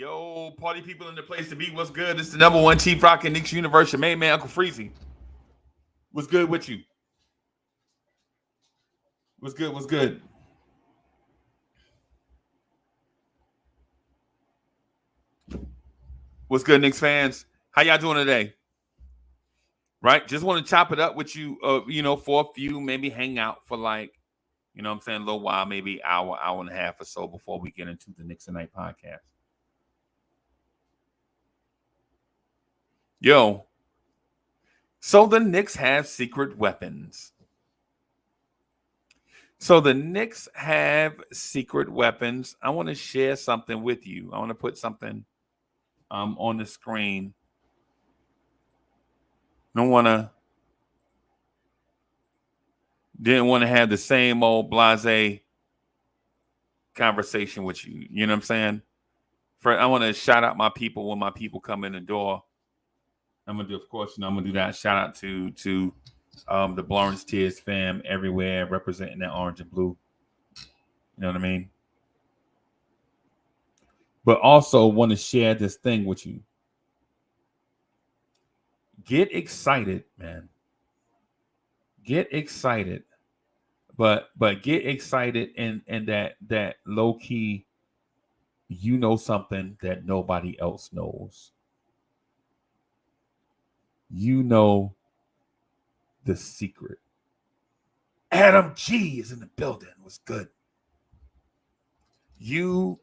Yo, party people in the place to be. What's good? This is the number one Chief Rock in Knicks Universe. Your main man, Uncle Freezy. What's good with you? What's good? What's good? What's good, Knicks fans? How y'all doing today? Right? Just want to chop it up with you, for a few, maybe hang out for like, what I'm saying, a little while, maybe hour, hour and a half or so before we get into the Knicks Tonight podcast. Yo, so the Knicks have secret weapons. So the Knicks have secret weapons. I want to share something with you. I want to put something on the screen. Didn't want to have the same old blase conversation with you. You know what I'm saying? I want to shout out my people when my people come in the door. I'm gonna do, of course, I'm gonna do that. Shout out to the Blorange Tears fam everywhere, representing that orange and blue. You know what I mean? But also want to share this thing with you. Get excited, man. Get excited. But get excited in that low key, you know something that nobody else knows. You know the secret. Adam G is in the building. What's good? You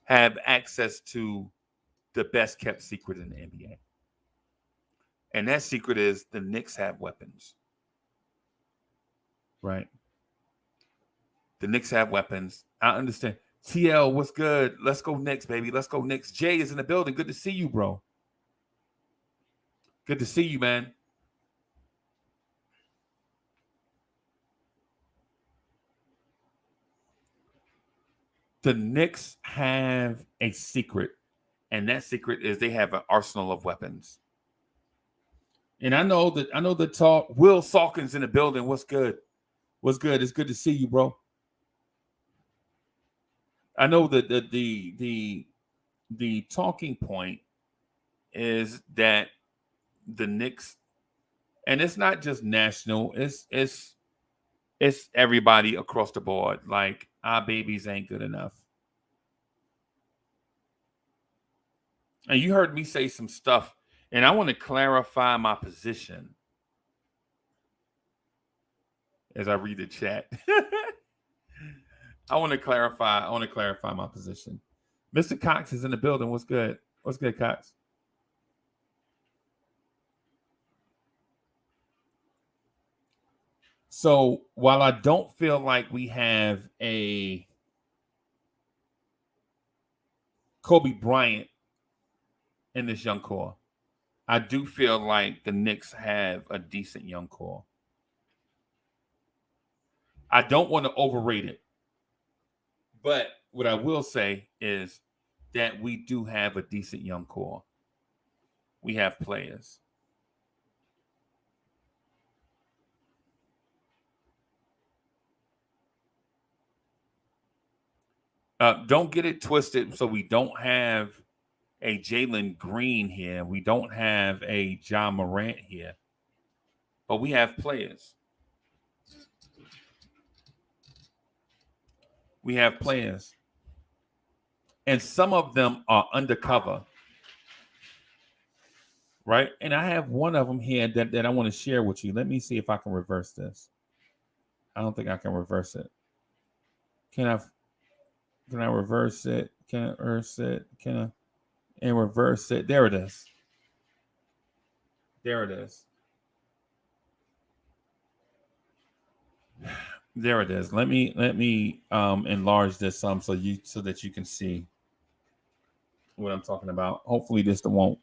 have access to the best kept secret in the NBA. And that secret is the Knicks have weapons. Right? The Knicks have weapons. I understand. TL, what's good? Let's go Knicks, baby. Let's go Knicks. Jay is in the building. Good to see you, bro. Good to see you, man. The Knicks have a secret, and that secret is they have an arsenal of weapons. And I know the talk. Will Salkins in the building. What's good? What's good? It's good to see you, bro. I know that the talking point is that the Knicks, and it's not just national, it's everybody across the board. Like, our babies ain't good enough. And you heard me say some stuff, and I want to clarify my position as I read the chat. I want to clarify my position. Mr. Cox is in the building. What's good? What's good, Cox? So while I don't feel like we have a Kobe Bryant in this young core, I do feel like the Knicks have a decent young core. I don't want to overrate it. But what I will say is that we do have a decent young core. We have players. Don't get it twisted. So we don't have a Jalen Green here. We don't have a John Morant here. But we have players. We have players. And some of them are undercover. Right? And I have one of them here that I want to share with you. Let me see if I can reverse this. I don't think I can reverse it. Can I reverse it? Can I reverse it? And reverse it? There it is. There it is. There it is. Let me enlarge this some so that you can see what I'm talking about. Hopefully this won't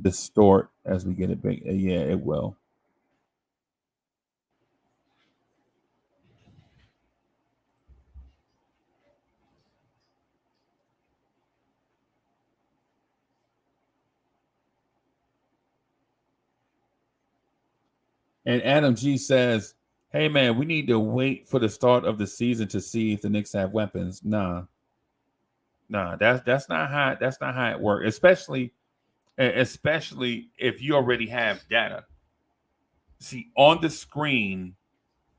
distort as we get it big. Yeah, it will. And Adam G says, "Hey man, we need to wait for the start of the season to see if the Knicks have weapons." Nah. Nah, that's not how it works. Especially if you already have data. See, on the screen,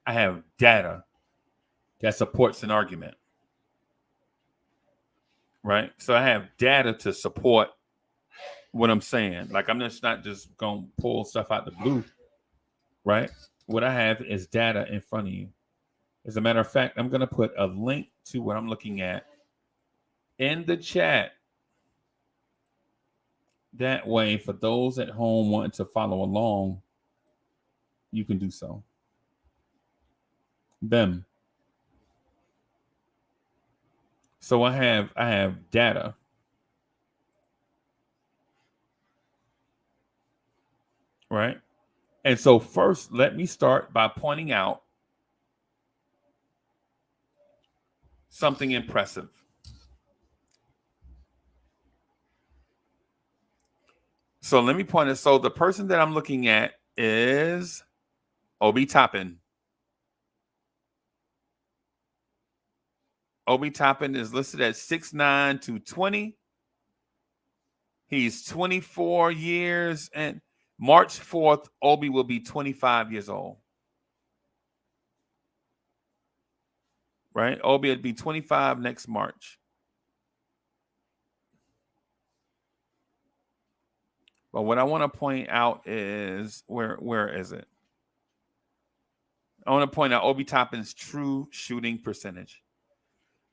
I have data that supports an argument. Right? So I have data to support what I'm saying. Like I'm just not just gonna pull stuff out the blue, right? What I have is data in front of you. As a matter of fact, I'm gonna put a link to what I'm looking at in the chat. That way, for those at home wanting to follow along, you can do so. Them. So I have data. Right? And so first, let me start by pointing out something impressive. So let me point it. So the person that I'm looking at is Obi Toppin. Obi Toppin is listed at 6'9", 220. He's 24 years, and March 4th, Obi will be 25 years old. Right? Obi will be 25 next March. But what I want to point out is where is it? I want to point out Obi Toppin's true shooting percentage.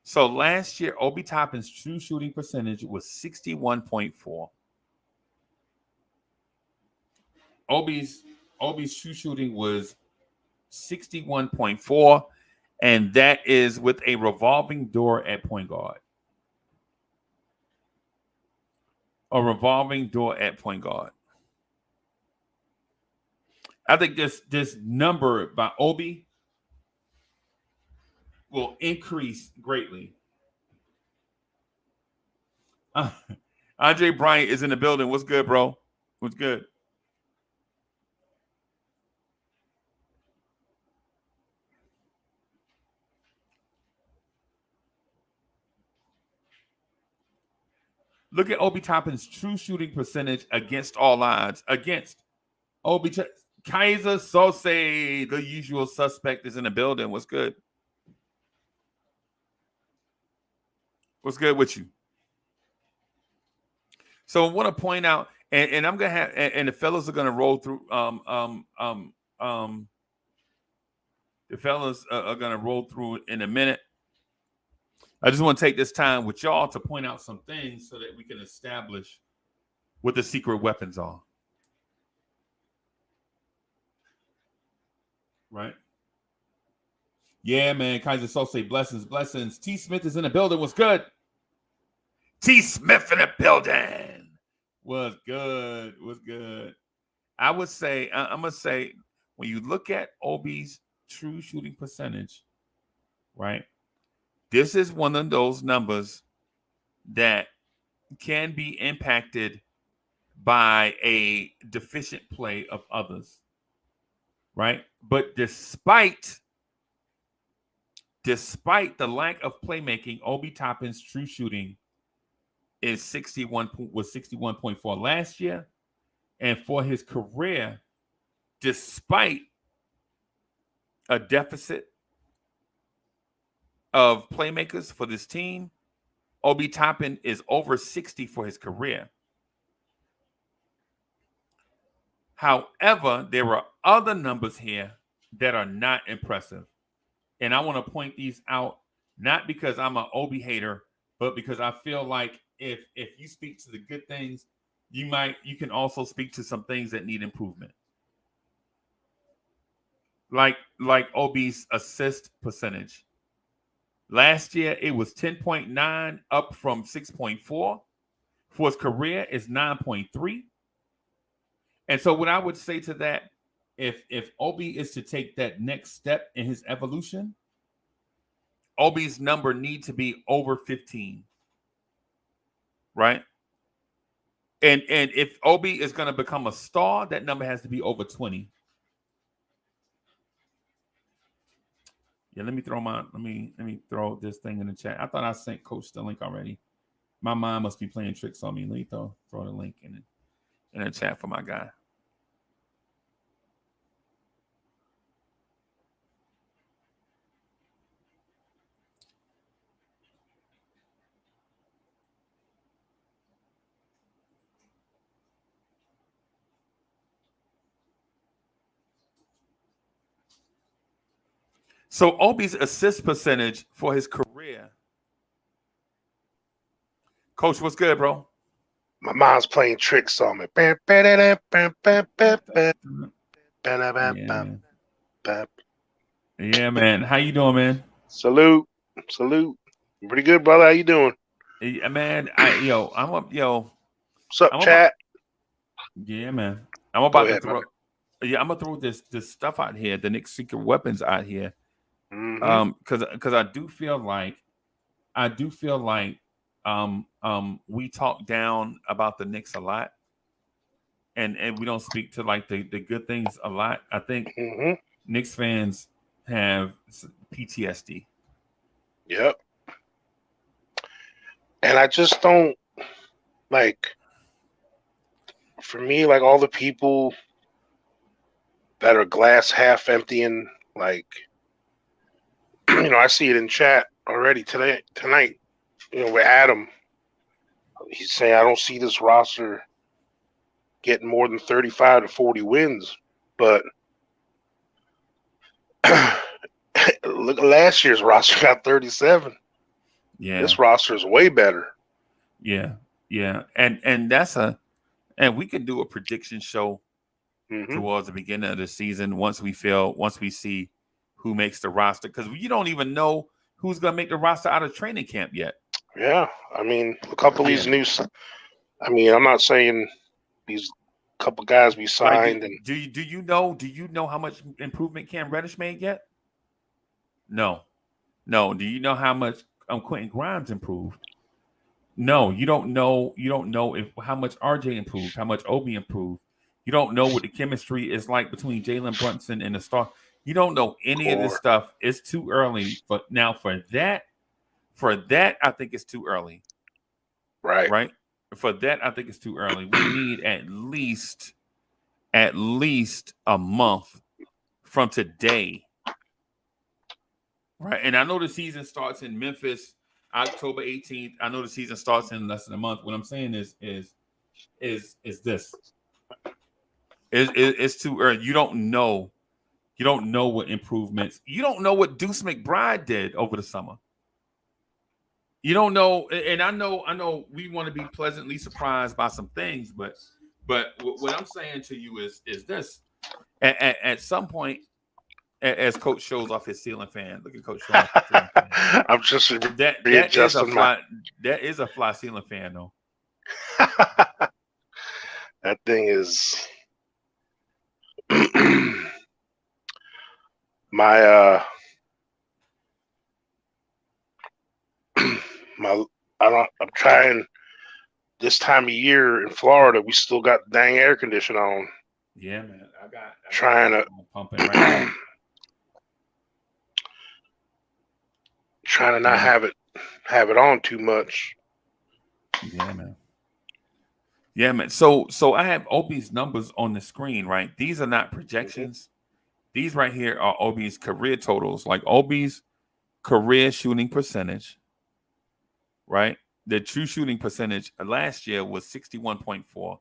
So last year, Obi Toppin's true shooting percentage was 61.4. Obi's true shooting was 61.4, and that is with a revolving door at point guard. A revolving door at point guard. I think this number by Obi will increase greatly. Andre Bryant is in the building. What's good, bro? What's good? Look at Obi Toppin's true shooting percentage against all odds. Against Obi Kaiser Sose, the usual suspect, is in the building. What's good? What's good with you? So I want to point out, and I'm gonna have, and the fellas are gonna roll through. The fellas are gonna roll through in a minute. I just want to take this time with y'all to point out some things so that we can establish what the secret weapons are. Right? Yeah, man. Kaiser Sose, blessings. T. Smith is in the building. What's good? T. Smith in the building. What's good? I would say, I'm going to say, when you look at Obi's true shooting percentage, right? This is one of those numbers that can be impacted by a deficient play of others, right? But despite the lack of playmaking, Obi Toppin's true shooting is 61.4 last year, and for his career, despite a deficit of playmakers for this team, Obi Toppin is over 60 for his career. However, there are other numbers here that are not impressive. And I want to point these out, not because I'm an Obi hater, but because I feel like if you speak to the good things, you can also speak to some things that need improvement. Like Obi's assist percentage. Last year it was 10.9, up from 6.4. For his career, it's 9.3. And so what I would say to that, if Obi is to take that next step in his evolution, Obi's number needs to be over 15. Right? And if Obi is going to become a star, that number has to be over 20. Yeah, let me throw this thing in the chat. I thought I sent Coach the link already. My mind must be playing tricks on me. Let me throw the link in the chat for my guy. So Obi's assist percentage for his career. Coach, what's good, bro? My mom's playing tricks on me. Yeah, man. How you doing, man? Salute. Pretty good, brother. How you doing? Yeah, man. I'm up. What's up, chat? Yeah, man. I'm about to throw. Yeah, I'm gonna throw this stuff out here. The Knicks secret weapons out here. Because I do feel like we talk down about the Knicks a lot, and we don't speak to like the good things a lot. I think Knicks fans have PTSD. Yep. And I just don't like. For me, like all the people that are glass half empty and like, I see it in chat already tonight. With Adam, he's saying I don't see this roster getting more than 35 to 40 wins. But look, last year's roster got 37. Yeah, this roster is way better. Yeah, and and we can do a prediction show towards the beginning of the season once we see who makes the roster, because you don't even know who's gonna make the roster out of training camp yet. Yeah, I mean, a couple of these new. I mean, I'm not saying these couple guys we signed. Like, do you know how much improvement Cam Reddish made yet? No. Do you know how much Quentin Grimes improved? No, you don't know. You don't know how much RJ improved, how much Obi improved. You don't know what the chemistry is like between Jalen Brunson and the star. You don't know any of this stuff. It's too early. But now for that, I think it's too early. Right. For that, I think it's too early. We need at least a month from today. Right. And I know the season starts in Memphis October 18th. I know the season starts in less than a month. What I'm saying is this. It's too early. You don't know what improvements. You don't know what Deuce McBride did over the summer. You don't know, and I know we want to be pleasantly surprised by some things, but what I'm saying to you is this. At some point, as Coach shows off his ceiling fan, look at Coach showing off his ceiling fan. I'm just that is a fly ceiling fan, though. That thing is I'm trying this time of year in Florida. We still got the dang air conditioner on. Yeah, man. I got trying to pumping right now. Trying to not have it on too much. Yeah, man. So I have Obi's numbers on the screen, right? These are not projections. These right here are Obi's career totals, like Obi's career shooting percentage, right? The true shooting percentage last year was 61.4.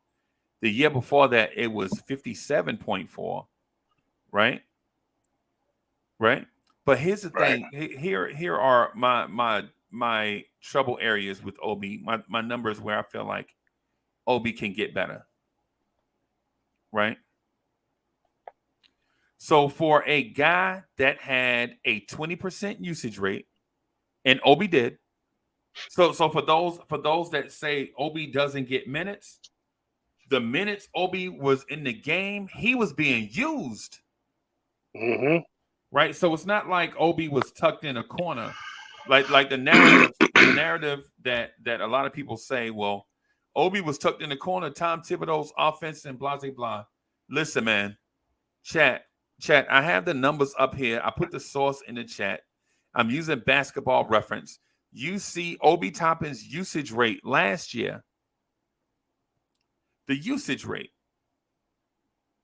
The year before that, it was 57.4, right? Right. But here's the thing. Here are my trouble areas with Obi. My numbers where I feel like Obi can get better. Right. So for a guy that had a 20% usage rate, and Obi did. So for those that say Obi doesn't get minutes, the minutes Obi was in the game, he was being used. Right. So it's not like Obi was tucked in a corner. Like the narrative that a lot of people say, well, Obi was tucked in the corner, Tom Thibodeau's offense and blah, blah, blah. Listen, man, chat, I have the numbers up here. I put the source in the chat. I'm using Basketball Reference. you see Obi Toppin's usage rate last year. The usage rate,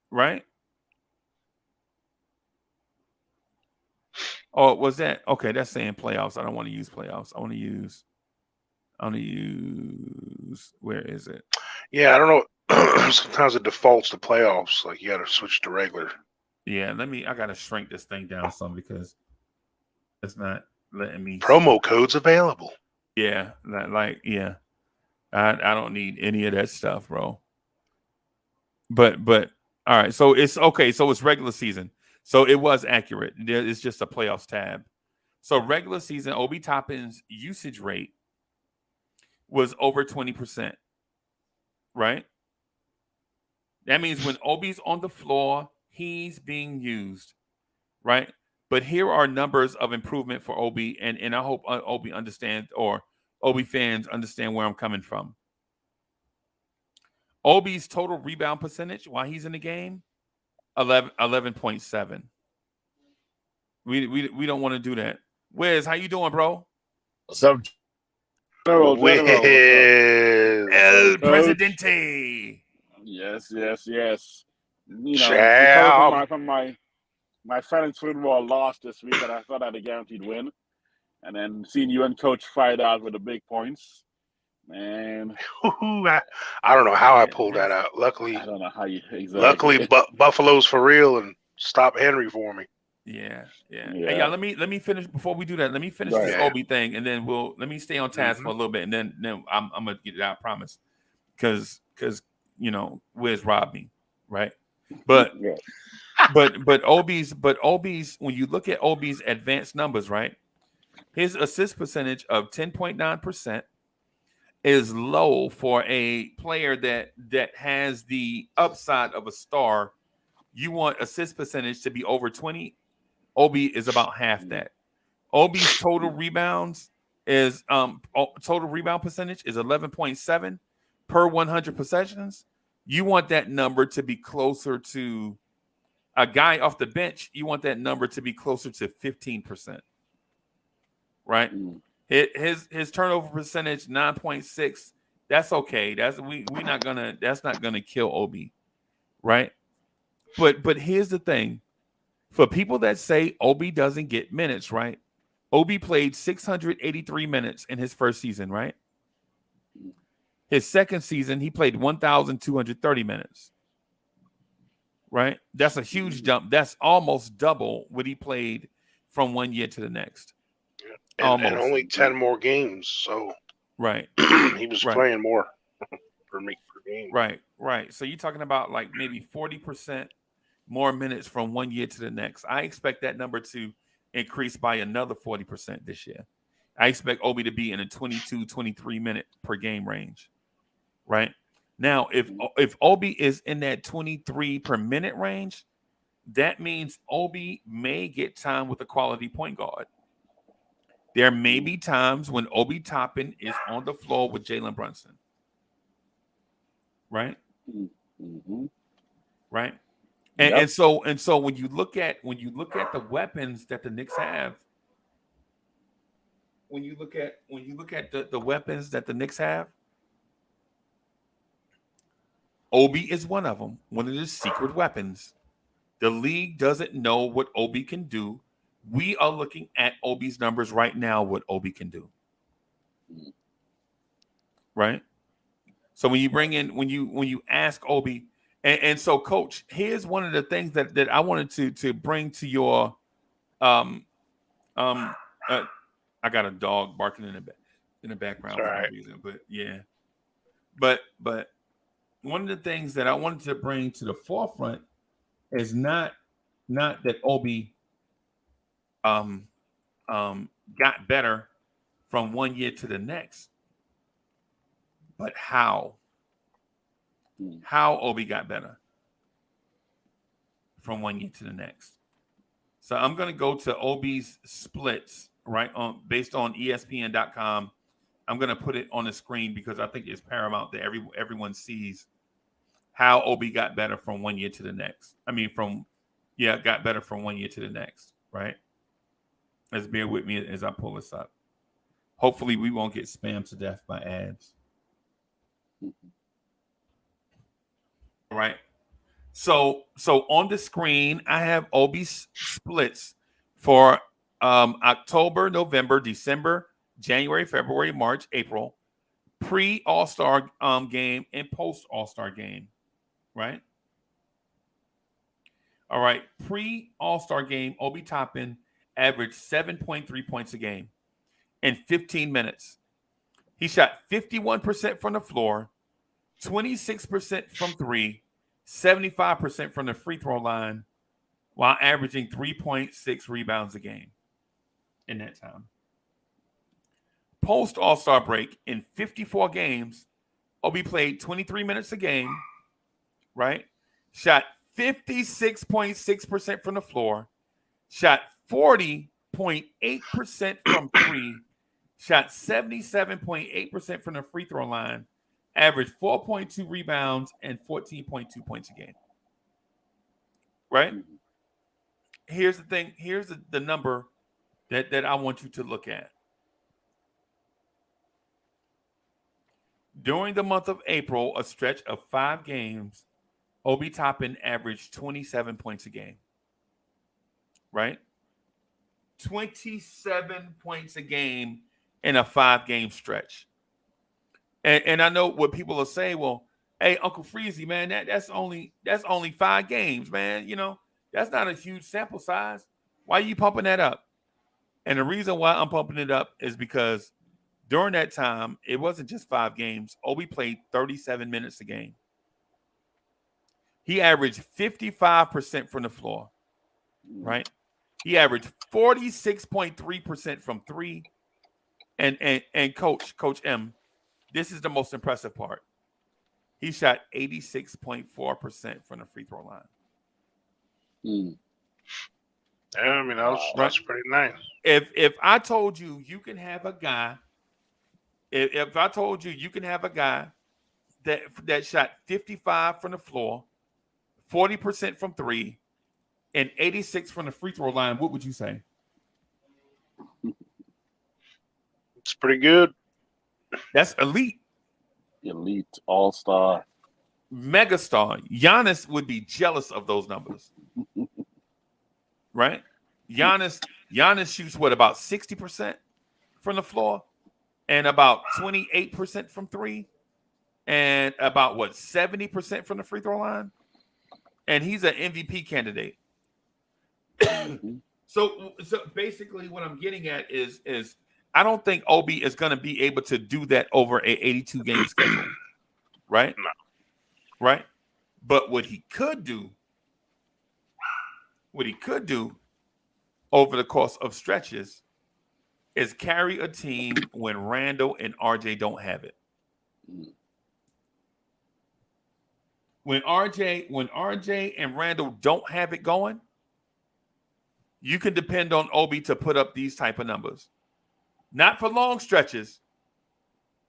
right? Oh, was that okay? That's saying playoffs. I don't want to use playoffs. I want to use. Where is it? Yeah, I don't know. Sometimes it defaults to playoffs. Like you got to switch to regular. Yeah, I gotta shrink this thing down some because it's not letting me. Promo codes available. Yeah, yeah. I don't need any of that stuff, bro. But all right. So it's okay. So it's regular season. So it was accurate. It's just a playoffs tab. So regular season, Obi Toppin's usage rate was over 20%. Right? That means when Obi's on the floor, he's being used. Right? But here are numbers of improvement for Obi, and I hope Obi understands, or Obi fans understand where I'm coming from. Obi's total rebound percentage while he's in the game, 11.7. We don't want to do that. Wiz, how you doing, bro? What's up, General? Wiz. El Presidente. Yes. You know, Ciao. from my fantasy football loss this week, and I thought I had a guaranteed win. And then seeing you and Coach fight out with the big points, man. I don't know how I pulled that out. Luckily, I don't know how you exactly. Luckily, Buffalo's for real and stop Henry for me. Yeah. Hey, y'all, let me finish before we do that. Let me finish Right. this Obi thing, and then let me stay on task for a little bit, and then I'm gonna get it out. I promise, because Wiz robbed me, right? But Yeah. but Obi's when you look at Obi's advanced numbers, right? His assist percentage of 10.9% is low for a player that has the upside of a star. You want assist percentage to be over 20. Obi is about half that. Obi's total rebounds is total rebound percentage is 11.7 per 100 possessions. You want that number to be closer to a guy off the bench. You want that number to be closer to 15%. Right? His turnover percentage 9.6. That's okay. That's not gonna kill Obi, right? But here's the thing. For people that say Obi doesn't get minutes, right? Obi played 683 minutes in his first season, right? His second season, he played 1,230 minutes. Right? That's a huge jump. That's almost double what he played from one year to the next. And only 10 more games, so right. He was playing more per game. Right. So you're talking about like maybe 40% more minutes from one year to the next. I expect that number to increase by another 40% this year. I expect Obi to be in a 22, 23 minute per game range. Right? Now, if Obi is in that 23 per minute range, that means Obi may get time with a quality point guard. There may be times when Obi Toppin is on the floor with Jalen Brunson. Right? Mm-hmm. Right? And so when you look at the weapons that the Knicks have, when you look at the weapons that the Knicks have, Obi is one of them, one of the secret weapons. The league doesn't know what Obi can do. We are looking at Obi's numbers right now, what Obi can do. Right? So when you ask Obi, and so Coach, here's one of the things that I wanted to bring to your I got a dog barking in the background for no reason, but yeah. But one of the things that I wanted to bring to the forefront is not that Obi got better from one year to the next, but how Obi got better from one year to the next. So I'm going to go to Obi's splits, right, based on ESPN.com. I'm going to put it on the screen because I think it's paramount that everyone sees how Obi got better from one year to the next. Got better from one year to the next, right? Let's bear with me as I pull this up. Hopefully, we won't get spammed to death by ads. All right. So on the screen, I have Obi splits for October, November, December, January, February, March, April, pre All-Star game and post All-Star game, right? All right, pre All-Star game, Obi Toppin averaged 7.3 points a game in 15 minutes. He shot 51% from the floor, 26% from three, 75% from the free throw line, while averaging 3.6 rebounds a game in that time. Post All-Star break, in 54 games, Obi played 23 minutes a game, right? Shot 56.6% from the floor, shot 40.8% from three, shot 77.8% from the free throw line, averaged 4.2 rebounds and 14.2 points a game. Right? Here's the thing. Here's the number that I want you to look at. During the month of April, a stretch of 5 games, Obi Toppin averaged 27 points a game. Right? 27 points a game in a 5-game stretch. And I know what people will say, well, hey, Uncle Freezy, man, that's only 5 games, man. You know, that's not a huge sample size. Why are you pumping that up? And the reason why I'm pumping it up is because during that time, it wasn't just 5 games. Obi played 37 minutes a game. He averaged 55% from the floor, right? He averaged 46.3% from three. And Coach M, this is the most impressive part. He shot 86.4% from the free throw line. Yeah, I mean, that's pretty nice. If I told you can have a guy, if I told you can have a guy that shot 55 from the floor, 40% from three, and 86 from the free throw line, what would you say? It's pretty good. That's elite. Elite, all-star. Megastar. Giannis would be jealous of those numbers. Right? Giannis shoots what, about 60% from the floor and about 28% from three and about 70% from the free throw line. And he's an MVP candidate. So basically what I'm getting at is I don't think Obi is going to be able to do that over a 82 game schedule. Right? No. Right? But what he could do over the course of stretches is carry a team when Randle and RJ don't have it. When RJ and Randle don't have it going, you can depend on Obi to put up these type of numbers. Not for long stretches.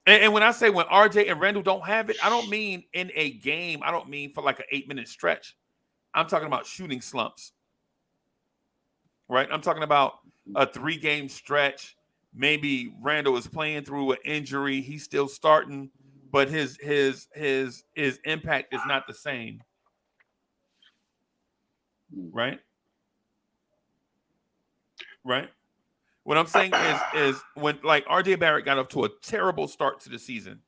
And when I say when RJ and Randle don't have it, I don't mean in a game. I don't mean for like an 8-minute stretch. I'm talking about shooting slumps. Right? I'm talking about a 3-game stretch. Maybe Randle is playing through an injury. He's still starting, but his impact is not the same. Right? Right? What I'm saying is when like RJ Barrett got off to a terrible start to the season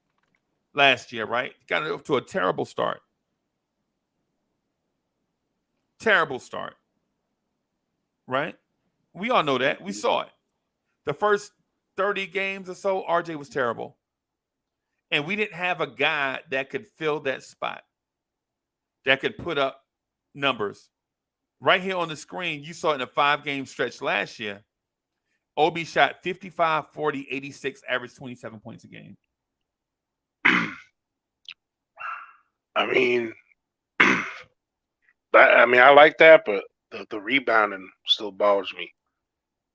last year, right? Got off to a terrible start. Terrible start. Right? We all know that. We saw it. The first 30 games or so, RJ was terrible. And we didn't have a guy that could fill that spot, that could put up numbers. Right here on the screen, you saw it in a 5-game stretch last year. Obi shot 55, 40, 86, averaged 27 points a game. I mean, I like that, but the rebounding still bothers me.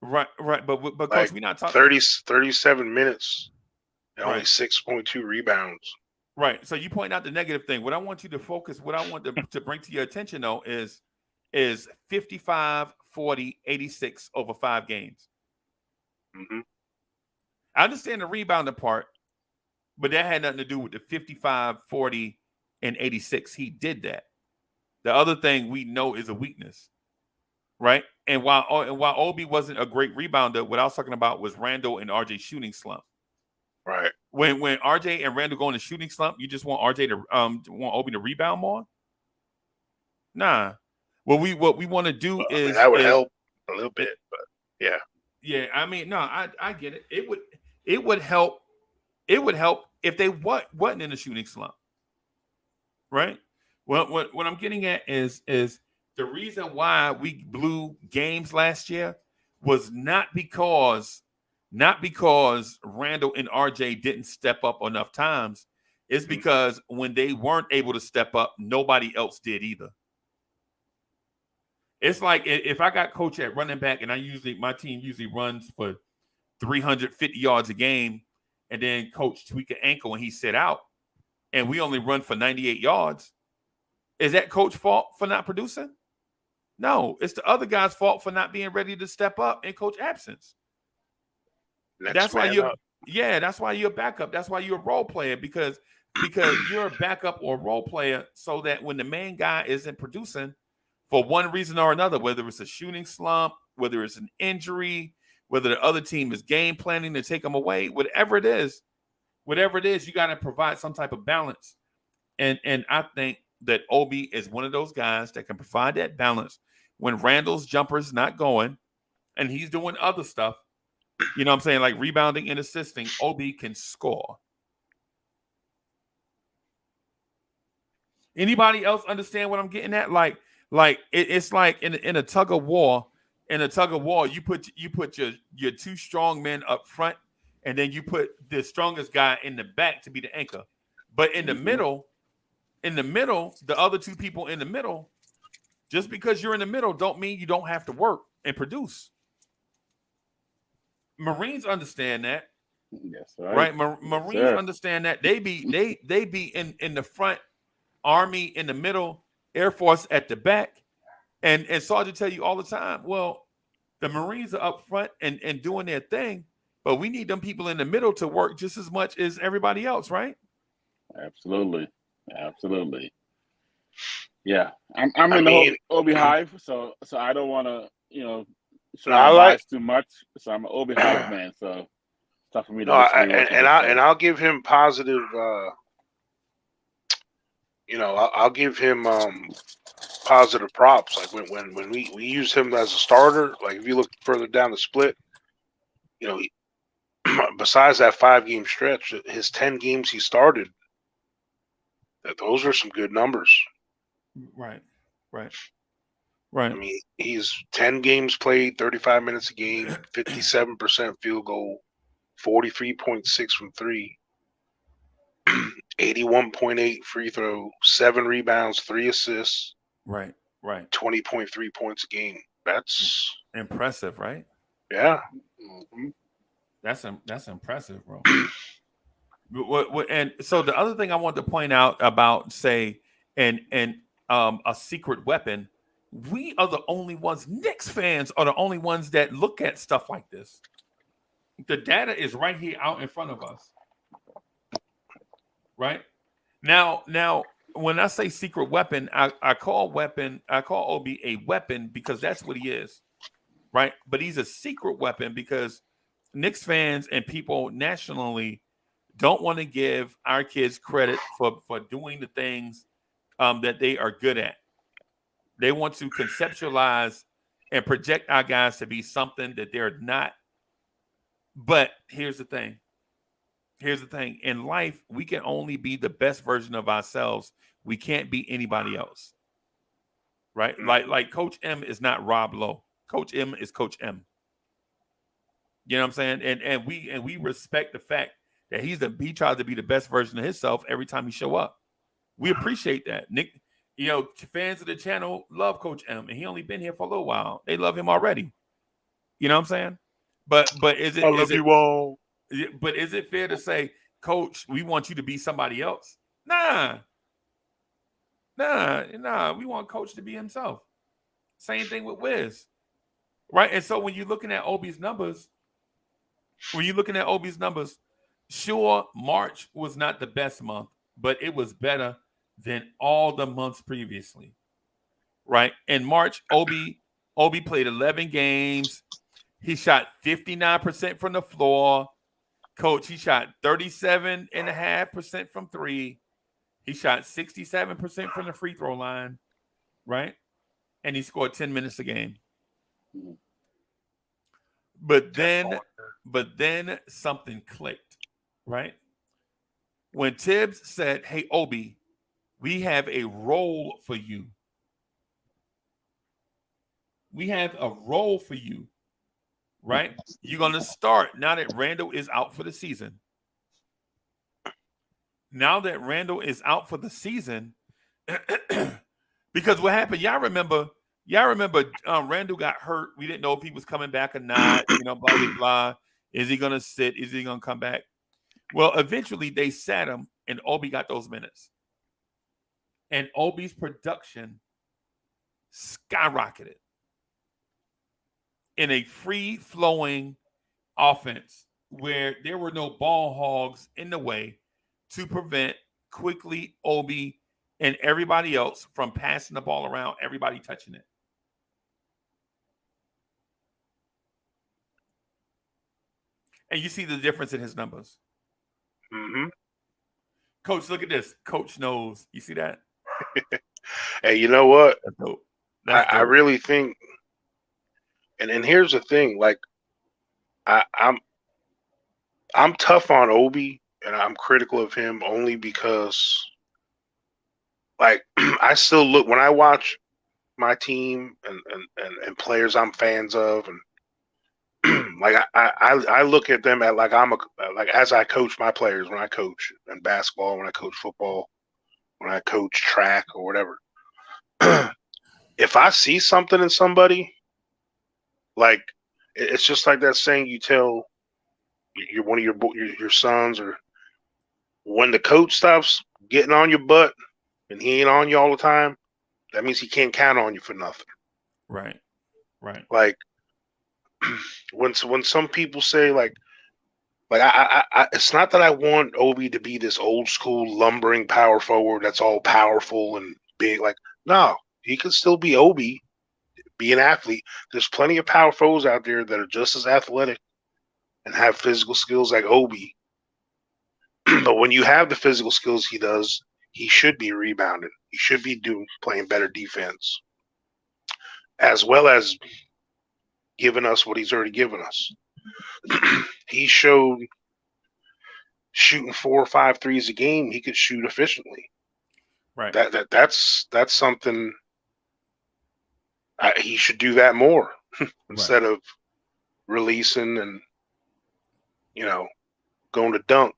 Right. But like, Coach, we're not talking 37 minutes and only right. 6.2 rebounds. Right. So you point out the negative thing. What I want you to focus, what I want to bring to your attention, though, is 55, 40, 86 over 5 games. Mm-hmm. I understand the rebounding part, but that had nothing to do with the 55, 40, and 86. He did that. The other thing we know is a weakness, right? And while Obi wasn't a great rebounder, what I was talking about was Randle and RJ shooting slump. Right. When RJ and Randle go in a shooting slump, you just want RJ to want Obi to rebound more? Nah. What we want to do is that would help a little bit, but yeah. Yeah, I mean, no, I get it. It would help. It would help if they wasn't in a shooting slump, right? Well, what I'm getting at is the reason why we blew games last year was not because Randle and RJ didn't step up enough times. It's because when they weren't able to step up, nobody else did either. It's like if I got coach at running back and my team usually runs for 350 yards a game, and then coach tweak an ankle and he sit out, and we only run for 98 yards. Is that coach's fault for not producing? No, it's the other guy's fault for not being ready to step up in coach absence. That's why you're a backup. That's why you're a role player because you're a backup or a role player so that when the main guy isn't producing for one reason or another, whether it's a shooting slump, whether it's an injury, whether the other team is game planning to take them away, whatever it is, you got to provide some type of balance. And I think that Obi is one of those guys that can provide that balance when Randle's jumper's not going and he's doing other stuff. You know what I'm saying? Like rebounding and assisting, Obi can score. Anybody else understand what I'm getting at? It's like in a tug of war. In a tug of war, you put your two strong men up front, and then you put the strongest guy in the back to be the anchor. But in the middle, the other two people in the middle, just because you're in the middle, don't mean you don't have to work and produce. Marines understand that. Yes, right? Marines understand that. They be in the front, Army in the middle, Air Force at the back. And Sergeant tell you all the time, well, the Marines are up front and doing their thing, but we need them people in the middle to work just as much as everybody else, right? Absolutely. Yeah, I'm in the Obi Hive, so I don't want to, show my bias too much. So I'm an Obi Hive man, so it's tough for me to I'll give him positive. I'll give him positive props. Like when we use him as a starter, like if you look further down the split, besides that 5-game stretch, his 10 games he started, those are some good numbers. Right. I mean, he's 10 games played, 35 minutes a game, 57% field goal, 43.6 from 3. 81.8 free throw, 7 rebounds, 3 assists. Right. 20.3 points a game. That's impressive, right? Yeah. Mm-hmm. That's impressive, bro. And so the other thing I want to point out about, say, a secret weapon, we are the only ones, Knicks fans are the only ones that look at stuff like this. The data is right here out in front of us. Right now, when I say secret weapon, I call Obi a weapon because that's what he is, right? But he's a secret weapon because Knicks fans and people nationally don't want to give our kids credit for doing the things that they are good at. They want to conceptualize and project our guys to be something that they're not. But here's the thing. In life, we can only be the best version of ourselves. We can't be anybody else. Right? Like Coach M is not Rob Lowe. Coach M is Coach M. You know what I'm saying? And we respect the fact that he tries to be the best version of himself every time he show up. We appreciate that. Nick, fans of the channel love Coach M, and he only been here for a little while. They love him already. You know what I'm saying? But is it? I love you all. But is it fair to say, Coach, we want you to be somebody else? Nah. We want Coach to be himself. Same thing with Wiz. Right? And so when you're looking at Obi's numbers, when you're looking at Obi's numbers, sure, March was not the best month, but it was better than all the months previously, right? In March, Obi played 11 games. He shot 59% from the floor. Coach, he shot 37.5% from three. He shot 67% from the free throw line, right? And he scored 10 minutes a game. But then something clicked, right? When Tibbs said, "Hey, Obi, we have a role for you. We have a role for you, right? You're going to start now that Randle is out for the season. Now that Randle is out for the season, because what happened, y'all remember Randle got hurt. We didn't know if he was coming back or not, blah, blah, blah. Is he going to sit? Is he going to come back? Well, eventually they sat him, and Obi got those minutes. And Obi's production skyrocketed in a free-flowing offense where there were no ball hogs in the way to prevent Quickley, Obi, and everybody else from passing the ball around, everybody touching it. And you see the difference in his numbers. Mm-hmm. Coach, look at this. Coach knows. You see that? Hey, you know what? That's dope. I really think, and here's the thing, like I'm tough on Obi, and I'm critical of him only because, like, I still look when I watch my team and players I'm fans of, and like I look at them at like as I coach my players, when I coach in basketball, when I coach football, when I coach track or whatever. If I see something in somebody, like it's just like that saying you tell one of your sons, or when the coach stops getting on your butt and he ain't on you all the time, that means he can't count on you for nothing. Right. Like when some people say like I it's not that I want Obi to be this old school lumbering power forward that's all powerful and big. Like, no, he could still be Obi, be an athlete. There's plenty of power forwards out there that are just as athletic and have physical skills like Obi. But when you have the physical skills he does, he should be rebounding. He should be playing better defense, as well as giving us what he's already given us. He showed shooting 4 or 5 threes a game. He could shoot efficiently. Right. That's something. He should do that more instead of releasing and going to dunk.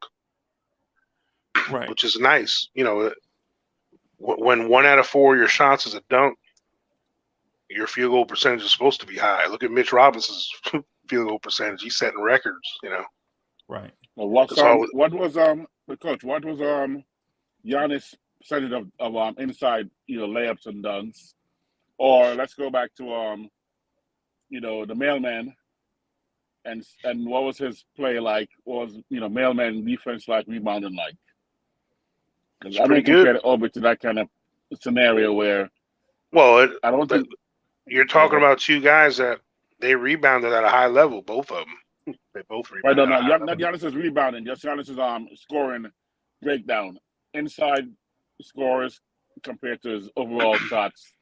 Right. Which is nice. When 1 out of 4 of your shots is a dunk, your field goal percentage is supposed to be high. Look at Mitch Robinson's field goal percentage. He's setting records, Right. Well, what was Giannis percentage of inside layups and dunks? Or let's go back to the mailman and what was his play like? What was mailman defense like, rebounding like? Because I don't compare Obi to that kind of scenario where I don't think you're talking about two guys that they rebounded at a high level, both of them. They both rebounded. Right, no, not Giannis is rebounding, just Giannis is scoring breakdown. Inside scores compared to his overall shots.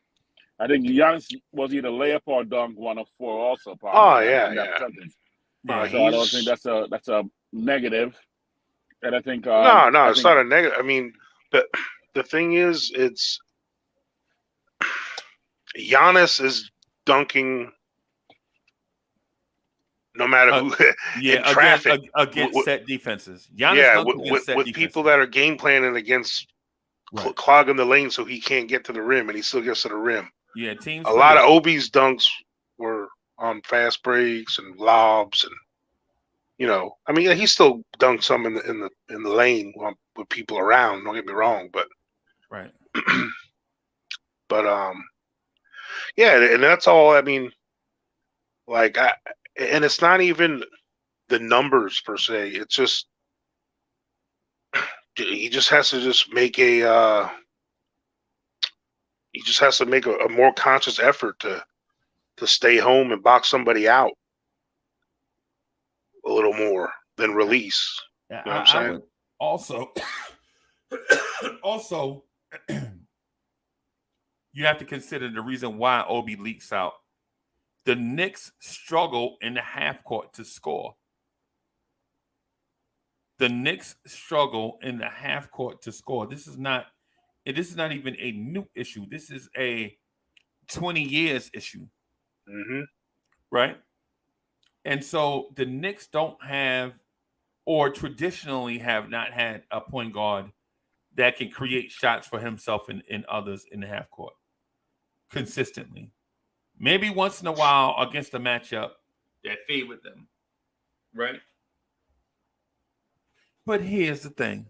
I think Giannis was either layup or dunk 1 of 4 also. Oh, yeah. So I don't think that's a negative. And I think it's not a negative. I mean, the thing is, it's Giannis is dunking no matter who. In traffic against set defenses. Giannis with people that are game planning against clogging the lane so he can't get to the rim, and he still gets to the rim. Yeah, teams. A lot of Obi's dunks were on fast breaks and lobs, and I mean, he still dunked some in the lane with people around. Don't get me wrong, but right. But yeah, and that's all. I mean, like and it's not even the numbers per se. It's just he just has to just make a he just has to make a more conscious effort to stay home and box somebody out a little more than release. Yeah, You know what I'm saying? I would also also you have to consider the reason why Obi leaks out. The Knicks struggle in the half court to score. The Knicks struggle in the half court to score. This is not even a new issue. This is a 20 years issue. Mm-hmm. Right? And so the Knicks don't have, or traditionally have not had, a point guard that can create shots for himself and others in the half court consistently. Maybe once in a while against a matchup that favored them. Right? But here's the thing.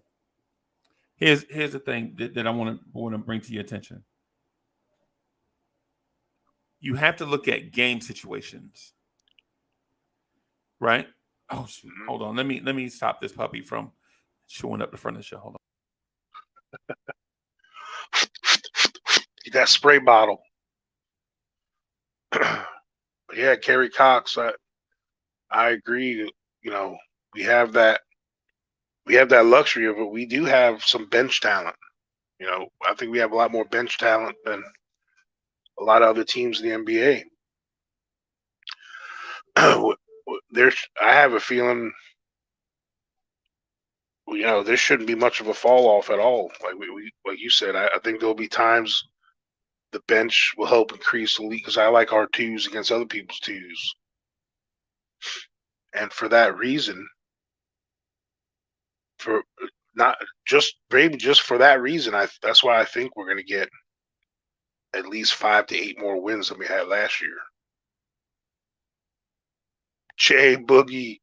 Here's the thing that I want to bring to your attention. You have to look at game situations, right? Oh, shoot. Hold on. Let me stop this puppy from showing up the front of the show. Hold on. That spray bottle. Yeah, Kerry Cox. I agree. You know, we have that luxury of it. We do have some bench talent. You know, I think we have a lot more bench talent than a lot of other teams in the NBA. I have a feeling, you know, there shouldn't be much of a fall off at all. Like you said, I think there'll be times the bench will help increase the league because I like our twos against other people's twos, and for that reason, for not just maybe just for that reason, that's why I think we're going to get at least 5 to 8 more wins than we had last year. Jay Boogie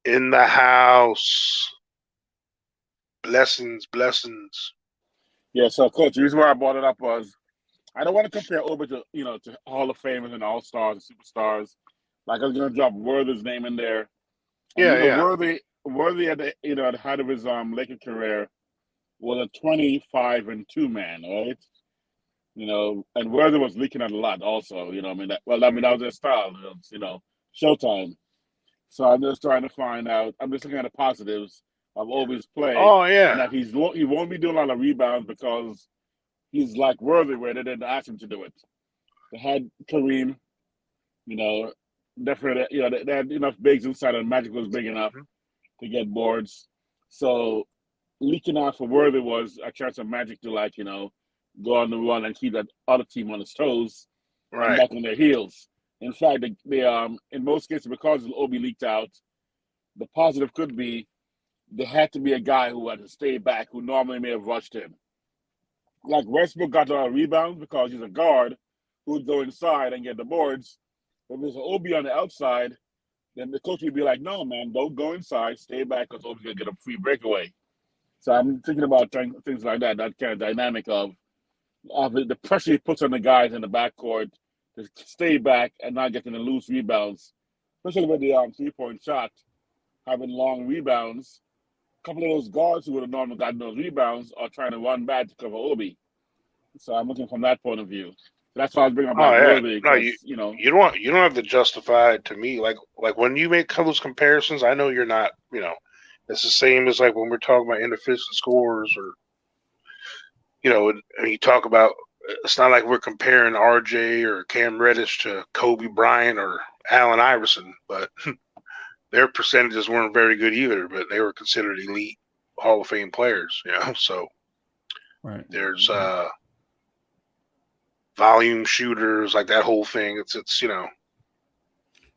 in the house. Blessings. Yeah, so Coach, the reason why I brought it up was I don't want to compare Obi to Hall of Famers and All Stars and Superstars. Like I was gonna drop Worthy's name in there. And, Yeah. Worthy at the at the height of his Laker career was a 25-2 man, right? You know, and Worthy was leaking out a lot also. You know, that was their style. Showtime. So I'm just trying to find out. I'm just looking at the positives of Obi's play. Oh yeah. And that he won't be doing a lot of rebounds because he's like Worthy, where they didn't ask him to do it. They had Kareem, definitely, they had enough bigs inside, and Magic was big enough to get boards. So leaking out for Worthy was a chance of Magic to go on the run and keep that other team on its toes and back on their heels. In fact, they in most cases, because Obi leaked out, the positive could be there had to be a guy who had to stay back who normally may have rushed him. Like Westbrook got a lot of rebounds because he's a guard who would go inside and get the boards. But if there's an Obi on the outside, then the coach would be like, no, man, don't go inside, stay back because Obi's going to get a free breakaway. So I'm thinking about things like that kind of dynamic of the pressure he puts on the guys in the backcourt to stay back and not getting the loose rebounds, especially with the three-point shot, having long rebounds. A couple of those guards who would have normally gotten those rebounds are trying to run back to cover Obi. So I'm looking from that point of view. So that's why I was bringing up Worthy. No, you don't have to justify it to me. Like when you make those comparisons, I know you're not. It's the same as like when we're talking about inefficient scores or. And you talk about, it's not like we're comparing RJ or Cam Reddish to Kobe Bryant or Allen Iverson, but their percentages weren't very good either, but they were considered elite Hall of Fame players, so there's volume shooters, like that whole thing. It's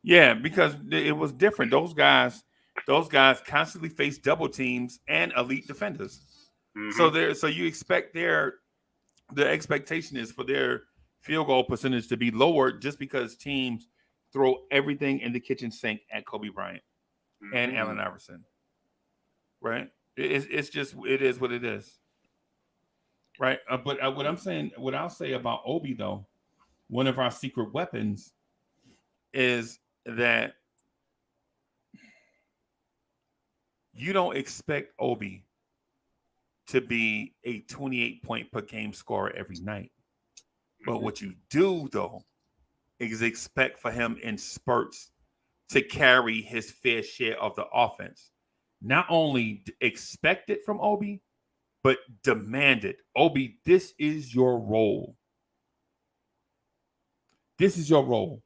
Yeah, because it was different. Those guys constantly face double teams and elite defenders. So you expect the expectation is for their field goal percentage to be lower just because teams throw everything in the kitchen sink at Kobe Bryant and Allen Iverson. Right? It is what it is. Right? But what I'll say about Obi though, one of our secret weapons is that you don't expect Obi to be a 28-point per game scorer every night. But what you do, though, is expect for him in spurts to carry his fair share of the offense. Not only expect it from Obi, but demand it. Obi, this is your role. This is your role,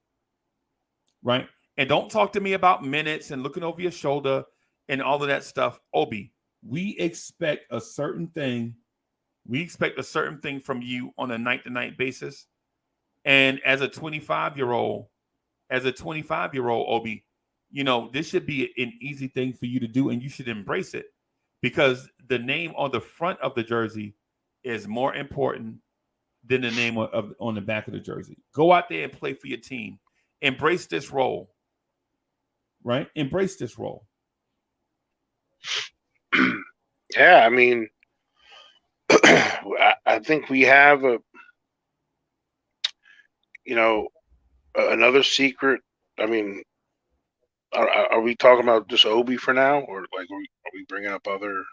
right? And don't talk to me about minutes and looking over your shoulder and all of that stuff. Obi, we expect a certain thing. We expect a certain thing from you on a night-to-night basis. And as a 25-year-old, Obi, you know, this should be an easy thing for you to do, and you should embrace it because the name on the front of the jersey is more important than the name on the back of the jersey. Go out there and play for your team. Embrace this role, right? Embrace this role. Yeah, I mean, I think we have another secret. I mean, are we talking about just Obi for now, or like are we bringing up other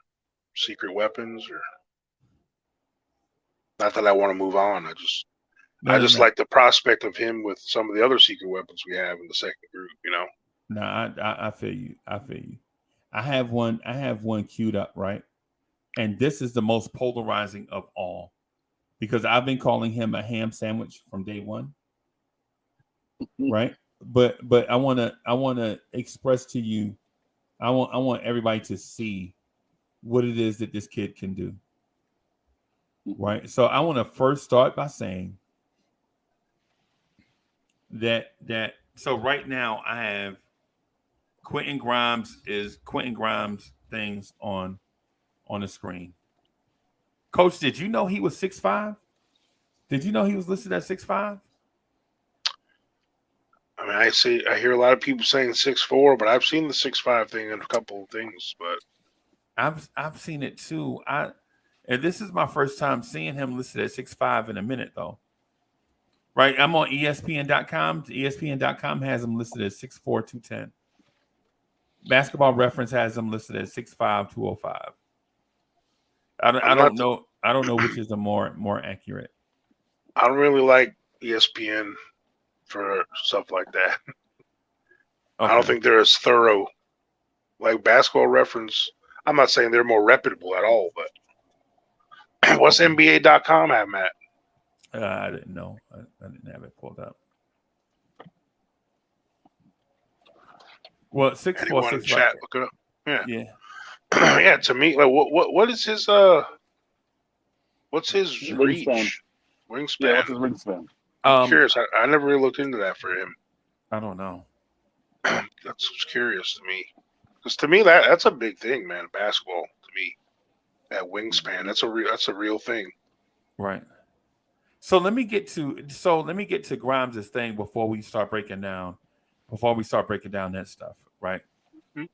secret weapons? Or not that I want to move on. I just like the prospect of him with some of the other secret weapons we have in the second group. You know. No, I feel you. I feel you. I have one queued up, right? And this is the most polarizing of all because I've been calling him a ham sandwich from day one, right? But I want to express to you, I want everybody to see what it is that this kid can do, right? So I want to first start by saying that so right now I have Quentin Grimes things on the screen. Coach, did you know he was 6'5"? Did you know he was listed at 6'5"? I mean, I hear a lot of people saying 6'4", but I've seen the 6'5" thing in a couple of things. But I've seen it too. And this is my first time seeing him listed at 6'5" in a minute, though. Right? I'm on ESPN.com. ESPN.com has him listed at 6'4", 210. Basketball Reference has him listed at 6'5", 205. I don't know which is the more accurate. I don't really like ESPN for stuff like that. Okay. I don't think they're as thorough. Like Basketball Reference, I'm not saying they're more reputable at all, but what's NBA.com have, Matt? I didn't know. I didn't have it pulled up. Well, 6'4", 6'5". Chat, look it up. Yeah. Yeah, to me, like what is his what's his wingspan? Wingspan. Yeah, what's his wingspan? I'm curious. I never really looked into that for him. I don't know. That's curious to me. Because to me that's a big thing, man. Basketball to me, that wingspan. That's a real thing. Right. So let me get to Grimes' thing before we start breaking down that stuff, right?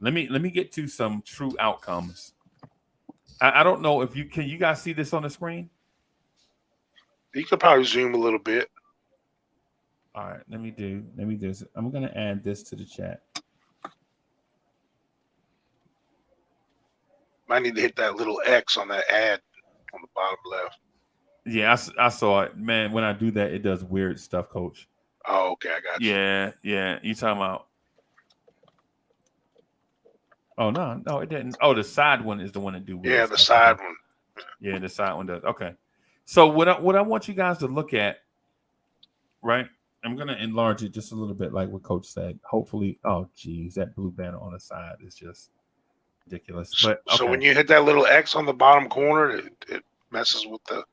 Let me get to some true outcomes. I don't know if you guys see this on the screen? You could probably zoom a little bit. All right, let me do this. I'm gonna add this to the chat. Might need to hit that little X on that ad on the bottom left. Yeah, I saw it. Man, when I do that, it does weird stuff, Coach. Oh, okay, I got you. Yeah. You talking about? Oh no, it didn't. Oh, the side one is the one that do weird stuff. The side one. Yeah, the side one does. Okay. So what I want you guys to look at, right? I'm gonna enlarge it just a little bit, like what Coach said. Hopefully, oh geez, that blue banner on the side is just ridiculous. But okay. So when you hit that little X on the bottom corner, it messes with the.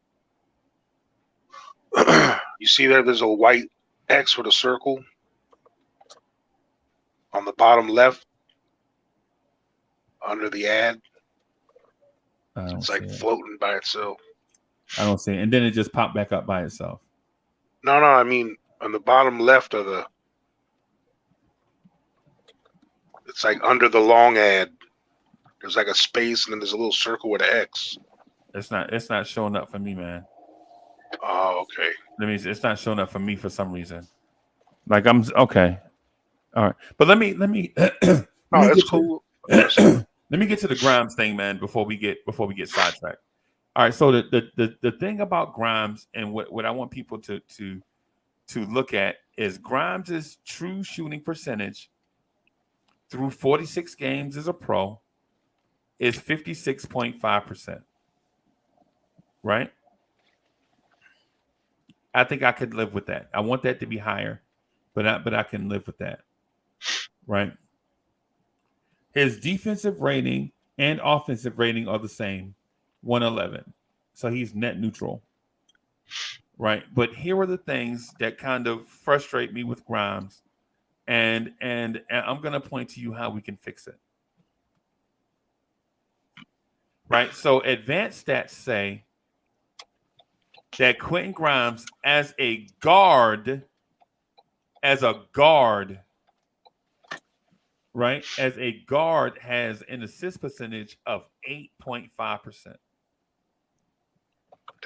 You see there's a white X with a circle on the bottom left under the ad. It's like floating by itself. I don't see it. And then it just popped back up by itself. No, I mean on the bottom left of it's like under the long ad. There's like a space and then there's a little circle with an X. It's not showing up for me, man. Oh, okay. It's not showing up for me for some reason. Like I'm okay. All right. But let me that's cool. Let Let me get to the Grimes thing, man, before we get sidetracked. All right, so the thing about Grimes and what I want people to look at is Grimes' true shooting percentage through 46 games as a pro is 56.5%. Right? I think I could live with that. I want that to be higher, but I can live with that. Right? His defensive rating and offensive rating are the same, 111. So he's net neutral. Right? But here are the things that kind of frustrate me with Grimes, and I'm going to point to you how we can fix it. Right? So advanced stats say that Quentin Grimes as a guard, right? As a guard has an assist percentage of 8.5%.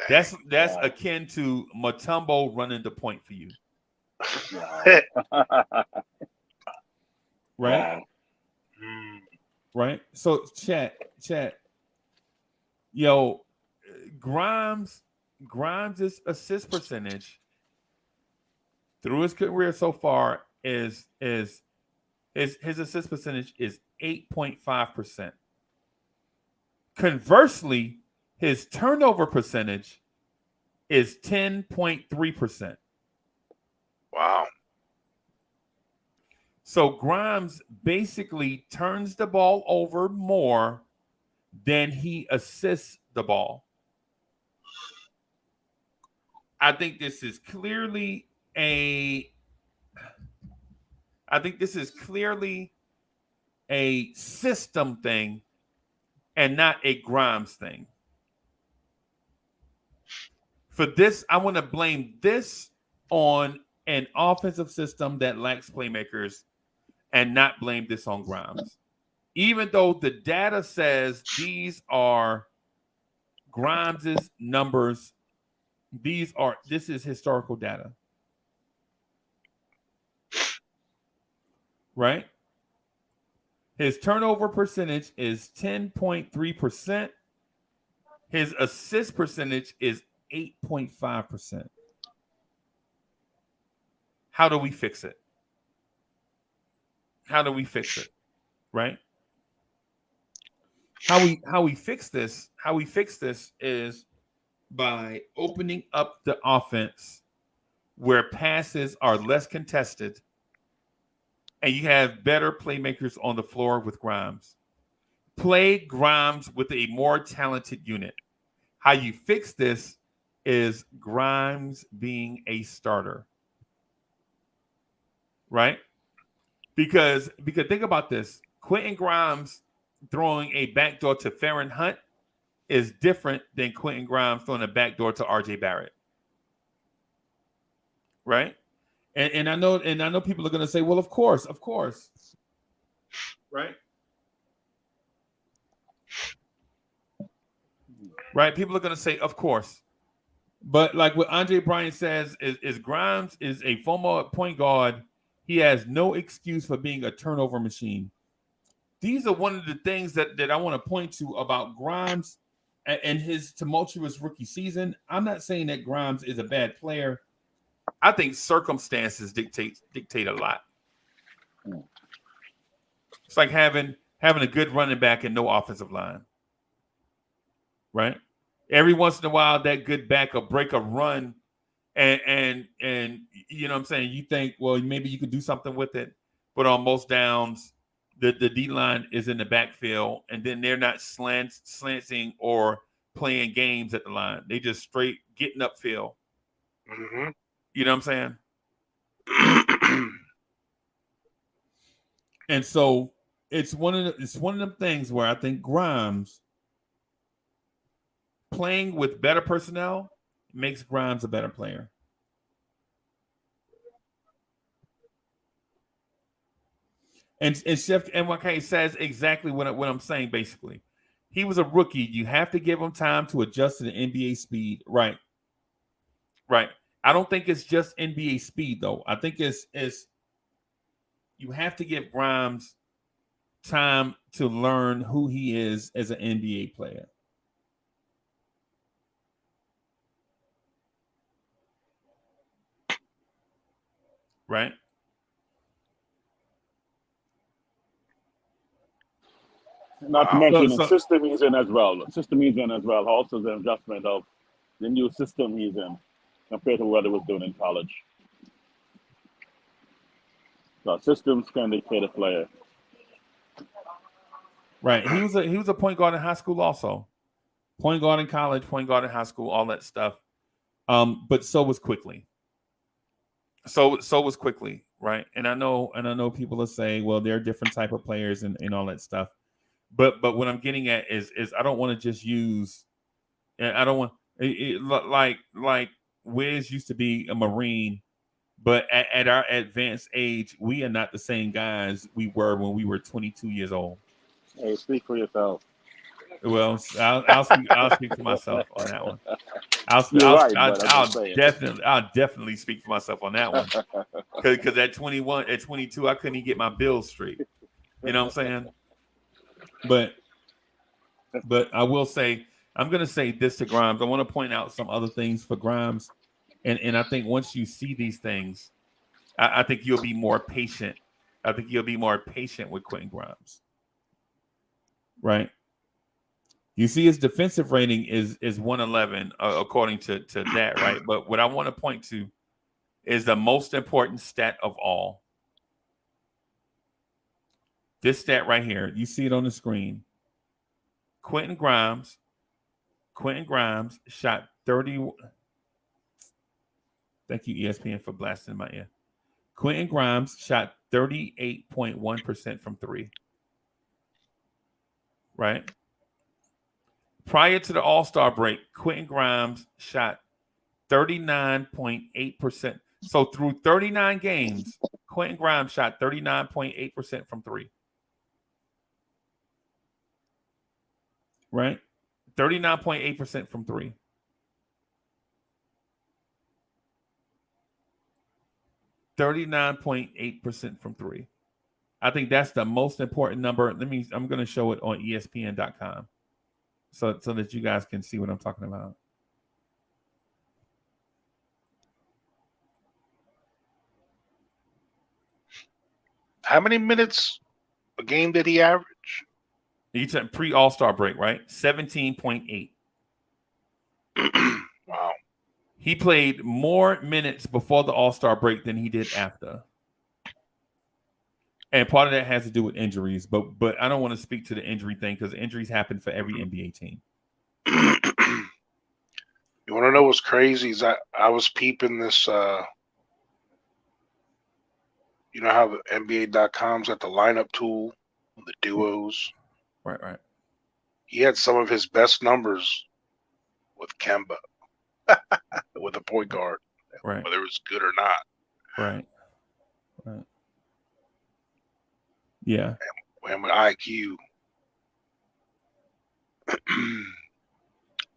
That's akin to Mutombo running the point for you. Right? Right? So chat. Yo, Grimes' assist percentage through his career so far is his assist percentage is 8.5%. Conversely, his turnover percentage is 10.3%. Wow. So Grimes basically turns the ball over more than he assists the ball. I think this is clearly a system thing and not a Grimes thing. For this, I want to blame this on an offensive system that lacks playmakers and not blame this on Grimes. Even though the data says these are Grimes' numbers, this is historical data. Right? His turnover percentage is 10.3%. His assist percentage is 8.5%. How do we fix it? Right? How we fix this is by opening up the offense where passes are less contested and you have better playmakers on the floor with Grimes. Play Grimes with a more talented unit. How you fix this is Grimes being a starter. Right? Because think about this. Quentin Grimes throwing a backdoor to Farron Hunt is different than Quentin Grimes throwing a backdoor to RJ Barrett. Right? And I know people are going to say, well, of course. Right? Right? People are going to say, of course. But like what Andre Bryant says is Grimes is a former point guard. He has no excuse for being a turnover machine. These are one of the things that I want to point to about Grimes and his tumultuous rookie season. I'm not saying that Grimes is a bad player. I think circumstances dictate a lot. It's like having a good running back and no offensive line. Right? Every once in a while, that good back will break a run, and you know what I'm saying? You think, well, maybe you could do something with it, but on most downs, the D line is in the backfield, and then they're not slanting or playing games at the line. They just straight getting upfield. Mm-hmm. You know what I'm saying? And so it's one of them things where I think Grimes playing with better personnel makes Grimes a better player. And Chef NYK says exactly what I'm saying. Basically, he was a rookie. You have to give him time to adjust to the NBA speed. Right. I don't think it's just NBA speed though. I think it's you have to give Grimes time to learn who he is as an NBA player. Right? Not to mention the system he's in as well. The system he's in as well. Also the adjustment of the new system he's in compared to what he was doing in college. So systems can dictate a player. Right. He was a point guard in high school also. Point guard in college, point guard in high school, all that stuff. But so was Quickley. So was Quickley, right? And I know people will say, well, they're different type of players and all that stuff. But what I'm getting at is I don't want to just use, I don't want like Wiz used to be a Marine, but at our advanced age, we are not the same guys we were when we were 22 years old. Hey, speak for yourself. Well, I'll speak for myself on that one. I'll definitely speak for myself on that one. Because at 21, at 22, I couldn't even get my bills straight. You know what I'm saying? But I will say, I'm going to say this to Grimes. I want to point out some other things for Grimes. And I think once you see these things, I think you'll be more patient. I think you'll be more patient with Quentin Grimes. Right? You see his defensive rating is 111 according to that, right? But what I want to point to is the most important stat of all. This stat right here. You see it on the screen. Quentin Grimes shot 30. Thank you, ESPN, for blasting my ear. Quentin Grimes shot 38.1% from three. Right? Prior to the All-Star break, Quentin Grimes shot 39.8%. So through 39 games, Quentin Grimes shot 39.8% from three. Right? 39.8% from three. .8% from three. I think that's the most important number. I'm going to show it on ESPN.com so that you guys can see what I'm talking about. How many minutes a game did he average? He took pre-All-Star break, right? 17.8. Wow. He played more minutes before the All-Star break than he did after. And part of that has to do with injuries, but I don't want to speak to the injury thing because injuries happen for every NBA team. You want to know what's crazy? Is I was peeping this. You know how the NBA.com's got the lineup tool, the duos. Right. He had some of his best numbers with Kemba, with a point guard, right? Whether it was good or not. Right. Yeah. And with IQ.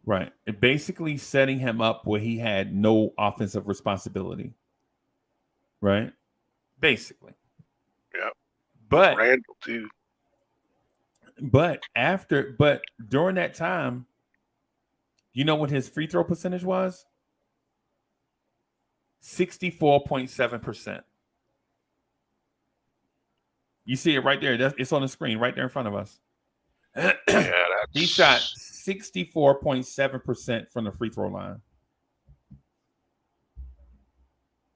Right. It basically setting him up where he had no offensive responsibility. Right? Basically. Yeah. But Randle too. But during that time, you know what his free throw percentage was? 64.7%. You see it right there. It's on the screen right there in front of us. He shot 64.7% from the free throw line.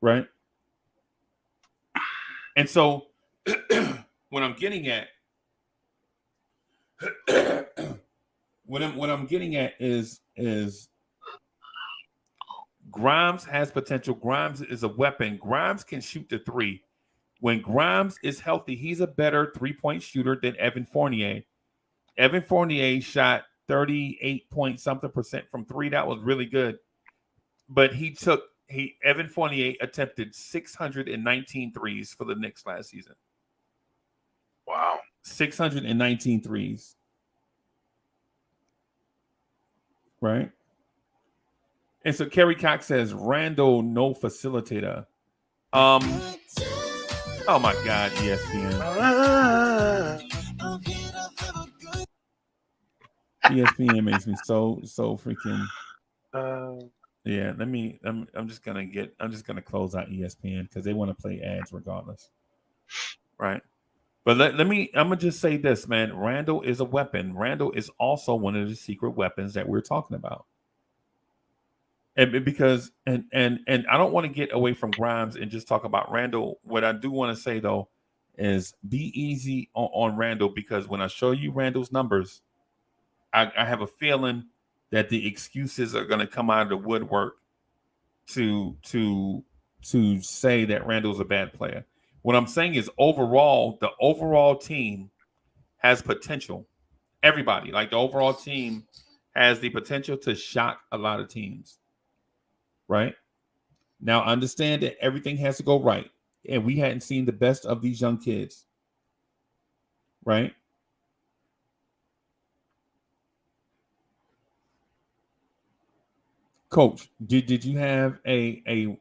Right? And so what I'm getting at is Grimes has potential. Grimes is a weapon. Grimes can shoot the three. When Grimes is healthy, he's a better three-point shooter than Evan Fournier. Evan Fournier shot 38-point-something% from three. That was really good. But Evan Fournier attempted 619 threes for the Knicks last season. Wow. 619 threes. Right? And so Kerry Cox says, Randle, no facilitator. Oh my God, ESPN. ESPN makes me so freaking. Uh, Yeah, I'm just gonna close out ESPN because they want to play ads regardless. Right. But I'm gonna just say this, man. Randle is a weapon. Randle is also one of the secret weapons that we're talking about. And because and I don't want to get away from Grimes and just talk about Randle. What I do want to say though is be easy on Randle, because when I show you Randle's numbers, I have a feeling that the excuses are going to come out of the woodwork to say that Randle's a bad player. What I'm saying is overall, the overall team has potential. Everybody, like the overall team has the potential to shock a lot of teams. Right? Now, understand that everything has to go right. And we hadn't seen the best of these young kids. Right? Coach, did you have a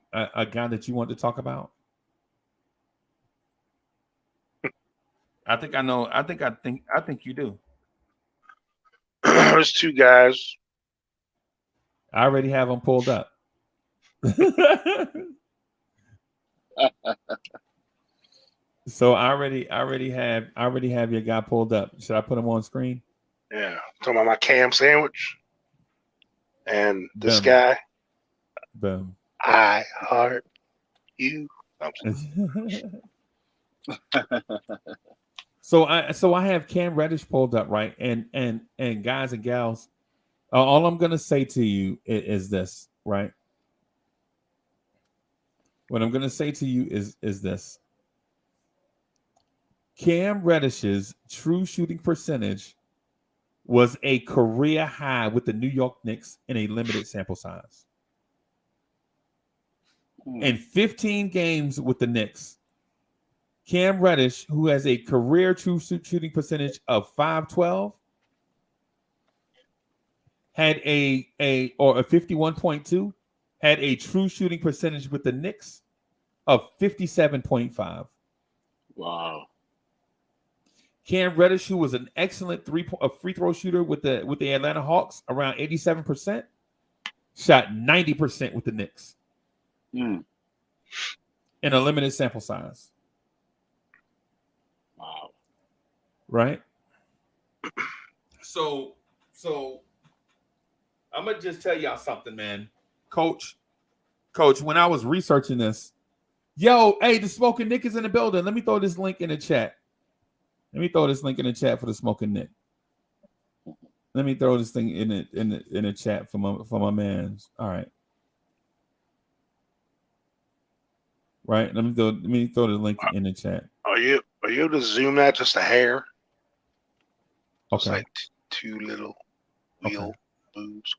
guy that you want to talk about? I think I know. I think you do. There's two guys. I already have them pulled up. So I already have your guy pulled up. Should I put him on screen? Yeah, talking about my cam sandwich and this Boom. guy. Boom. iHeart you. So I have Cam Reddish pulled up, right? And guys and gals, all I'm gonna say to you is this, right? What I'm gonna say to you is this. Cam Reddish's true shooting percentage was a career high with the New York Knicks in a limited sample size. In 15 games with the Knicks, Cam Reddish, who has a career true shooting percentage of .512, had a 51.2, had a true shooting percentage with the Knicks of 57.5. Wow. Cam Reddish, who was an excellent free throw shooter with the Atlanta Hawks, around 87%, shot 90% with the Knicks in a limited sample size. Wow. Right? So I'm gonna just tell y'all something, man. Coach, when I was researching this, hey, the Smoking Nick is in the building. Let me throw this link in the chat. Let me throw this link in the chat for the Smoking Nick. Let me throw this thing in the chat for my mans. All right. Right. Let me throw the link in the chat. Are you able to zoom that just a hair? Okay. It's like two little wheel boobs.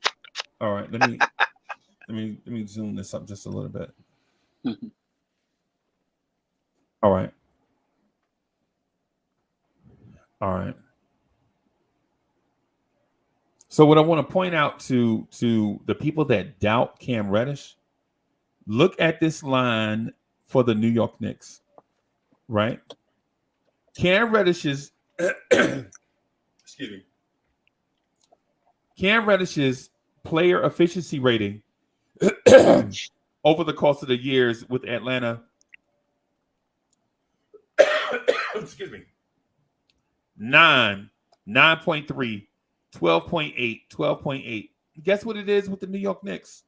All right. Let me zoom this up just a little bit. All right. All right. So what I want to point out to the people that doubt Cam Reddish, look at this line for the New York Knicks, right? Cam Reddish's excuse me. Cam Reddish's player efficiency rating over the course of the years with Atlanta, excuse me, 9, 9.3, 12.8, 12.8. Guess what it is with the New York Knicks?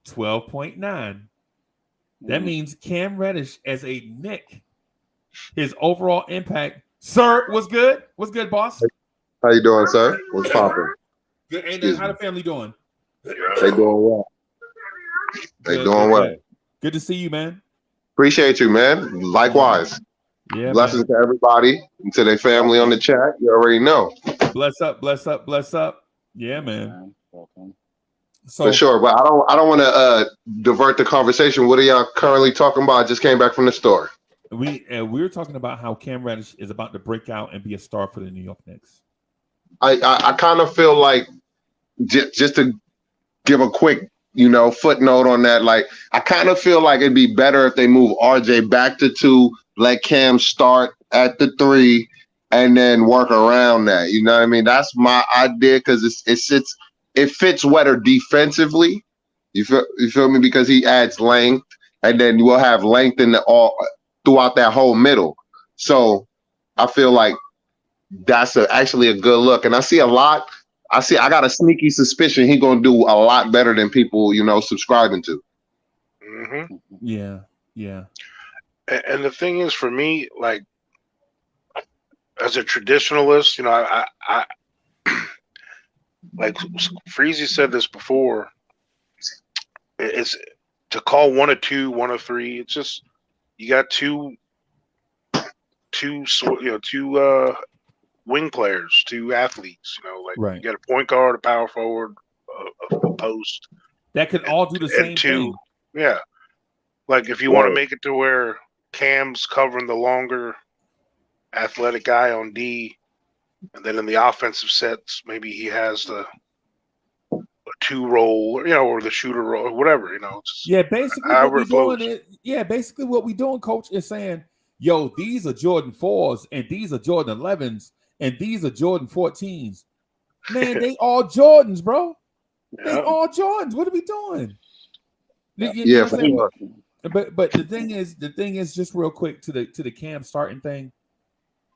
12.9. That means Cam Reddish as a Knick, his overall impact. Sir, what's good? What's good, boss? How you doing, sir? What's popping? Good. And how the family doing? They doing well. Well. Good to see you, man. Appreciate you, man. Likewise. Yeah. Blessings to everybody and to their family on the chat. You already know. Bless up, bless up, bless up. Yeah, man. So, for sure, but I don't want to divert the conversation. What are y'all currently talking about? I just came back from the store. We were talking about how Cam Reddish is about to break out and be a star for the New York Knicks. I kind of feel like just to give a quick footnote on that. Like I kind of feel like it'd be better if they move RJ back to 2, let Cam start at the 3, and then work around that. You know what I mean? That's my idea because it fits Wetter defensively. You feel me? Because he adds length, and then you will have length in all throughout that whole middle. So I feel like that's actually a good look. And I see a lot. I got a sneaky suspicion he's gonna do a lot better than people, subscribing to. Mm-hmm. Yeah. And the thing is, for me, like as a traditionalist, I like Freezy said this before. It's to call one a 2, one a 3. It's just you got two wing players, 2 athletes. Right. You got a point guard, a power forward, a post that could all do the same 2. thing. Yeah, like if you want to make it to where Cam's covering the longer athletic guy on D, and then in the offensive sets, maybe he has the 2 role, or the shooter role, or whatever, Basically what we doing, Coach, is saying, yo, these are Jordan 4s, and these are Jordan 11s, and these are Jordan 14s. Man, they all Jordans, bro. They all Jordans. What are we doing? Yeah, for sure. But the thing is, just real quick to the Cam starting thing.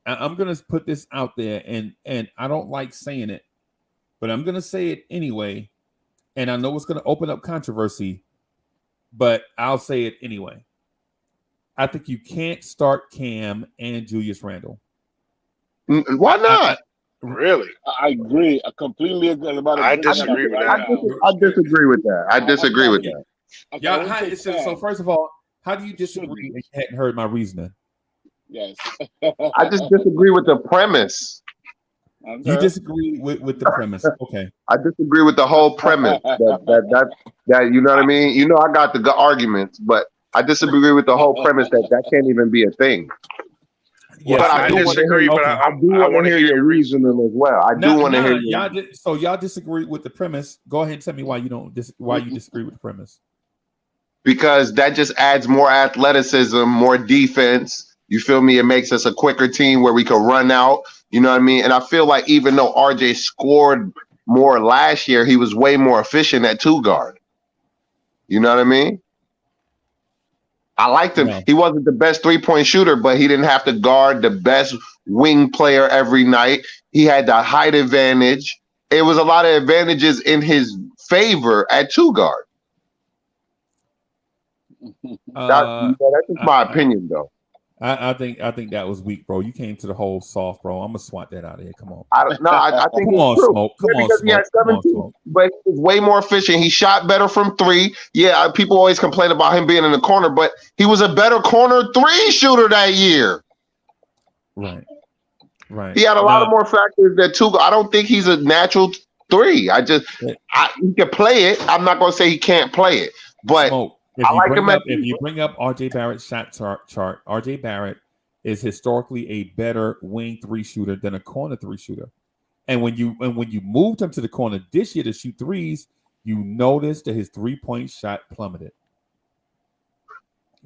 I'm gonna put this out there, and I don't like saying it, but I'm gonna say it anyway. And I know it's gonna open up controversy, but I'll say it anyway. I think you can't start Cam and Julius Randle. Why not? Really? I agree. I completely agree about it. I disagree with that. I disagree with that. I disagree with that. Okay, So first of all, how do you disagree? You hadn't heard my reasoning. Yes. I just disagree with the premise. Okay. You disagree with the premise. Okay. I disagree with the whole premise. That you know what I mean? I got the good arguments, but I disagree with the whole premise that can't even be a thing. Yes, but I disagree. But I do want to hear your reasoning as well. I do want to hear. Y'all disagree with the premise. Go ahead and tell me why you don't. Why you disagree with the premise? Because that just adds more athleticism, more defense. You feel me? It makes us a quicker team where we can run out. You know what I mean? And I feel like even though RJ scored more last year, he was way more efficient at 2 guard. You know what I mean? I liked him. Yeah. He wasn't the best 3-point shooter, but he didn't have to guard the best wing player every night. He had the height advantage. It was a lot of advantages in his favor at 2 guard. That's just my opinion, though. I think that was weak, bro. You came to the whole soft, bro. I'm gonna swat that out of here. Come on. I think come on, true. Smoke. Come on, Smoke. He had 17, but he was way more efficient. He shot better from 3. Yeah, people always complain about him being in the corner, but he was a better corner 3 shooter that year. Right. He had a lot of more factors that 2. I don't think he's a natural 3. He can play it. I'm not gonna say he can't play it, but. Smoke. If you bring up RJ Barrett's shot chart, RJ Barrett is historically a better wing 3 shooter than a corner 3 shooter. And when you moved him to the corner this year to shoot 3s, you noticed that his 3-point shot plummeted.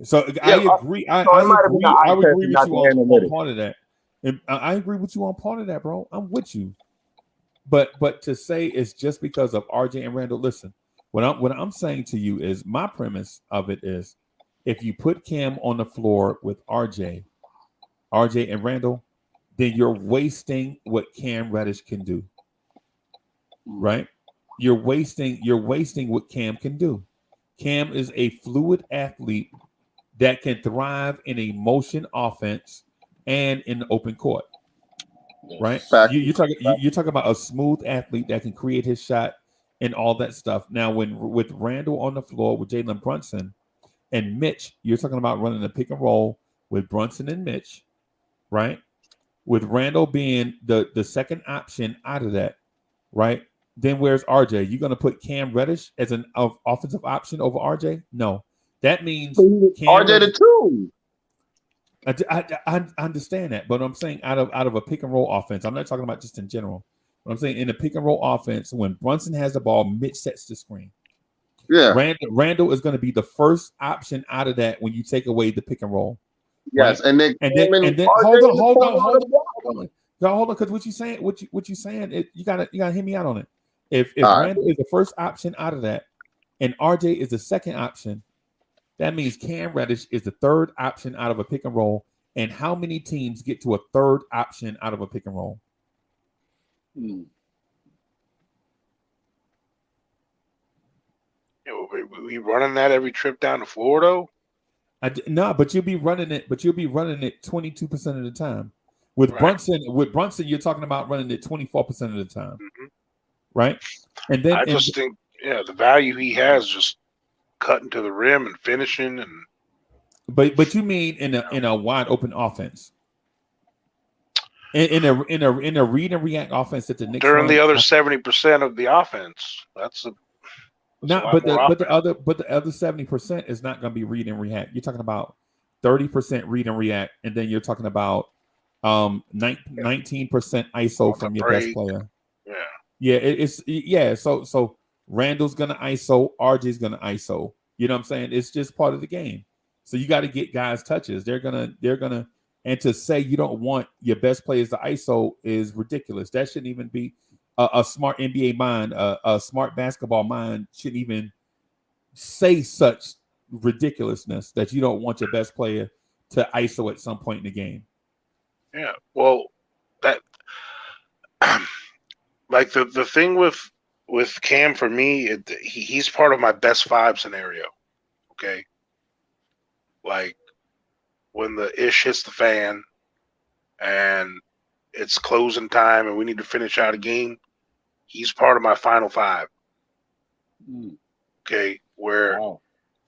So I agree. I agree with you on part of that. And I agree with you on part of that, bro. I'm with you. But to say it's just because of RJ and Randle, listen. What I'm saying to you is my premise of it is if you put Cam on the floor with RJ and Randle, then you're wasting what Cam Reddish can do. Right? You're wasting what Cam can do. Cam is a fluid athlete that can thrive in a motion offense and in the open court. Right? You're talking about a smooth athlete that can create his shot and all that stuff. Now, with Randle on the floor with Jalen Brunson and Mitch, you're talking about running a pick and roll with Brunson and Mitch, right? With Randle being the second option out of that, right? Then where's RJ? You going to put Cam Reddish as an offensive option over RJ? No. That means RJ the 2. I understand that, but I'm saying out of a pick and roll offense, I'm not talking about just in general. I'm saying in a pick and roll offense, when Brunson has the ball, Mitch sets the screen. Yeah, Randle is going to be the first option out of that when you take away the pick and roll. Yes, right? and then hold on. No, hold on, because what you saying, what you saying, you gotta hear me out on it. If All right. Randle is the first option out of that, and RJ is the second option, that means Cam Reddish is the third option out of a pick and roll. And how many teams get to a third option out of a pick and roll? Hmm. We running that every trip down to Florida? No, but you'll be running it. But you'll be running it 22% of the time. With Right. Brunson, you're talking about running it 24% of the time, Mm-hmm. right? And then I just think, the value he has just cutting to the rim and finishing, and but you mean in a wide open offense, in a read and react offense that the Knicks during run, the other 70% of the offense. That's a lot but more the other 70% is not going to be read and react. You're talking about 30% read and react, and then you're talking about 19% ISO from your best player. So Randle's gonna ISO, RJ's gonna ISO. You know what I'm saying? It's just part of the game. So you got to get guys touches. They're gonna, and to say you don't want your best players to ISO is ridiculous. That shouldn't even be a smart NBA mind, a smart basketball mind shouldn't even say such ridiculousness that you don't want your best player to ISO at some point in the game. Yeah, well, that like the thing with Cam for me, he's part of my best five scenario. Okay, like when the ish hits the fan and it's closing time and we need to finish out a game, he's part of my final five. Okay, where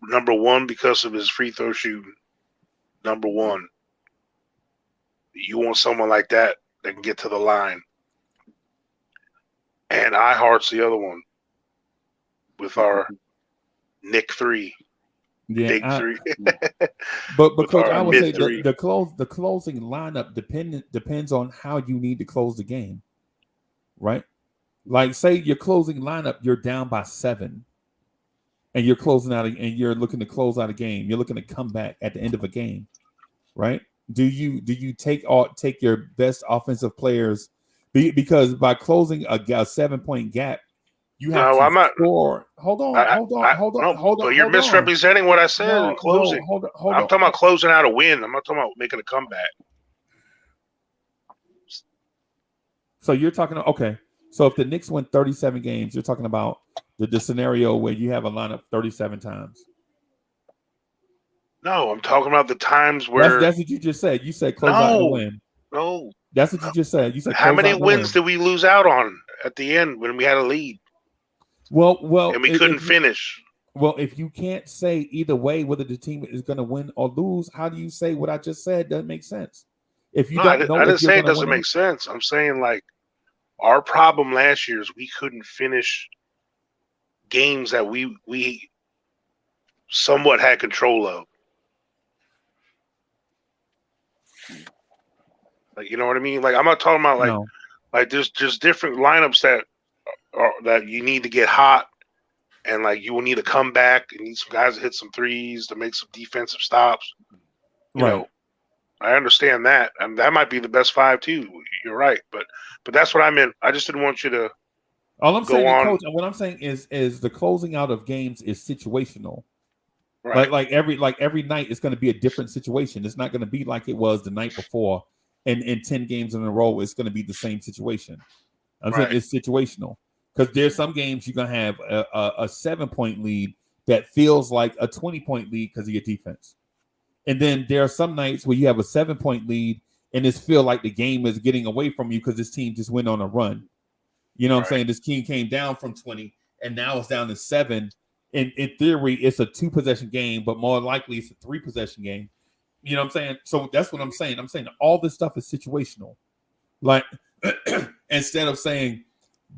number one because of his free throw shooting. Number one, you want someone like that can get to the line. And iHeart's the other one with our Nick 3. Big 3. but because I would say the closing lineup depends on how you need to close the game. Right? Like say your closing lineup, you're down by 7. And you're closing out and you're looking to close out a game. You're looking to come back at the end of a game. Right? Do you take your best offensive players because by closing a 7-point gap, you have to score. Hold on. So you're misrepresenting what I said in closing. No, hold I'm on. talking about closing out a win. I'm not talking about making a comeback. So you're talking okay. So if the Knicks win 37 games, you're talking about the scenario where you have a lineup 37 times. No, I'm talking about the times where that's what you just said. You said close out and win. No. That's what you just said. You said how many wins did we lose out on at the end when we had a lead? Well, and we couldn't finish. Well, if you can't say either way whether the team is going to win or lose, how do you say what I just said doesn't make sense? If you don't know, I didn't say it doesn't make sense. I'm saying like our problem last year is we couldn't finish games that we somewhat had control of. Like, you know what I mean? Like, I'm not talking about like there's just different lineups that you need to get hot, and like you will need to come back and need some guys to hit some threes to make some defensive stops. You know, I understand that, and that might be the best five too. You're right, but that's what I meant. I just didn't want you to. All I'm saying, Coach, what I'm saying is the closing out of games is situational. Right. Like every night it's going to be a different situation. It's not going to be like it was the night before. And in 10 games in a row, it's going to be the same situation. I'm saying it's situational because there's some games you're going to have a 7-point lead that feels like a 20-point lead because of your defense. And then there are some nights where you have a 7-point lead and it feels like the game is getting away from you because this team just went on a run. You know what I'm saying? This team came down from 20 and now it's down to 7. In theory, it's a 2-possession game, but more likely it's a 3-possession game. You know what I'm saying? So that's what I'm saying. I'm saying all this stuff is situational. Like instead of saying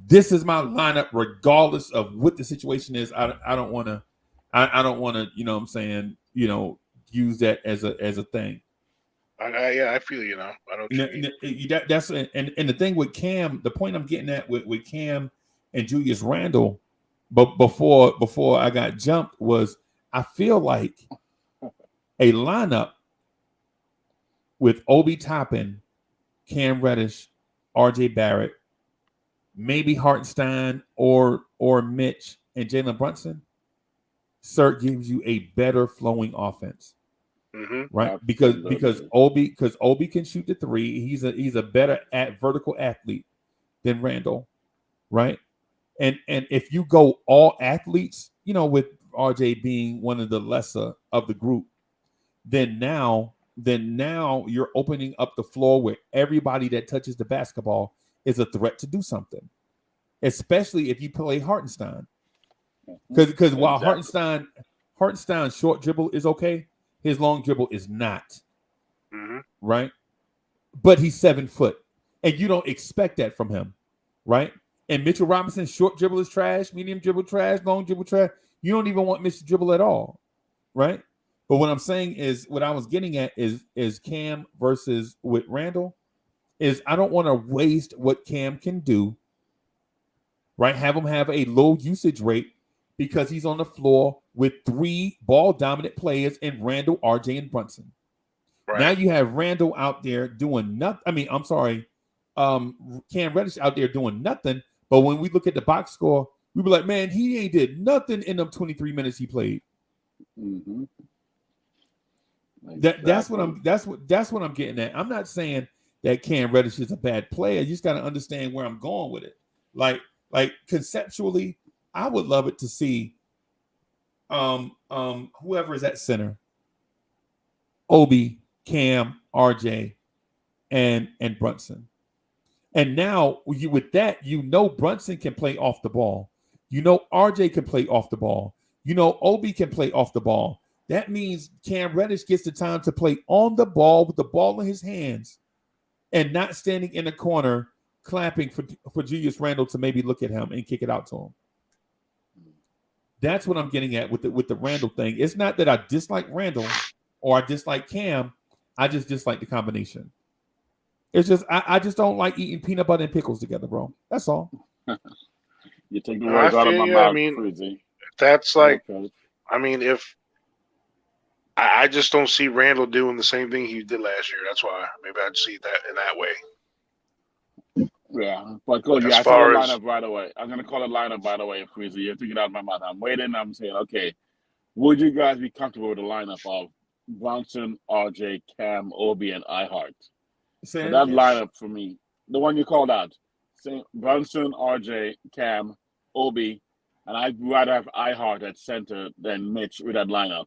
this is my lineup regardless of what the situation is, I don't want to you know what I'm saying, use that as a thing. I feel you now. I don't that's and the thing with Cam, the point I'm getting at with Cam and Julius Randle, but before I got jumped was I feel like a lineup with Obi Toppin, Cam Reddish, R.J. Barrett, maybe Hartenstein or Mitch and Jalen Brunson, Sir gives you a better flowing offense, right? Because Obi can shoot the three. He's a better vertical athlete than Randle, right? And if you go all athletes, with RJ being one of the lesser of the group, then now you're opening up the floor where everybody that touches the basketball is a threat to do something, especially if you play Hartenstein. Because while Hartenstein's short dribble is okay, his long dribble is not, right? But he's 7 foot, and you don't expect that from him, right? And Mitchell Robinson's short dribble is trash, medium dribble trash, long dribble trash. You don't even want Mitch to dribble at all, right? But what I'm saying is, what I was getting at is Cam versus with Randle, is I don't want to waste what Cam can do, right? Have him have a low usage rate because he's on the floor with 3 ball-dominant players in Randle, RJ, and Brunson. Right. Now you have Randle out there doing nothing. Cam Reddish out there doing nothing. But when we look at the box score, we be like, man, he ain't did nothing in them 23 minutes he played. Mm-hmm. That's what I'm getting at. I'm not saying that Cam Reddish is a bad player. You just got to understand where I'm going with it. Like conceptually, I would love it to see whoever is at center, Obi, Cam, RJ, and Brunson. And now with that, Brunson can play off the ball. RJ can play off the ball. Obi can play off the ball. That means Cam Reddish gets the time to play on the ball with the ball in his hands and not standing in the corner clapping for Julius Randle to maybe look at him and kick it out to him. That's what I'm getting at with the Randle thing. It's not that I dislike Randle or I dislike Cam. I just dislike the combination. It's just I just don't like eating peanut butter and pickles together, bro. That's all. You take the words out of my mouth. That's like, if I just don't see Randle doing the same thing he did last year. That's why maybe I'd see that in that way. Yeah, but cool. Yeah, I saw the lineup right away. I'm gonna call a lineup by the way, Freezer. You're thinking out of my mouth. I'm waiting. I'm saying, okay, would you guys be comfortable with the lineup of Brunson, RJ, Cam, Obi, and iHeart? So that lineup for me, the one you called out, Brunson, RJ, Cam, Obi, and I'd rather have iHeart at center than Mitch with that lineup.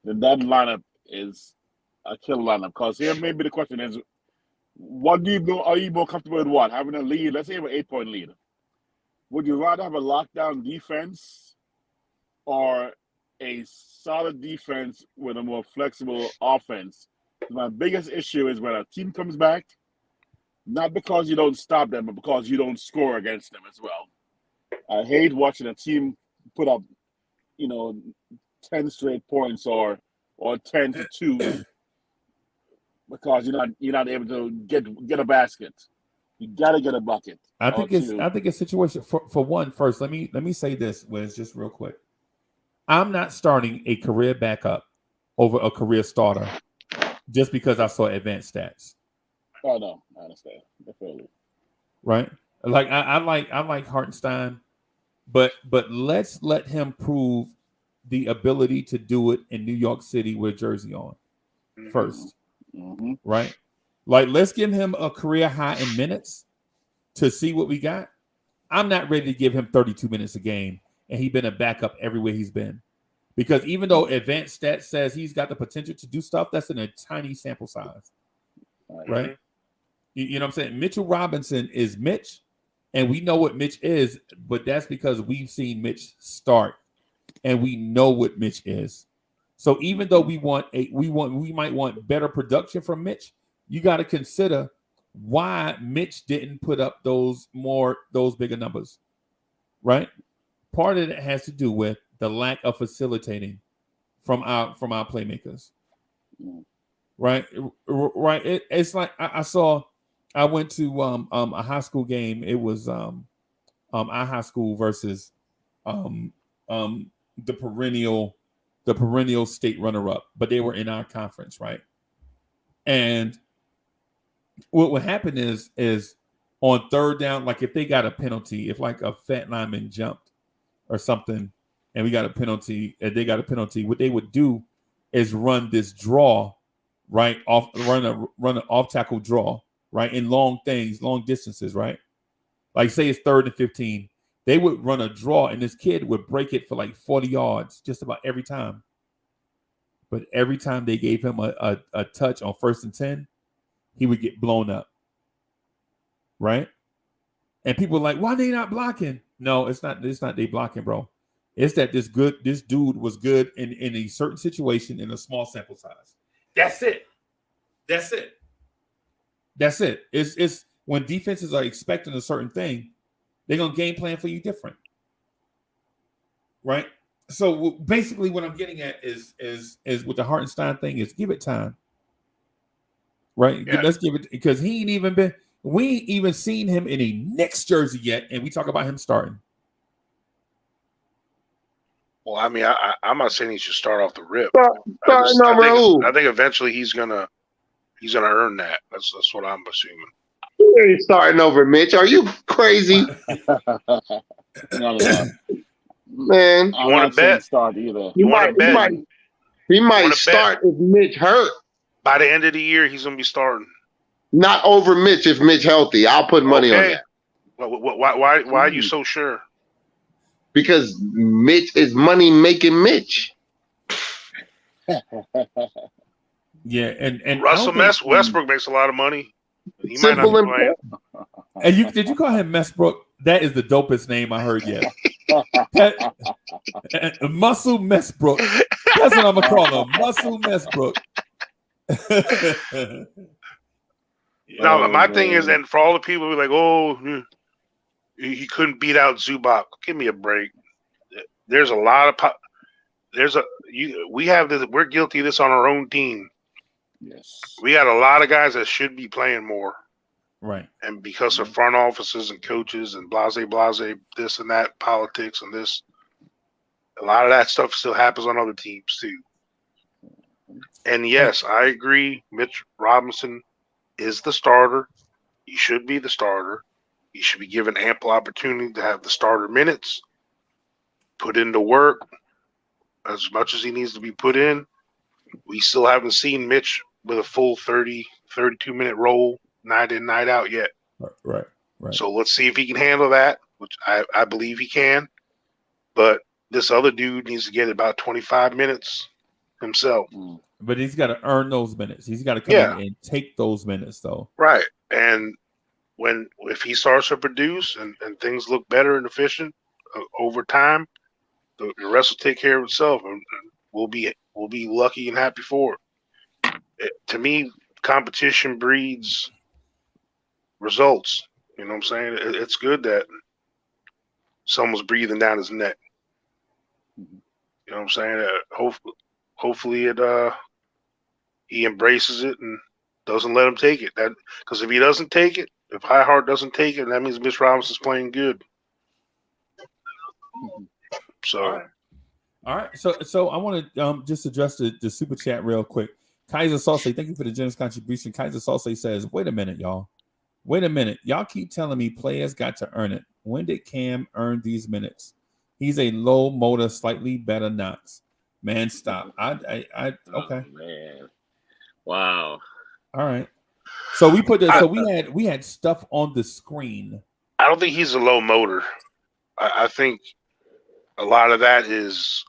Then that lineup is a kill lineup. Because here maybe the question is, what do you do? Are you more comfortable with what? Having a lead, let's say you have an 8-point lead. Would you rather have a lockdown defense or a solid defense with a more flexible offense? My biggest issue is when a team comes back, not because you don't stop them, but because you don't score against them as well. I hate watching a team put up, 10 straight points or 10-2 because you're not able to get a basket. You gotta get a bucket. I think it's situation for one. First, let me say this, Wiz, just real quick. I'm not starting a career backup over a career starter just because I saw advanced stats. Oh no, I understand. Definitely. Right? Like I like Hartenstein, but let's let him prove the ability to do it in New York City with a jersey on first. Mm-hmm. Right? Like let's give him a career high in minutes to see what we got. I'm not ready to give him 32 minutes a game and he's been a backup everywhere he's been. Because even though advanced stats says he's got the potential to do stuff, that's in a tiny sample size. Right? You know what I'm saying? Mitchell Robinson is Mitch, and we know what Mitch is, but that's because we've seen Mitch start, and we know what Mitch is. So even though we might want better production from Mitch, you got to consider why Mitch didn't put up those bigger numbers. Right? Part of it has to do with the lack of facilitating from our playmakers. Right? It's like I went to a high school game. It was our high school versus the perennial state runner-up, but they were in our conference, right? And what happened is on third down, like if they got a penalty, if like a fat lineman jumped or something, and we got a penalty, and they got a penalty, what they would do is run this draw, right? Run an off tackle draw, right? In long distances, right? Like say it's 3rd and 15. They would run a draw, and this kid would break it for like 40 yards just about every time. But every time they gave him a touch on 1st and 10, he would get blown up. Right? And people are like, why they not blocking? No, it's not they blocking, bro. It's that this dude was good in a certain situation in a small sample size. That's it. It's when defenses are expecting a certain thing, they're gonna game plan for you different. Right? So basically what I'm getting at is with the Hartenstein thing is give it time. Right? Yeah. Let's give it, because we ain't even seen him in a Knicks jersey yet, and we talk about him starting. Well, I mean, I'm not saying he should start off the rip. I think eventually he's gonna earn that. That's what I'm assuming. He ain't starting over Mitch. Are you crazy? Man, I want to bet. Start either. He might start if Mitch hurt. By the end of the year, he's gonna be starting. Not over Mitch if Mitch healthy. I'll put money on that. Why are you so sure? Because Mitch is money making Mitch. Yeah, and Russell Westbrook makes a lot of money. He Simple might not be playing. And did you call him Messbrook? That is the dopest name I heard yet. Muscle Messbrook. That's what I'm gonna call him. Muscle Messbrook. No, my thing is, and for all the people who are like, oh, he couldn't beat out Zubac. Give me a break. There's a lot of we have this. We're guilty of this on our own team. Yes, we got a lot of guys that should be playing more. Right. And because of front offices and coaches and blase, this and that, politics and this, a lot of that stuff still happens on other teams too. And yes, I agree. Mitch Robinson is the starter. He should be the starter. He should be given ample opportunity to have the starter minutes, put into work as much as he needs to be put in. We still haven't seen Mitch with a full 30, 32-minute role, night in, night out yet. Right. So let's see if he can handle that, which I believe he can. But this other dude needs to get about 25 minutes himself. But he's got to earn those minutes. He's got to come in and take those minutes, though. Right. And if he starts to produce and things look better and efficient over time, the rest will take care of itself, and we'll be lucky and happy for it. To me, competition breeds results. You know what I'm saying? It's good that someone's breathing down his neck. You know what I'm saying? Hopefully he embraces it and doesn't let him take it. Because if he doesn't take it, if iHeart doesn't take it, that means Mitch Robinson's playing good. So, all right. So I want to just address the super chat real quick. Kaiser Salse, thank you for the generous contribution. Kaiser Salse says, "Wait a minute, y'all. Wait a minute. Y'all keep telling me players got to earn it. When did Cam earn these minutes? He's a low motor, slightly better Knox. Man, stop. Okay. Oh, man. Wow. All right. So we had stuff on the screen. I don't think he's a low motor. I think a lot of that is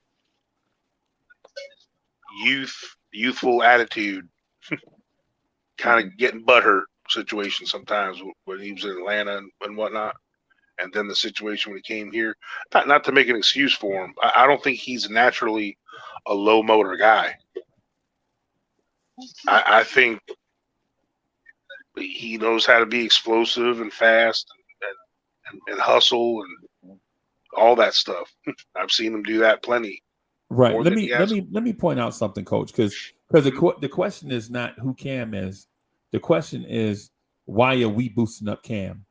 youthful attitude, kind of getting butthurt situation sometimes when he was in Atlanta and whatnot. And then the situation when he came here, not to make an excuse for him. I don't think he's naturally a low motor guy. I think he knows how to be explosive and fast and hustle and all that stuff. I've seen him do that plenty. Right. Let me point out something, Coach, because the question is not who Cam is. The question is, why are we boosting up Cam?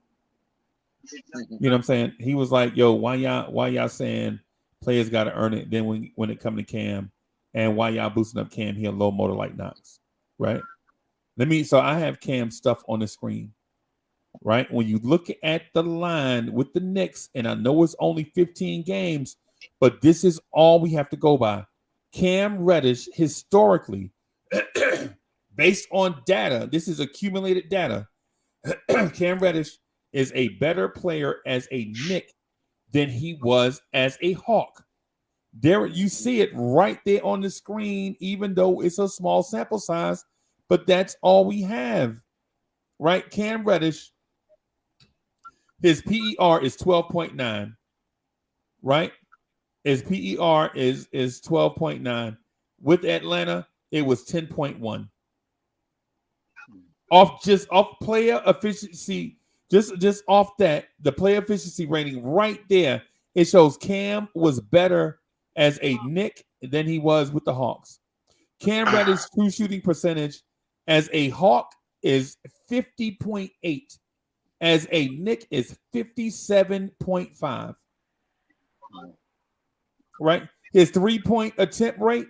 You know what I'm saying? He was like, "Yo, why y'all saying players got to earn it?" Then when it come to Cam, and why y'all boosting up Cam? He a low motor like Knox, right? So I have Cam stuff on the screen. right? When you look at the line with the Knicks, and I know it's only 15 games, but this is all we have to go by. Cam Reddish, historically, based on data, this is accumulated data. Cam Reddish is a better player as a Knick than he was as a Hawk. There, you see it right there on the screen, even though it's a small sample size, but that's all we have, right? Cam Reddish, his PER is 12.9, right? His PER is 12.9. With Atlanta, it was 10.1. Off player efficiency, just off that, the player efficiency rating right there, it shows Cam was better as a Knick than he was with the Hawks. Cam Reddish's true shooting percentage as a Hawk is 50.8. As a Knick is 57.5. Right? His 3-point attempt rate,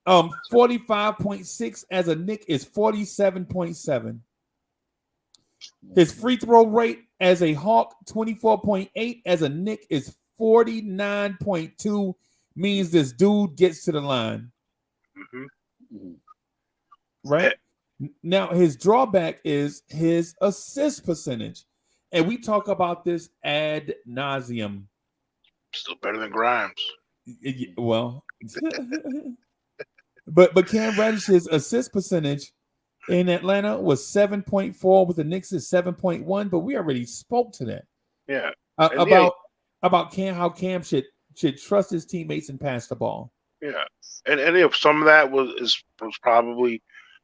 45.6. As a Knick is 47.7. His free throw rate as a Hawk, 24.8. As a Knick is 49.2. Means this dude gets to the line. Mm-hmm. Right? Now, his drawback is his assist percentage. And we talk about this ad nauseum. Still better than Grimes. Well, but Cam Reddish's assist percentage in Atlanta was 7.4, with the Knicks is 7.1. But we already spoke to that. Yeah. About Cam, how Cam should trust his teammates and pass the ball. Yeah, and if some of that was probably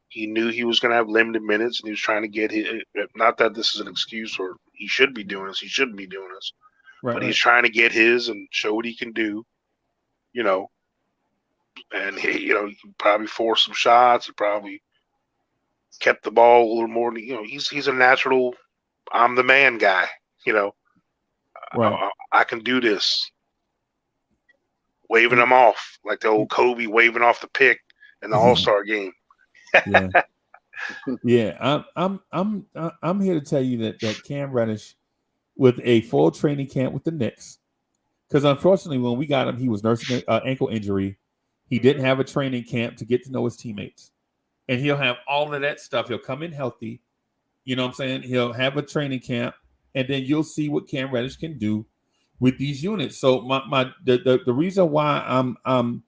he knew he was going to have limited minutes and he was trying to get his. Not that this is an excuse or he should be doing this. He shouldn't be doing this. Right, but he's trying to get his and show what he can do. You know, and he probably forced some shots. He probably kept the ball a little more. You know, he's a natural. I'm the man guy. You know, right. I can do this. Waving them off like the old Kobe waving off the pick in the All-Star game. Yeah, yeah. I'm here to tell you that Cam Reddish, with a full training camp with the Knicks, because unfortunately when we got him, he was nursing an ankle injury. He didn't have a training camp to get to know his teammates, and he'll have all of that stuff. He'll come in healthy. You know what I'm saying? He'll have a training camp, and then you'll see what Cam Reddish can do with these units. So the reason why I'm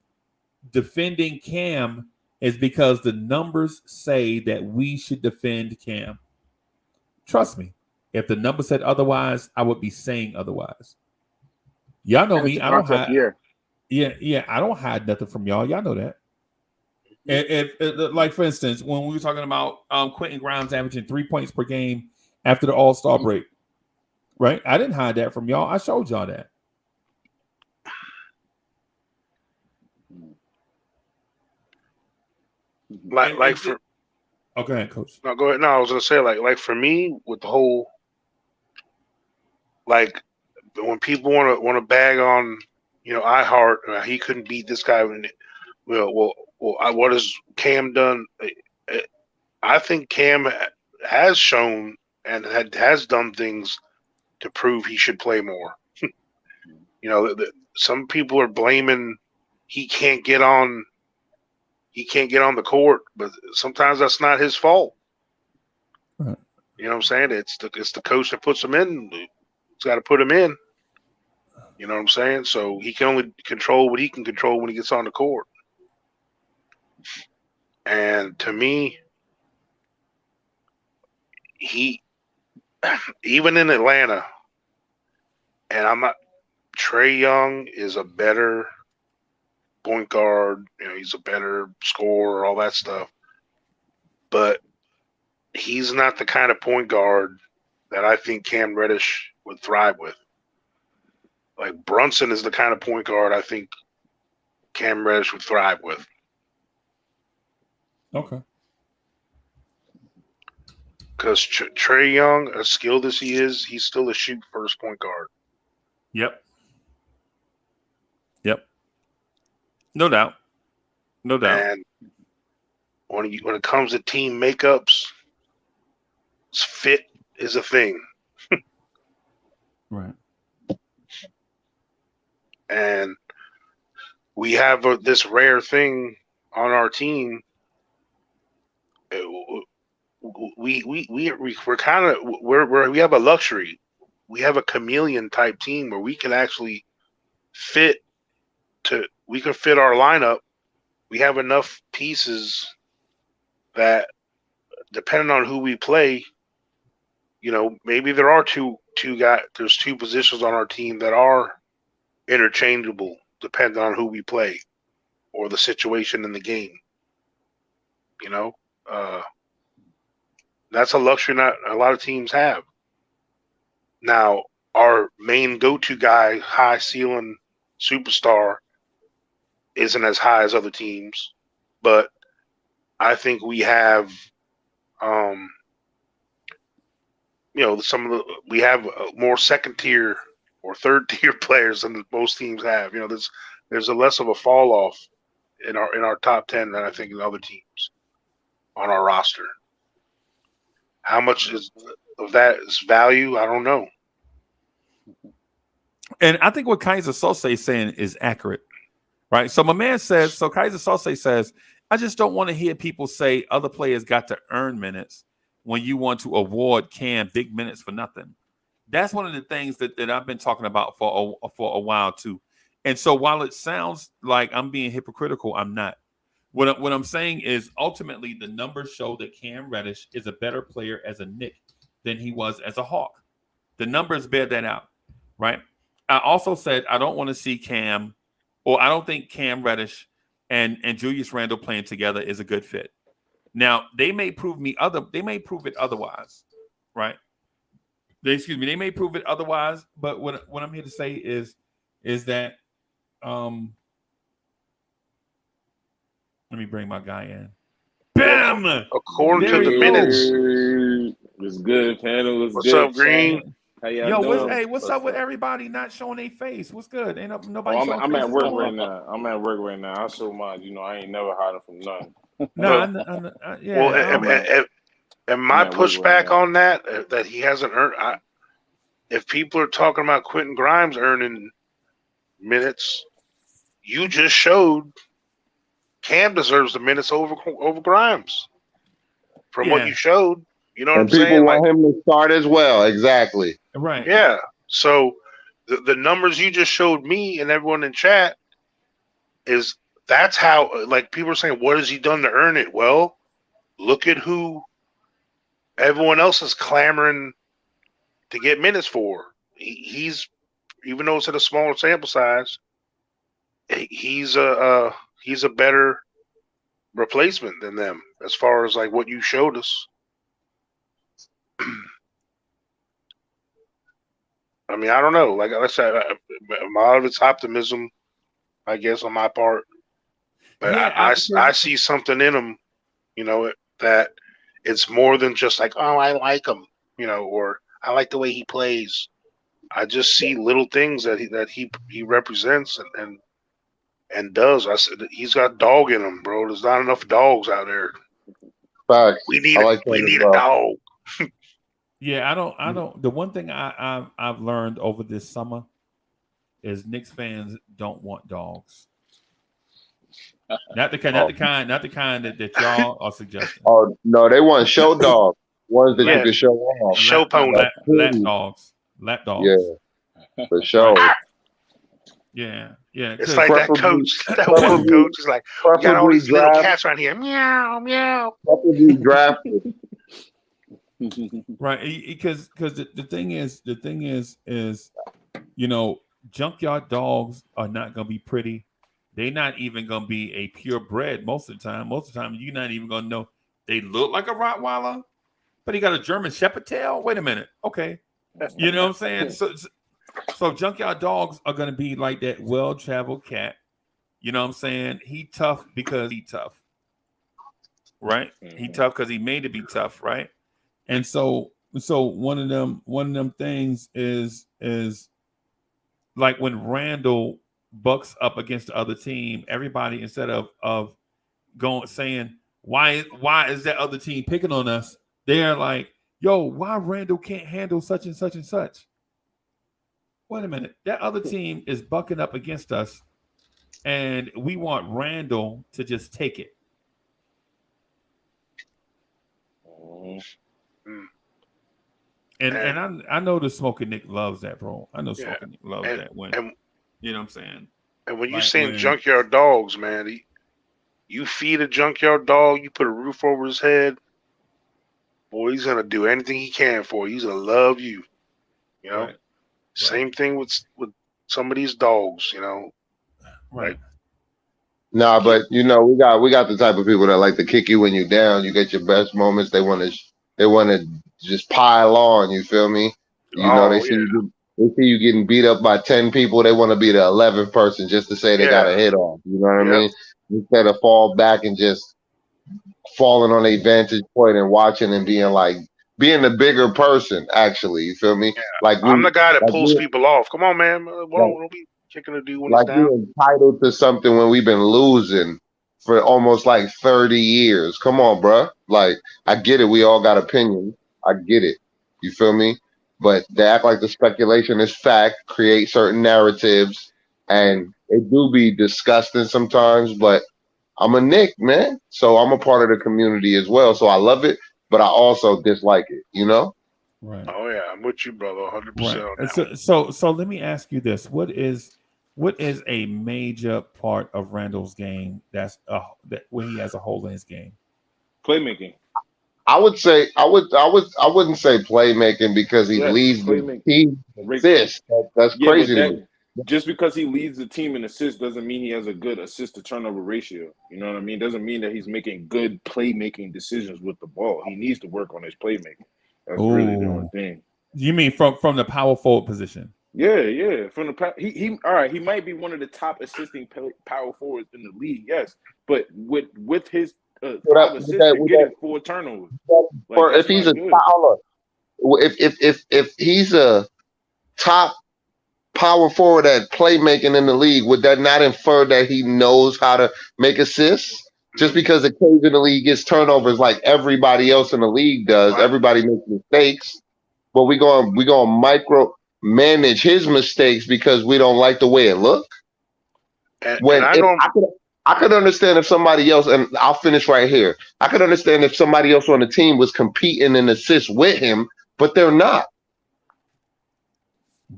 defending Cam is because the numbers say that we should defend Cam. Trust me. If the numbers said otherwise, I would be saying otherwise. Y'all know me. I don't hide. Yeah. I don't hide nothing from y'all. Y'all know that. If like for instance, when we were talking about Quentin Grimes averaging 3 points per game after the All-Star break, right? I didn't hide that from y'all. I showed y'all that. Oh, go ahead, Coach. No, go ahead. No, I was gonna say like for me with the whole like when people want to bag on iHeart, he couldn't beat this guy. What has Cam done? I think Cam has shown and has done things to prove he should play more. Some people are blaming he can't get on the court, but sometimes that's not his fault. Right. You know what I'm saying? It's the coach that puts him in. He's got to put him in. You know what I'm saying? So he can only control what he can control when he gets on the court. And to me, he even in Atlanta, and Trae Young is a better point guard. He's a better scorer, all that stuff. But he's not the kind of point guard that I think Cam Reddish would thrive with. Like Brunson is the kind of point guard I think Cam Reddish would thrive with. Okay. Because Trae Young, as skilled as he is, he's still a shoot first point guard. Yep. No doubt. And when it comes to team makeups, it's fit is a thing. Right. And we have this rare thing on our team. We're kind of we have a luxury. We have a chameleon type team where we can actually fit our lineup. We have enough pieces that, depending on who we play, maybe there are there's two positions on our team that are interchangeable depending on who we play or the situation in the game. That's a luxury not a lot of teams have. Now, our main go-to guy, high ceiling superstar, isn't as high as other teams, but I think we have, we have more second tier or third tier players than most teams have. There's a less of a fall off in our top 10 than I think in other teams on our roster. How much of that is value? I don't know. And I think what Kaiser Sose is saying is accurate, right? So my man says, so Kaiser Sose says, I just don't want to hear people say other players got to earn minutes when you want to award Cam big minutes for nothing. That's one of the things that I've been talking about for a while too. And so while it sounds like I'm being hypocritical, I'm not. What I'm saying is ultimately the numbers show that Cam Reddish is a better player as a Knick than he was as a Hawk. The numbers bear that out, right? I also said I don't want to see Cam, or I don't think Cam Reddish and Julius Randle playing together is a good fit. Now they may prove it otherwise, right? They may prove it otherwise, but what I'm here to say is that let me bring my guy in. Bam! According to the minutes. What's good, panel? What's up, Green? How y'all doing? What's up with everybody not showing their face? What's good? Ain't nobody showing I'm at faces work no right more? now. I'm at work right now. I show mine. I ain't never hiding from nothing. No, yeah. Well, and my pushback on that he hasn't earned. If people are talking about Quentin Grimes earning minutes, you just showed Cam deserves the minutes over Grimes. From what you showed, you know what I'm saying? People want him to start as well. Exactly. Right. Yeah. So the numbers you just showed me and everyone in chat that's how, like, people are saying, what has he done to earn it? Well, look at who everyone else is clamoring to get minutes for. He's, even though it's at a smaller sample size, he's a better replacement than them as far as like what you showed us. I mean, I don't know. Like I said, a lot of it's optimism, I guess, on my part. But yeah, I see something in him, that it's more than just like, oh, I like him, or I like the way he plays. I just see little things that he represents and does. I said he's got dog in him, bro. There's not enough dogs out there. Facts. We need a dog. Yeah, I don't. The one thing I've learned over this summer is Knicks fans don't want dogs. Not the kind that y'all are suggesting. Oh no, they want show dogs. Ones that you can show off. Show pony. Lap dogs. Yeah, for sure. Yeah. It's like that coach. That one coach is like, you got all these little cats around here. Meow, meow. Preferably drafted. Right, because the thing is, junkyard dogs are not gonna be pretty. They're not even gonna be a purebred most of the time. Most of the time, you're not even gonna know. They look like a Rottweiler, but he got a German Shepherd tail. Wait a minute, okay, you know what I'm saying? So junkyard dogs are gonna be like that well-traveled cat. You know what I'm saying? He tough because he tough, right? He tough because he made to be tough, right? And so one of them things is like when Randle bucks up against the other team, everybody, instead of going saying why is that other team picking on us, they're like, yo, why Randle can't handle such and such and such? Wait a minute. That other team is bucking up against us, and we want Randle to just take it. And I know the Smoking Nick loves that, bro. I know Smoking Nick loves that when you know what I'm saying. And when you're saying junkyard dogs, man, you feed a junkyard dog, you put a roof over his head, boy, he's gonna do anything he can for you. He's gonna love you. You know, same thing with some of these dogs. You know, right. Nah, but you know, we got the type of people that like to kick you when you're down. You get your best moments. They want to just pile on. You feel me? You know, they see you getting beat up by 10 people. They want to be the 11th person just to say they got a hit off. You know what I mean? Instead of fall back and just falling on a vantage point and watching and being the bigger person. Actually, you feel me? Yeah. Like I'm the guy that pulls people off. Come on, man. What don't we kicking a dude when he's down? We're entitled to something when we've been losing for almost 30 years. Come on, bro. Like, I get it. We all got opinions. I get it. You feel me? But they act like the speculation is fact, create certain narratives, and it do be disgusting sometimes, but I'm a Knick, man. So I'm a part of the community as well. So I love it, but I also dislike it, you know? Right. Oh yeah, I'm with you, brother, 100%. Right. So let me ask you this: what is a major part of Randle's game that where he has a hole in his game? Playmaking. I wouldn't say playmaking because he leads the team. That's crazy to me. Just because he leads the team in assists doesn't mean he has a good assist to turnover ratio. You know what I mean? Doesn't mean that he's making good playmaking decisions with the ball. He needs to work on his playmaking. That's really the only thing. You mean from the power forward position? Yeah. From the he all right. He might be one of the top assisting power forwards in the league. Yes, but with his 5 assists, you're getting 4 turnovers. Or if he's if he's a top power forward at playmaking in the league, would that not infer that he knows how to make assists? Just because occasionally he gets turnovers like everybody else in the league does. Everybody makes mistakes, but we going micro manage his mistakes because we don't like the way it looked. I could understand if somebody else, and I'll finish right here. I could understand if somebody else on the team was competing in assists with him, but they're not.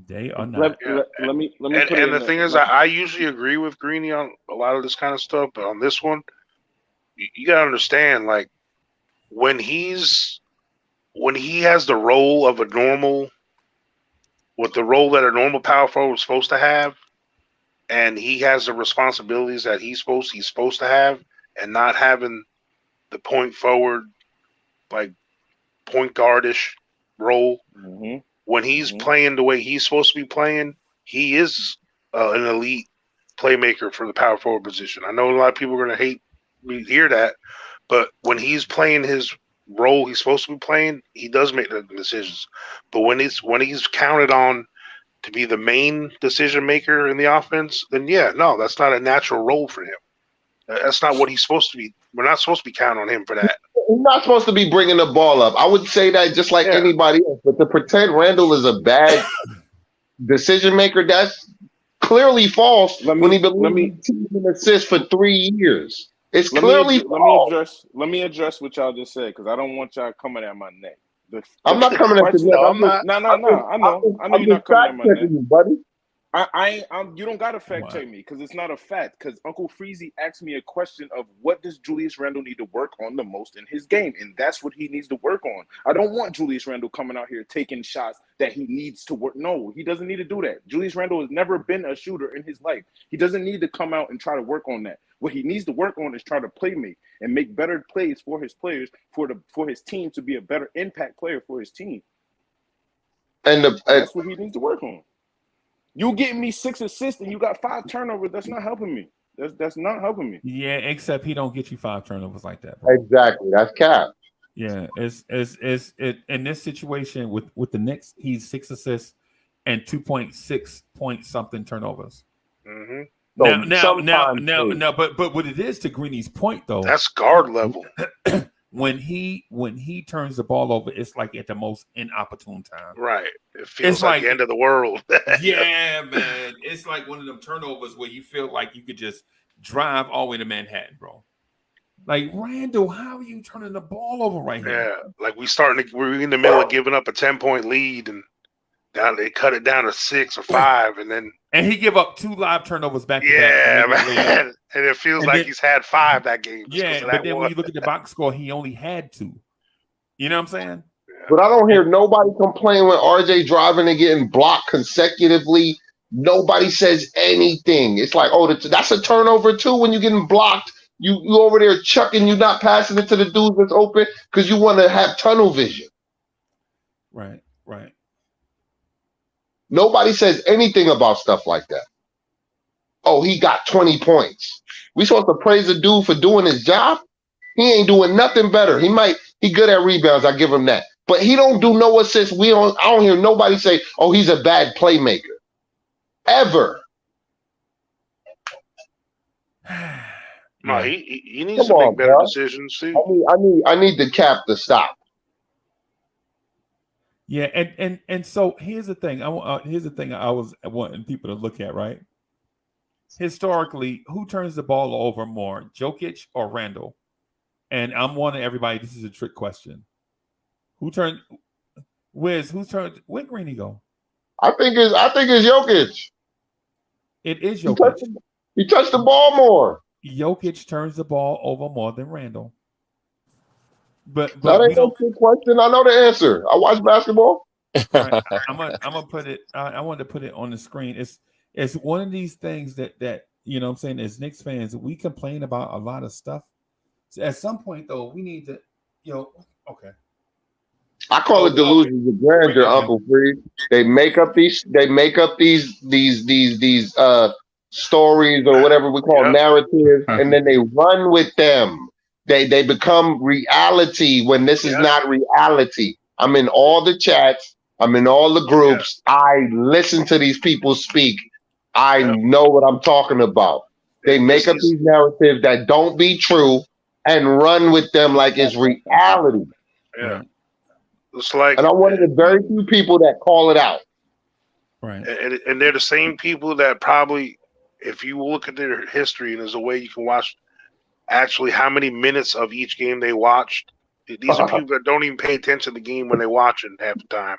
They are not. Let me. And the thing is, I usually agree with Greeny on a lot of this kind of stuff, but on this one, you gotta understand, like when he has the role of a normal, with the role that a normal power forward is supposed to have, and he has the responsibilities that he's supposed to have, and not having the point forward, like point guardish role. Mm-hmm. When he's playing the way he's supposed to be playing, he is an elite playmaker for the power forward position. I know a lot of people are going to hate me to hear that, but when he's playing his role he's supposed to be playing, he does make the decisions. But when he's counted on to be the main decision maker in the offense, then that's not a natural role for him. That's not what he's supposed to be. We're not supposed to be counting on him for that. He's not supposed to be bringing the ball up. I would say that just like anybody else. But to pretend Randle is a bad decision maker, that's clearly false. When he been in assists for 3 years, it's clearly false. Let me address what y'all just said because I don't want y'all coming at my neck. I'm not coming at your neck. No, I know you're not coming at my neck, buddy. You don't gotta fact check me because it's not a fact. Because Uncle Freezy asked me a question of what does Julius Randle need to work on the most in his game, and that's what he needs to work on. I don't want Julius Randle coming out here taking shots that he needs to work. No, he doesn't need to do that. Julius Randle has never been a shooter in his life. He doesn't need to come out and try to work on that. What he needs to work on is try to play make and make better plays for his players, for his team to be a better impact player for his team. And that's what he needs to work on. You getting me 6 assists and you got 5 turnovers. That's not helping me. That's not helping me. Yeah, except he don't get you 5 turnovers like that, bro. Exactly. That's cap. Yeah, it's in this situation with the Knicks, he's 6 assists and 2.6 point something turnovers. Mm-hmm. Now, but what it is to Greeny's point though, that's guard level. when he turns the ball over, it's like at the most inopportune time. Right. It feels It's like the end of the world. yeah, man. It's like one of them turnovers where you feel like you could just drive all the way to Manhattan, bro. Like Randle, how are you turning the ball over right here? Yeah, like we're in the middle of giving up a 10-point lead, and now they cut it down to 6 or 5, and then he give up 2 live turnovers back to back. Yeah, man. And it feels like he's had 5 that game. Yeah, but then when you look at the box score, he only had 2. You know what I'm saying? But I don't hear nobody complain when RJ driving and getting blocked consecutively. Nobody says anything. It's like, oh, that's a turnover too when you're getting blocked. You over there chucking, you not passing it to the dude that's open because you want to have tunnel vision. Right. Nobody says anything about stuff like that. Oh, he got 20 points. We supposed to praise a dude for doing his job? He ain't doing nothing better. He good at rebounds, I give him that. But he don't do no assists. I don't hear nobody say, oh, he's a bad playmaker. Ever. No, he needs to make better decisions too. I need the cap to stop. Yeah, and so here's the thing. I was wanting people to look at, right? Historically, who turns the ball over more, Jokic or Randle? And I'm wanting everybody. This is a trick question. Who turned? Where'd Greeny go? I think it's Jokic. It is Jokic. He touched the ball more. Jokic turns the ball over more than Randle. But that ain't no trick question. I know the answer. I watch basketball. Right. I'm gonna put it. I wanted to put it on the screen. It's one of these things that you know what I'm saying, as Knicks fans, we complain about a lot of stuff. So at some point though, we need to, okay. I call it delusions of grandeur, Uncle Freed. They make up these stories or whatever we call narratives, and then they run with them. They become reality when this is not reality. I'm in all the chats. I'm in all the groups. I listen to these people speak. I know what I'm talking about. They make up these narratives that don't be true and run with them like it's reality. Yeah. It's like, and I'm one of the very few people that call it out. Right. And they're the same people that probably, if you look at their history, and there's a way you can watch actually how many minutes of each game they watched. These are people that don't even pay attention to the game when they're watching half the time.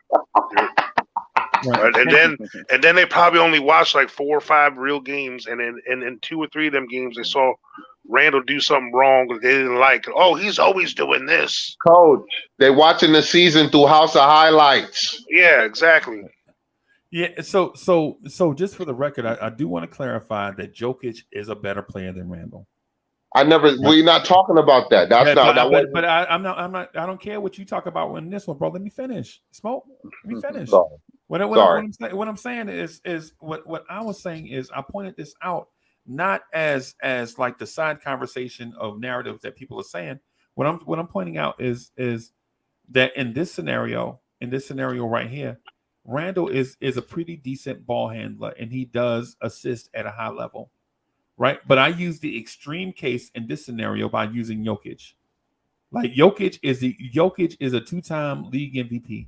Right. And then they probably only watched like 4 or 5 real games, and in 2 or 3 of them games they saw Randle do something wrong that they didn't like. Oh, he's always doing this. Coach, they're watching the season through House of Highlights. Yeah, exactly. Yeah, so just for the record, I do want to clarify that Jokic is a better player than Randle. We're not talking about that. That's not. But I'm not. I don't care what you talk about in this one, bro. Let me finish. Smoke. Let me finish. Sorry. What I'm saying is what I was saying is I pointed this out not as like the side conversation of narratives that people are saying. What I'm pointing out is that in this scenario right here, Randle is a pretty decent ball handler, and he does assist at a high level. Right, but I use the extreme case in this scenario by using Jokic. Like Jokic is a 2-time league MVP,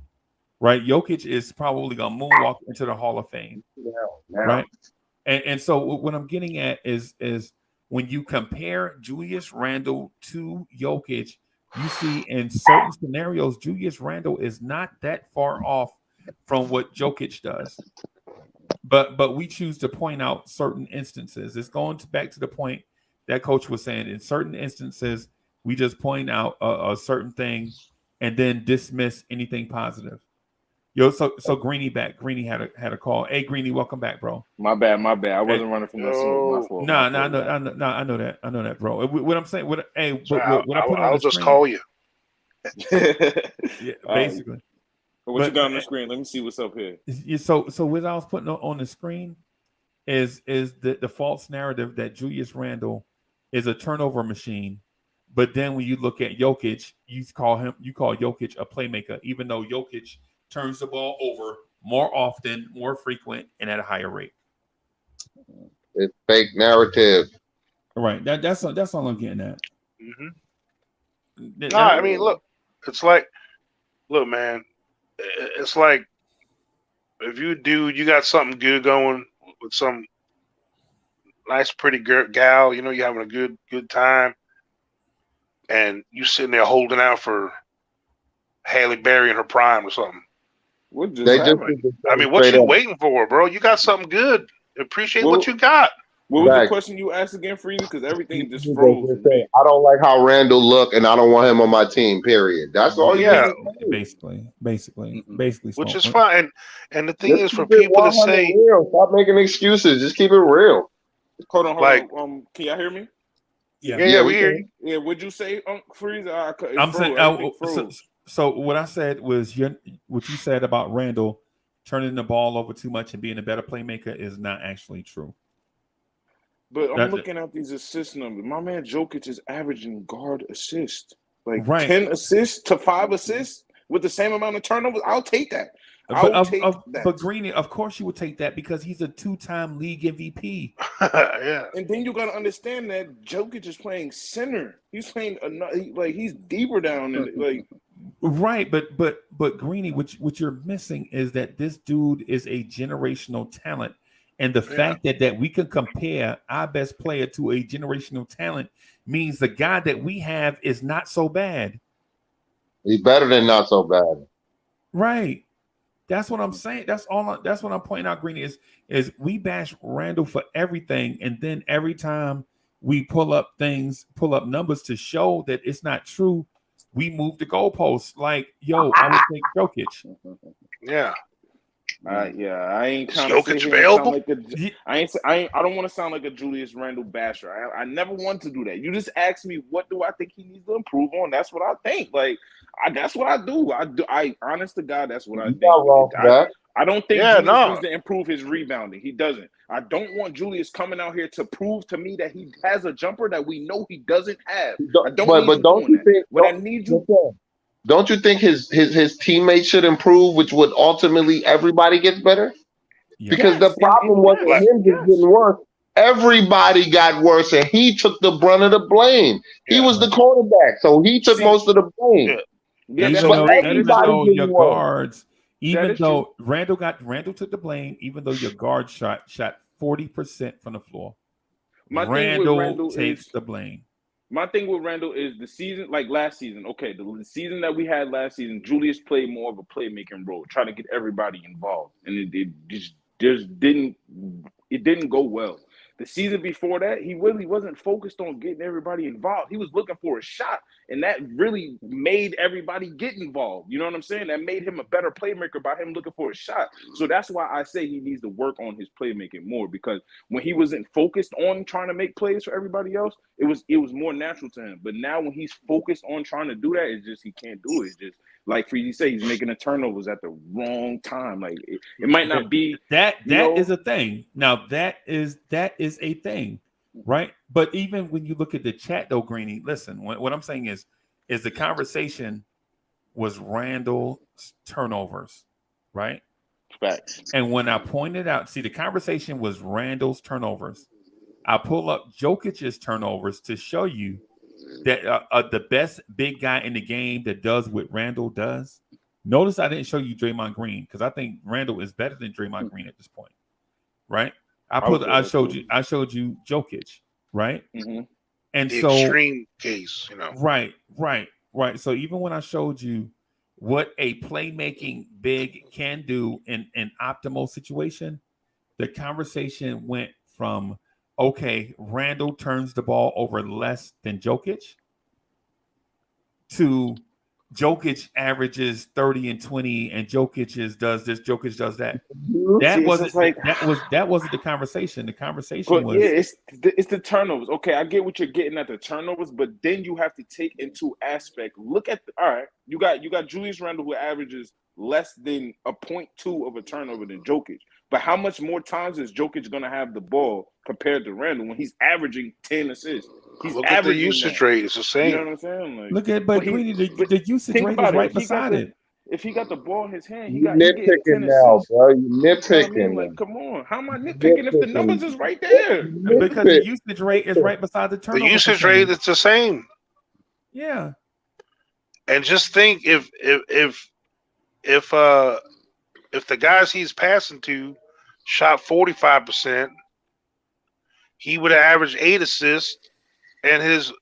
right? Jokic is probably gonna moonwalk into the Hall of Fame, right? And so what I'm getting at is when you compare Julius Randle to Jokic, you see in certain scenarios Julius Randle is not that far off from what Jokic does. But we choose to point out certain instances. It's going back to the point that Coach was saying. In certain instances, we just point out a certain thing and then dismiss anything positive. So Greeny back. Greeny had a call. Hey, Greeny, welcome back, bro. My bad. I wasn't running from that smoke. My fault. No, I know that, bro. What I'm saying, what I put on I'll just call you. Yeah, basically. What you got on the screen? Let me see what's up here. So what I was putting on the screen is the false narrative that Julius Randle is a turnover machine, but then when you look at Jokic, you call Jokic a playmaker, even though Jokic turns the ball over more often, more frequent, and at a higher rate. It's fake narrative. Right. That's all I'm getting at. Mm-hmm. Nah, I mean, look, it's like, look, man, it's like if you got something good going with some nice, pretty gal, you know, you're having a good time, and you sitting there holding out for Halle Berry in her prime or something. What just They just happened? I mean, what straight you up. waiting for, bro? You got something good. Appreciate Well, what you got. What was the Back. question you asked again, Freezy? Because everything just Just froze. for say, me. I don't like how Randle look, and I don't want him on my team. Period. That's all you Yeah. need to say. Basically, Which is Smoke. fine. And the thing Just is, for keep it people to 100 say, real. Stop making excuses. Just keep it real. Hold on. like- Can y'all hear me? yeah, we hear you. Yeah. What'd you say, Freeze? I'm saying. So what I said was what you said about Randle turning the ball over too much and being a better playmaker is not actually true. But I'm That's looking at these assist numbers. My man Jokic is averaging guard assist, like Right. 10 assists to 5 assists with the same amount of turnovers. I'll take that. But Greeny, of course you would take that because he's a 2-time league MVP. Yeah. And then you got to understand that Jokic is playing center. He's playing he's deeper down and like. Right, but Greeny, what you're missing is that this dude is a generational talent, and the fact that we can compare our best player to a generational talent means the guy that we have is not so bad. He's better than not so bad. Right. That's what I'm saying. That's what I'm pointing out, Greeny, is we bash Randle for everything, and then every time we pull up numbers to show that it's not true, we move the goalposts. Like, yo, I would take Jokic. Yeah. I ain't Is trying to Jokic say available? I don't want to sound like a Julius Randle basher. I never want to do that. You just asked me what do I think he needs to improve on. That's what I think. Like, that's what I do. I honest to God, that's what I think. I don't think Julius needs to improve his rebounding. He doesn't. I don't want Julius coming out here to prove to me that he has a jumper that we know he doesn't have. I don't need him doing that. What I need you. Don't you think his teammates should improve, which would ultimately everybody gets better? Yeah. Because the problem wasn't him just getting worse. Everybody got worse, and he took the brunt of the blame. He was the quarterback, so he took most of the blame. Even though your guards, even though Randle took the blame, even though your guard shot 40% from the floor, Randle takes the blame. My thing with Randle is the season, like last season. Okay, the season that we had last season, Julius played more of a playmaking role, trying to get everybody involved, and it just didn't go well. The season before that, he really wasn't focused on getting everybody involved. He was looking for a shot, and that really made everybody get involved. You know what I'm saying? That made him a better playmaker by him looking for a shot. So that's why I say he needs to work on his playmaking more, because when he wasn't focused on trying to make plays for everybody else, it was more natural to him. But now when he's focused on trying to do that, it's just he can't do it. It's just like Freezy say, he's making the turnovers at the wrong time. Like it might not be that is a thing. Now that is a thing, right? But even when you look at the chat, though, Greeny, listen. What I'm saying is the conversation was Randle's turnovers, right? Facts. And when I pointed out, see, the conversation was Randle's turnovers. I pull up Jokic's turnovers to show you that the best big guy in the game that does what Randle does. Notice I didn't show you Draymond Green because I think Randle is better than Draymond Green at this point, right? I showed you Jokic, right? Mm-hmm. And the so extreme case, you know. Right. So even when I showed you what a playmaking big can do in an optimal situation, the conversation went from, okay, Randle turns the ball over less than Jokic to Jokic averages 30 and 20 and Jokic does this, Jokic does that. That wasn't the conversation. The conversation was it's the turnovers. Okay, I get what you're getting at the turnovers, but then you have to take into aspect. Look at all right, you got Julius Randle who averages less than a 0.2 of a turnover than Jokic. But how much more times is Jokic going to have the ball compared to Randle when he's averaging 10 assists? He's look at the usage rate. It's the same. You know what I'm saying? Like, look at, but the usage rate is right beside it. If he got the ball in his hand, he nitpicking now, bro. You nitpicking. I mean? Like, come on. How am I nitpicking if the numbers is right there? Because the usage rate is right beside the turnover. The usage rate is the same. Yeah. And just think if the guys he's passing to shot 45%, he would have averaged 8 assists, and his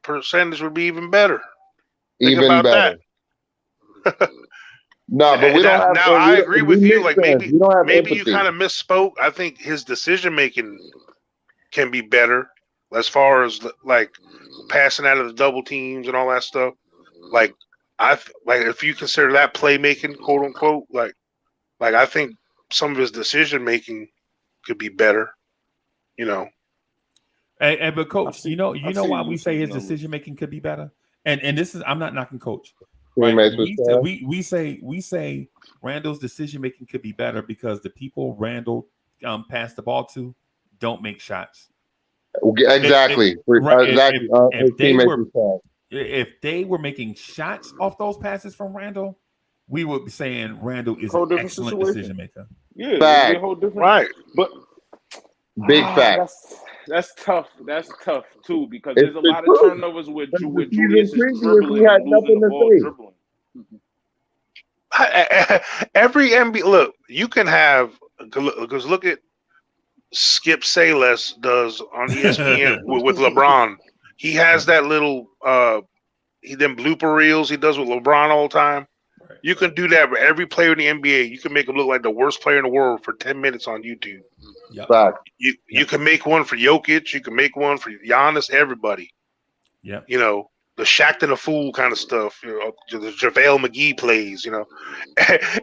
percentage would be even better. Think Even about better. that. No, but we don't have. Now I agree with you. Like maybe you you kind of misspoke. I think his decision making can be better as far as like passing out of the double teams and all that stuff. Like if you consider that playmaking, quote unquote, like I think some of his decision making could be better. You know. But coach, you know why we say his decision making could be better. And this is, I'm not knocking coach. Right? We say Randle's decision making could be better because the people Randle passed the ball to don't make shots. Exactly. If they were making shots off those passes from Randle, we would be saying Randle is an excellent decision maker. Yeah, fact. A whole different, right. But big fact. That's tough. That's tough too because there's a lot of turnovers with Julius is dribbling and losing the ball dribbling. Every NBA, look, you can have, because look at Skip Sayless does on ESPN with LeBron. He has that little them blooper reels he does with LeBron all the time. Right. You can do that with every player in the NBA. You can make him look like the worst player in the world for 10 minutes on YouTube. Yep. You can make one for Jokic. You can make one for Giannis. Everybody. Yeah. You know, the Shaq and the Fool kind of stuff. You know, the JaVale McGee plays. You know,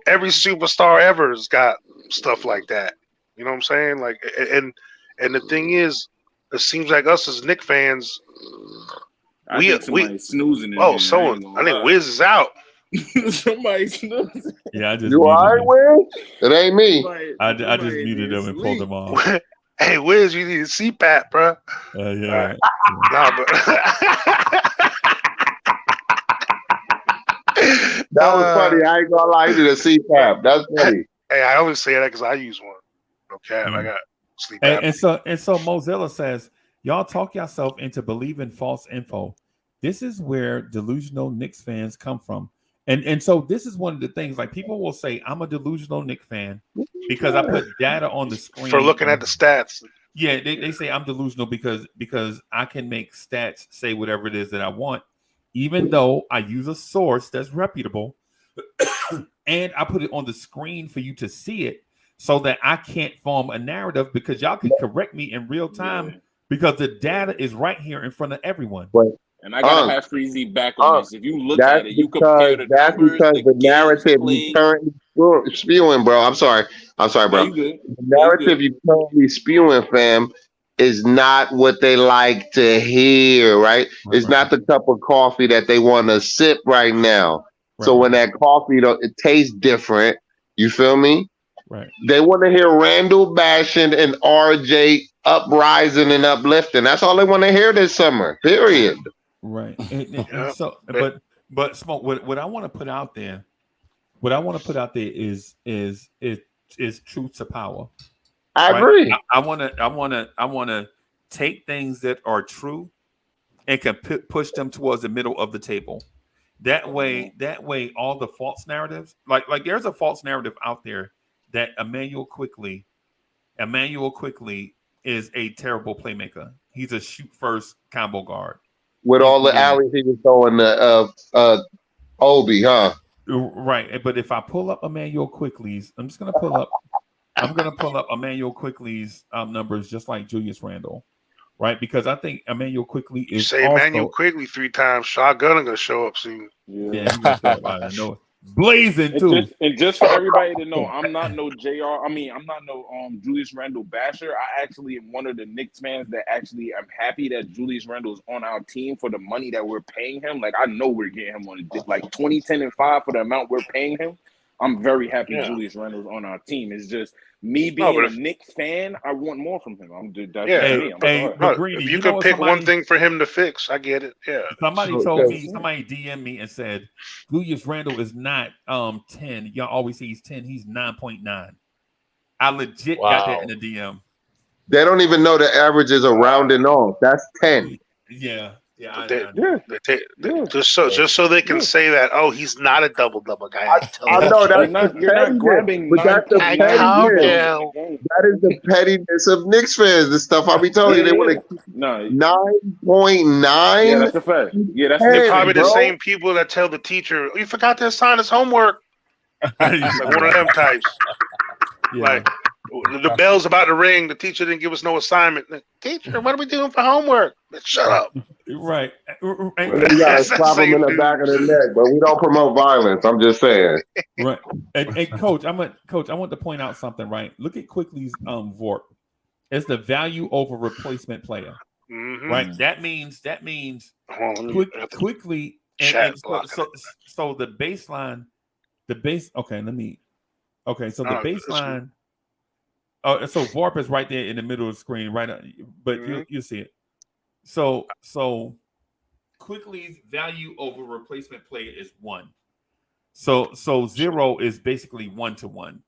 every superstar ever has got stuff like that. You know what I'm saying? Like, and the thing is, it seems like us as Knicks fans, we snoozing. I think Wiz is out. Somebody snoozing. Yeah, I just you all right, Wiz? It ain't me. I just muted them and pulled them off. Hey, Wiz, you need a CPAP, bro. Yeah. Nah, but that was funny. I ain't gonna lie, you need a CPAP. That's funny. Hey, I always say that because I use one. Okay, I got sleep. And so Mozilla says, y'all talk yourself into believing false info. This is where delusional Knicks fans come from. And so this is one of the things, like people will say, I'm a delusional Knicks fan because I put data on the screen. For looking at the stats. Yeah, they say I'm delusional because I can make stats say whatever it is that I want, even though I use a source that's reputable and I put it on the screen for you to see it so that I can't form a narrative because y'all can correct me in real time because the data is right here in front of everyone. And I gotta have Freezy back on this. If you look at it, you compare the numbers, the narrative you currently spewing, bro. I'm sorry, bro. The narrative you currently spewing, fam, is not what they like to hear, right? It's not the cup of coffee that they want to sip right now. So when that coffee, it tastes different. You feel me? Right. They want to hear Randle bashing and RJ uprising and uplifting. That's all they want to hear this summer. Period. Right. And so, but Smoke. What I want to put out there, is truth to power. I agree. I want to take things that are true and can push them towards the middle of the table. That way, all the false narratives, like there's a false narrative out there that Emmanuel Quickley is a terrible playmaker. He's a shoot first combo guard. With all the alleys he was throwing Obi, huh? Right. But if I pull up Emmanuel Quickley's, I'm gonna pull up Emmanuel Quickley's numbers just like Julius Randle. Right, because I think Emmanuel Quickley is. Say Emmanuel Quickley 3 times. Shotgun gonna show up soon. Yeah, he's gonna show up. I know. Blazing too. And just for everybody to know, I'm not no Julius Randle basher. I actually am one of the Knicks fans that actually I'm happy that Julius Randle is on our team for the money that we're paying him. Like I know we're getting him on like 20, 10, and 5 for the amount we're paying him. I'm very happy Julius Randle's on our team. It's just me being a Knicks fan. I want more from him. If you could pick one thing for him to fix, I get it. Yeah. Somebody DM'd me and said Julius Randle is not 10. Y'all always say he's 10. He's 9.9. I legit got that in the DM. They don't even know the averages are rounding off. That's 10. Yeah. Yeah, I They- know. just so they can say that, oh, he's not a double guy. I I know that's the You're not pettiness, grabbing but that's the 9.9 told pettiness. rebounds you. in a game. That is the pettiness of Knicks fans. The stuff I be telling you, they want to No, 9.9. yeah, that's a fact. Yeah, that's They're Hey, probably the bro. same people that tell the teacher, "You forgot to assign his homework." It's like one of them types. Yeah. Like the bell's about to ring. The teacher didn't give us no assignment. Teacher, what are we doing for homework? Shut up. Right. You gotta slap them in the back of the neck, but we don't promote violence. I'm just saying. Right. And coach, I want to point out something, right? Look at Quickley's VORP. It's the value over replacement player. Mm-hmm. Right. That means Quickley chat so the baseline, so the baseline. Oh, so VORP is right there in the middle of the screen, right? But you see it. So Quickley's value over replacement player is 1. So 0 is basically 1-to-1.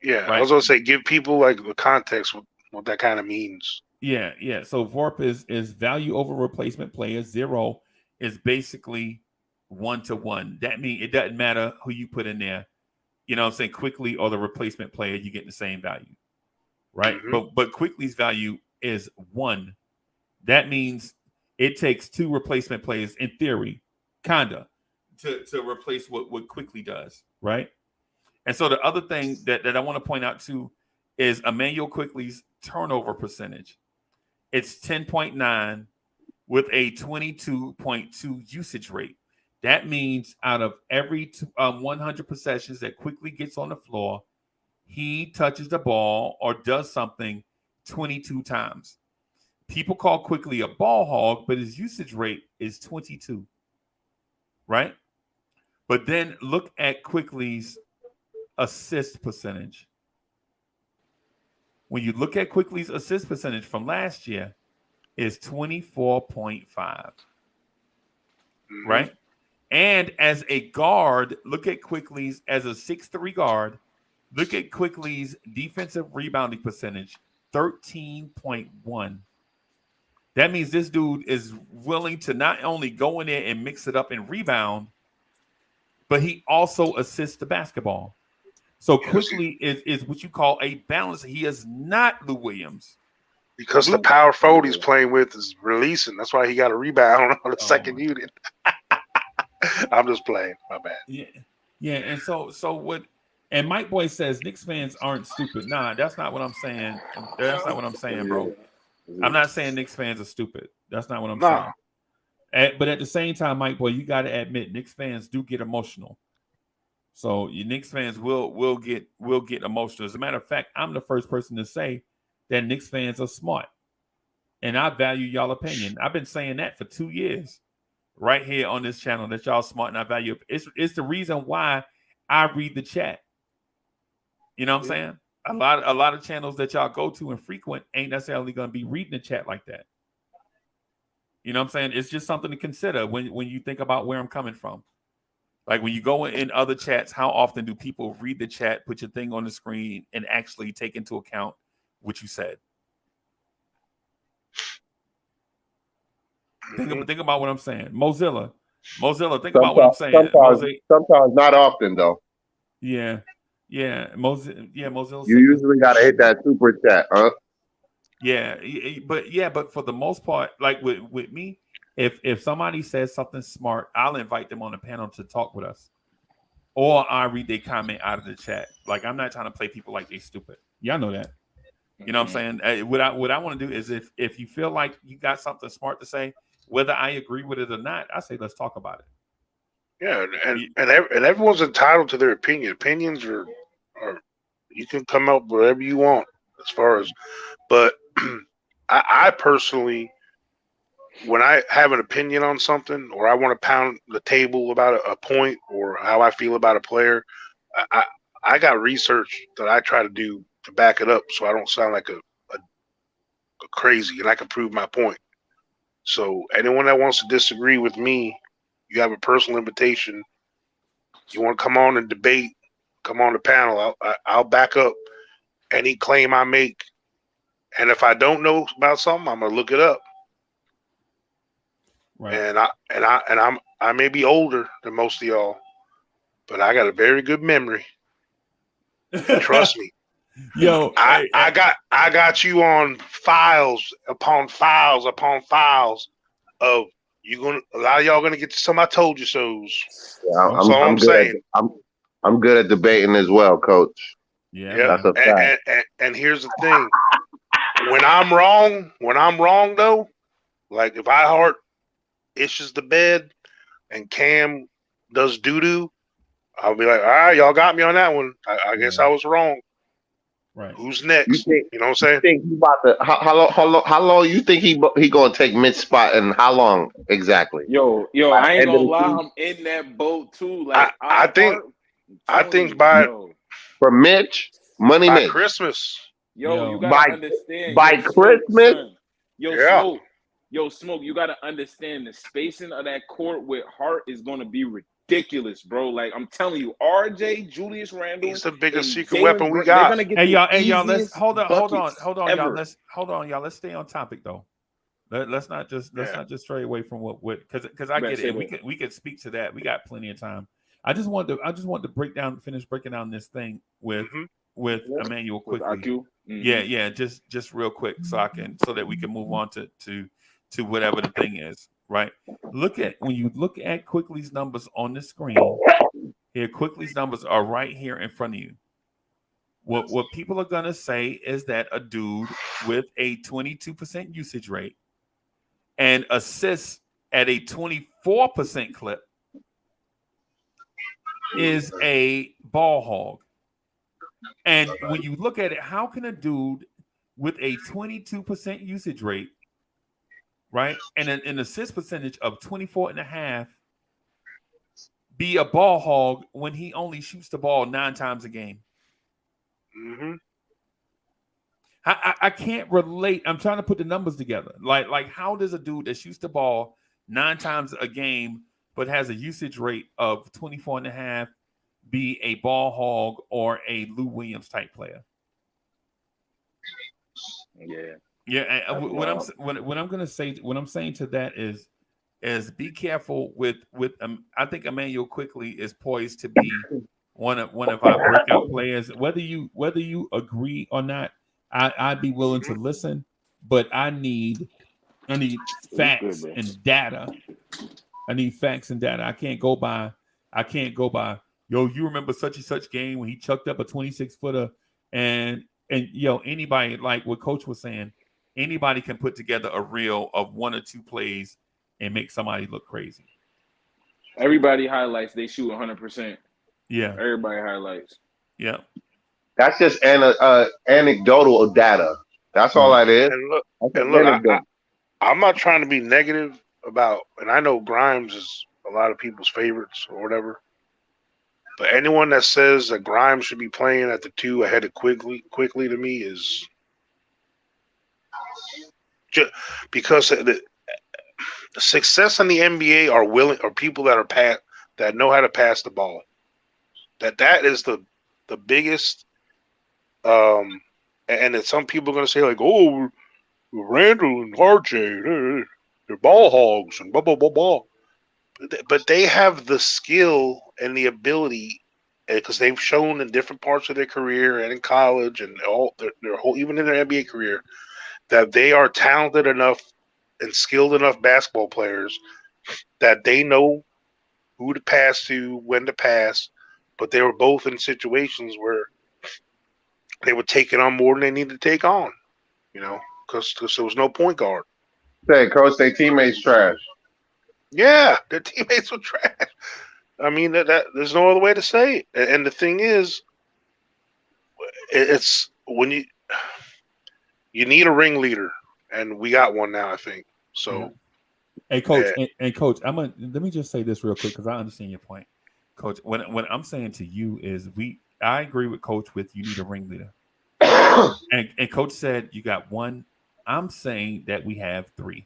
Yeah, right? I was gonna say give people like the context what that kind of means. Yeah. So VORP is value over replacement player. 0 is basically 1-to-1. That means it doesn't matter who you put in there. You know what I'm saying? Quickley or the replacement player, you get the same value. Right. Mm-hmm. But Quickley's value is 1. That means it takes 2 replacement players in theory, kinda, to replace what Quickley does, right? And so the other thing that I want to point out too is Emmanuel Quickley's turnover percentage. It's 10.9 with a 22.2 usage rate. That means out of every 100 possessions that Quickley gets on the floor, he touches the ball or does something 22 times. People call Quickley a ball hog, but his usage rate is 22. Right? But then look at Quickley's assist percentage. When you look at Quickley's assist percentage from last year, is 24.5. Mm-hmm. Right? And as a guard, look at Quickley's as a 6'3" guard. Look at Quickley's defensive rebounding percentage, 13.1. That means this dude is willing to not only go in there and mix it up and rebound, but he also assists the basketball. So Quickley is what you call a balance. He is not Lou Williams. Because the power forward he's playing with is releasing. That's why he got a rebound on the second unit. I'm just playing. My bad. Yeah. And so what? And Mike Boy says Knicks fans aren't stupid. Nah, that's not what I'm saying. That's not what I'm saying, bro. I'm not saying Knicks fans are stupid. That's not what I'm saying. But at the same time, Mike Boy, you got to admit Knicks fans do get emotional. So your Knicks fans will get emotional. As a matter of fact, I'm the first person to say that Knicks fans are smart, and I value y'all opinion. I've been saying that for 2 years, right here on this channel, that y'all smart and I value. It's the reason why I read the chat. You know what I'm saying? A lot of channels that y'all go to and frequent ain't necessarily going to be reading the chat like that. You know what I'm saying? It's just something to consider when you think about where I'm coming from. Like when you go in other chats, how often do people read the chat, put your thing on the screen, and actually take into account what you said? Think about what I'm saying. Mozilla, think about what I'm saying. Sometimes, not often though. Yeah. Mozilla. You usually gotta hit that super chat, huh? Yeah, but for the most part, like with me, if somebody says something smart, I'll invite them on the panel to talk with us, or I read their comment out of the chat. Like I'm not trying to play people like they stupid. Y'all know that. You know what I'm saying? What I want to do is if you feel like you got something smart to say, whether I agree with it or not, I say let's talk about it. Yeah, and everyone's entitled to their opinion. Opinions are you can come up with whatever you want as far as, but I personally, when I have an opinion on something or I want to pound the table about a point or how I feel about a player, I got research that I try to do to back it up so I don't sound like a crazy and I can prove my point. So anyone that wants to disagree with me, you have a personal invitation. You want to come on and debate, come on the panel. I'll back up any claim I make. And if I don't know about something, I'm going to look it up. Right. And I may be older than most of y'all, but I got a very good memory. And trust me. Yo, I got you on files upon files upon files of a lot of y'all gonna get some I told you so's. Yeah, That's all I'm saying. I'm good at debating as well, Coach. Yeah, That's a fact. And here's the thing: when I'm wrong though, like if iHeart issues the bed and Cam does doo doo, I'll be like, all right, y'all got me on that one. I guess I was wrong. right. Who's next? You know what I'm saying? Think he about to how long you think he gonna take Mitch's spot and how long exactly? Yo, I ain't gonna lie, I'm in that boat too. Like I think by Mitch, money by Mitch. Christmas. Yo, you gotta understand. By Christmas? Smoke, you gotta understand the spacing of that court with Hart is gonna be ridiculous, bro. Like I'm telling you, RJ, Julius Randle, he's the biggest secret Jaylen weapon we got. Hey y'all, let's hold on, ever. y'all. Let's stay on topic though. Let's not just stray away from what because I get it. We could speak to that. We got plenty of time. I just want to finish breaking down this thing with Emmanuel quickly. Yeah, just real quick so that we can move on to whatever the thing is, right? When you look at Quickley's numbers on the screen, here Quickley's numbers are right here in front of you. What people are gonna say is that a dude with a 22% usage rate and assists at a 24% clip is a ball hog. And when you look at it, how can a dude with a 22% usage rate, right, and an assist percentage of 24.5 be a ball hog when he only shoots the ball 9 times a game? Mm-hmm. I can't relate. I'm trying to put the numbers together. Like how does a dude that shoots the ball 9 times a game but has a usage rate of 24.5 be a ball hog or a Lou Williams type player? Yeah. What I'm gonna say, what I'm saying to that is be careful with I think Emmanuel Quickley is poised to be one of our breakout players. Whether you agree or not, I'd be willing to listen, but I need facts and data. I need facts and data. I can't go by. Yo, you remember such and such game when he chucked up a 26-footer and anybody, like what Coach was saying, anybody can put together a reel of 1 or 2 plays and make somebody look crazy. Everybody highlights, they shoot 100%. Yeah. Everybody highlights. Yeah. That's just anecdotal data. That's all that is. And look, I'm not trying to be negative about, and I know Grimes is a lot of people's favorites or whatever, but anyone that says that Grimes should be playing at the 2 ahead of Quickley to me is just because the success in the NBA are people that that know how to pass the ball. That is the biggest. And then some people are going to say like, oh, Randle and RJ, they're ball hogs and blah blah blah blah. But they have the skill and the ability, because they've shown in different parts of their career and in college and all their whole, even in their NBA career, that they are talented enough and skilled enough basketball players that they know who to pass to, when to pass. But they were both in situations where they were taking on more than they needed to take on, because there was no point guard. Say, Coach, their teammates trash. Yeah, their teammates were trash. I mean, that there's no other way to say it. And the thing is, it's when you need a ringleader, and we got one now, I think. So, yeah. Hey, Coach, and Coach, let me just say this real quick because I understand your point, Coach. What I'm saying to you is I agree with Coach with you need a ringleader, and Coach said you got one. I'm saying that we have 3.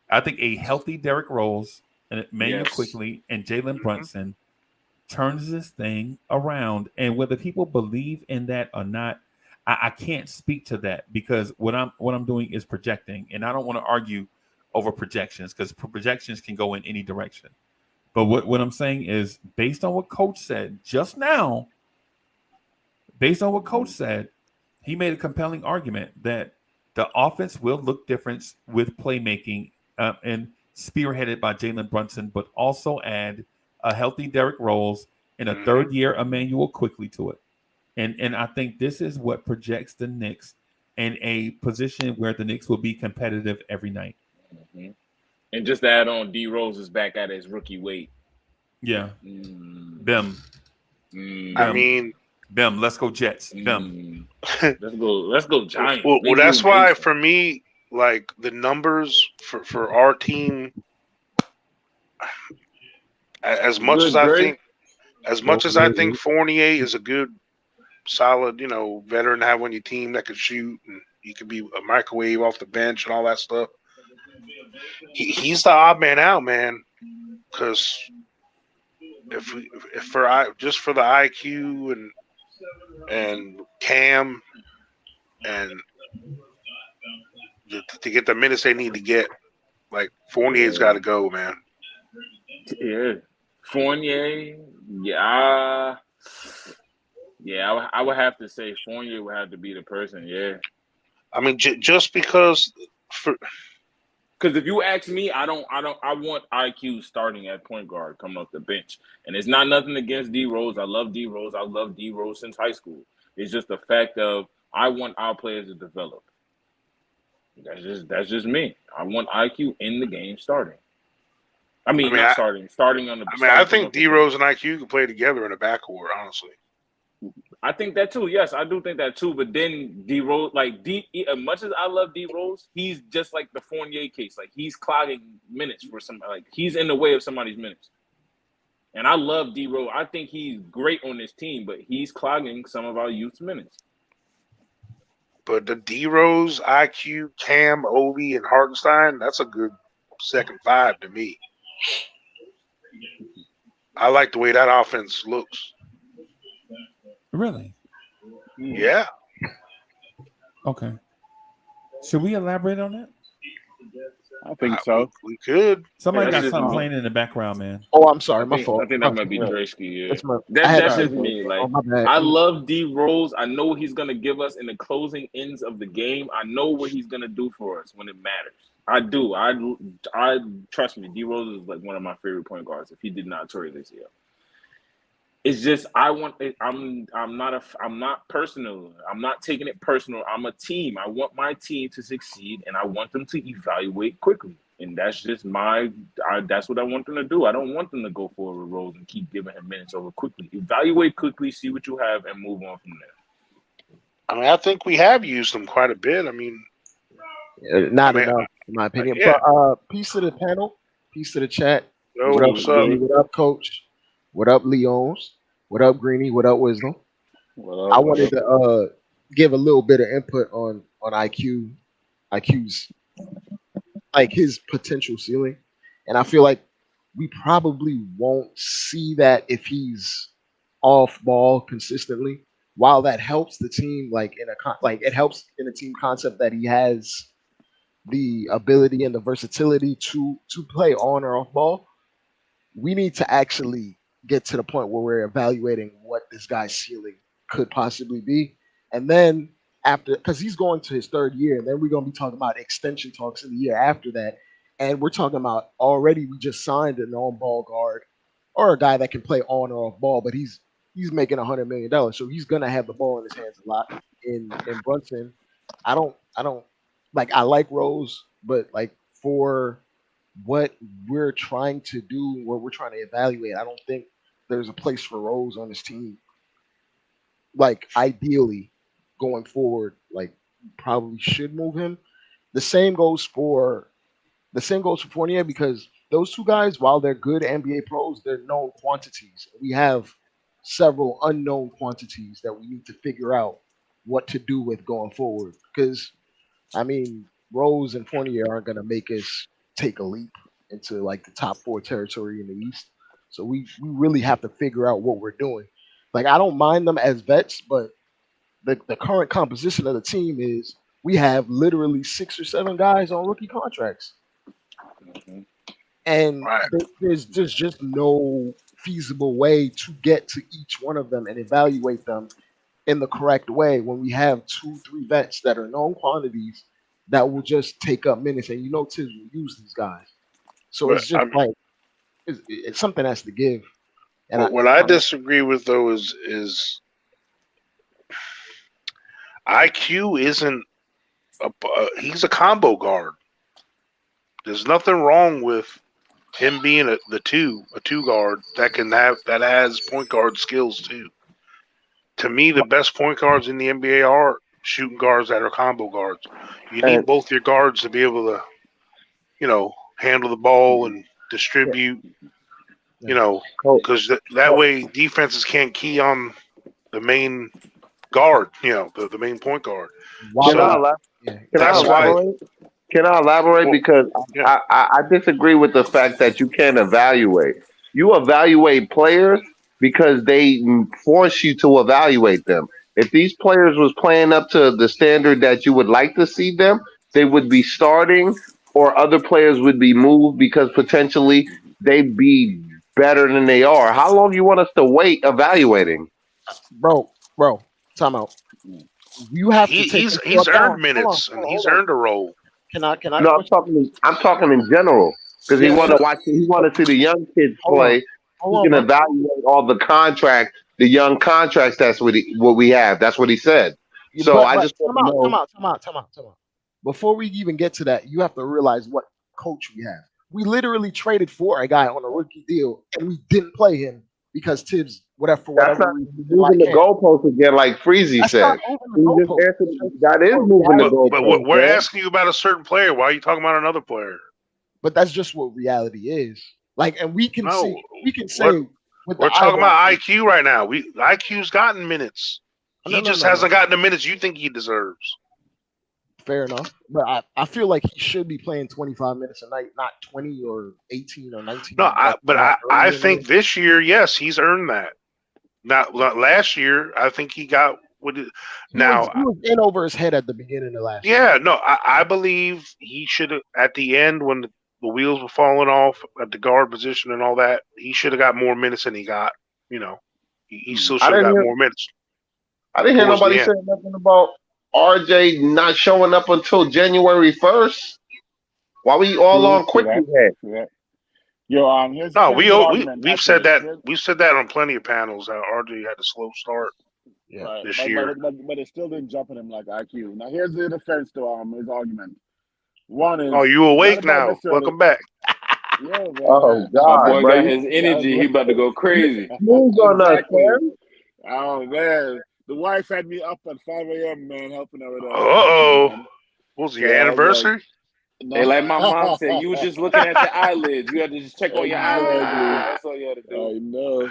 I think a healthy Derrick Rose and Emmanuel Quickley and Jalen Brunson turns this thing around. And whether people believe in that or not, I can't speak to that because what I'm doing is projecting, and I don't want to argue. over projections, because projections can go in any direction. But what I'm saying is, based on what Coach said just now, he made a compelling argument that the offense will look different with playmaking and spearheaded by Jalen Brunson, but also add a healthy Derrick Rose and a third-year Emmanuel Quickley to it. And I think this is what projects the Knicks in a position where the Knicks will be competitive every night. Mm-hmm. And just to add on, D Rose is back at his rookie weight. Yeah. Them. I mean, them. Let's go Jets. Them. Let's go Giants. Well, that's why for me, like the numbers for our team, as much as I think Fournier is a good, solid, veteran to have on your team that could shoot and he could be a microwave off the bench and all that stuff. He's the odd man out, man, because for the IQ and Cam and to get the minutes they need to get, like Fournier's got to go, man. Yeah, Fournier. Yeah, I would have to say Fournier would have to be the person. Yeah, I mean, just because if you ask me, I want IQ starting at point guard coming off the bench, and it's not nothing against D Rose. I love D Rose. I love D Rose since high school. It's just the fact of I want our players to develop. That's just me. I want IQ in the game starting. Not starting on the. I think D Rose and IQ can play together in a backcourt. Honestly, I think that too. Yes, I do think that too. But then D Rose, as much as I love D Rose, he's just like the Fournier case. Like he's clogging minutes for somebody. Like he's in the way of somebody's minutes. And I love D Rose. I think he's great on this team, but he's clogging some of our youth's minutes. But the D Rose, IQ, Cam, Obi, and Hartenstein, that's a good second five to me. I like the way that offense looks. Really? Yeah. Okay. Should we elaborate on that? I think so. We could. Somebody got something playing in the background, man. Oh, I'm sorry. My fault. I think that might be Dresky. Yeah. That's just me. Like I love D Rose. I know what he's gonna give us in the closing ends of the game. I know what he's gonna do for us when it matters. I do. I trust me. D Rose is like one of my favorite point guards. If he did not tear this year, it's just I'm not personal. I'm not taking it personal. I'm a team. I want my team to succeed, and I want them to evaluate quickly. And that's just that's what I want them to do. I don't want them to go forward with Rose and keep giving him minutes over quickly. Evaluate quickly, see what you have, and move on from there. I mean, I think we have used them quite a bit. I mean, not enough, in my opinion. Yeah. But peace to the panel, peace to the chat. What's up? What up, Coach? What up, Leons? What up, Greeny? What up, Wisdom? I wanted to give a little bit of input on IQ's like his potential ceiling, and I feel like we probably won't see that if he's off ball consistently. While that helps the team, it helps in a team concept that he has the ability and the versatility to play on or off ball. We need to actually get to the point where we're evaluating what this guy's ceiling could possibly be. And then because he's going to his third year, and then we're going to be talking about extension talks in the year after that. And we're talking about already we just signed an on-ball guard or a guy that can play on or off ball, but he's making $100 million. So he's going to have the ball in his hands a lot in Brunson. I like Rose, but like for what we're trying to do, what we're trying to evaluate, I don't think there's a place for Rose on this team. Like ideally going forward, like probably should move him. The same goes for Fournier, because those two guys, while they're good NBA pros, they're known quantities. We have several unknown quantities that we need to figure out what to do with going forward. Because I mean, Rose and Fournier aren't going to make us take a leap into like the top 4 territory in the East. So we really have to figure out what we're doing. Like I don't mind them as vets, but the current composition of the team is we have literally 6 or 7 guys on rookie contracts. And Right. there's just no feasible way to get to each one of them and evaluate them in the correct way when we have 2-3 vets that are known quantities that will just take up minutes. And Tibbs will use these guys. So But it's just like it's something has to give. And what I disagree with though is IQ isn't he's a combo guard. There's nothing wrong with him being a two guard that has point guard skills too. To me, the best point guards in the NBA are shooting guards that are combo guards. You need both your guards to be able to, handle the ball and distribute. Because that way defenses can't key on the main guard. The main point guard. Can I elaborate? Because I disagree with the fact that you can't evaluate. You evaluate players because they force you to evaluate them. If these players was playing up to the standard that you would like to see them, they would be starting, or other players would be moved because potentially they'd be better than they are. How long you want us to wait evaluating? Bro, time out. You have to he's earned minutes and he's earned a role. Can I? No, I'm talking in general because he want to watch. He want to see the young kids play. He can evaluate all the young contracts. That's what we have. That's what he said. So I just come out. Before we even get to that, you have to realize what coach we have. We literally traded for a guy on a rookie deal, and we didn't play him because Tibbs, whatever reason, moving the goalposts again, like Freezy said. That is moving the goalposts. But we're asking you about a certain player. Why are you talking about another player? But that's just what reality is. Like, and we can say we're talking about IQ right now. IQ's gotten minutes. He just hasn't gotten the minutes you think he deserves. Fair enough, but I feel like he should be playing 25 minutes a night, not 20 or 18 or 19. No, I think this year, yes, he's earned that. Not last year. I think he got what. He was in over his head at the beginning of last year. Yeah, no, I believe he should have at the end when the wheels were falling off at the guard position and all that. He should have got more minutes than he got. He still should have got more minutes. I didn't hear nobody say nothing about RJ not showing up until January 1st. Why we all on Quickley head? Yo, we've said that. We've said that on plenty of panels. How RJ had a slow start this year, but it still didn't jump on him like IQ. Now here's the defense to his argument. One is, you awake now? Welcome back. Yeah, man. Oh God, my boy got his energy. He about to go crazy. Move on us, man. Oh man, the wife had me up at 5 a.m. man, helping her with that. What was your anniversary? Hey, like my mom said, you were just looking at your eyelids. You had to just check on your eyelids. That's all you had to do. I know.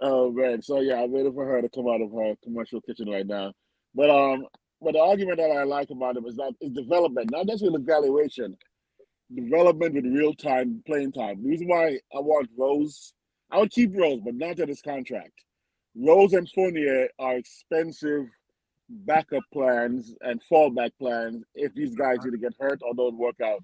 Oh man, so yeah, I'm waiting for her to come out of her commercial kitchen right now. But the argument that I like about him is development, not necessarily evaluation. Development with real time playing time. The reason why I want Rose, I would keep Rose, but not at his contract. Rose and Fournier are expensive backup plans and fallback plans if these guys either get hurt or don't work out.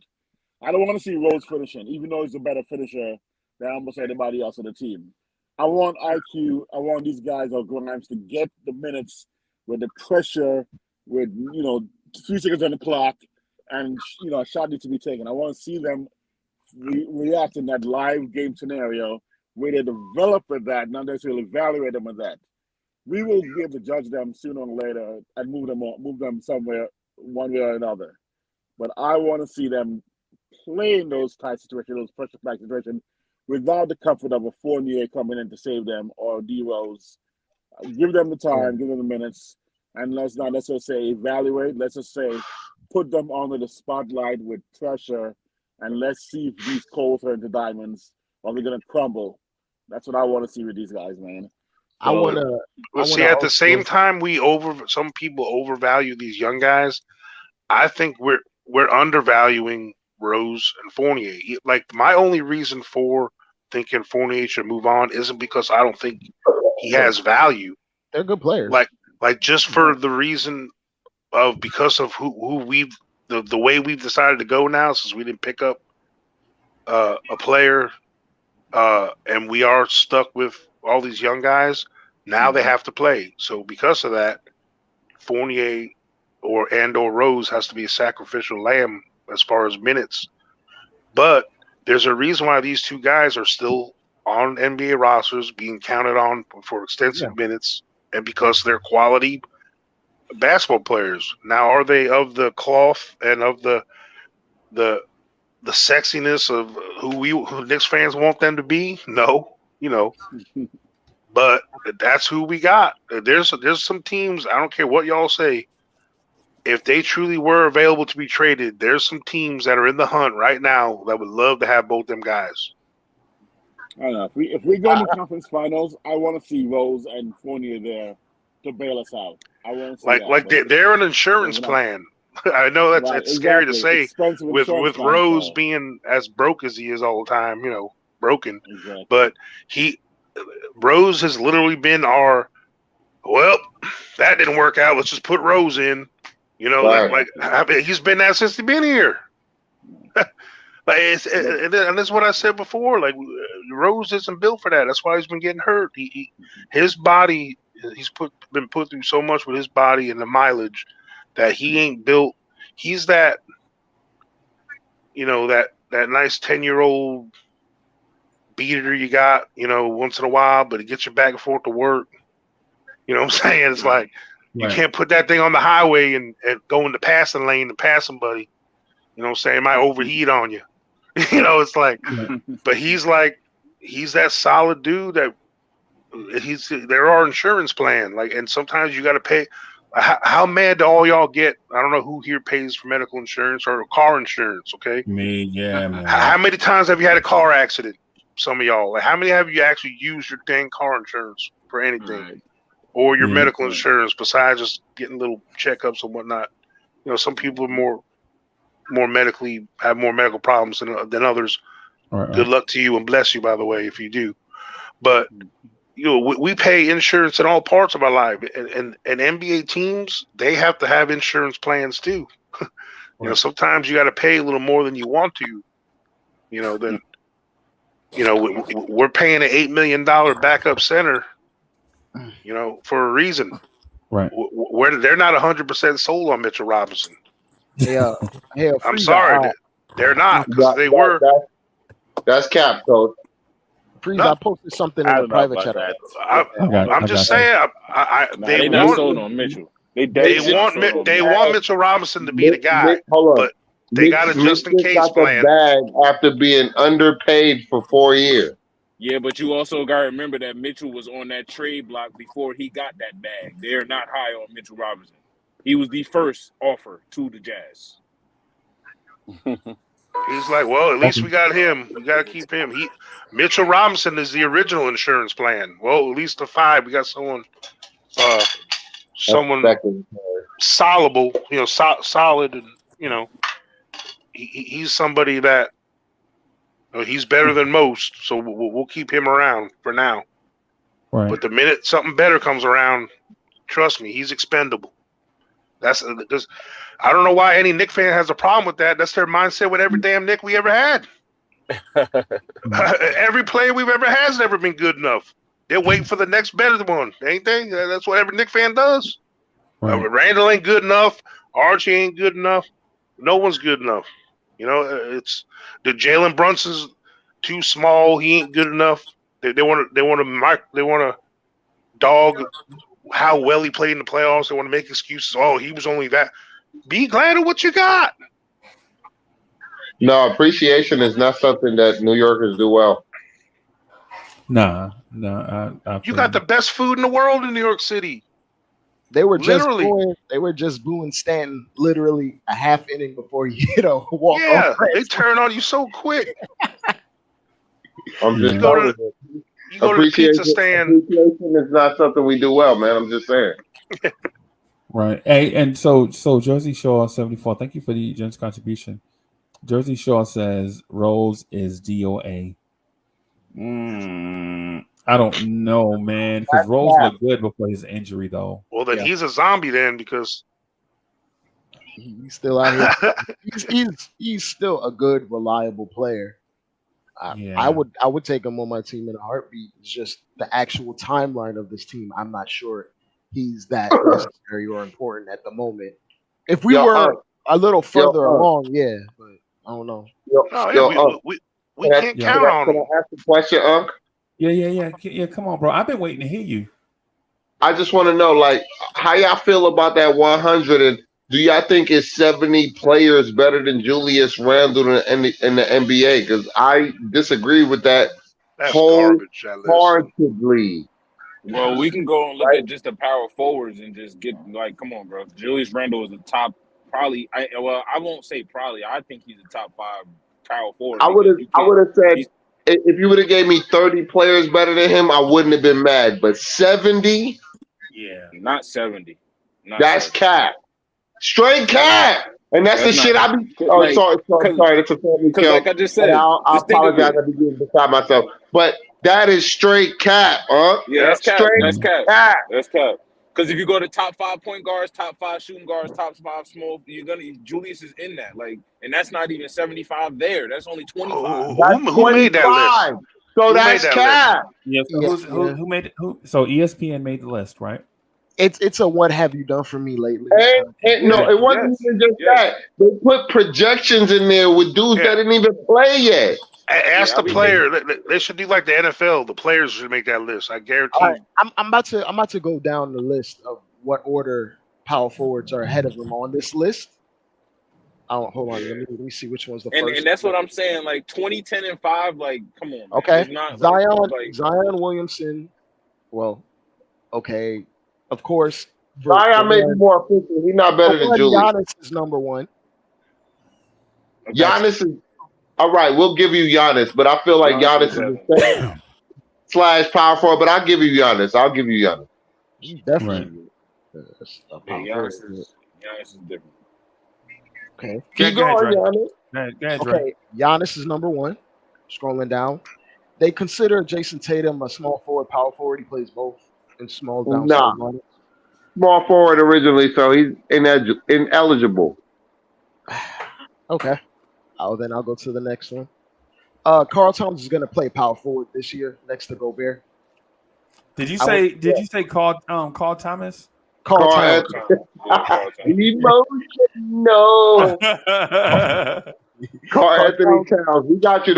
I don't want to see Rose finishing, even though he's a better finisher than almost anybody else on the team. I want IQ, I want these guys or Grimes to get the minutes with the pressure, with 3 seconds on the clock, and a shot needs to be taken. I want to see them react in that live game scenario where they develop with that, not necessarily evaluate them with that. We will be able to judge them sooner or later and move them somewhere, one way or another. But I want to see them play in those tight situations, those pressure pack situations, without the comfort of a Fournier coming in to save them or D Rose. Give them the time, give them the minutes, and let's just say evaluate. Let's just say put them under the spotlight with pressure, and let's see if these coals turn into diamonds or they're gonna crumble. That's what I want to see with these guys, man. I want to see at the same time some people overvalue these young guys. I think we're undervaluing Rose and Fournier. Like, my only reason for thinking Fournier should move on isn't because I don't think he has value. They're good players. Like just for the reason of because of who the way we've decided to go now, since we didn't pick up a player, and we are stuck with all these young guys. Now they have to play. So because of that, Fournier or Rose has to be a sacrificial lamb as far as minutes. But there's a reason why these two guys are still on NBA rosters, being counted on for extensive minutes, and because they're quality basketball players. Now, are they of the cloth and of the sexiness of who Knicks fans want them to be? No, but that's who we got. There's some teams, I don't care what y'all say, if they truly were available to be traded, there's some teams that are in the hunt right now that would love to have both them guys. I don't know. If we go to conference finals, I want to see Rose and Fournier there to bail us out. I want to see they're an insurance plan. I know it's scary to say with Rose being as broke as he is all the time, broken. Exactly. But Rose has literally been that didn't work out. Let's just put Rose in. He's been that since he's been here. And that's what I said before. Like, Rose isn't built for that. That's why he's been getting hurt. His body, been put through so much with his body and the mileage that he ain't built. He's that, that nice 10-year-old beater you got, once in a while, but it gets you back and forth to work. You know what I'm saying? It's like you can't put that thing on the highway and go in the passing lane and pass somebody. You know what I'm saying? It might overheat on you. It's like, but he's that solid dude that there are insurance plan. Like, and sometimes you got to pay. How mad do all y'all get? I don't know who here pays for medical insurance or car insurance. Okay. Me, yeah, man. How many times have you had a car accident? Some of y'all. Like, how many have you actually used your dang car insurance for anything, or your medical insurance besides just getting little checkups and whatnot? Some people are have more medical problems than others. Right. Good luck to you and bless you, by the way, if you do. But we pay insurance in all parts of our life, and NBA teams, they have to have insurance plans too. Sometimes you got to pay a little more than you want to. Then we're paying an $8 million backup center. For a reason. Right. They're not 100% sold on Mitchell Robinson. Yeah. I'm sorry, they're not, because they were. That's cap, coach. Freeze, I posted something in the private chat. I'm just saying, they're not sold on Mitchell. They want Mitchell Robinson to be the guy, but they got a just in case plan. Bag after being underpaid for 4 years. Yeah, but you also got to remember that Mitchell was on that trade block before he got that bag. They're not high on Mitchell Robinson. He was the first offer to the Jazz. He's like, well, at least we got him. We got to keep him. Mitchell Robinson is the original insurance plan. Well, at least the 5. We got someone solid, and he's somebody that he's better than most. So we'll keep him around for now. Right. But the minute something better comes around, trust me, he's expendable. I don't know why any Knick fan has a problem with that. That's their mindset with every damn Knick we ever had. Every player we've ever had has never been good enough. They're waiting for the next better one, ain't they? That's what every Knick fan does. Right. Randle ain't good enough. Archie ain't good enough. No one's good enough. It's the Jalen Brunson's too small. He ain't good enough. They want to dog how well he played in the playoffs. They want to make excuses. Oh, he was only that. Be glad of what you got. No, appreciation is not something that New Yorkers do well. No. You got the best food in the world in New York City. They were just booing Stanton literally a half inning before he walked off. They turn on you so quick. I'm just you go to the pizza stand. Appreciation is not something we do well, man. I'm just saying. Right. Hey, and so Jersey Shaw 74. Thank you for the generous contribution. Jersey Shaw says Rose is DOA. I don't know, man, because Rose looked good before his injury, though. Well, then he's a zombie then, because he's still out here. he's still a good, reliable player. I would take him on my team in a heartbeat. It's just the actual timeline of this team. I'm not sure he's that necessary or important at the moment. If we were a little further along, yeah, but I don't know. We can't count on him. Can I ask a question, Unc? Yeah. Come on, bro. I've been waiting to hear you. I just want to know, like, how y'all feel about that 100, and do y'all think it's 70 players better than Julius Randle in the NBA? Because I disagree with that wholeheartedly. Well, we can go and look at just the power forwards and just get like, come on, bro. Julius Randle is the top, probably. I won't say probably. I think he's a top 5 power forward. I would have said if you would have gave me 30 players better than him, I wouldn't have been mad. But 70. Yeah, not 70. That's 70. cap. Straight cap. And that's the shit I be. Oh, like, sorry. It's a family show. Like I just said, I'll apologize. I be getting beside myself. But that is straight cap, huh? Yeah, that's cap. Straight cap. That's cap. Because if you go to top 5 point guards, top 5 shooting guards, top 5 small, Julius is in that. Like, and that's not even 75 there. That's only 25. Who made that list? So that's cap. Yeah. So who made it? So ESPN made the list, right? It's a what have you done for me lately? And no, it wasn't even just that. They put projections in there with dudes that didn't even play yet. Ask the player. They should do like the NFL. The players should make that list. I guarantee. Right, I'm about to go down the list of what order power forwards are ahead of them on this list. Oh, hold on. Let me see which one's the first. And that's what I'm saying. Like 20, 10, and 5. Like, come on. Man. Okay. Not, Zion Williamson. Well, okay. Of course. Zion may be more efficient. He's not better than Julius. Giannis is number 1. Okay. Giannis is all right. We'll give you Giannis, but I feel like Giannis is the same / power forward. But I'll give you Giannis. Definitely. Giannis is different. Okay. Keep going, Giannis. Okay. Giannis is number 1. Scrolling down. They consider Jason Tatum a small forward, power forward. He plays both in small down. Small forward originally, so he's ineligible. Okay. Then I'll go to the next one. Karl Towns is going to play power forward this year next to Gobert. Did you say Carl Thomas? Karl Towns. Emotional. Karl Anthony Towns. We got you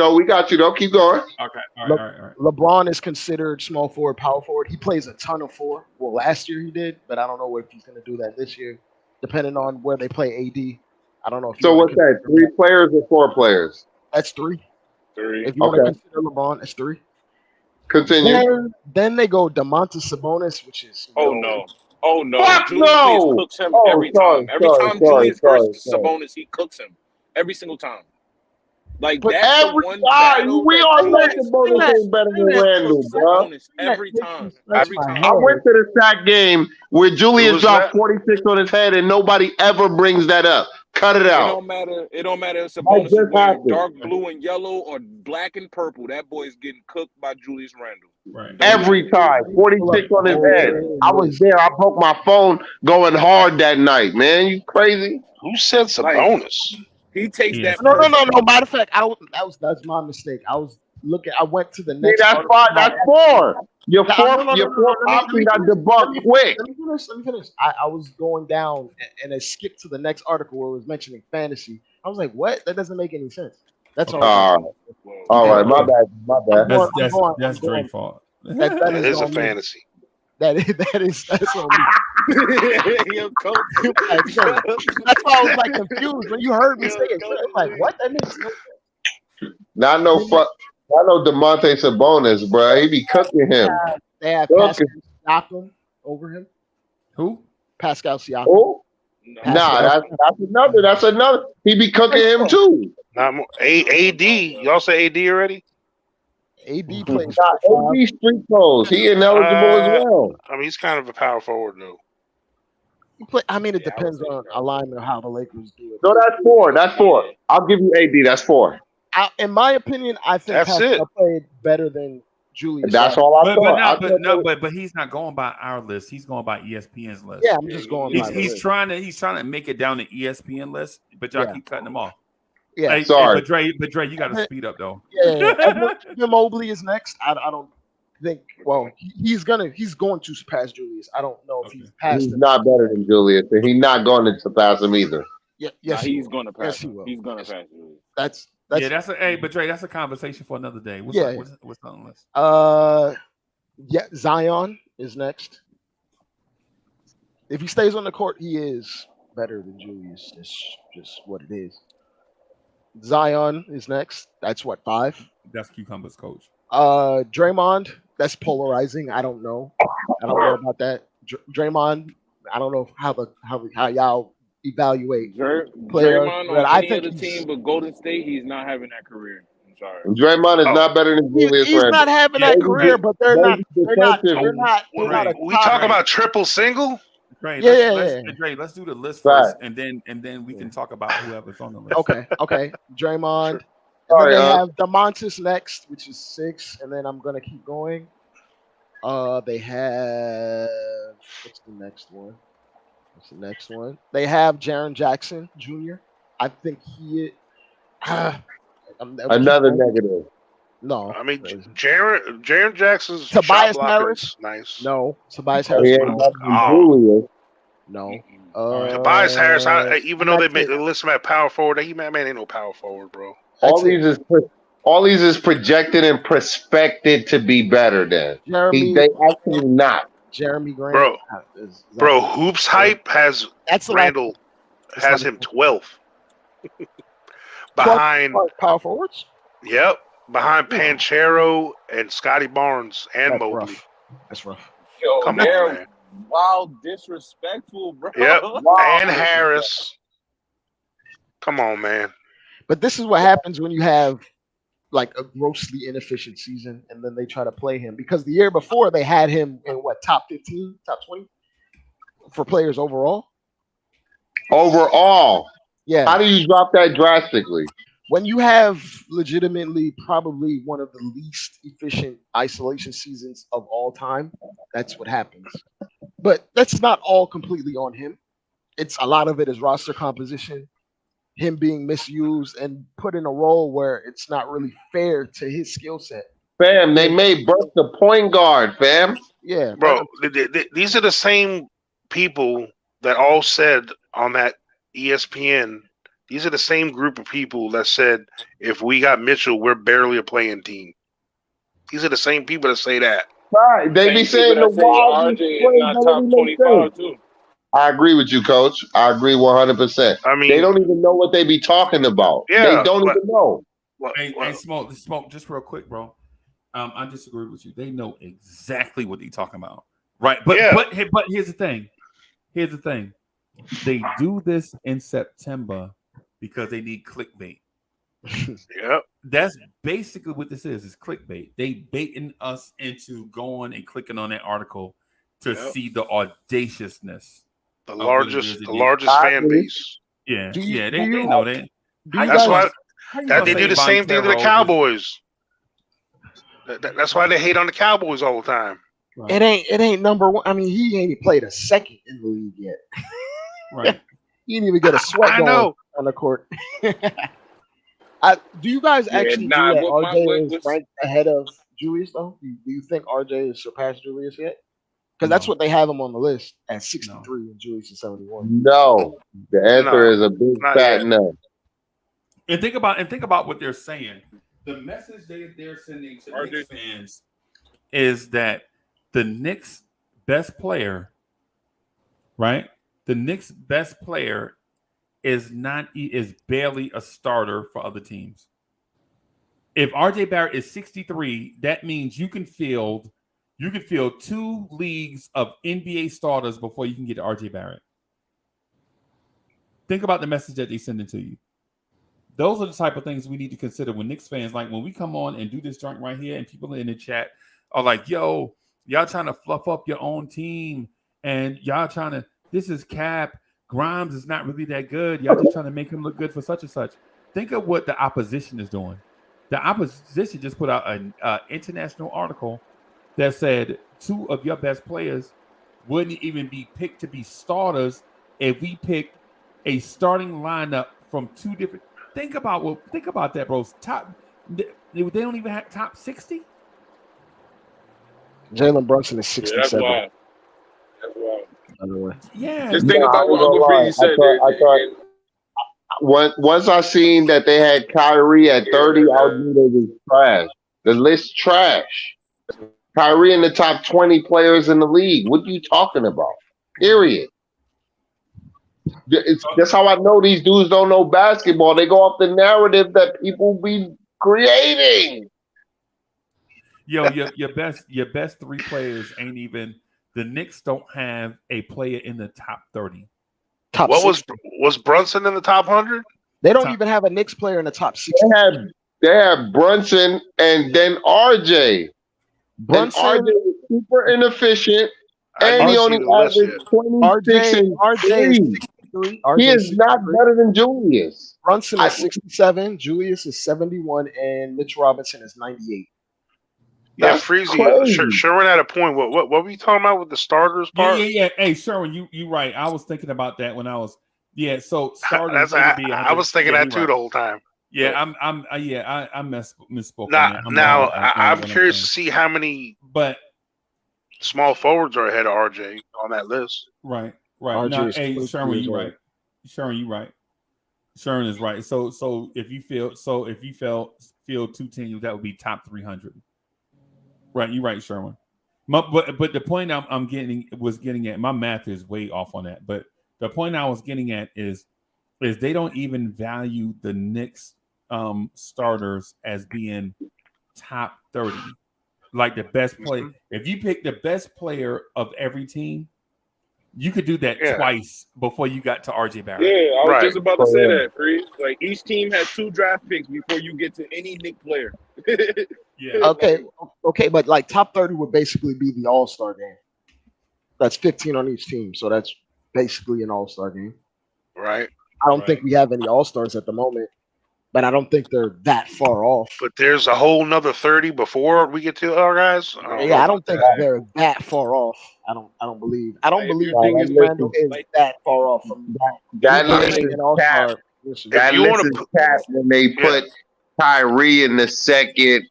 though. Keep going. Okay. All right. LeBron is considered small forward, power forward. He plays a ton of 4. Well, last year he did, but I don't know if he's going to do that this year, depending on where they play AD. I don't know. So what's that? 3 players or 4 players? That's 3. 3. If you want to consider LeBron, that's 3. Continue. Then they go Domantas Sabonis, which is no. Fuck Julius no. Cooks him every time. Every time Julius versus Sabonis, he cooks him every single time. Like but that's every the one time we all know Sabonis ain't better than Randle, bro. Every time. I went to the sack game where Julius dropped 46 on his head, and nobody ever brings that up. Cut it out. It don't matter if Sabonis is wearing dark blue and yellow or black and purple. That boy is getting cooked by Julius Randle. Right. Every time. 46 on his head. I was there. I broke my phone going hard that night, man. You crazy? Who said Sabonis? He takes that. No. Matter of fact, that's my mistake. I went to the next. See, that's 4. Your 4 option got debunked quick. Let me finish. I was going down and I skipped to the next article where it was mentioning fantasy. I was like, what? That doesn't make any sense. That's all. All right, my bad. That's Drake's fault. That is a fantasy. That's on me. That's why I was like confused when you heard me say it. I was like, what? That makes sense. Not no fuck. I know Domantas Sabonis, bro. He be cooking him. They have Pascal Siakam over him. Who? Pascal Siakam. Who? Nah, that's another. He be cooking him too. Not more. AD. Y'all say AD already? AD plays. AD street clothes. He ineligible as well. I mean, he's kind of a power forward, though. It depends on alignment of how the Lakers do it. No, that's 4. I'll give you AD. That's 4. In my opinion, I think Pascal played better than Julius. That's all I thought. But he's not going by our list. He's going by ESPN's list. Yeah, I'm just going. He's trying to make it down the ESPN list, but y'all keep cutting him off. Yeah. Sorry. But Dre, you got to speed up though. Yeah. Evan Mobley is next. I don't think. Well, he's going to surpass Julius. I don't know if he's passed He's him. not better than Julius, and he's not going to surpass him either. Yeah. Nah, Yes, he's going to pass. Yes, he him. will. He's going to Yes. pass Julius. That's But Dre, that's a conversation for another day. What's on the list? Yeah, Zion is next. If he stays on the court, he is better than Julius. It's just what it is. Zion is next. That's what, 5? That's Cucumber's coach. Draymond, that's polarizing. I don't know about that. Draymond, I don't know how y'all evaluate players. Draymond But on I any think other team but Golden State, he's not having that career. I'm sorry. Draymond is not better than Julius he's Randle. not having that career, but they're not We talk about triple single. Dre, Yeah. Dre, let's do the list first, and then we can talk about whoever's on the list. Okay. Draymond. Sorry, And then they have DeMontis next, which is 6, and then I'm gonna keep going. They have what's the next one? They have Jaren Jackson Jr. I think he. Another negative. No, I mean, Jaren Jackson's Tobias shot blocker Harris? is nice. No, Tobias He Harris. ain't better than Julius. No. Tobias Harris, even though they list him at power forward, man ain't no power forward, bro. All these is projected and prospected to be better than. They actually not. Jeremy Grant. Bro, Hoops Hype has Randle has him 12th. Behind power forwards? Yep. Behind Panchero and Scotty Barnes and That's Mobley. rough. That's rough. Yo, Come on, they're man. wild disrespectful, bro. Yep. Wow. And Harris. Come on, man. But this is what happens when you have like a grossly inefficient season and then they try to play him, because the year before they had him in top 15, top 20 for players overall. Yeah. How do you drop that drastically? When you have legitimately probably one of the least efficient isolation seasons of all time, that's what happens. But that's not all completely on him. It's a lot of it is roster composition, him being misused and put in a role where it's not really fair to his skill set. Fam, they made Burke the point guard, fam. Yeah. Bro, these are the same people that all said on that ESPN. These are the same group of people that said, if we got Mitchell, we're barely a playing team. These are the same people that say that. Right. They be saying the wildest RJ is not top 25 too. I agree with you, Coach. I agree 100%. I mean, they don't even know what they be talking about. Yeah, they don't even know. Hey, Smoke, just real quick, bro. I disagree with you. They know exactly what they're talking about. Right. But here's the thing. They do this in September because they need clickbait. Yep. That's basically what this is clickbait. They baiting us into going and clicking on that article to see the audaciousness. The largest fan base. Yeah. They know that. That's why they do the same thing to the Cowboys. That's why they hate on the Cowboys all the time. Right. It ain't number one. I mean, he ain't played a second in the league yet. Right. He didn't even get a sweat going on the court. Do you guys actually do that RJ is ranked ahead of Julius, though? Do you think RJ has surpassed Julius yet? Because that's what they have him on the list at 63 and Julius is 71. No. The answer is a big fat no. And think about what they're saying. The message they're sending to Knicks fans is that the Knicks' best player, right? The Knicks' best player is barely a starter for other teams. If RJ Barrett is 63, that means you can field 2 leagues of NBA starters before you can get to RJ Barrett. Think about the message that they're sending to you. Those are the type of things we need to consider when Knicks fans, like when we come on and do this joint right here and people in the chat are like, yo, y'all trying to fluff up your own team and y'all trying to, this is cap. Grimes is not really that good. Y'all just trying to make him look good for such and such. Think of what the opposition is doing. The opposition just put out an international article that said 2 of your best players wouldn't even be picked to be starters if we picked a starting lineup from 2 different. think about that, bro. They don't even have top 60. Jalen Brunson is Yeah, that's 67. wild. That's wild. By the way. Yeah, Just think I about ain't what gonna Uncle lie. Freezy said. Once I seen that they had Kyrie at 30, I knew they was trash. The list trash. Kyrie in the top 20 players in the league. What are you talking about? Period. That's how I know these dudes don't know basketball. They go off the narrative that people be creating. yo, your best 3 players ain't even. The Knicks don't have a player in the top 30. Top What 60. was Brunson in the top 100? They don't even have a Knicks player in the top 60. They have Brunson and then RJ. Brunson, And RJ is super inefficient, I and didn't he see only the list averaged yet. 26 and RJ is 3. 63. He RJ is not 63. better than Julius. Brunson is 67. Julius is 71, and Mitch Robinson is 98. Yeah, That's Freezy. crazy. Sherman had a point. What were you talking about with the starters part? Yeah. Hey, Sherwin, you right. I was thinking about that when I was. Yeah, so starters I was thinking that too the whole time. Yeah, I misspoke. Now I'm curious to see how many small forwards are ahead of RJ on that list. Right. RJ Now, is hey, 22 Sherman, years you old. right. Sherman is right. So if you feel 2 teams, that would be top 300. Right, you're right, Sherman. But the point I'm getting at, my math is way off on that. But the point I was getting at is they don't even value the Knicks starters as being top 30, like the best player. If you pick the best player of every team, you could do that twice before you got to RJ Barrett. Yeah, I was just about to say that, Free. Like each team has 2 draft picks before you get to any Knicks player. Yeah. Okay, but like top 30 would basically be the All-Star game. That's 15 on each team, so that's basically an All-Star game. Right. I don't think we have any All-Stars at the moment, but I don't think they're that far off. But there's a whole nother 30 before we get to our guys. I don't think they're that far off. I don't believe Julius Randle is that far off from that list is an All-Star. That list is capped when they put Kyrie in the second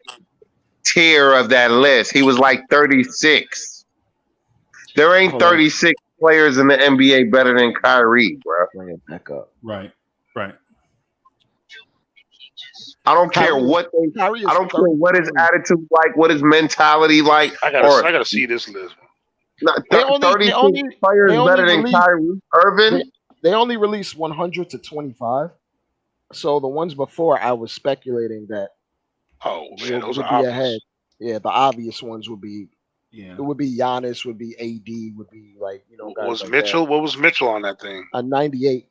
tier of that list. He was like 36. There ain't 36 players in the NBA better than Kyrie, bro. Bring it back up. Right. I don't care what his attitude like, what his mentality like. I gotta see this list. 36 players better than Kyrie Irving. They only released 100 to 25. So the ones before, I was speculating that those would are be ahead. Yeah, the obvious ones would be. It would be Giannis, would be AD, would be like guys was like Mitchell? that. What was Mitchell on that thing? 98.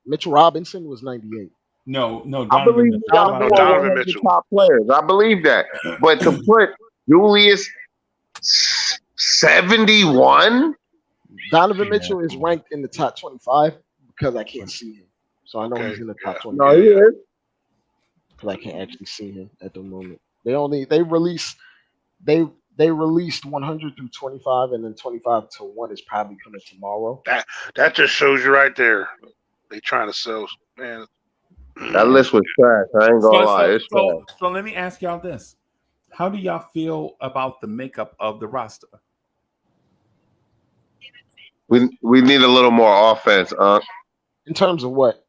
Mitchell Robinson was 98. No. I believe Donovan Mitchell. Top players. I believe that, but to put Julius 71, Donovan Mitchell is ranked in the top 25 because I can't see him, so I know he's in the top 25. No, he is. Because I can't actually see him at the moment. They released 100 through 25, and then 25 to 1 is probably coming tomorrow. That just shows you right there. They trying to sell, man. That list was trash. I ain't gonna lie. So let me ask y'all this: how do y'all feel about the makeup of the roster? We need a little more offense, In terms of what?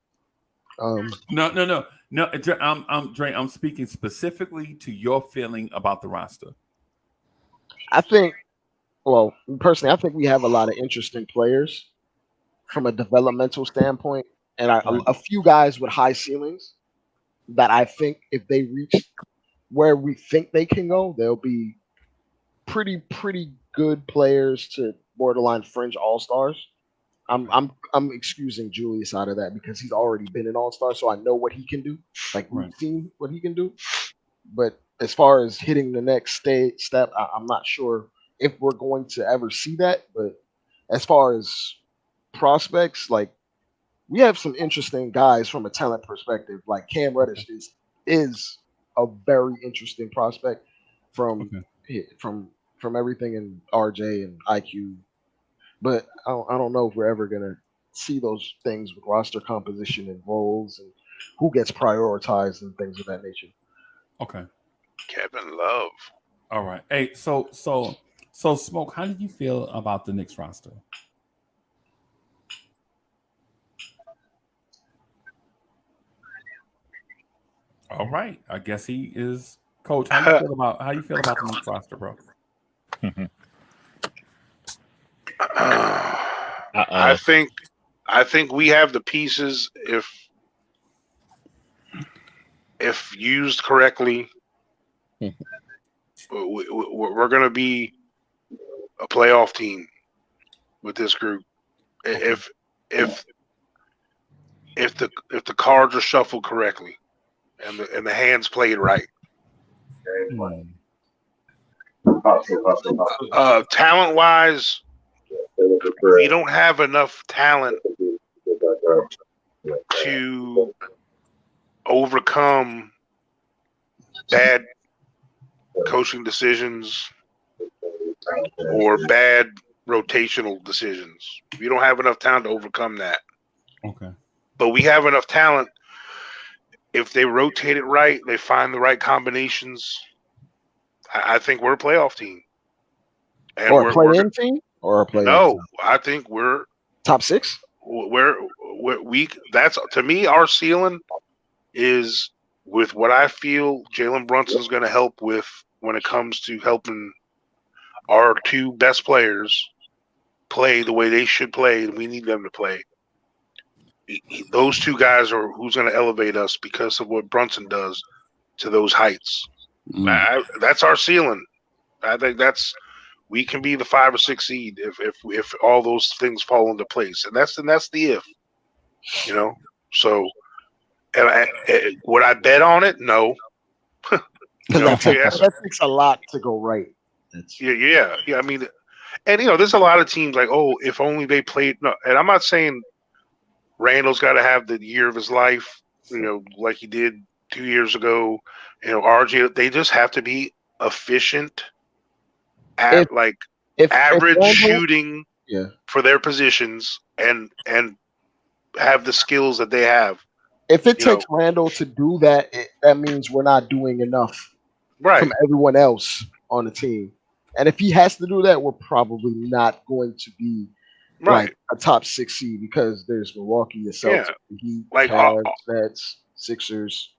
No. I'm speaking specifically to your feeling about the roster. I think, personally, I think we have a lot of interesting players from a developmental standpoint, and a few guys with high ceilings that I think if they reach where we think they can go, they'll be pretty good players to borderline fringe all-stars. I'm excusing Julius out of that because he's already been an all-star, so I know what he can do. Like we've seen what he can do, but as far as hitting the next step, I'm not sure if we're going to ever see that. But as far as prospects, like we have some interesting guys from a talent perspective. Like Cam Reddish is a very interesting prospect from everything in RJ and IQ. But I don't know if we're ever gonna see those things with roster composition and roles and who gets prioritized and things of that nature. Okay. Kevin Love. All right. Hey, so Smoke, how did you feel about the Knicks roster? All right. I guess he is coach. How you feel about the Knicks roster, bro? I think we have the pieces if used correctly. We're going to be a playoff team with this group. Okay. If the cards are shuffled correctly and the hands played right. Talent wise, we don't have enough talent to overcome bad coaching decisions or bad rotational decisions. We don't have enough talent to overcome that. Okay. But we have enough talent. If they rotate it right, they find the right combinations. I think we're a playoff team. And or a play-in team? Or a play-in No, team? I think we're top 6. We're weak. That's, to me, our ceiling is with what I feel Jalen Brunson's going to help with when it comes to helping our 2 best players play the way they should play, and we need them to play. Those 2 guys are who's going to elevate us because of what Brunson does to those heights. That's our ceiling. I think we can be the 5 or 6 seed if all those things fall into place, and that's the if, you know. So, would I bet on it? No. That takes a lot to go right. Yeah. I mean, and there's a lot of teams like, oh, if only they played. No, and I'm not saying Randle's got to have the year of his life, like he did 2 years ago. RJ, they just have to be efficient at average Randle, shooting for their positions and have the skills that they have. If it takes Randle to do that, that means we're not doing enough from everyone else on the team. And if he has to do that, we're probably not going to be like a top 6 seed because there's Milwaukee, the Celtics, the Heat, Cavs, Nets, Sixers.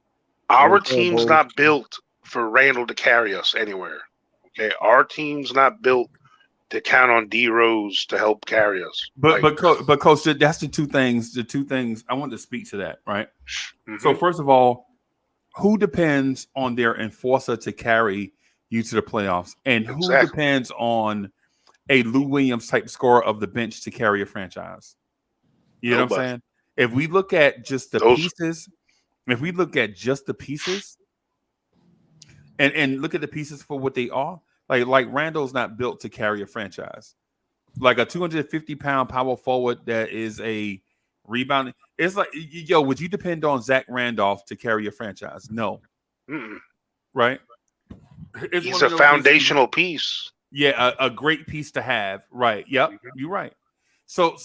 Our team's not built for Randle to carry us anywhere. Okay, our team's not built to count on D Rose to help carry us. But coach, that's the two things. The 2 things I want to speak to that, right? Mm-hmm. So first of all, who depends on their enforcer to carry you to the playoffs, and who depends on a Lou Williams type scorer of the bench to carry a franchise? You know what I'm saying? If we look at just the pieces, and look at the pieces for what they are, like Randle's not built to carry a franchise. Like a 250-pound power forward that is a rebounding. It's like, would you depend on Zach Randolph to carry a franchise? No. Mm-mm. Right? He's a foundational piece. Yeah, a great piece to have. Right. Yep. Mm-hmm. You're right. So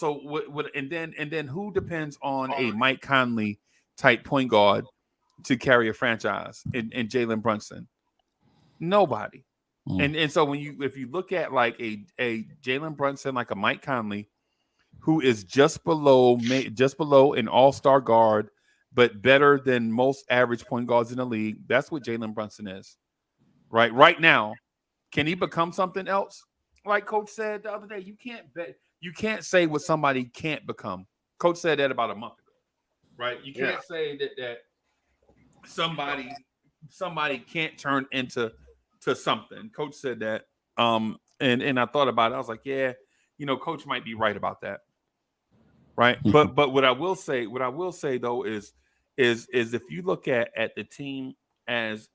and then who depends on a Mike Conley type point guard to carry a franchise in Jalen Brunson? Nobody. And so if you look at like a Jalen Brunson, like a Mike Conley, who is just below an all-star guard, but better than most average point guards in the league, that's what Jalen Brunson is. Right now. Can he become something else? Like Coach said the other day, you can't say what somebody can't become. Coach said that about a month ago. Right? You can't say that somebody can't turn into something. Coach said that. And I thought about it. I was like, yeah, Coach might be right about that. Right. But what I will say though is if you look at the team as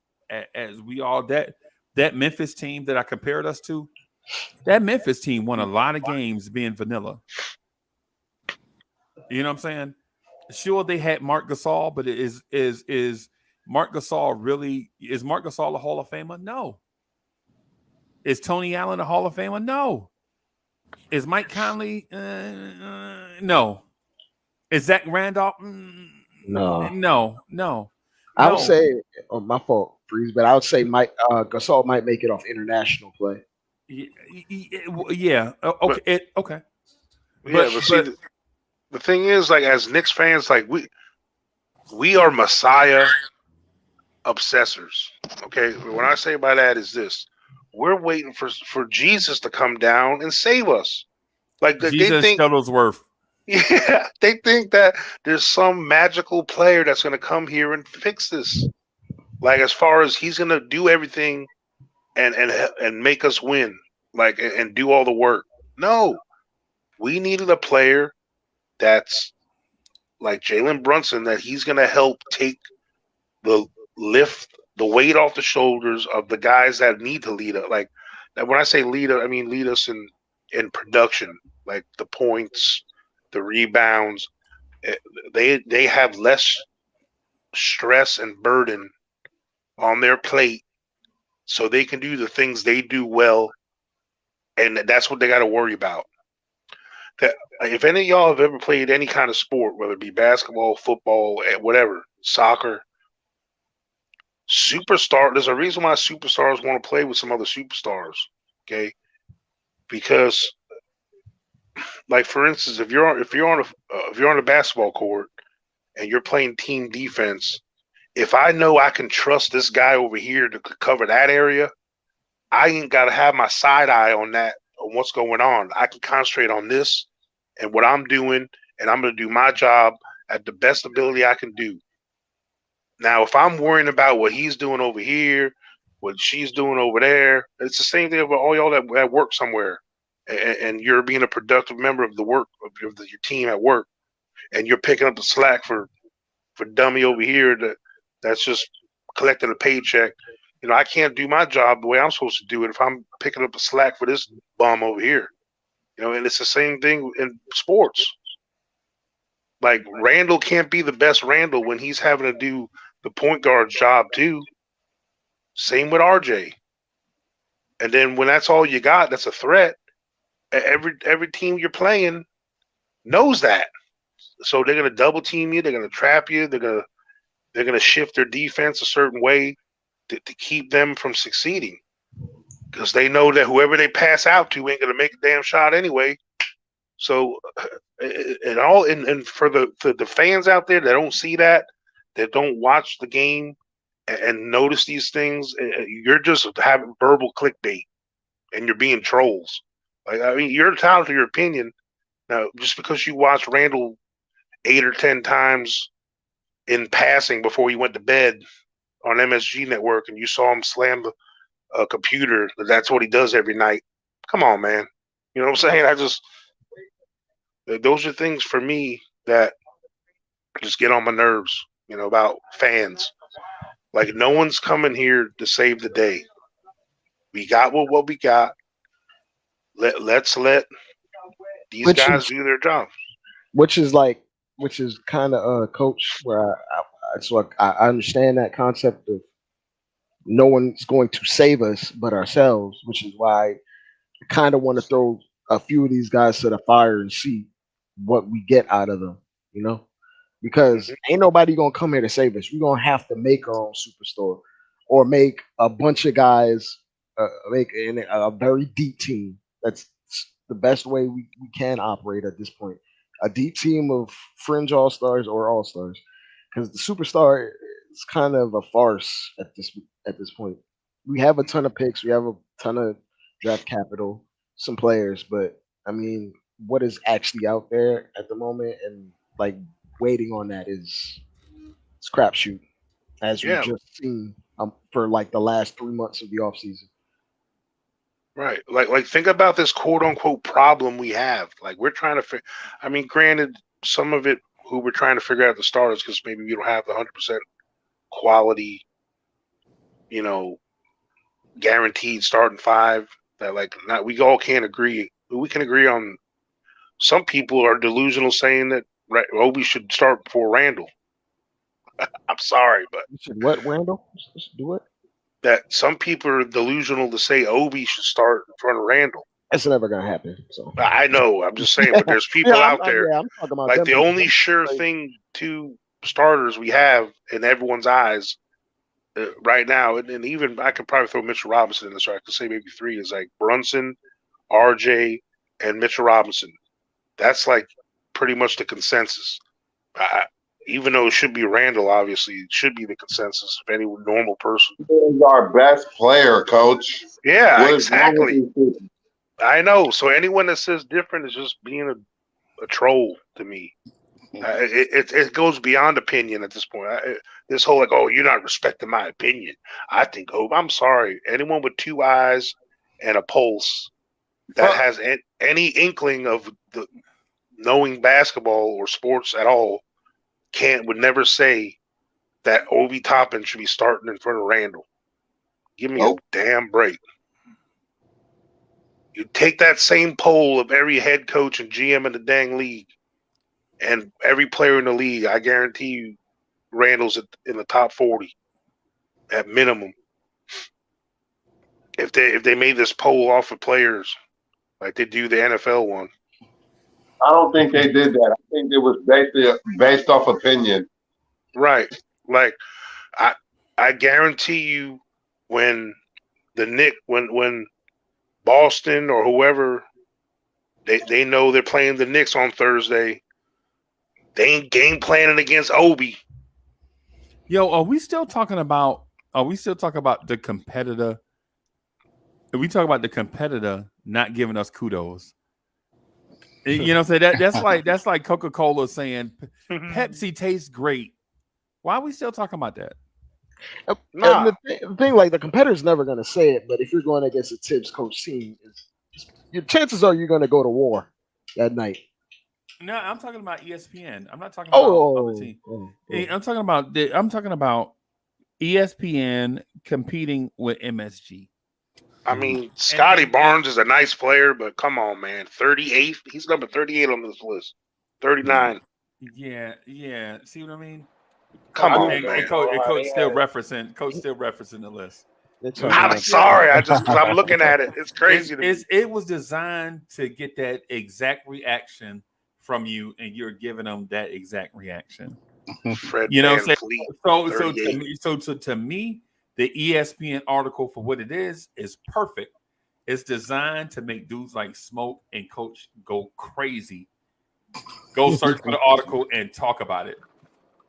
we all that Memphis team that I compared us to, that Memphis team won a lot of games being vanilla. You know what I'm saying? Sure, they had Marc Gasol, but is Marc Gasol a Hall of Famer? No. Is Tony Allen a Hall of Famer? No. Is Mike Conley? No. Is Zach Randolph? No. No. I would say, my fault, Freeze, but I would say Mike Gasol might make it off international play. Yeah. Okay. Okay. Yeah, but see, the thing is, like, as Knicks fans, like we are Messiah obsessors. Okay, what I say by that is this: we're waiting for Jesus to come down and save us. Like they Jesus think, Shuttlesworth. yeah, they think that there's some magical player that's going to come here and fix this. Like, as far as he's going to do everything and make us win, like, and do all the work. No, we needed a player that's like Jalen Brunson, that he's going to help lift the weight off the shoulders of the guys that need to lead us. Like, when I say lead, I mean lead us in production, like the points, the rebounds. They have less stress and burden on their plate, so they can do the things they do well, and that's what they got to worry about. That if any of y'all have ever played any kind of sport, whether it be basketball, football, whatever, soccer, there's a reason why superstars want to play with some other superstars. Okay, because, like, for instance, if you're on a basketball court and you're playing team defense, if I know I can trust this guy over here to cover that area, I ain't got to have my side eye on what's going on. I can concentrate on this and what I'm doing, and I'm going to do my job at the best ability I can do. Now, if I'm worrying about what he's doing over here, what she's doing over there, it's the same thing with all y'all that work somewhere, and you're being a productive member of the work of your team at work, and you're picking up the slack for dummy over here that's just collecting a paycheck. You know, I can't do my job the way I'm supposed to do it if I'm picking up the slack for this bum over here. You know, and it's the same thing in sports. Like, Randle can't be the best Randle when he's having to do the point guard's job too. Same with RJ. And then when that's all you got, that's a threat. Every team you're playing knows that. So they're gonna double team you. They're gonna trap you. They're gonna shift their defense a certain way to keep them from succeeding, because they know that whoever they pass out to ain't gonna make a damn shot anyway. So, and for the fans out there that don't see that don't watch the game and notice these things, you're just having verbal clickbait, and you're being trolls. Like, I mean, you're entitled to your opinion. Now, just because you watched Randle 8 or 10 times in passing before he went to bed on MSG Network, and you saw him slam the computer, that's what he does every night. Come on, man. You know what I'm saying? Those are things for me that just get on my nerves, you know, about fans. Like, no one's coming here to save the day. We got what we got. Let's let these guys do their job. Which is kind of coach, where I understand that concept of no one's going to save us but ourselves, which is why I kind of want to throw a few of these guys to the fire and see what we get out of them, you know, because ain't nobody gonna come here to save us. We're gonna have to make our own superstore, or make a bunch of guys make a very deep team. That's the best way we can operate at this point. A deep team of fringe all-stars or all-stars, because the superstar is kind of a farce at this point. We have a ton of picks, we have a ton of draft capital, some players, but I mean, what is actually out there at the moment, and like waiting on that it's crapshoot, as we've just seen for like the last 3 months of the offseason. Right. Like think about this quote unquote problem we have. Like, we're trying to I mean, granted, some of it who we're trying to figure out the starters, because maybe we don't have the 100% quality, you know, guaranteed starting five, that we all can't agree. We can agree on. Some people are delusional, saying that Obi should start before Randle. I'm sorry, but you should what, Randle? Do it. That some people are delusional to say Obi should start in front of Randle. That's never gonna happen. So I know. I'm just saying, but there's people out there. I'm talking about like, them the only sure thing to starters we have in everyone's eyes right now, and even I could probably throw Mitchell Robinson in this. So I could say maybe 3 is like Brunson, RJ, and Mitchell Robinson. That's like pretty much the consensus. Even though it should be Randle, obviously, it should be the consensus of any normal person. He's our best player, coach. Yeah, exactly. I know. So anyone that says different is just being a troll to me. It goes beyond opinion at this point. This whole like, oh, you're not respecting my opinion. I think, oh, I'm sorry. Anyone with 2 eyes and a pulse that has any inkling of the knowing basketball or sports at all would never say that Obi Toppin should be starting in front of Randle. Give me a damn break. You take that same poll of every head coach and GM in the dang league and every player in the league, I guarantee you Randle's in the top 40 at minimum. If they made this poll off of players like they do the NFL one. I don't think they did that. I think it was based off opinion. Right. Like I guarantee you when the Knicks when Boston or whoever they know they're playing the Knicks on Thursday, they ain't game planning against Obi. Yo, are we still talking about the competitor? Are we talking about the competitor not giving us kudos? You know what I'm saying? That's like Coca-Cola saying Pepsi tastes great. Why are we still talking about that? Nah. The thing, like the competitor's never going to say it, but if you're going against a Tibbs coach team, your chances are you're going to go to war that night. No, I'm talking about ESPN. I'm not talking about other team. I'm talking about ESPN competing with MSG. I mean, Scotty Barnes is a nice player, but come on, man. 38th? He's number 38 on this list. 39. Yeah. See what I mean? Come on, man. Coach still referencing the list. I'm sorry. I'm looking at it. It's crazy. It was designed to get that exact reaction from you, and you're giving them that exact reaction. Fred you know what I'm saying? So to me, the ESPN article for what it is perfect. It's designed to make dudes like Smoke and Coach go crazy. Go search for the article and talk about it.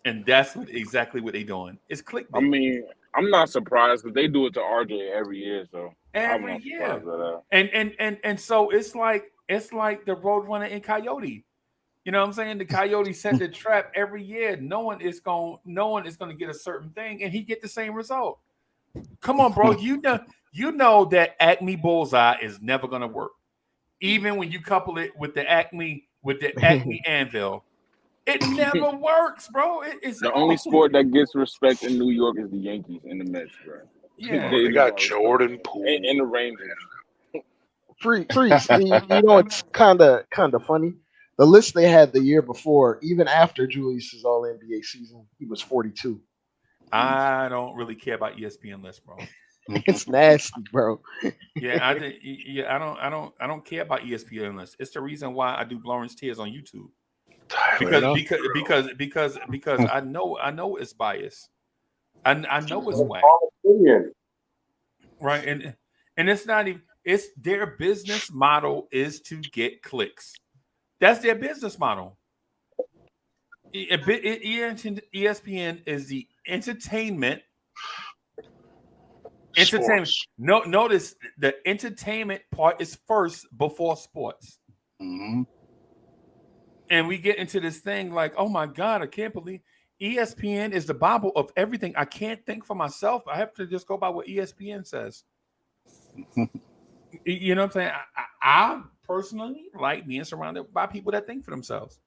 And that's exactly what they're doing. It's clickbait. I mean, I'm not surprised because they do it to RJ every year. So every year, and so it's like the Roadrunner and Coyote. You know what I'm saying? The Coyote set the trap every year. No one is going to get a certain thing, and he get the same result. Come on, bro. You know that Acme Bullseye is never going to work, even when you couple it with the Acme Anvil. It never works, bro. It's the only sport that gets respect in New York is the Yankees and the Mets, bro. Yeah, they got Jordan Poole and the Rangers. Freeze. You know, it's kind of funny. The list they had the year before, even after Julius's All NBA season, he was 42. I don't really care about ESPN lists, bro. It's nasty, bro. I don't care about ESPN lists. It's the reason why I do Blorange Tears on YouTube. Because I know it's biased. I know it's whack. Right, and it's not even. It's their business model is to get clicks. That's their business model. ESPN is the entertainment. No, notice the entertainment part is first before sports. Mm-hmm. And we get into this thing like, oh my God, I can't believe ESPN is the Bible of everything. I can't think for myself. I have to just go by what ESPN says. You know what I'm saying? I personally like being surrounded by people that think for themselves.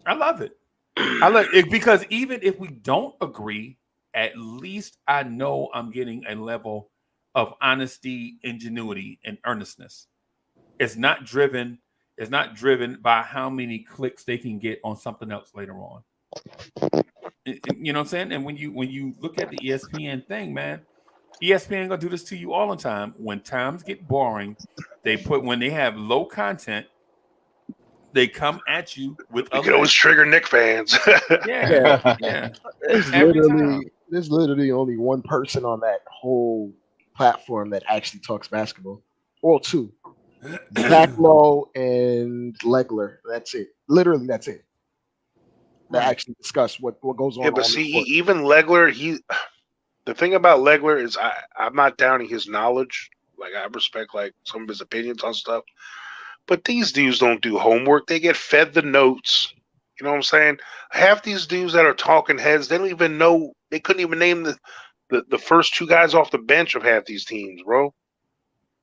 I love it. I love it because even if we don't agree, at least I know I'm getting a level of honesty, ingenuity, and earnestness. It's not driven by how many clicks they can get on something else later on. You know what I'm saying? And when you look at the ESPN thing, man, ESPN gonna do this to you all the time. When times get boring, when they have low content, They come at you with You can always trigger Knicks fans. yeah. There's literally only one person on that whole platform that actually talks basketball. Well, two. Zach Lowe and Legler. That's it. Literally, that's it. That actually discuss what goes on. Yeah, but see, even Legler, the thing about Legler is I'm not downing his knowledge. Like, I respect like some of his opinions on stuff. But these dudes don't do homework. They get fed the notes. You know what I'm saying? Half these dudes that are talking heads, they don't even know. They couldn't even name the first two guys off the bench of half these teams, bro.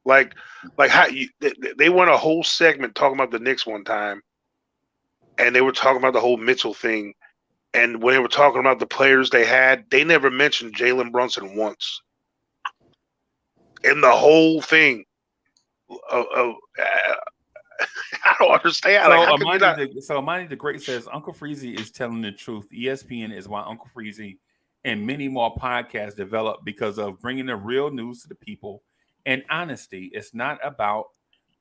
Like how they went a whole segment talking about the Knicks one time, and they were talking about the whole Mitchell thing. And when they were talking about the players they had, they never mentioned Jalen Brunson once in the whole thing. I don't understand. So Amani the Great says Uncle Freezy is telling the truth. ESPN is why Uncle Freezy and many more podcasts developed because of bringing the real news to the people and honesty. It's not about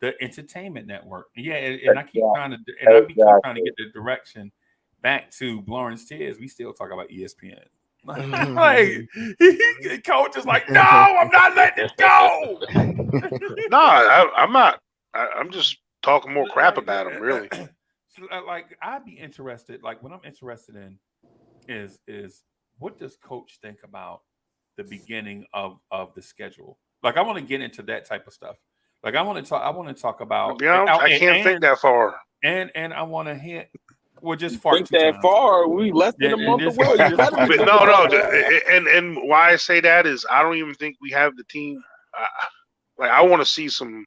the entertainment network. Yeah, and I keep trying to get the direction back to Blorange Tears. We still talk about ESPN. Like coach is like, no, I'm not letting it go. No, I'm not. I'm just talking more crap about him, really. So, like, I'd be interested. Like, what I'm interested in is what does coach think about the beginning of the schedule? Like, I want to get into that type of stuff. Like, I want to talk about. I can't think that far. And I want to hit. We're just far think that times. Far. We less than a month away. And why I say that is I don't even think we have the team. Like, I want to see some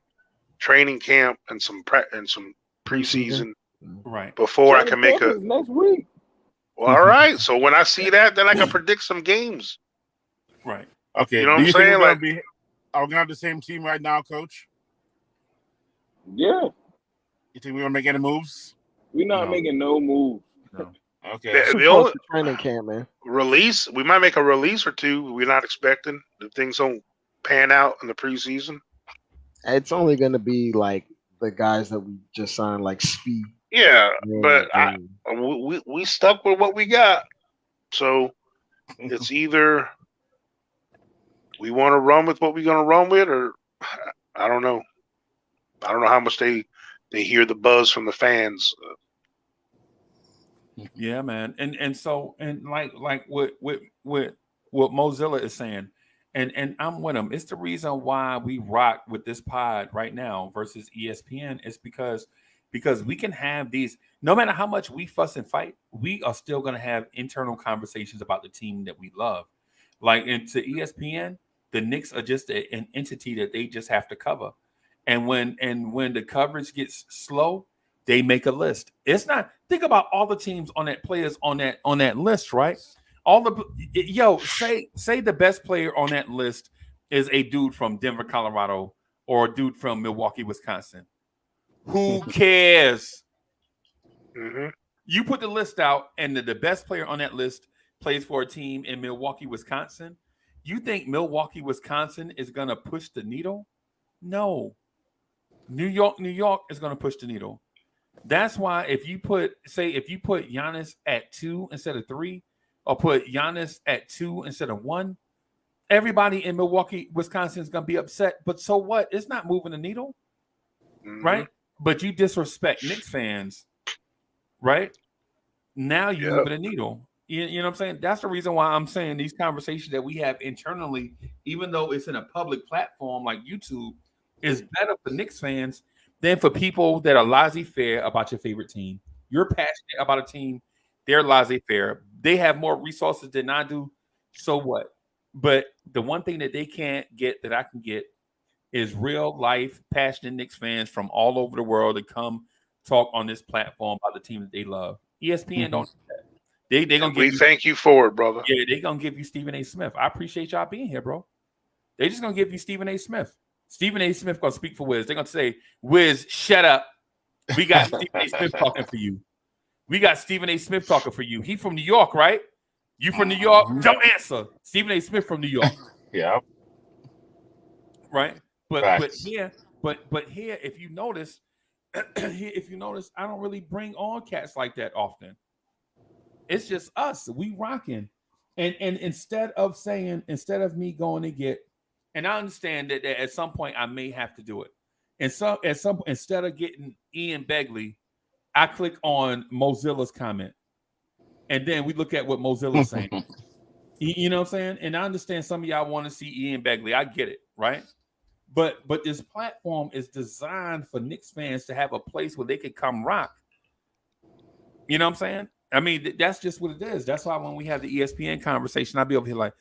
training camp and some preseason, right? Before I can make a next week. Well, all right. So when I see that, then I can predict some games. Right. Okay. You know what I'm saying? Like, are we gonna have the same team right now, Coach? Yeah. You think we're gonna make any moves? We're not making no moves. No. Okay. The only training camp, man. Release. We might make a release or two. We're not expecting if things don't pan out in the preseason. It's only going to be like the guys that we just signed, like Speed. Yeah, but we stuck with what we got. So it's either we want to run with what we're going to run with, or I don't know. I don't know how much they hear the buzz from the fans. Yeah, man, and so like what Mozilla is saying. And I'm with them. It's the reason why we rock with this pod right now versus ESPN. It's because we can have these, no matter how much we fuss and fight, we are still going to have internal conversations about the team that we love. Like, into ESPN, the Knicks are just an entity that they just have to cover. And when the coverage gets slow, they make a list. It's not, think about all the teams on that players on that list, right? Say the best player on that list is a dude from Denver, Colorado, or a dude from Milwaukee, Wisconsin. Who cares? Mm-hmm. You put the list out, and the best player on that list plays for a team in Milwaukee, Wisconsin. You think Milwaukee, Wisconsin is going to push the needle? No. New York is going to push the needle. That's why if you put Giannis at 2 instead of 3, or put Giannis at 2 instead of 1, everybody in Milwaukee, Wisconsin is going to be upset. But so what? It's not moving the needle, right? But you disrespect Knicks fans, right? Now you're moving the needle. You know what I'm saying? That's the reason why I'm saying these conversations that we have internally, even though it's in a public platform like YouTube, is better for Knicks fans than for people that are laissez-faire about your favorite team. You're passionate about a team. They're laissez-faire. They have more resources than I do. So what? But the one thing that they can't get that I can get is real life, passionate Knicks fans from all over the world to come talk on this platform about the team that they love. ESPN don't do that. They gonna give you. Thank you for it, brother. Yeah, they gonna give you Stephen A. Smith. I appreciate y'all being here, bro. They just gonna give you Stephen A. Smith. Stephen A. Smith gonna speak for Wiz. They're gonna say, Wiz, shut up. We got Stephen A. Smith talking for you. We got Stephen A. Smith talking for you. He from New York, right? You from New York? Don't answer. Stephen A. Smith from New York. Yeah. Right? But here, if you notice, if you notice, I don't really bring on cats like that often. It's just us. We rocking. And instead of me going to get, and I understand that at some point I may have to do it. And so at some point, instead of getting Ian Begley, I click on Mozilla's comment. And then we look at what Mozilla's saying. You know what I'm saying? And I understand some of y'all want to see Ian Begley. I get it, right? But this platform is designed for Knicks fans to have a place where they can come rock. You know what I'm saying? I mean, that's just what it is. That's why when we have the ESPN conversation, I'll be over here like,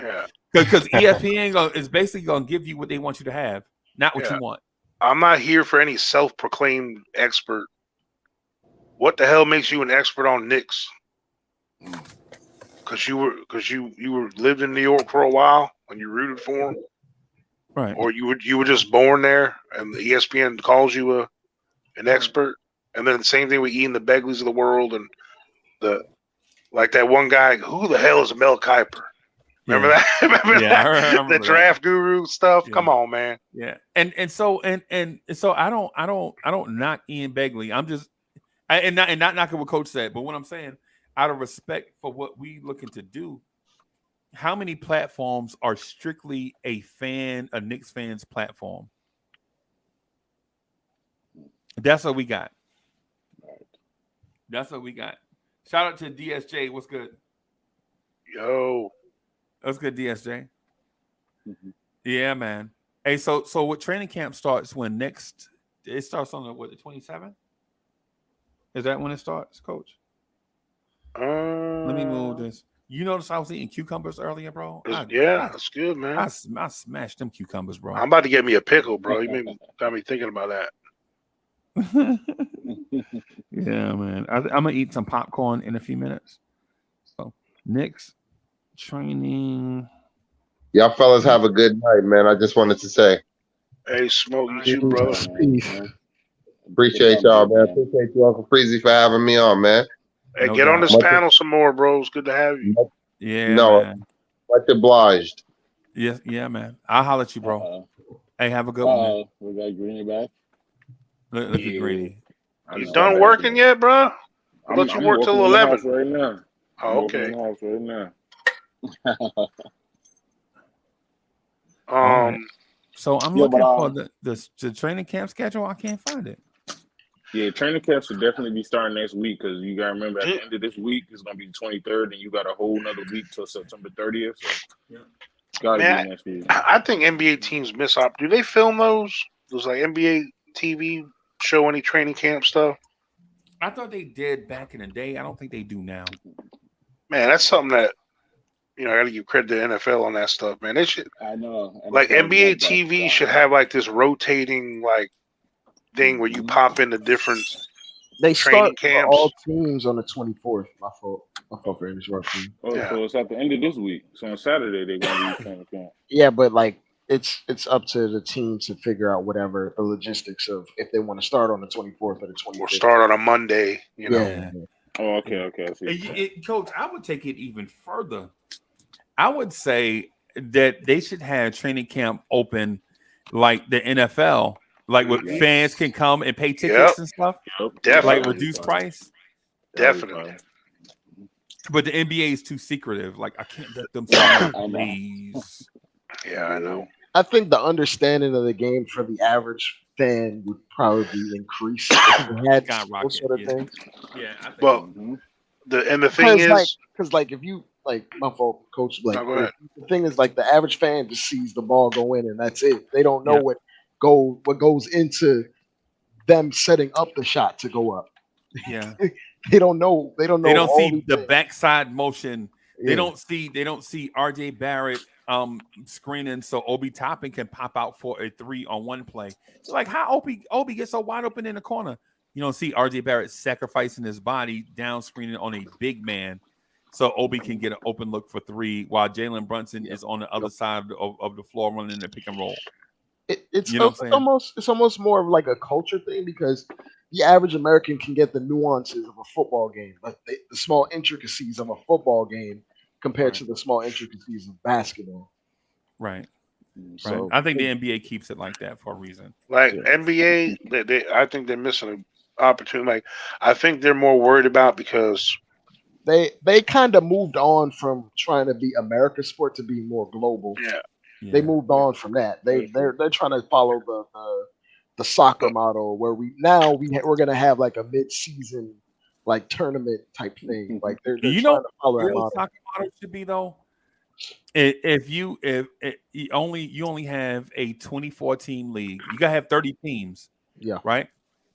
Yeah. Because ESPN is basically going to give you what they want you to have, not what you want. I'm not here for any self-proclaimed expert. What the hell makes you an expert on Knicks? Because you were lived in New York for a while and you rooted for them, right? Or you were just born there and the ESPN calls you an expert. And then the same thing with Ian the Begleys of the world and that one guy. Who the hell is Mel Kiper? Remember that? Remember that? I remember the draft guru stuff. Yeah. Come on, man. Yeah, and so I don't knock Ian Begley. I'm just not knocking what Coach said, but what I'm saying, out of respect for what we looking to do, how many platforms are strictly a Knicks fans platform? That's what we got. That's what we got. Shout out to DSJ. What's good? Yo. That's good, DSJ. Mm-hmm. Yeah, man. Hey, so what training camp starts when next? It starts on the 27th? Is that when it starts, Coach? Let me move this. You notice I was eating cucumbers earlier, bro? That's good, man. I smashed them cucumbers, bro. I'm about to get me a pickle, bro. You got me thinking about that. Yeah, man. I'm gonna eat some popcorn in a few minutes. So Knicks training. Y'all fellas have a good night, man. I just wanted to say. Hey, Smoke, you too, bro. Appreciate y'all, man. Appreciate you, Uncle Freezy, for having me on, man. Hey, get on this panel some more, bro. It's good to have you. Yeah, man. Much obliged. Yes, yeah, man. I'll holler at you, bro. Hey, have a good one. We got Greeny back. Look at Greeny. You done working yet, bro? I let you work till 11 right now. Oh, okay. Right now. Right. So I'm looking for the training camp schedule. I can't find it. Yeah, training camp should definitely be starting next week because you gotta remember at the end of this week it's gonna be the 23rd, and you got a whole nother week till September 30th. So it's gotta be next week. I think NBA teams miss out. Do they film those like NBA TV show any training camp stuff? I thought they did back in the day. I don't think they do now. Man, that's something that I got to give credit to the NFL on that stuff, man. They should. I know. Like NBA TV should have like this rotating like thing where you pop into different. They training start camps. All teams on the 24th. My fault for interrupting. So it's at the end of this week. So on Saturday they're gonna be training camp. Yeah, but like it's up to the team to figure out whatever the logistics of if they want to start on the 24th or the 25th. Or start on a Monday. Yeah. Oh, okay. I see. Coach, I would take it even further. I would say that they should have training camp open like the NFL, like where fans can come and pay tickets and stuff. Definitely. Like reduced price. Definitely. But the NBA is too secretive. Like I can't let them see please. Yeah, I know. I think the understanding of the game for the average fan would probably increase if we had those sort of things. Yeah, I think well, the thing is, because like if you my fault, Coach. Like the thing is, like the average fan just sees the ball go in and that's it. They don't know what goes into them setting up the shot to go up. Yeah, they don't know. They don't see the backside motion. Yeah. They don't see RJ Barrett screening so Obi Toppin can pop out for a 3 on one play. Like how Obi gets so wide open in the corner. You don't see RJ Barrett sacrificing his body down screening on a big man so Obi can get an open look for 3 while Jalen Brunson is on the other side of the floor running the pick and roll. It's almost more of like a culture thing because the average American can get the nuances of a football game, like the small intricacies of a football game compared to the small intricacies of basketball. Right. Right. So I think the NBA keeps it like that for a reason. Like Yeah. NBA, I think they're missing an opportunity. Like I think they're more worried about because they kind of moved on from trying to be America's sport to be more global. yeah, They Yeah. moved on from that. They're trying to follow the soccer model where we're gonna have like a mid-season like tournament type thing. Like they're You know trying to follow that real model. soccer model should be though. If you only have a 24 team league, you gotta have 30 teams, Yeah, right?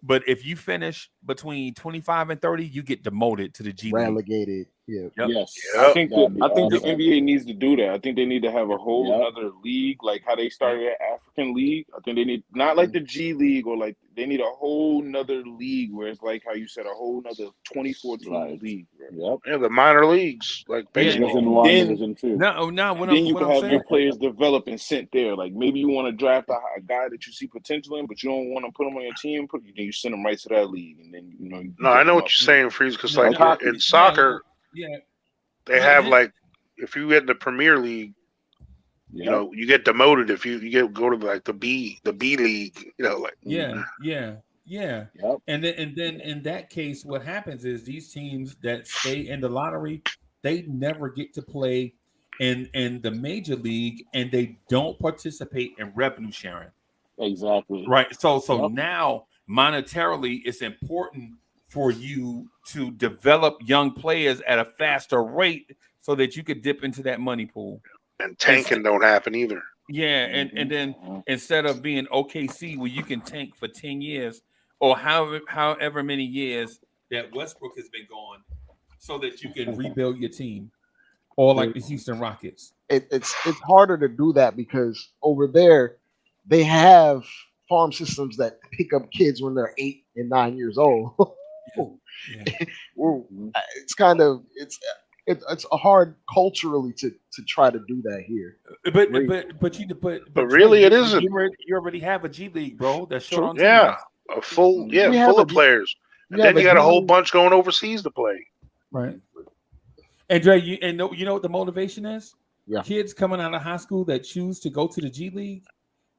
But if you finish between 25 and 30, you get demoted to the G League. relegated. Yeah, Yep. Yes. Yep. I think That'd be the awesome. NBA needs to do that. I think they need to have a whole Yep. other league, like how they started at African League. I think they need not like the G League or like they need a whole nother league where it's like how you said a whole nother 24 team Right. league. Bro. Yep. yeah, the minor leagues like Yeah. Division baseball. one, Then- Division two. No. What Then you I'm can have saying, your players develop and sent there. Like maybe you want to draft a guy that you see potential in, but you don't want to put him on your team. Then you send him right to that league, and then you can No, I build know him what up. you're saying, Freeze. Because No, like no, in soccer, yeah. they No, have then- like if you get the Premier League, Yep. you know, you get demoted if you go to like the B league. You know, like Yeah. Yep. And then in that case, what happens is these teams that stay in the lottery, they never get to play in the major league, and they don't participate in revenue sharing. Exactly. Right. So Yep. now monetarily, it's important for you to develop young players at a faster rate so that you could dip into that money pool. and tanking don't happen either. Yeah, and then instead of being OKC where you can tank for 10 years or however many years that Westbrook has been gone, so that you can rebuild your team, or like the Houston Rockets. it's harder to do that because over there they have farm systems that pick up kids when they're 8 and 9 years old. Yeah. Well, it's kind of it's hard culturally to try to do that here. But really, it you, isn't. You already have a G League, bro. That's short on Yeah, teams. a full We have full a of players, and have then you a got a whole G-League. bunch going overseas to play. Right. And Dre, you know what the motivation is? Yeah. Kids coming out of high school that choose to go to the G League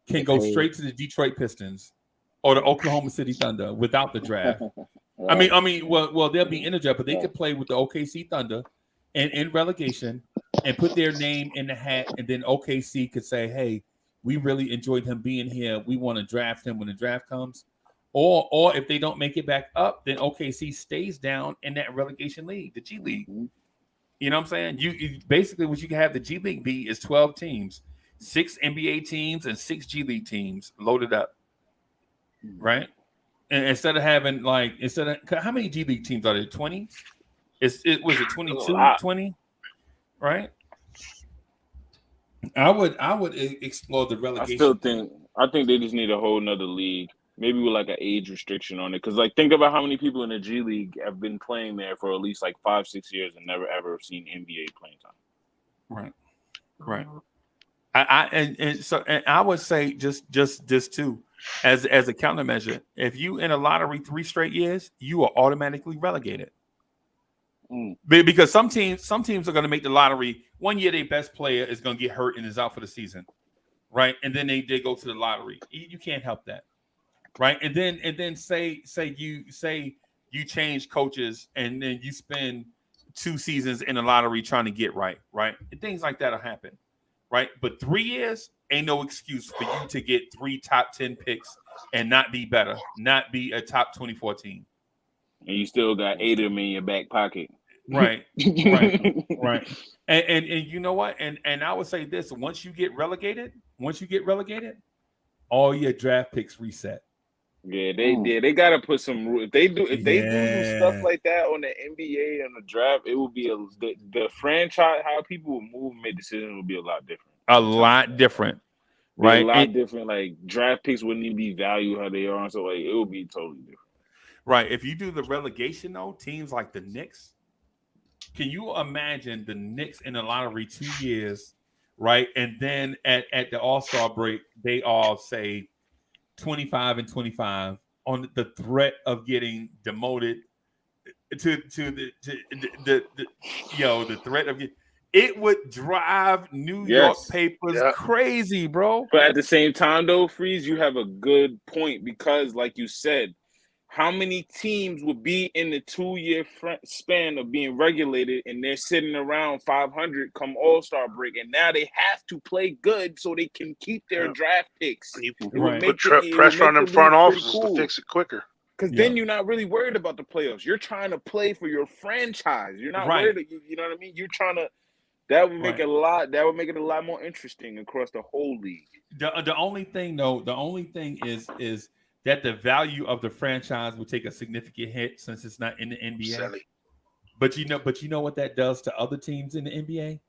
can go straight to the Detroit Pistons or the Oklahoma City Thunder without the draft. I mean, well, they'll be in the draft, but they could play with the OKC Thunder and in relegation and put their name in the hat, and then OKC could say, "Hey, we really enjoyed him being here. We want to draft him when the draft comes." Or if they don't make it back up, then OKC stays down in that relegation league, the G League. You know what I'm saying? You basically what you can have the G League be is 12 teams, 6 NBA teams and 6 G League teams loaded up, right? And instead of having how many G League teams are there? 20? It was it 22, 20, right? I would explore the relegation. I think they just need a whole nother league. Maybe with like an age restriction on it. Because like think about how many people in the G League have been playing there for at least like 5-6 years and never ever seen NBA playing time. Right. I would say just this too, as a countermeasure. If you in a lottery 3 straight years, you are automatically relegated. Because some teams are going to make the lottery. One year their best player is going to get hurt and is out for the season, right? And then they go to the lottery. You can't help that, right? And then say you change coaches and then you spend 2 seasons in the lottery trying to get right? And things like that'll happen, right? But 3 years ain't no excuse for you to get 3 top 10 picks and not be better, not be a top 24 team. And you still got 8 of them in your back pocket. Right. And you know what? And I would say this: once you get relegated, all your draft picks reset. Yeah, they gotta put some. If they do some stuff like that on the NBA and the draft, it will be the franchise. How people will move and make decisions will be a lot different. A lot different, right? A lot different. Like draft picks wouldn't even be valued how they are, so like it will be totally different. Right. If you do the relegation though, teams like the Knicks. Can you imagine the Knicks in the lottery 2 years, right? And then at the All-Star break, they all say 25 and 25 on the threat of getting demoted to the threat of It would drive New York Yes. papers Yeah. crazy, bro. But at the same time, though, Freeze, you have a good point because, like you said, how many teams would be in the 2-year span of being regulated and they're sitting around 500 come All-Star break, and now they have to play good so they can keep their draft picks. You It Right. would make put pressure on them front offices to fix it quicker. Because then you're not really worried about the playoffs. You're trying to play for your franchise. You're not Right. worried. You know what I mean? You're trying to. That would make Right. it a lot. That would make it a lot more interesting across the whole league. The only thing is that the value of the franchise will take a significant hit since it's not in the NBA. Silly. But you know what that does to other teams in the NBA?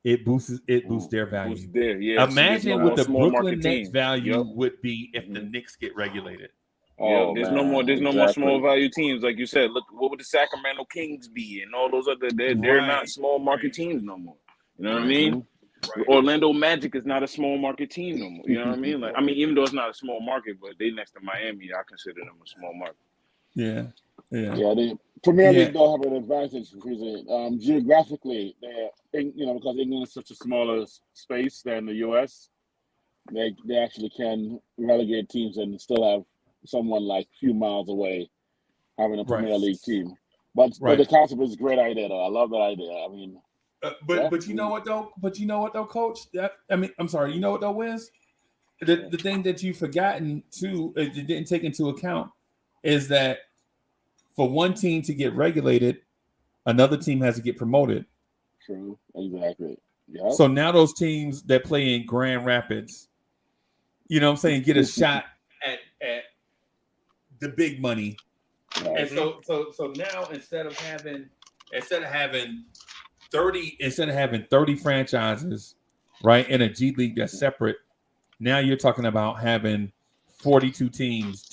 It boosts their value. Who's there? Yeah. Imagine what the small Brooklyn market Nets teams. value Yep. would be if the Knicks get regulated. Yeah, there's no more small value teams, like you said. Look, what would the Sacramento Kings be, and all those other? They're not small market teams no more. You know what I mean? Right. Orlando Magic is not a small market team no more. You know what I mean? Like, I mean, even though it's not a small market, but they next to Miami, I consider them a small market. Yeah. The Premier League don't have an advantage because geographically, because England is such a smaller space than the US, they actually can relegate teams and still have someone like a few miles away having a Premier League team. But the concept is a great idea, though. I love that idea. I mean, but you know what though? Coach? I'm sorry. You know what though, Wiz? The thing that you've forgotten too, you didn't take into account, is that for one team to get regulated, another team has to get promoted. True. Exactly. Yeah. So now those teams that play in Grand Rapids, you know what I'm saying, get a shot at the big money. Right. And so now instead of having 30 franchises, right, in a G League that's separate, now you're talking about having 42 teams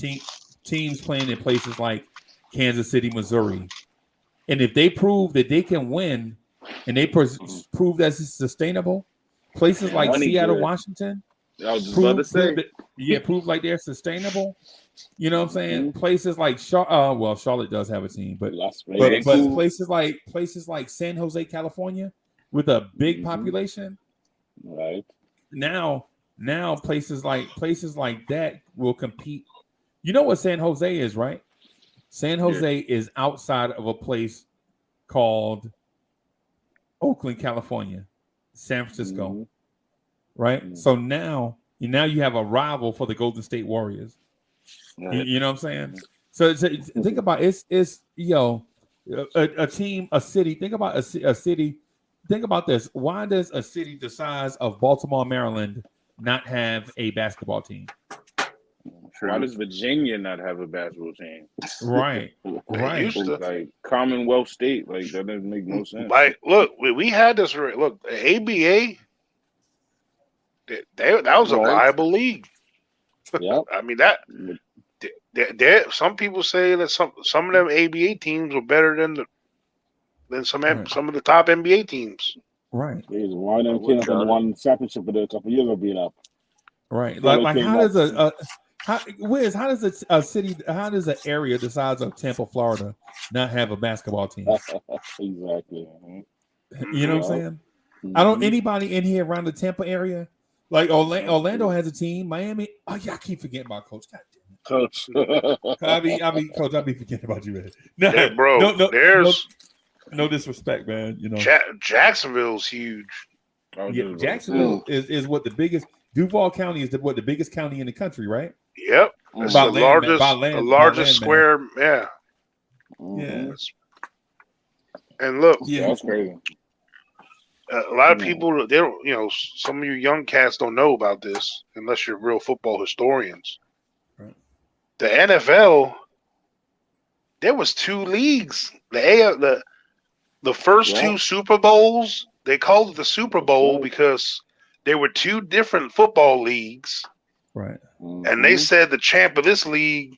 playing in places like Kansas City, Missouri. And if they prove that they can win and they prove that it's sustainable, places like Seattle, Washington, I was just about to say, prove like they're sustainable. You know what I'm saying? Mm-hmm. Places like Charlotte does have a team, but places like San Jose, California, with a big population, right? Now places like that will compete. You know what San Jose is, right? San Jose is outside of a place called Oakland, California, San Francisco, right? Mm-hmm. So now you have a rival for the Golden State Warriors. Right. You know what I'm saying? So think about a team, a city. Think about a city. Think about this. Why does a city the size of Baltimore, Maryland, not have a basketball team? Why does Virginia not have a basketball team? Right. Like Commonwealth State, like that doesn't make no sense. Like, look, we had this. Look, the ABA, that was a viable league. Yeah, I mean that. Some people say that some of them ABA teams were better than some of the top NBA teams. Right. One of them came up and won championship with a couple years ago being up. Right. Like how does an area the size of Tampa, Florida, not have a basketball team? Exactly. You know what I'm saying? I don't. Anybody in here around the Tampa area, like Orlando has a team. Miami. Oh yeah, I keep forgetting about Coach. God damn it. Coach. Coach, I be forgetting about you, man. No, yeah, bro. There's no disrespect, man. You know, Jacksonville's huge. Yeah, Jacksonville is what the biggest. Duval County is the biggest county in the country, right? Yep, it's the largest square. Yeah. Yeah. And look, that's crazy. A lot of people, they don't. Some of you young cats don't know about this unless you're real football historians. Right. The NFL, there was 2 leagues. The first 2 Super Bowls, they called it the Super Bowl because there were 2 different football leagues. Right. And they said the champ of this league,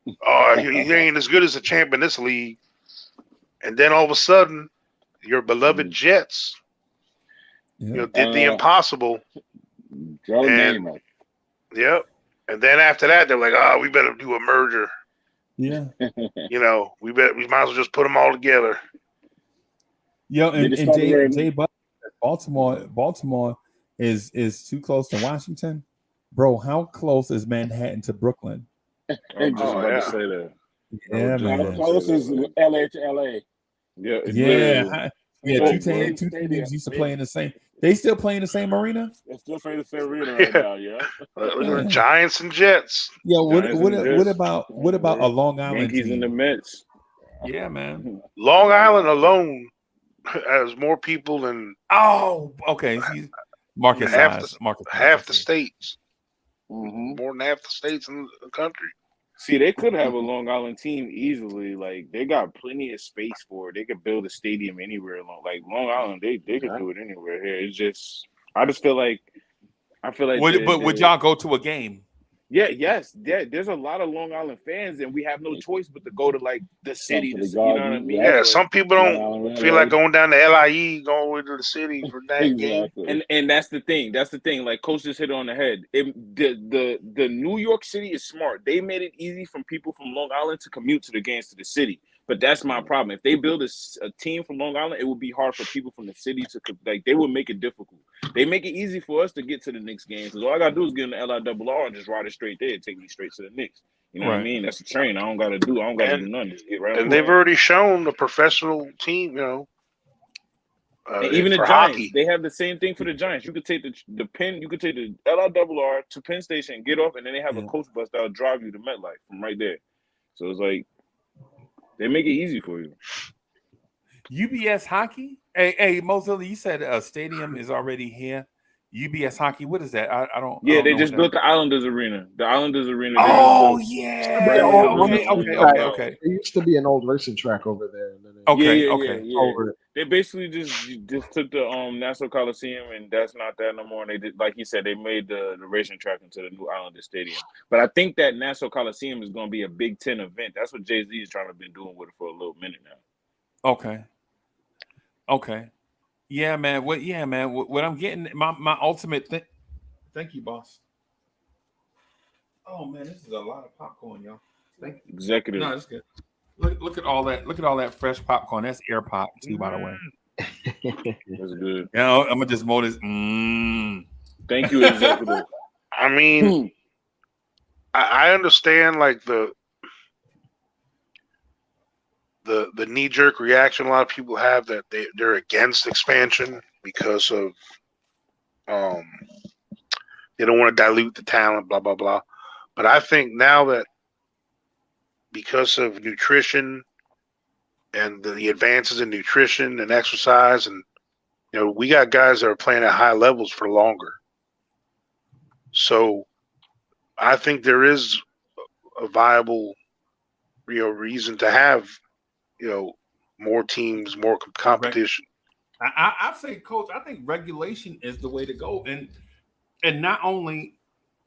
he ain't as good as the champ in this league. And then all of a sudden, your beloved Jets, did the impossible. And then after that, they're like, we better do a merger. Yeah. We might as well just put them all together. Yo, They and, just and started Jay wearing. Jay Baltimore is too close to Washington, bro. How close is Manhattan to Brooklyn? I was just Oh about to yeah. say that. Yeah, How man. close is LA to LA? Yeah, Yeah, literally. yeah. Oh, Two bro. teams used to play in the same. They still play in the same arena. It's still playing the same arena right Yeah. now. Yeah. Look at the Giants and Jets. Yeah. Giants and Jets. What about a Long Island Yankees and the team? Mets. Yeah, man. Long Island alone has more people than Oh, okay. See, market half size. Market size. half the states. Mm-hmm. More than half the states in the country. See, they could have a Long Island team easily. Like they got plenty of space for it. They could build a stadium anywhere. Like Long Island, they could do it anywhere here. It's just, I feel like Would y'all go to a game? Yes. There's a lot of Long Island fans, and we have no choice but to go to like the city. You know what I mean? Yeah, But, some people don't feel like going down to LIE, going to the city for that game. and that's the thing. Like Coach just hit it on the head. The New York City is smart. They made it easy for people from Long Island to commute to the games to the city. But that's my problem. If they build a team from Long Island, it would be hard for people from the city to like. They would make it difficult. They make it easy for us to get to the Knicks games because all I gotta do is get in the LIRR and just ride it straight there and take me straight to the Knicks. You know what I mean? That's a train. I don't gotta do nothing. Just get right. And they've already shown the professional team, you know. And even the for Giants, hockey. they have the same thing for the Giants. You could take the Penn, you could take the LIRR to Penn Station, get off, and then they have a coach bus that'll drive you to MetLife from right there. So it's like they make it easy for you. UBS hockey? Hey, Mozilla, you said a stadium is already here. UBS hockey, what is that? I don't. Yeah, I don't they know just what built the Islanders Arena. The Islanders Arena. Oh yeah. Okay. There used to be an old racing track over there. And then Okay. They basically just took the Nassau Coliseum, and that's not that no more. And they did, like he said, they made the racing track into the new Islander Stadium. But I think that Nassau Coliseum is going to be a Big Ten event. That's what Jay-Z is trying to been doing with it for a little minute now. Okay. Yeah, man. What I'm getting, my ultimate thing. Thank you, boss. Oh man, this is a lot of popcorn, y'all. Thank you. Executive. No, it's good. Look at all that. Look at all that fresh popcorn. That's air pop too, by the way. That's good. Yeah, I'm gonna just mold this. Thank you, executive. I mean, I understand like the knee-jerk reaction a lot of people have that they're against expansion because of they don't want to dilute the talent, blah blah blah. But I think now that because of nutrition and the advances in nutrition and exercise, and you know, we got guys that are playing at high levels for longer. So I think there is a viable, reason to have, more teams, more competition. I say, Coach, I think regulation is the way to go, and not only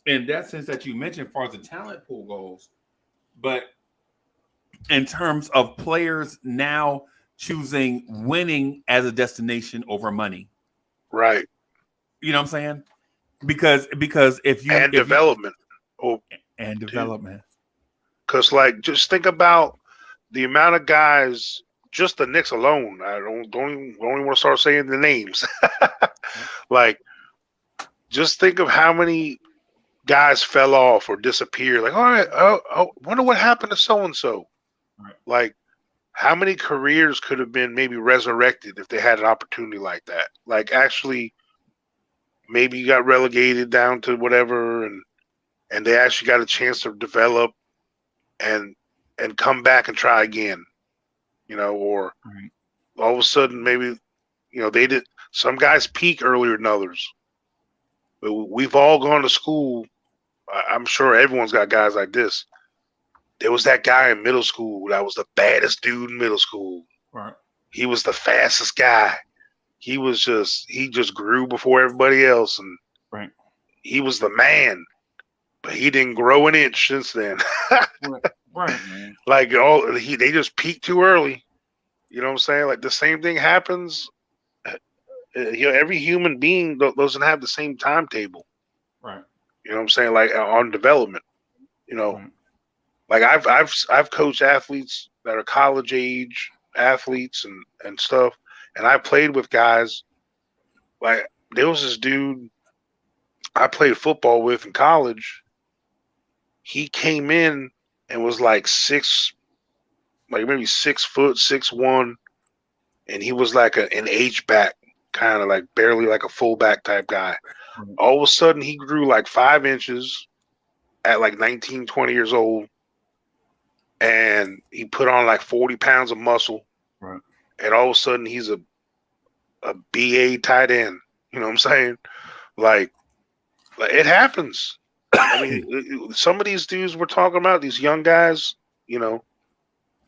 in that sense that you mentioned, as far as the talent pool goes, but in terms of players now choosing winning as a destination over money. Right. You know what I'm saying? Because if you development. Development. Because just think about the amount of guys, just the Knicks alone. I don't even want to start saying the names. Just think of how many guys fell off or disappeared. Like, all right, wonder what happened to so and so. Like, how many careers could have been maybe resurrected if they had an opportunity like that? Like, actually, maybe you got relegated down to whatever, and they actually got a chance to develop and come back and try again, or all of a sudden maybe, they did. Some guys peak earlier than others. But we've all gone to school. I'm sure everyone's got guys like this. There was that guy in middle school that was the baddest dude in middle school. Right. He was the fastest guy. He just grew before everybody else, and he was the man. But he didn't grow an inch since then. Right. Like they just peaked too early. You know what I'm saying? Like the same thing happens. Every human being doesn't have the same timetable. Right. You know what I'm saying? Like on development. Like I've coached athletes that are college age athletes and stuff, and I played with guys. Like there was this dude I played football with in college. He came in and was like maybe 6 foot, 6'1", and he was like an H-back, kind of like barely like a fullback type guy. All of a sudden, he grew like 5 inches at like 19, 20 years old, and he put on like 40 pounds of muscle. Right. And all of a sudden, he's a BA tight end. You know what I'm saying? Like it happens. I mean, some of these dudes we're talking about, these young guys, you know,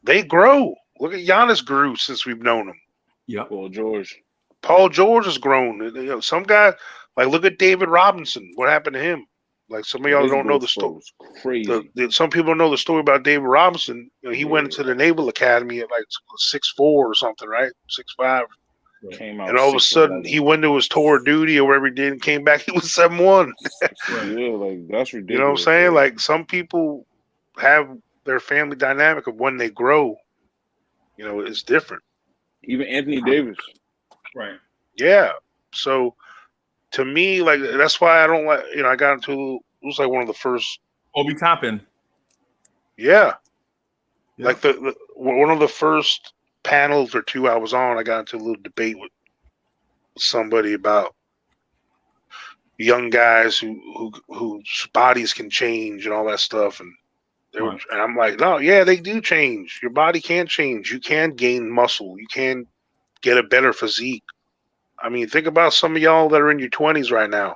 they grow. Look at Giannis grew since we've known him. Yeah. Paul George. Paul George has grown. You know, some guy, like look at David Robinson. What happened to him? Like some of y'all don't know the story. Crazy. Some people don't know the story about David Robinson. You know, he went into the Naval Academy at like 6'4" or something, right? 6'5". Came out and all of a sudden, 6'11". he went to his tour of duty or wherever he did and came back. He was 7'1". Yeah, like that's ridiculous. You know what I'm saying? Like some people have their family dynamic of when they grow. You know, it's different. Even Anthony Davis. Right. Yeah. So to me, like that's why I don't like. You know, I got into it was like one of the first. Obi Toppin. Yeah. Like the one of the first panels or two I was on, I got into a little debate with somebody about young guys whose bodies can change and all that stuff, and and I'm like, no, yeah, they do change. Your body can change. You can gain muscle. You can get a better physique. I mean, think about some of y'all that are in your 20s right now.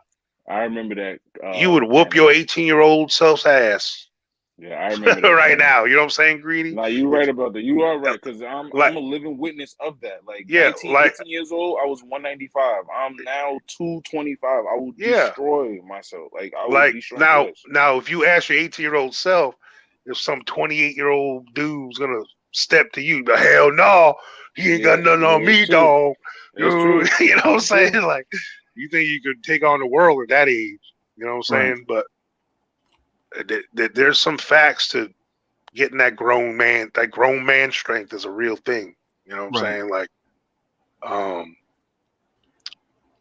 I remember that. You would whoop your 18-year-old self's ass. Yeah, I remember that right now. You know what I'm saying, Greedy? Nah, you're right about that. You are right, because I'm a living witness of that. Like, yeah, 18 years old, I was 195. I'm now 225. I will destroy myself. Like, I will destroy now, if you ask your 18-year-old self if some 28-year-old dude's gonna step to you, but hell no, he ain't got nothing on me, dog. You know what I'm saying? Like, you think you could take on the world at that age? You know what I'm saying? But there's some facts to getting that grown man strength is a real thing. You know what I'm saying? Like,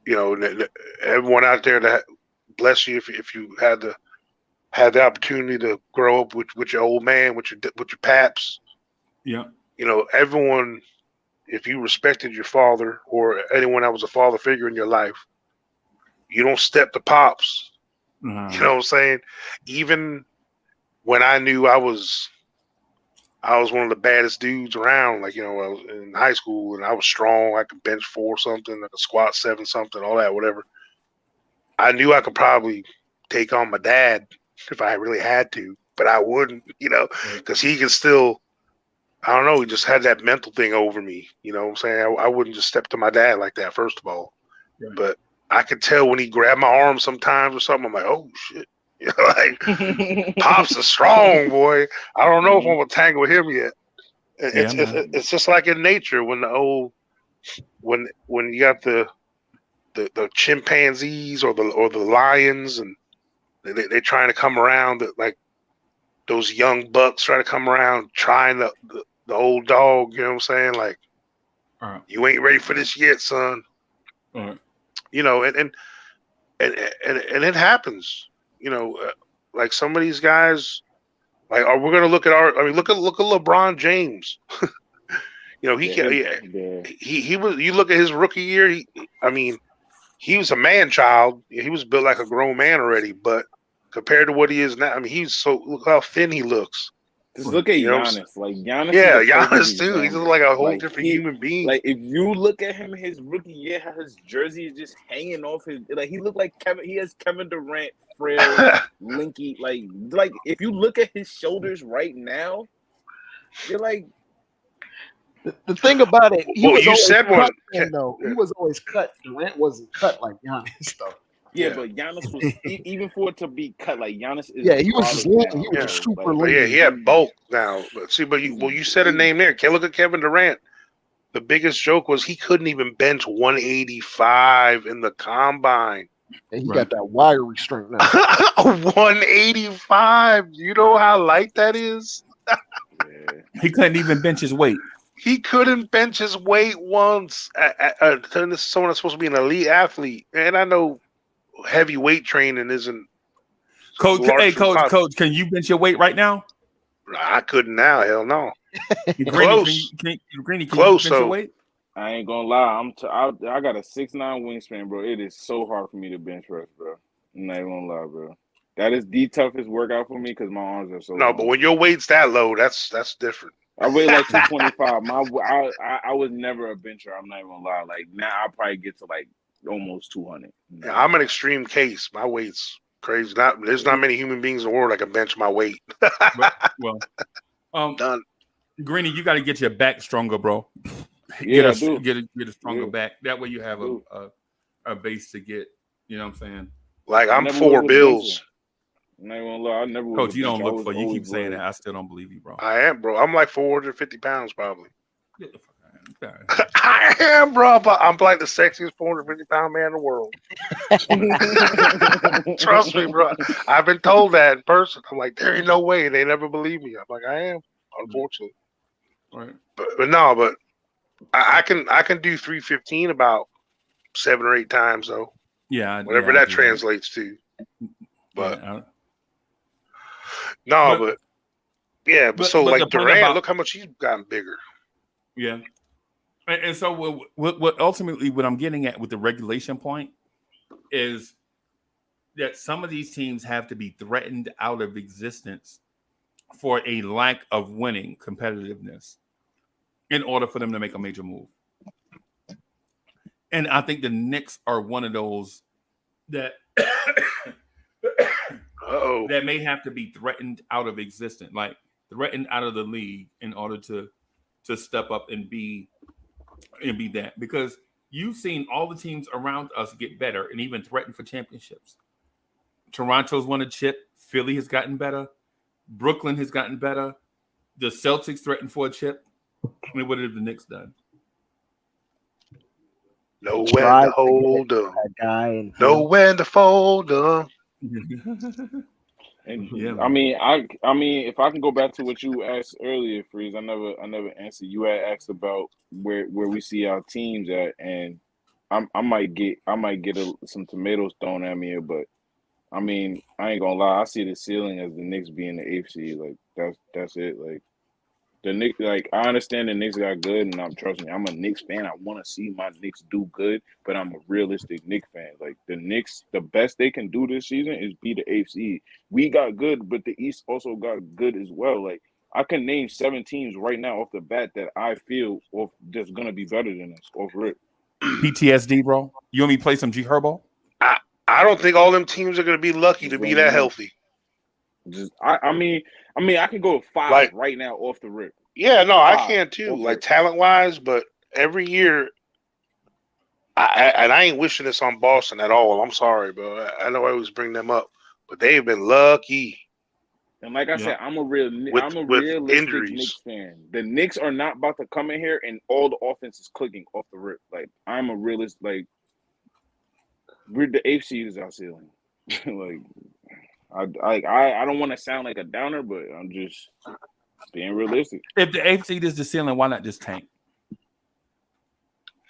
you know, everyone out there that bless you if you had the opportunity to grow up with your old man, with your paps. Yeah. You know, everyone, if you respected your father or anyone that was a father figure in your life, you don't step to pops. You know what I'm saying? Even when I knew I was one of the baddest dudes around, like, you know, I was in high school and I was strong. I could bench 4 something, I could squat 7 something, all that, whatever. I knew I could probably take on my dad if I really had to, but I wouldn't, you know, because he can still, I don't know, he just had that mental thing over me. You know what I'm saying? I wouldn't just step to my dad like that, first of all. But I could tell when he grabbed my arm sometimes or something, I'm like, oh, shit. You know, like, Pops is strong, boy. I don't know if I'm going to tangle with him yet. It's just like in nature when when you got the chimpanzees or the lions and they're trying to come around, like those young bucks try to come around trying the old dog, you know what I'm saying? Like, you ain't ready for this yet, son. You know, and it happens. You know, like some of these guys, like, we're gonna look at look at LeBron James. You know, he was. You look at his rookie year. He was a man child. He was built like a grown man already. But compared to what he is now, I mean, look how thin he looks. Just look at Giannis. Like, Giannis. Yeah, Giannis too. He's like a whole different human being. Like, if you look at him, his rookie year, how his jersey is just hanging off his. Like, he looked like Kevin. He has Kevin Durant, frail, linky. Like if you look at his shoulders right now, you're like. The thing about it, he was always cut. Durant wasn't cut like Giannis, though. Yeah, but Giannis was even for it to be cut like Giannis is. Yeah, he was just lean. He was just super lean. Yeah, he had bulk now. But see, you said a name there. Can't look at Kevin Durant. The biggest joke was he couldn't even bench 185 in the combine. And he got that wiry strength now. 185. You know how light that is? He couldn't even bench his weight. He couldn't bench his weight once. This is someone that's supposed to be an elite athlete, and I know heavy weight training isn't. Coach, coach, can you bench your weight right now? I couldn't now. Hell no. Close. Can you bench your weight? I ain't gonna lie. I got a 6'9" wingspan, bro. It is so hard for me to bench press, bro. I'm not even gonna lie, bro. That is the toughest workout for me because my arms are so. No, long. But when your weight's that low, that's different. I weigh like 225. I was never a bencher. I'm not even gonna lie. Like now, I'll probably get to like almost 200. Yeah, I'm an extreme case. My weight's crazy. There's not many human beings in the world that can bench my weight. Done. Greeny, you got to get your back stronger, bro. Yeah, get a stronger back. That way you have a base to get. You know what I'm saying? Like I'm 4 bills. I'm not even gonna lie. I never. Coach, you don't look for. You keep saying that. I still don't believe you, bro. I am, bro. I'm like 450 pounds, probably. Get the fuck out of here. I am, bro. But I'm like the sexiest 450-pound man in the world. Trust me, bro. I've been told that in person. I'm like, there ain't no way. They never believe me. I'm like, I am, unfortunately. Right. But I can do 315 about 7 or 8 times though. Yeah. Whatever that translates to. But but Durant, look how much he's gotten bigger. Yeah. And so what ultimately what I'm getting at with the regulation point is that some of these teams have to be threatened out of existence for a lack of winning competitiveness in order for them to make a major move. And I think the Knicks are one of those that that may have to be threatened out of existence, like threatened out of the league in order to step up and be that. Because you've seen all the teams around us get better and even threaten for championships. Toronto's won a chip. Philly has gotten better. Brooklyn has gotten better. The Celtics threatened for a chip. I mean, what have the Knicks done? Nowhere to hold them. Nowhere to fold them. And yeah, I mean, if I can go back to what you asked earlier, Freeze, I never answered. You had asked about where we see our teams at, and I might get some tomatoes thrown at me, but I mean, I ain't gonna lie, I see the ceiling as the Knicks being the 8th seed. Like that's it. Like the Knicks, like I understand the Knicks got good, and trust me, I'm a Knicks fan. I want to see my Knicks do good, but I'm a realistic Knicks fan. Like the Knicks, the best they can do this season is be the 8th seed. We got good, but the East also got good as well. Like I can name 7 teams right now off the bat that I feel that's gonna be better than us off rip. PTSD, bro. You want me to play some G Herbo? I don't think all them teams are gonna be lucky to be that healthy. I mean, I can go 5 right now off the rip. Yeah, no, 5, I can too. Like talent wise, but every year, I ain't wishing this on Boston at all. I'm sorry, bro. I know I always bring them up, but they've been lucky. And like I said, I'm a realistic Knicks fan. The Knicks are not about to come in here and all the offense is clicking off the rip. Like I'm a realist. Like we're the 8th seed is our ceiling. Like. I don't want to sound like a downer, but I'm just being realistic. If the 8th seed is the ceiling, why not just tank?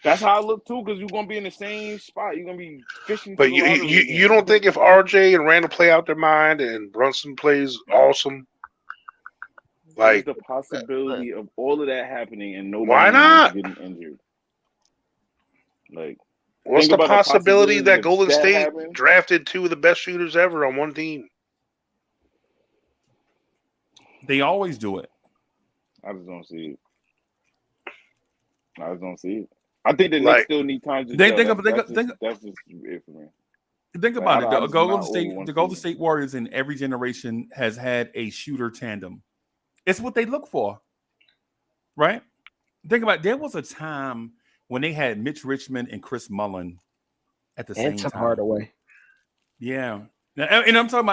That's how I look too, because you're gonna be in the same spot. You're gonna be fishing. But you don't think if RJ and Randle play out their mind and Brunson plays awesome, like there's the possibility of all of that happening and nobody why not getting injured? Like. What's the possibility that Golden State drafted 2 of the best shooters ever on one team? They always do it. I just don't see it. I think the Knicks still need time to. That's just it for me. Think about it. The Golden State Warriors in every generation has had a shooter tandem. It's what they look for, right? Think about it. There was a time when they had Mitch Richmond and Chris Mullin at the same time. Hardaway. Yeah. Now, and I'm talking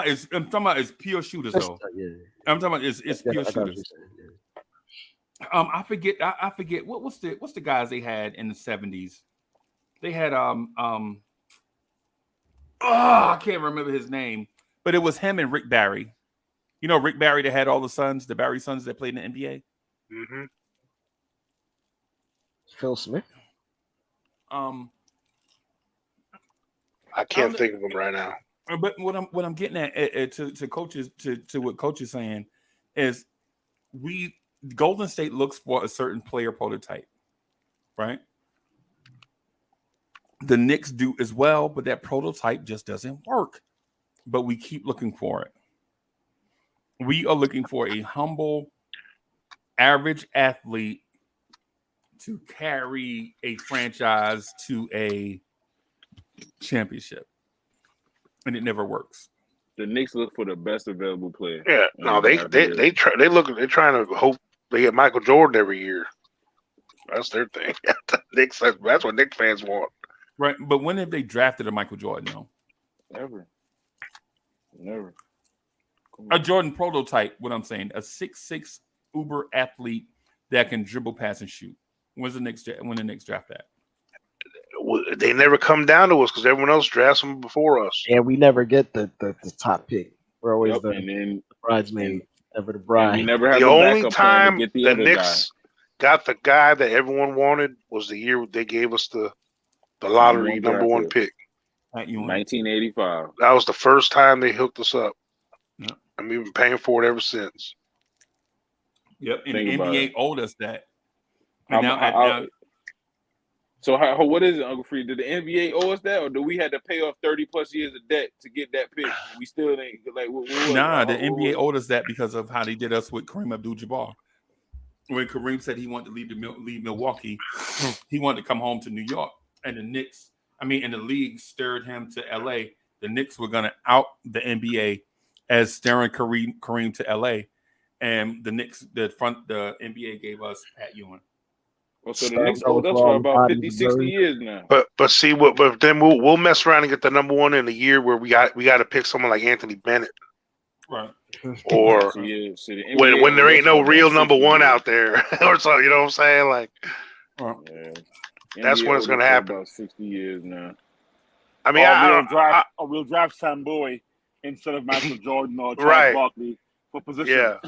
about it's pure shooters though. Yeah. I'm talking about it's pure shooters. I forget what's the guys they had in the 70s. They had I can't remember his name, but it was him and Rick Barry. You know Rick Barry that had all the sons, the Barry sons that played in the NBA. Mm-hmm. Phil Smith. I can't think of him right now. But what I'm getting at to coaches to what coach is saying is Golden State looks for a certain player prototype, right? The Knicks do as well, but that prototype just doesn't work. But we keep looking for it. We are looking for a humble, average athlete to carry a franchise to a championship, and it never works. The Knicks look for the best available player. Yeah, no, they're trying to hope they get Michael Jordan every year. That's their thing. That's what Knicks fans want. Right, but when have they drafted a Michael Jordan? No, never. A Jordan prototype. What I'm saying, a 6'6" uber athlete that can dribble, pass, and shoot. When the Knicks draft that? They never come down to us because everyone else drafts them before us. And we never get the top pick. We're always Yep, the and then bridesmaid, never the we bride. never have The a only backup plan to time get the the other Knicks got the guy that everyone wanted was the year they gave us the lottery number one pick. 1985. That was the first time they hooked us up. Yep. And we've been paying for it ever since. Yep, and Think the about NBA it. owed us that. So what is it, Uncle Free? Did the NBA owe us that, or do we had to pay off 30+ years of debt to get that pick? We still ain't like. The NBA owed us that because of how they did us with Kareem Abdul-Jabbar. When Kareem said he wanted to leave Milwaukee, he wanted to come home to New York, and the league stirred him to LA. The Knicks were going to out the NBA as staring Kareem to LA, and the NBA gave us Pat Ewing. Well, so the Knicks owed us for about 50, 60 years now. But then we'll mess around and get the number one in a year where we got to pick someone like Anthony Bennett. Right. Or when there ain't no real number one out there or so, you know what I'm saying? Like, that's when it's gonna happen. About 60 years now. I mean, we'll draft Sam Bowie instead of Michael Jordan or Charles Barkley for position. Yeah.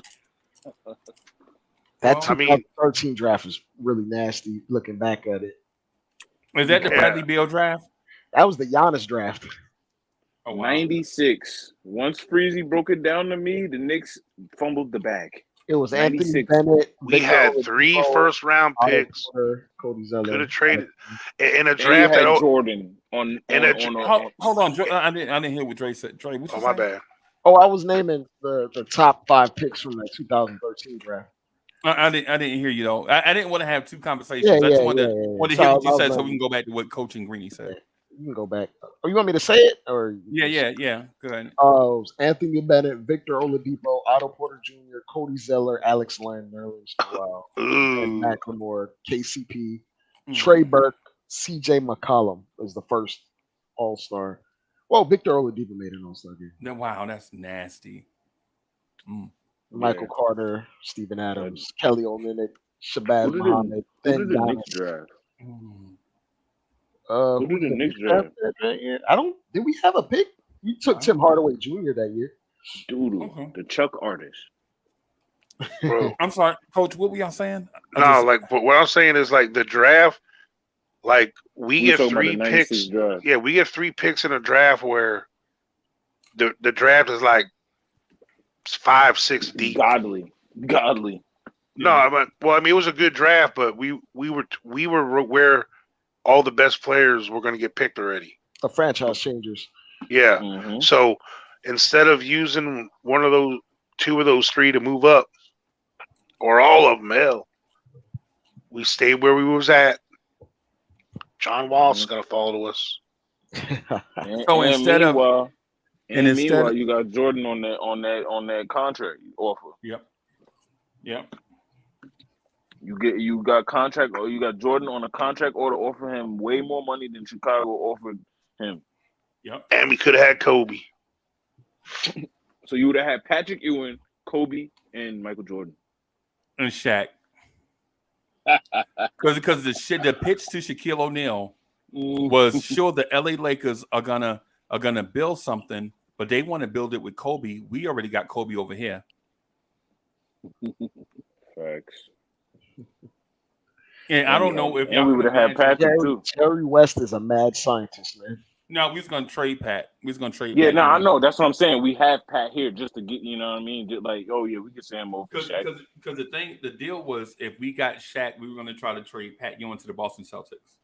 That 2013 draft was really nasty. Looking back at it, is that the Bradley Beal draft? That was the Giannis draft. Oh, wow. 96. Once Freezy broke it down to me, the Knicks fumbled the bag. It was 96. Anthony Bennett. We had 3 first-round picks. Cody Zeller. Could have traded in a draft that Jordan on. Hold on, I didn't hear what Dre said. Dre, what you my bad. Oh, I was naming the top 5 picks from the 2013 draft. I didn't hear you though. I didn't want to have 2 conversations. I just wanted to hear what you said, so we can go back to what Coach and Greeny said. You can go back. Oh, you want me to say it or? Yeah. Go ahead. Anthony Bennett, Victor Oladipo, Otto Porter Jr., Cody Zeller, Alex Len, Nerlens Noel, McLemore, KCP, Trey Burke, CJ McCollum was the first All-Star. Well, Victor Oladipo made an All-Star game. Wow, that's nasty. Michael Carter, Steven Adams, Kelly Olynyk, Shabazz Muhammad. Who did the Knicks draft? Who did the Knicks draft that year? Did we have a pick? You took Tim Hardaway Jr. that year. Doodle, the Chuck artist. Bro. I'm sorry, Coach. What were y'all saying? What I'm saying is like the draft. Like we get 3 picks. Yeah, we get 3 picks in a draft where the draft is like 5, 6 deep. Godly. No, it was a good draft, but we were where all the best players were going to get picked already. The franchise changers. Yeah. Mm-hmm. So instead of using 2 of those 3 to move up, or all of them, we stayed where we was at. John Wall's is going to fall to us. Meanwhile, you got Jordan on that contract offer. Yep. You got contract, or you got Jordan on a contract order, offer him way more money than Chicago offered him. Yep. And we could have had Kobe. So you would have had Patrick Ewing, Kobe, and Michael Jordan. And Shaq. Because the pitch to Shaquille O'Neal was sure the LA Lakers are gonna build something, but they want to build it with Kobe. We already got Kobe over here. Facts. And I don't know if and y'all we can would have had imagine. Patrick too. Jerry West is a mad scientist, man. No, we was gonna trade Pat. We was gonna trade. Yeah, Pat, no, you I know. That's what I'm saying. We have Pat here just to get, you know what I mean? Just like, oh yeah, we could send him over for Shaq. Because the deal was if we got Shaq, we were gonna try to trade Pat Ewing to the Boston Celtics.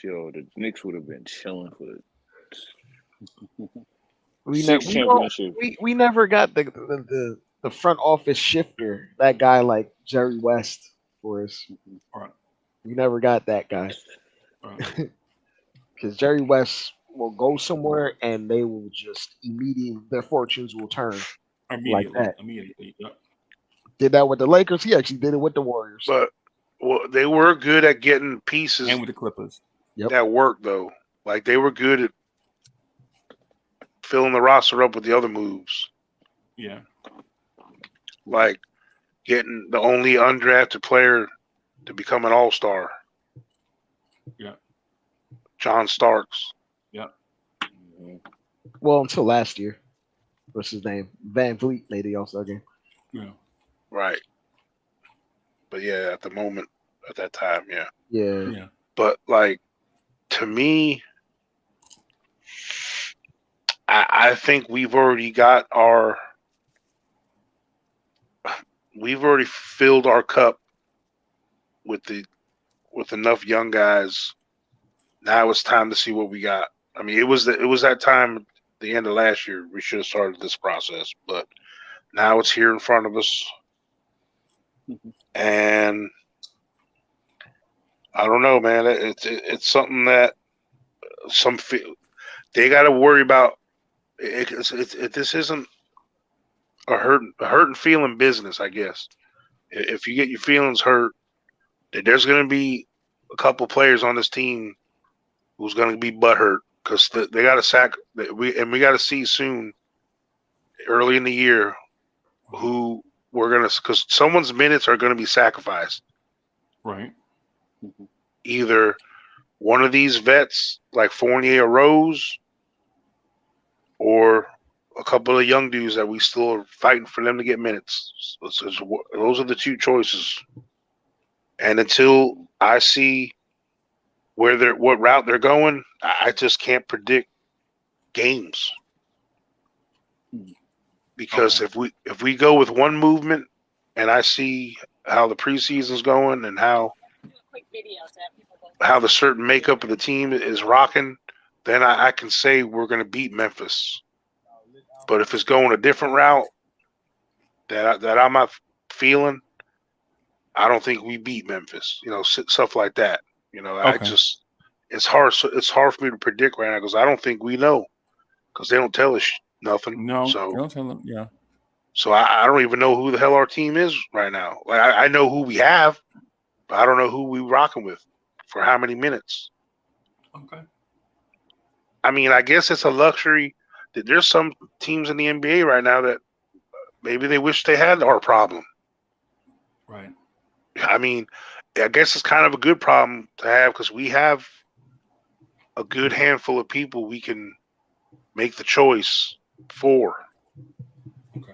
Yo, the Knicks would have been chilling for it. We Six never, championships. we never got the front office shifter, that guy like Jerry West for us. Right. We never got that guy. Because Jerry West will go somewhere and they will just immediately, their fortunes will turn like that. Immediately. Yep. Did that with the Lakers. He actually did it with the Warriors. But they were good at getting pieces And with the Clippers. that worked, though. Like, they were good at filling the roster up with the other moves. Yeah. Like getting the only undrafted player to become an all-star. Yeah. John Starks. Yeah. Well, until last year. What's his name? Van Vliet made the All-Star game. Yeah. Right. But yeah, at the moment, at that time, yeah. Yeah. But like, to me, I think we've already filled our cup with enough young guys. Now it's time to see what we got. I mean, it was that time at the end of last year we should have started this process, but now it's here in front of us. And I don't know, man. It's something that they got to worry about. This isn't a hurt and feeling business, I guess. If you get your feelings hurt, there's going to be a couple players on this team who's going to be butthurt because they got to sack. We got to see soon, early in the year, who we're going to, because someone's minutes are going to be sacrificed. Right. Either one of these vets like Fournier or Rose, or a couple of young dudes that we still are fighting for them to get minutes. Those are the two choices. And until I see what route they're going, I just can't predict games. Because if we go with one movement and I see how the preseason's going and how the certain makeup of the team is rocking, then I can say we're going to beat Memphis. But if it's going a different route that I'm not feeling, I don't think we beat Memphis. You know, stuff like that. You know, it's hard. It's hard for me to predict right now because I don't think we know because they don't tell us nothing. No, so they don't tell them. Yeah. So I don't even know who the hell our team is right now. Like I know who we have, but I don't know who we rocking with for how many minutes. Okay. I mean, I guess it's a luxury that there's some teams in the NBA right now that maybe they wish they had our problem. Right. I mean, I guess it's kind of a good problem to have because we have a good handful of people we can make the choice for. Okay.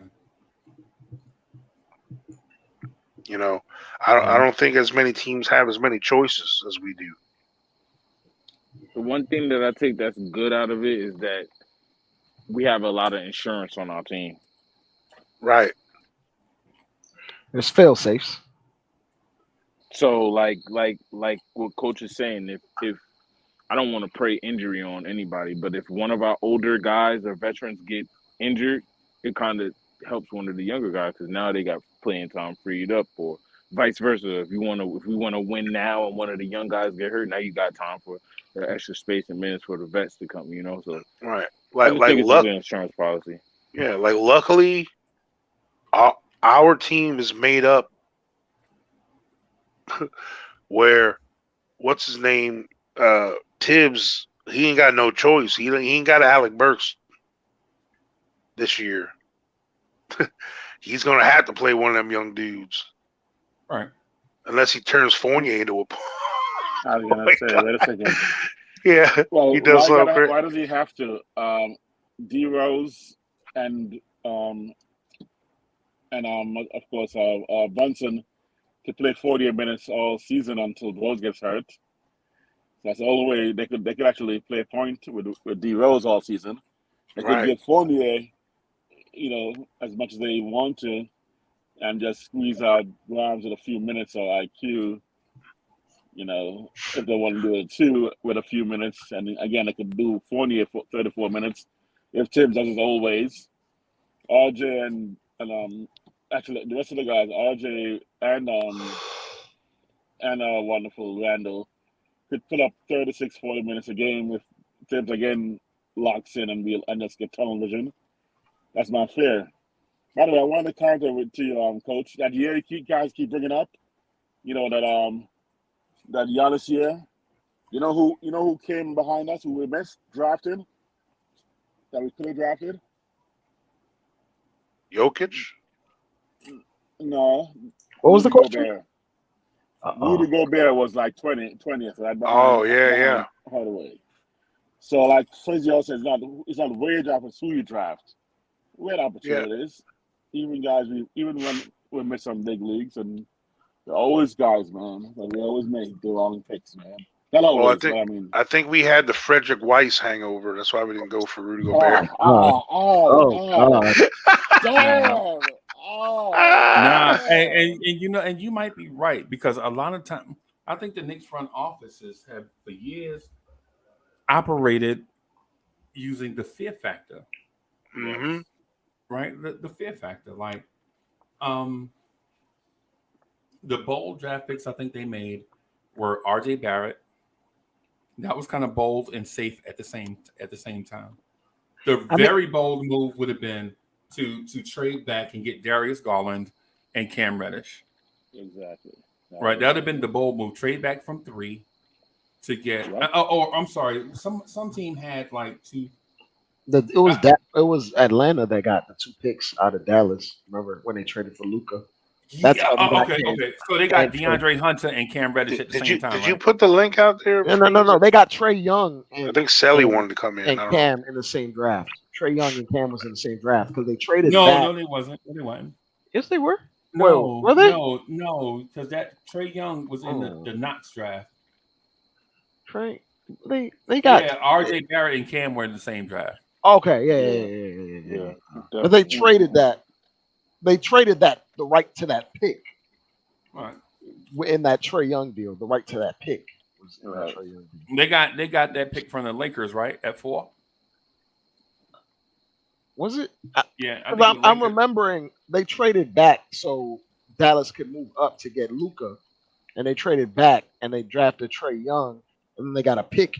You know, I don't think as many teams have as many choices as we do. The one thing that I take that's good out of it is that we have a lot of insurance on our team. Right. There's fail safes. So like what Coach is saying, if I don't want to pray injury on anybody, but if one of our older guys or veterans get injured, it kind of helps one of the younger guys because now they got playing time freed up, or vice versa. If we want to win now and one of the young guys get hurt, now you got time for extra space and minutes for the vets to come. You know, so right. I just think it's a good insurance policy. Yeah, like luckily, our team is made up where what's his name Tibbs, he ain't got no choice. He ain't got Alec Burks this year. He's gonna have to play one of them young dudes, right? Unless he turns Fournier into a. I was gonna say, wait a second. Yeah, well, he does. Why does he have to? D Rose and of course Bunsen to play 48 minutes all season until Rose gets hurt. That's the only way they could actually play point with D Rose all season. They could get Fournier, as much as they want to, and just squeeze out Grimes with a few minutes or IQ. If they want to do it too with a few minutes, and again they could do Fournier for 34 minutes. If Tibbs does his old ways, RJ and actually the rest of the guys, RJ and wonderful Randle, could put up 36, 40 minutes a game if Tibbs again locks in and just get tunnel vision. That's not fair. By the way, I wanted to counter to you, Coach, that year you guys keep bringing up, that Giannis year. You know who came behind us, who we missed drafted, that we could have drafted? Jokic? No. What was the question? Rudy Gobert was like 20th, right? Oh, yeah. Hardaway. So, like Frizzy also says, it's not where you draft, it's who you draft. We had opportunities. Even when we miss some big leagues, and there are always guys, man, that we always make the wrong picks, man. Not always, I think we had the Frederick Weiss hangover. That's why we didn't go for Rudy Gobert. God. Damn. Nah, and you might be right, because a lot of time I think the Knicks front offices have for years operated using the fear factor. Mm-hmm. Right? The fear factor. Like the bold draft picks I think they made were RJ Barrett. That was kind of bold and safe at the same time. The very bold move would have been to trade back and get Darius Garland and Cam Reddish. Exactly. Right. That would have been the bold move. Trade back from 3 to get. I'm sorry. Some team had like 2. It was Atlanta that got the 2 picks out of Dallas. Remember when they traded for Luka? That's okay. So they got DeAndre Hunter and Cam Reddish at the same time. Did you put the link out there? No. They got Trae Young. I think Sally wanted to come in. And Cam in the same draft. Trae Young and Cam was in the same draft because they traded. No, they wasn't. They weren't. Yes, they were. No, were they? No, because that Trae Young was in the Knox draft. They got RJ Barrett and Cam were in the same draft. Okay, yeah. But they traded that. They traded the right to that pick. Right. In that Trae Young deal, the right to that pick was in that Trae Young deal. They got that pick from the Lakers, right? At 4. Was it? Yeah. I'm remembering they traded back so Dallas could move up to get Luka, and they traded back and they drafted Trae Young, and then they got a pick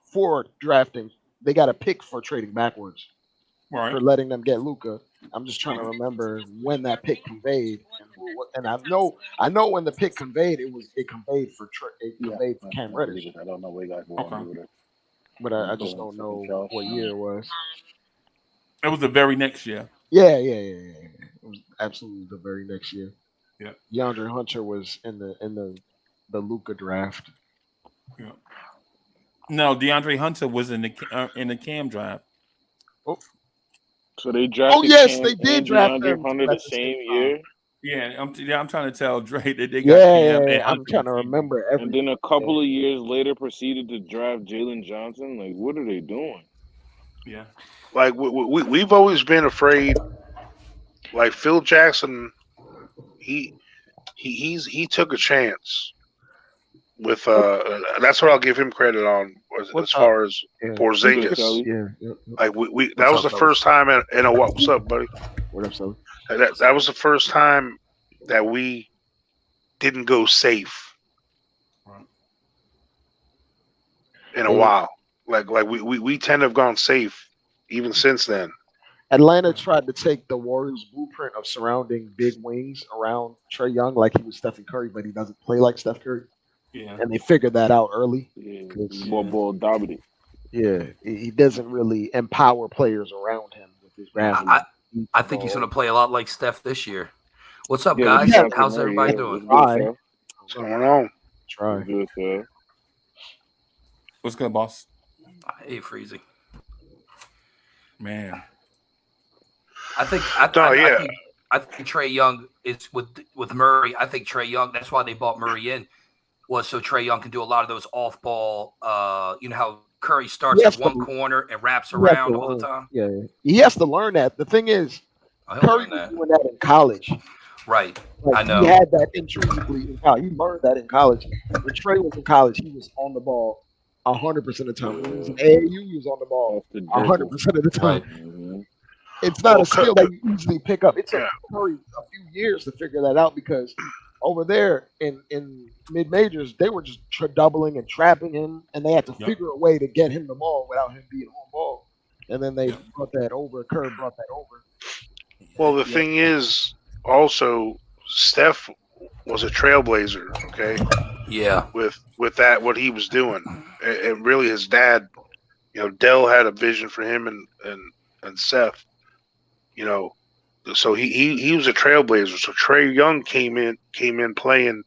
for drafting. They got a pick for trading backwards, right, for letting them get Luka. I'm just trying to remember when that pick conveyed, and I know when the pick conveyed, it conveyed for Cam Reddish. I don't know where you guys were going with it, but I just don't know what year it was. It was the very next year. Yeah. It was absolutely the very next year. Yeah. DeAndre Hunter was in the Luka draft. Yeah. No, DeAndre Hunter was in the Cam draft. Oh. So they drafted. Oh yes, Cam they did and draft DeAndre Hunter the same year. Yeah, I'm trying to tell Dre that they got Cam. Yeah, I'm trying to remember everything. And then a couple of years later, proceeded to draft Jalen Johnson. Like, what are they doing? Yeah. Like we've always been afraid. Like Phil Jackson, he took a chance with that's what I'll give him credit on as far as Porzingis. Yeah. Like we that was the first time in a what's up, buddy? What up, Sully? That was the first time that we didn't go safe in a while. Like we tend to have gone safe even since then. Atlanta tried to take the Warriors' blueprint of surrounding big wings around Trae Young like he was Stephen Curry, but he doesn't play like Steph Curry. Yeah. And they figured that out early. More ball dominant. Yeah, he doesn't really empower players around him with his gravity. I think he's going to play a lot like Steph this year. What's up, guys? How's everybody doing? What's going on? Try. What's good, boss? Hey, Freezy. Man. I think I think Trae Young is with Murray. I think Trae Young. That's why they bought Murray in, was so Trae Young can do a lot of those off ball. You know how Curry starts at one corner and wraps around all the time. Yeah, he has to learn that. The thing is, Curry was doing that in college. Right. Like, I know. He had that intrinsically in college. He learned that in college. When Trae was in college, he was on the ball 100% of the time. When he was in AAU, he was on the ball 100% of the time. Right. It's not a skill that you easily pick up. It took Curry a few years to figure that out because over there in mid majors, they were just doubling and trapping him, and they had to figure a way to get him the ball without him being on ball. And then they brought that over. Curry brought that over. Well, the thing is, also, Steph was a trailblazer. Okay. Yeah. With that, what he was doing, and really his dad, Dell had a vision for him and Seth. So he was a trailblazer. So Trae Young came in playing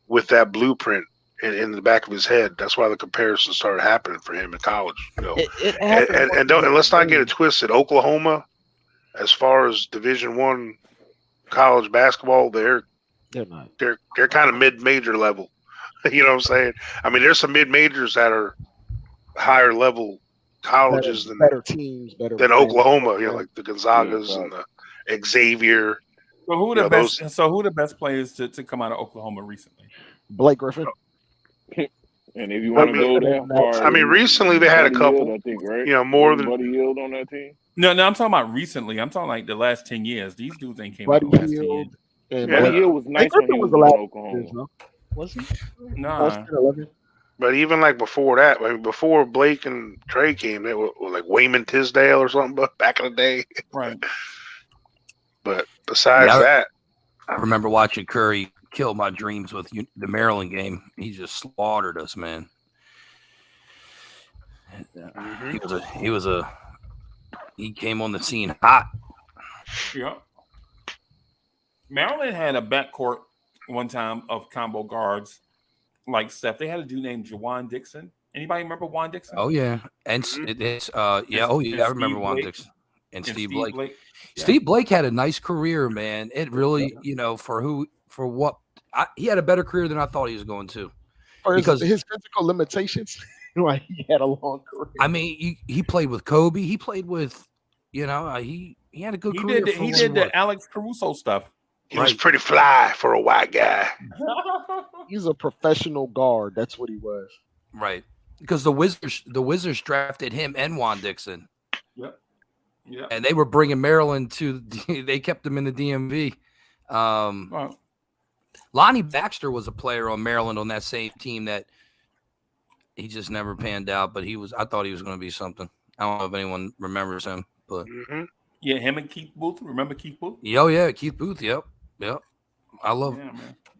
with that blueprint in the back of his head. That's why the comparison started happening for him in college. And let's not get it twisted. Oklahoma, as far as Division I college basketball, they're kind of mid-major level. You know what I'm saying? I mean, there's some mid-majors that are higher level colleges than better teams, than Oklahoma. Like the Gonzagas and the Xavier. So who are the best? So who are the best players to come out of Oklahoma recently? Blake Griffin. And if you want to go that far, I mean, recently they had a couple. Yield, I think, right? More than Buddy Yield on that team. No, I'm talking about recently. I'm talking like the last 10 years. These dudes ain't came out the last 10 years. Buddy Yield was nice when he was in Oklahoma. Was he? Nah. But even like before that, before Blake and Trae came, they were like Wayman Tisdale or something. But back in the day, right? But besides that, I remember watching Curry kill my dreams with the Maryland game. He just slaughtered us, man. He came on the scene hot. Yeah. Maryland had a backcourt one time of combo guards like Steph. They had a dude named Juwan Dixon. Anybody remember Juwan Dixon? Oh yeah, and I remember Juwan Dixon and Steve Blake. Steve Blake had a nice career, man. It really, for what he had a better career than I thought he was going to. Because his physical limitations, he had a long career. I mean, he played with Kobe. He played with, he had a good career. He did the Alex Caruso stuff. He was pretty fly for a white guy. He's a professional guard. That's what he was. Right. Because the Wizards drafted him and Juan Dixon. Yep. Yeah. And they were bringing Maryland they kept him in the DMV. Lonnie Baxter was a player on Maryland on that same team that he just never panned out, but I thought he was going to be something. I don't know if anyone remembers him, but yeah, him and Keith Booth. Remember Keith Booth? Yeah, Keith Booth. Yep. I love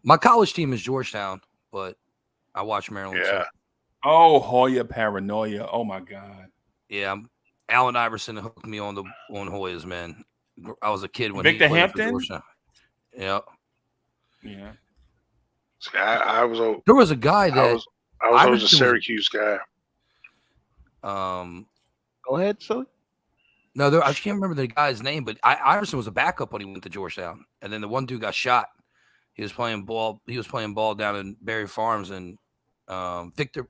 my college team is Georgetown, but I watch Maryland. Yeah. Too. Oh, Hoya paranoia. Oh my God. Yeah, Allen Iverson hooked me on Hoyas, man. I was a kid when Victor he played Hampton. For Georgetown. Yeah. Yeah. There was a guy that I was always a Syracuse guy. Go ahead, Sully. No, I can't remember the guy's name, but Iverson was a backup when he went to Georgetown, and then the one dude got shot. He was playing ball. He was playing ball down in Berry Farms, and Victor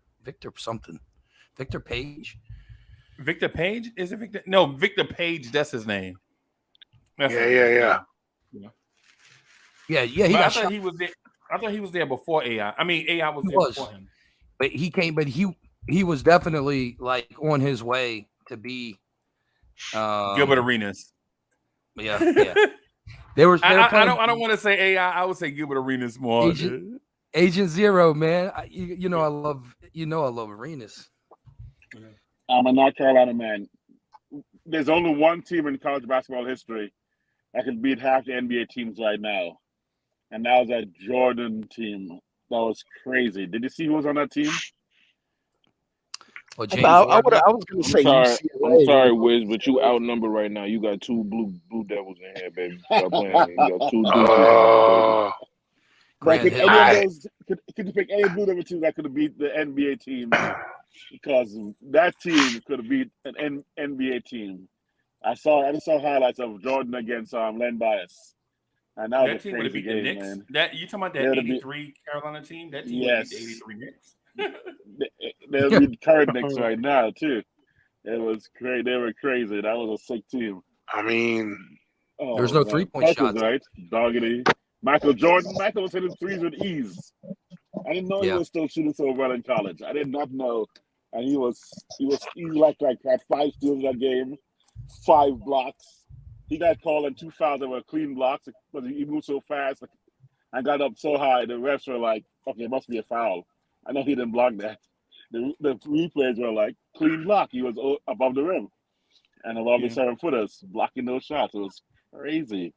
something, Victor Page. Victor Page? Is it Victor? No, Victor Page. That's his name. Yeah. He got shot. He was there. I thought he was there before AI. I mean, AI was there before him. But he came. But he was definitely like on his way to be Gilbert Arenas. Yeah. They were. I don't want to say AI. I would say Gilbert Arenas more. Agent Zero, man. I love Arenas. I'm a North Carolina man. There's only one team in college basketball history that can beat half the NBA teams right now, and that was that Jordan team. That was crazy. Did you see who was on that team? Well, I was going to say. I'm sorry, Wiz, but you outnumbered right now. You got two blue devils in here, baby. Stop playing. You got two could you pick any blue devil team that could have beat the NBA team? Because that team could have beat an NBA team. I just saw highlights of Jordan against Len Bias. And that was That a team would have crazy beat the game, Knicks. man. That you talking about They that would've beat- '83 Carolina team? That team would have beat the Yes. '83 Knicks. They'll be the current Knicks right now too. It was crazy. They were crazy. That was a sick team. I mean, Oh, There's no man. 3-point Clark was shots. right. Doggedy. Michael Jordan. Michael was hitting threes with ease. I didn't know he Yeah. was still shooting so well in college. I did not know. And he like had 5 steals that game, 5 blocks. He got called in 2 fouls that were clean blocks because he moved so fast and got up so high. The refs were like, okay, it must be a foul. I know he didn't block that. The replays were like, clean block. He was above the rim and above the 7-footers, blocking those shots. It was crazy.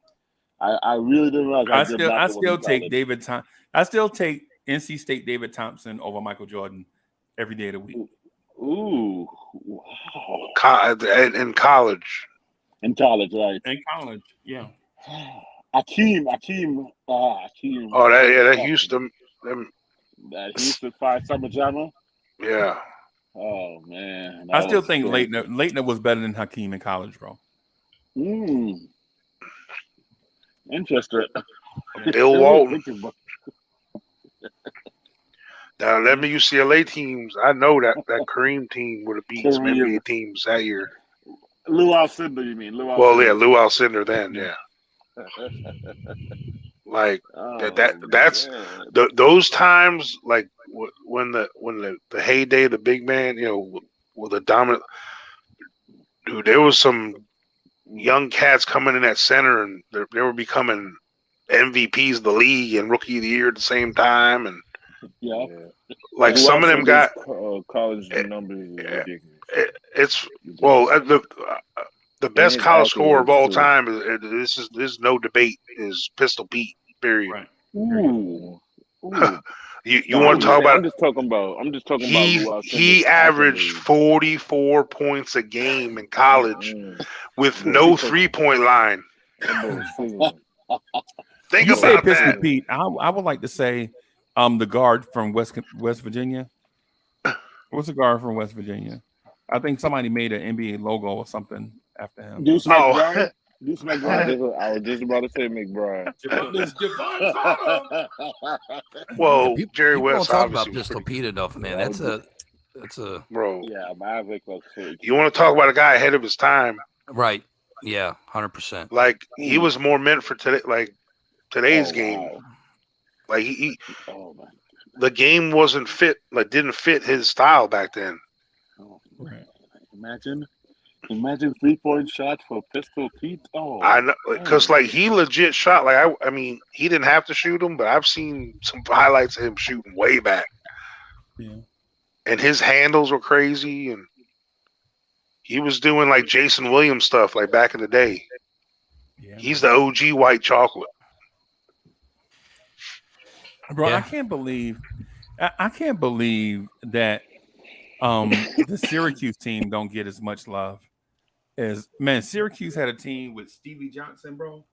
I really didn't realize how good I Michael was still in take college. David Thompson. I still take NC State David Thompson over Michael Jordan every day of the week. Ooh, wow. in college. In college, right. In college, yeah. Akeem. Oh, that Houston. That Houston 5 Summer Jammer. Yeah. Oh, man. I still think Leitner was better than Hakeem in college, bro. Interesting. Bill Walton. Now, them UCLA teams, I know that Kareem team would have beat some NBA teams that year. Lou Alcindor, you mean? Lou Alcindor then, yeah. Like that's those times, like when the heyday of the big man, with the dominant dude, there was some young cats coming in at center, and they were becoming MVPs of the league and rookie of the year at the same time, and like Lou some of them got college numbers. It's the best college scorer of all time is there's no debate is Pistol Pete. Period. Right. Ooh. You want to talk about? I'm just talking about Lou Alcindor. He averaged 44 points a game in college with no 3-point line. Think You say about Pistol that. Pete. I would like to say the guard from West Virginia. What's the guard from West Virginia? I think somebody made an NBA logo or something after him. Deuce McBride. Deuce McBride. I was just about to say McBride. Well, People Jerry don't West talk about obviously was Pistol pretty Pete enough, man. That's a bro. Yeah, Maverick was fake. You want to talk about a guy ahead of his time? right. Yeah, 100%. Like he was more meant for today, like today's Oh, game. wow. Like he Oh, man. the game wasn't fit, like didn't fit his style back then. Oh, imagine 3-point shot for Pistol Pete. Oh, I know, because like he legit shot. Like I mean, he didn't have to shoot him, but I've seen some highlights of him shooting way back. Yeah. And his handles were crazy, and he was doing like Jason Williams stuff like back in the day. Yeah. He's the OG white chocolate. Bro, Yeah. I can't believe that the Syracuse team don't get as much love as Syracuse had a team with Stevie Johnson, bro.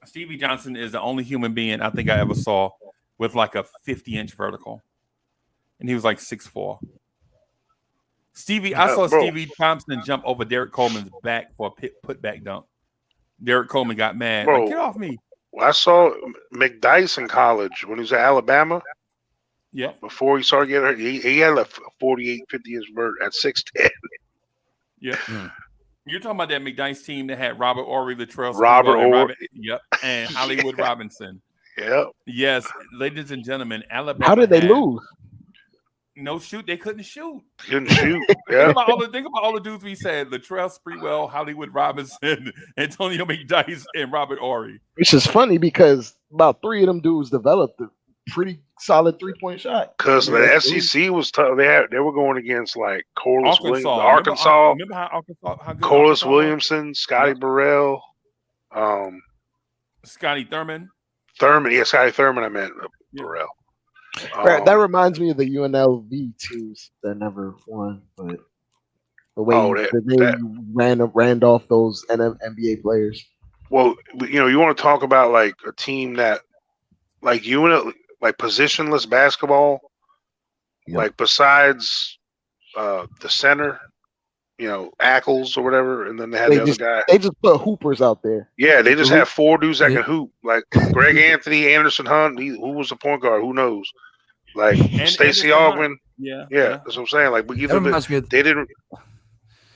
Stevie Johnson is the only human being I think I ever saw with like a 50-inch vertical. And he was like 6'4". I saw Stevie Thompson jump over Derek Coleman's back for a putback dunk. Derek Coleman got mad. Bro. Like, get off me. Well, I saw McDyess in college when he was at Alabama. Yeah. Before he started getting hurt, he had a 48, 50-inch vert at 6'10". Yeah. You're talking about that McDyess team that had Robert Ory, Latrell Robert Sprewell, and Ory. and Hollywood Robinson. Yep. Yes, ladies and gentlemen, Alabama. How did they had lose? No shoot. They couldn't shoot. Couldn't shoot. Think Yeah. about all the dudes we said: Latrell Sprewell, Hollywood Robinson, Antonio McDyess, and Robert Ory. Which is funny because about 3 of them dudes developed a pretty solid 3-point shot. Because the SEC was tough. They were going against like Corliss Williams, Arkansas. Arkansas. Remember how Arkansas? How good Corliss Arkansas was? Williamson, Scotty Burrell, Scotty Thurman. Thurman. Scotty Thurman. I meant Burrell. That reminds me of the UNLV teams that never won, but the way you ran off those NBA players. Well, you want to talk about like a team that, like like positionless basketball, Yep. like besides the center, Ackles or whatever, and then they had They the other just guy. they just put hoopers out there. Yeah, they just The had 4 dudes that Yeah. can hoop. Like Greg Anthony, Anderson Hunt. Who was the point guard? Who knows? Like Stacey Anderson Hunt. Augman. Yeah, That's what I'm saying. Like, but That either reminds me of, they didn't.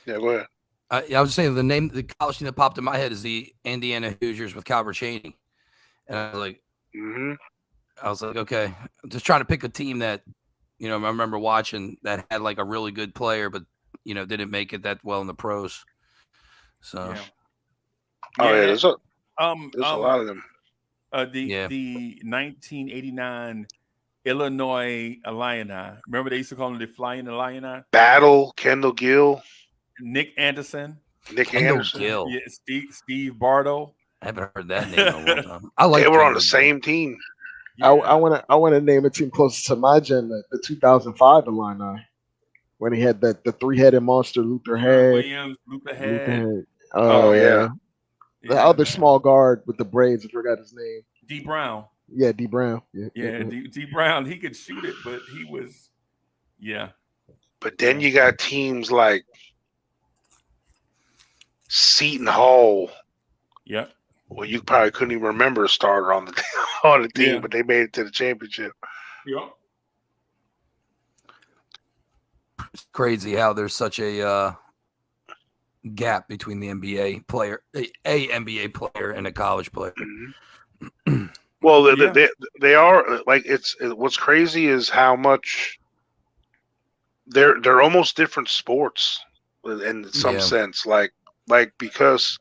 Yeah, go ahead. I was saying the college team that popped in my head is the Indiana Hoosiers with Calvert Cheney, and I was like, okay, I'm just trying to pick a team that, I remember watching that had like a really good player, but didn't make it that well in the pros. So, There's a lot of them. The 1989 Illinois Illini. Remember they used to call them the Flying Illini? Battle, Kendall Gill, Nick Anderson. Gill. Yeah, Steve Bardo. I haven't heard that name in a long time. I like. They were on the same team. Yeah. I want to name a team closest to my gen, the 2005 Illini, when he had the 3-headed monster, Luther Head. Williams, Luther Head. The other small guard with the braids, I forgot his name. D. Brown. Yeah, D. Brown. D. Brown. He could shoot it, but he was, But then you got teams like Seton Hall. Yep. Well, you probably couldn't even remember a starter on the team, but they made it to the championship. Yep. It's crazy how there's such a gap between the NBA player, a NBA player, and a college player. Mm-hmm. Well, they are like what's crazy is how much they're almost different sports in some sense, like because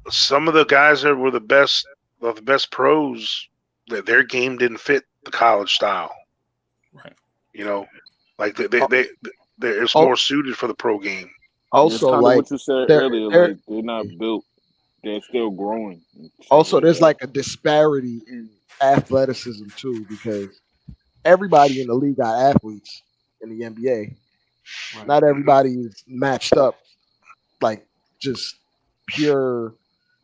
some of the guys that were the best pros, their game didn't fit the college style, right? Like it's more suited for the pro game. Also, like what you said earlier, like they're not built. They're still growing. Also, there's like a disparity in athleticism too, because everybody in the league got athletes in the NBA. Right. Not everybody is matched up like just pure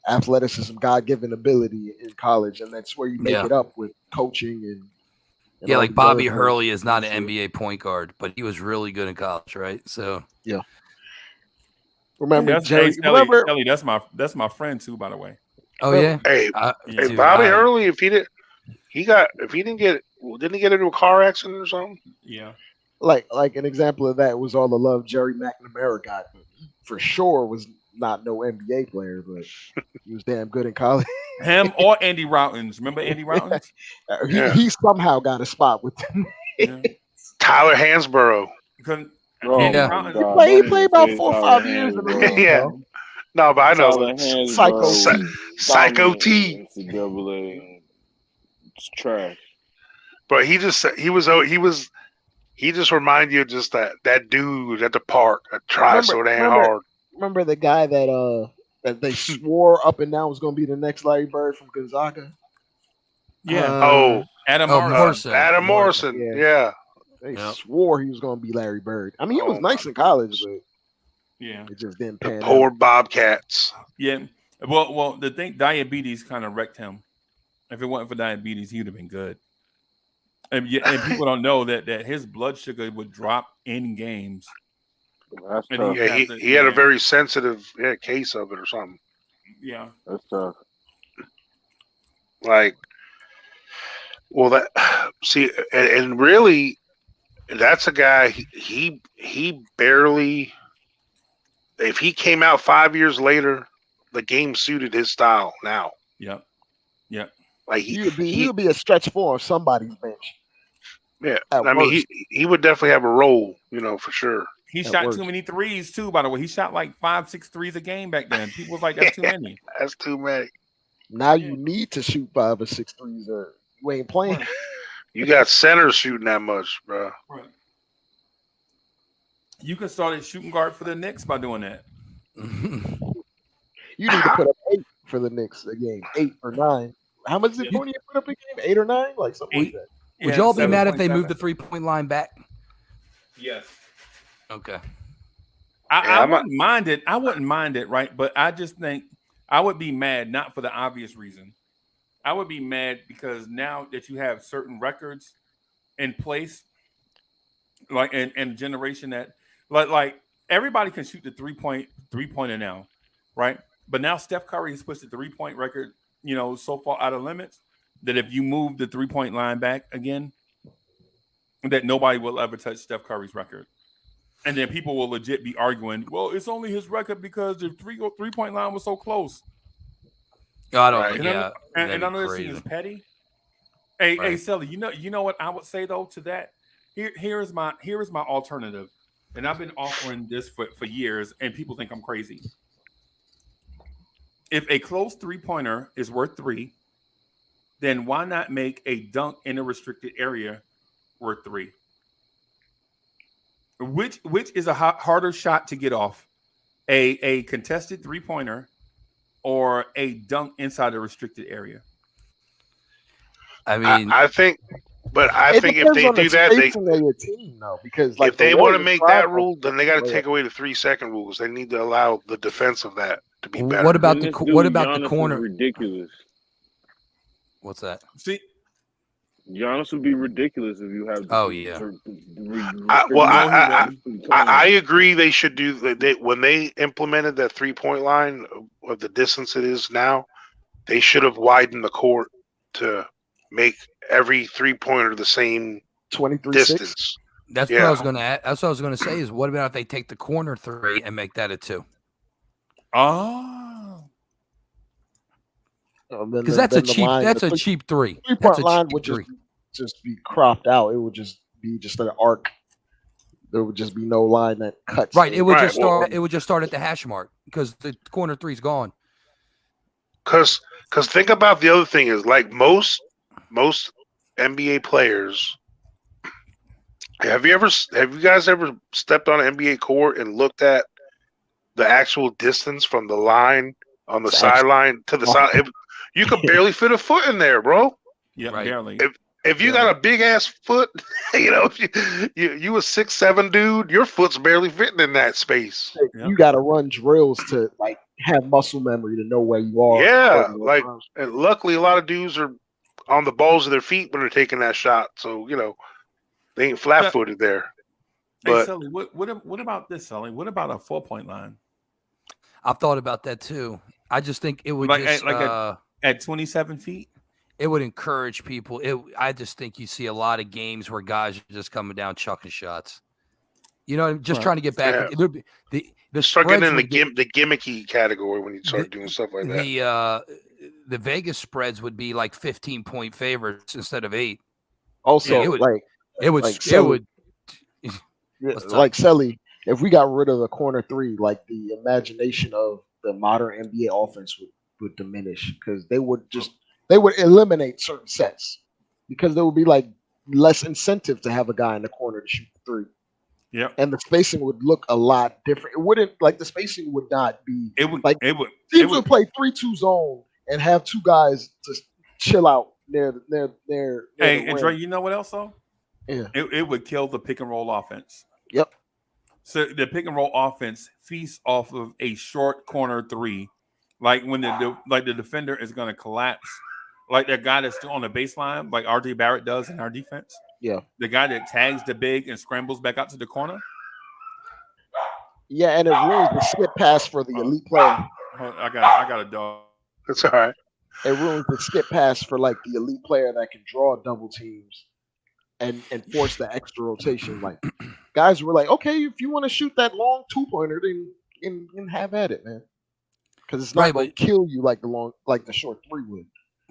athleticism, God-given ability in college, and that's where you make it up with coaching and like Bobby Hurley is not an NBA point guard, but he was really good in college, right? So remember, Kelly, that's my friend too, by the way. Oh yeah. Hey, Bobby Hurley, if he didn't get into a car accident or something? Yeah. Like an example of that was all the love Jerry McNamara got. For sure was not no NBA player, but he was damn good in college. Him or Andy Routins. Remember Andy Routins? He somehow got a spot with them. Tyler Hansborough. He played about 4 or 5 years in the league. Yeah. No, but I know Psycho T. It's trash. But he just reminded you of just that dude at the park that tries so damn hard. Remember the guy that they swore up and down was going to be the next Larry Bird from Gonzaga? Yeah. Adam Morrison. Adam Morrison. Yeah. They swore he was going to be Larry Bird. I mean, he was nice in college, but it just didn't pan out. Poor Bobcats. Yeah. Well, the thing, diabetes kind of wrecked him. If it wasn't for diabetes, he would have been good. And people don't know that his blood sugar would drop in games. That's tough. He had a very sensitive case of it or something. Yeah, that's tough. Like, well, and really, that's a guy. He barely. If he came out 5 years later, the game suited his style now. Yep. Like he would be a stretch four on somebody's bench. Yeah, I mean he would definitely have a role, for sure. He shot too many threes too. By the way, he shot like 5-6 threes a game back then. People was like, "That's too many." That's too many. Now you need to shoot 5 or 6 threes, or you ain't playing. You got centers shooting that much, bro. Right. You could start a shooting guard for the Knicks by doing that. You need to put up 8 for the Knicks a game, 8 or 9. How much did Fournier put up a game? 8 or 9, like something like that. Would y'all be mad if they moved the 3-point line back? Yes. Okay. I wouldn't mind it. I wouldn't mind it, right? But I just think I would be mad, not for the obvious reason. I would be mad because now that you have certain records in place, like in generation that like everybody can shoot the three-pointer now, right? But now Steph Curry has pushed the 3-point record, so far out of limits that if you move the 3-point line back again, that nobody will ever touch Steph Curry's record. And then people will legit be arguing, well, it's only his record because the three-point line was so close. I don't. Right. Yeah, and I know this is petty. Hey, Sally, you know what I would say though to that? Here is my alternative, and I've been offering this for years, and people think I'm crazy. If a close 3-pointer is worth 3, then why not make a dunk in a restricted area worth 3? Which is a harder shot to get off, a contested 3-pointer or a dunk inside a restricted area? I mean, I think if they do that, your team, though, because if they want to make that rule, then they got to take away the 3-second rules. They need to allow the defense of that to be better. What about the corner? Ridiculous. What's that? See, Giannis would be ridiculous if you have. Oh yeah. I agree. They should do when they implemented that 3-point line of the distance it is now. They should have widened the court to make every 3-pointer the same 23 distance. That's what I was going to add. That's what I was going to say. Is what about if they take the corner 3 and make that a 2? Oh. Because that's a cheap. That's a cheap 3. 3-point line would just be cropped out. It would just be an arc. There would just be no line that cuts. Right. It would just start. It would just start at the hash mark because the corner 3 is gone. Because think about the other thing is like most NBA players. Have you guys ever stepped on an NBA court and looked at the actual distance from the line on the sideline to the side? You could barely fit a foot in there, bro. Yeah, barely. If you got a big ass foot, you a 6'7" dude, your foot's barely fitting in that space. You got to run drills to like have muscle memory to know where you are. Yeah, and luckily a lot of dudes are on the balls of their feet when they're taking that shot, so they ain't flat-footed there. Hey, Sully, what about this, Sully? What about a 4-point line? I've thought about that too. I just think it would at 27 feet. It would encourage people. I just think you see a lot of games where guys are just coming down chucking shots. Just trying to get back. Yeah. The start getting in the gimmicky category when you start doing stuff like that. The Vegas spreads would be like 15-point favorites instead of 8. Also, like Selly, if we got rid of the corner 3, like the imagination of the modern NBA offense would diminish because they would eliminate certain sets because there would be like less incentive to have a guy in the corner to shoot the 3. Yeah, and the spacing would look a lot different. It wouldn't the spacing would not be. It would teams would play 3-2 zone and have 2 guys just chill out near. Hey, and Dre, you know what else though? Yeah, it would kill the pick and roll offense. Yep. So the pick and roll offense feasts off of a short corner 3, like when the defender is going to collapse, like that guy that's still on the baseline, like RJ Barrett does in our defense. Yeah, the guy that tags the big and scrambles back out to the corner. Yeah, and it ruins the skip pass for the elite player. I got a dog. That's all right. It ruins the skip pass for like the elite player that can draw double teams and force the extra rotation. Like guys were like, okay, if you want to shoot that long 2-pointer, then have at it, man. Because it's not going to kill you like the short 3 would.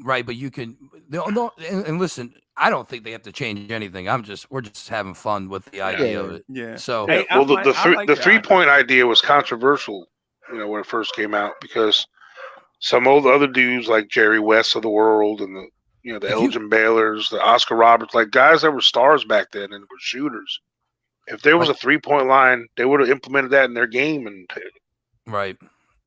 Right, but you can no, and listen, I don't think they have to change anything. We're just having fun with the idea of it. Yeah. So the 3-point idea was controversial, when it first came out because some old other dudes like Jerry West of the world and the Elgin Baylors, the Oscar Roberts, like guys that were stars back then and were shooters. If there was a 3-point line, they would have implemented that in their game and right.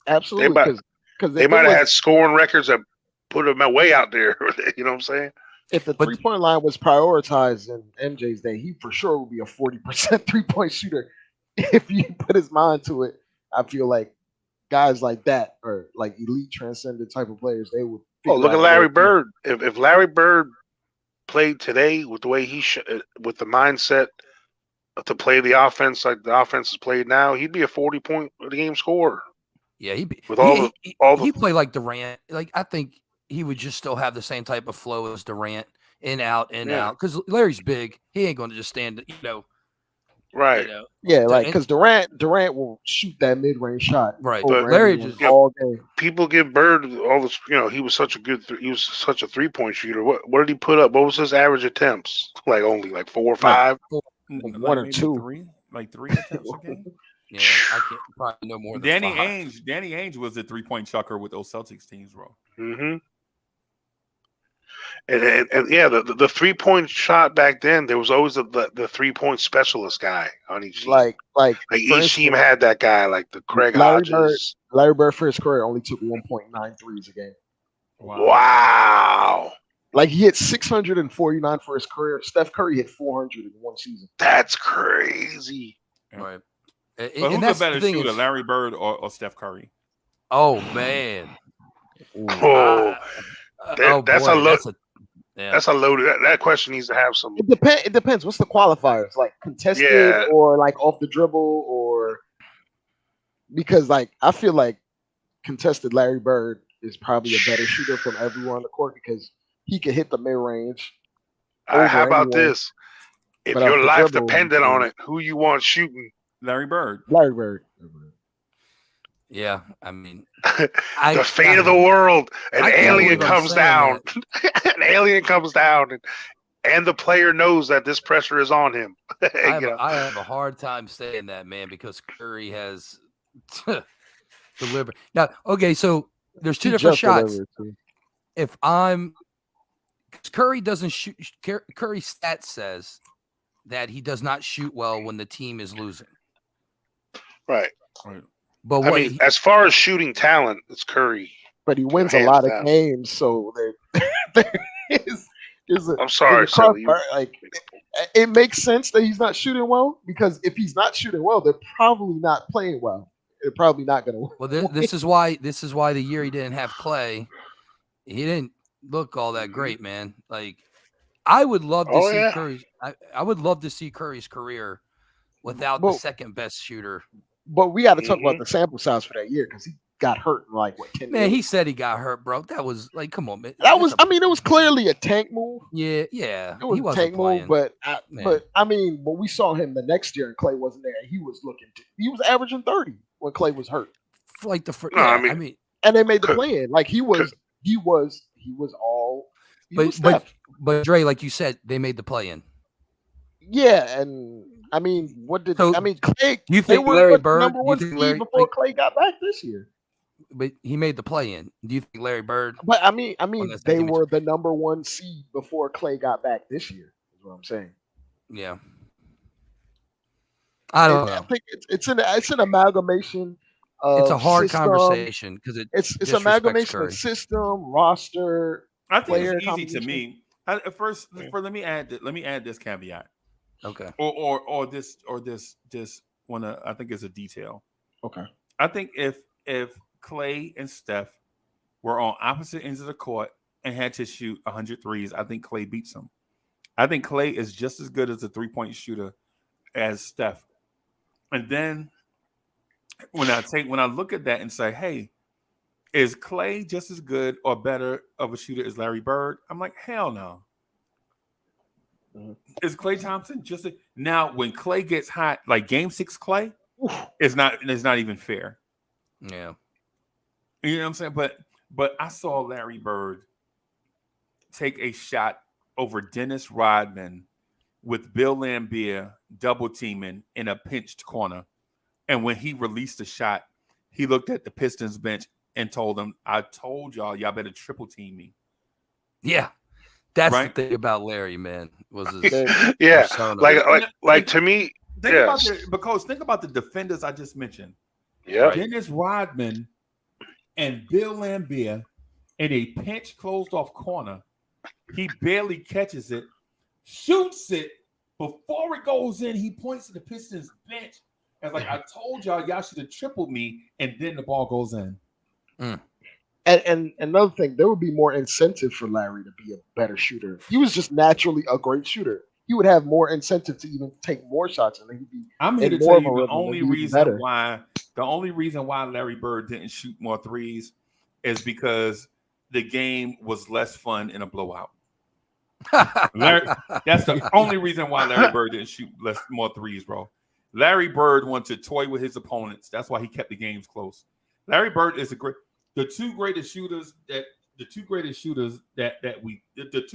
Absolutely. Because they might have had scoring records that put them way out there. You know what I'm saying? If the 3-point line was prioritized in MJ's day, he for sure would be a 40% 3-point shooter. If he put his mind to it, I feel like guys like that or like elite transcendent type of players, they would. Look at Larry Bird. If Larry Bird played today with the way with the mindset to play the offense like the offense is played now, he'd be a 40-point a game scorer. Yeah, he played like Durant. Like I think he would just still have the same type of flow as Durant, in out. Because Larry's big, he ain't going to just stand. Right. Yeah, like because Durant will shoot that mid-range shot. Right. But Larry just all day. People give Bird all this. He was such a good. He was such a 3-point shooter. What did he put up? What was his average attempts? Like only 4 or 5. One or two. 3 attempts a game. Yeah, I can't probably no more than 5. Danny Ainge was a 3-point chucker with those Celtics teams, bro. Mm-hmm. And yeah, the 3-point shot back then, there was always the 3-point specialist guy on each team. Like each team had that guy, like the Craig Hodges. Larry Bird for his career only took 1.9 threes a game. Wow. Like he hit 649 for his career. Steph Curry hit 400 in one season. That's crazy. Right. But who's a better shooter, Larry Bird or Steph Curry? Oh man. That's a loaded. That question needs to have some. It depends. What's the qualifiers? Like contested or like off the dribble or because like I feel like contested Larry Bird is probably a better shooter from everyone on the court because he can hit the mid range. How about this? If your life depended on it, who you want shooting? Larry Bird. Yeah, I mean, the fate of the world. An alien comes down. An alien comes down, and the player knows that this pressure is on him. I have a hard time saying that, man, because Curry has delivered. Now, okay, so there's two different shots. If Curry doesn't shoot, Curry's stat says that he does not shoot well when the team is losing. Right. But as far as shooting talent, it's Curry. But he wins a lot of games, so there is I'm sorry, like it makes sense that he's not shooting well because if he's not shooting well, they're probably not playing well. They're probably not going to win. Well, this is why the year he didn't have Clay, he didn't look all that great, man. Like I would love to see Curry's. I would love to see Curry's career without the second best shooter. But we got to talk about the sample size for that year because he got hurt in 10 Man, he said he got hurt, bro. That was like, come on, man. It was clearly a tank move. Yeah. It was a tank move, but when we saw him the next year and Clay wasn't there, he was averaging 30 when Clay was hurt. Like and they made the play in. Like he was all. But Dre, like you said, they made the play in. Yeah, and Clay? You think Larry Bird number one seed before Clay got back this year? But he made the play in. Do you think Larry Bird? But they were the number one seed before Clay got back this year. Is what I'm saying. Yeah, I don't know. I think it's an amalgamation. It's a hard conversation because it's amalgamation of system, roster. I think it's easy to me. Let me add this caveat. Okay. Or this one. I think is a detail. Okay. I think if Clay and Steph were on opposite ends of the court and had to shoot 100 threes, I think Clay beats them. I think Clay is just as good as a 3-point shooter as Steph. And then when I look at that and say, hey, is Clay just as good or better of a shooter as Larry Bird? I'm like, hell no. Is Klay Thompson now when Clay gets hot, like Game 6 Clay, it's not even fair. Yeah. You know what I'm saying? But I saw Larry Bird take a shot over Dennis Rodman with Bill Laimbeer double teaming in a pinched corner. And when he released the shot, he looked at the Pistons bench and told them, I told y'all better triple team me. Yeah. That's the thing about Larry, man. Was his persona. like to me. Think about the defenders I just mentioned. Yeah, Dennis Rodman and Bill Laimbeer in a pinch closed off corner. He barely catches it, shoots it before it goes in. He points to the Pistons bench and like, I told y'all should have tripled me, and then the ball goes in. And another thing, there would be more incentive for Larry to be a better shooter. He was just naturally a great shooter. he would have more incentive to even take more shots, and he'd be. I'm here to more tell of a you the rhythm, only maybe even reason better. why Larry Bird didn't shoot more threes is because the game was less fun in a blowout. That's the only reason why Larry Bird didn't shoot more threes, bro. Larry Bird wanted to toy with his opponents. That's why he kept the games close. Larry Bird is the two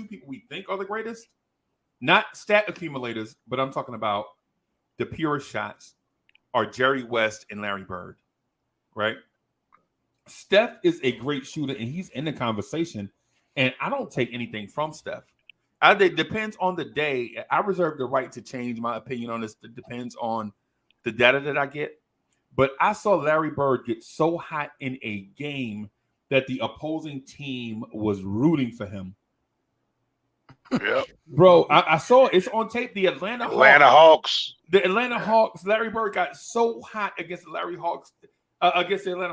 people we think are the greatest, not stat accumulators, but I'm talking about the purest shots, are Jerry West and Larry Bird, right? Steph is a great shooter, and he's in the conversation, and I don't take anything from Steph. It depends on the day. I reserve the right to change my opinion on this. It depends on the data that I get. But I saw Larry Bird get so hot in a game that the opposing team was rooting for him. Yep. Bro, I saw it's on tape. The Atlanta Hawks. The Atlanta Hawks, Larry Bird got so hot against the Atlanta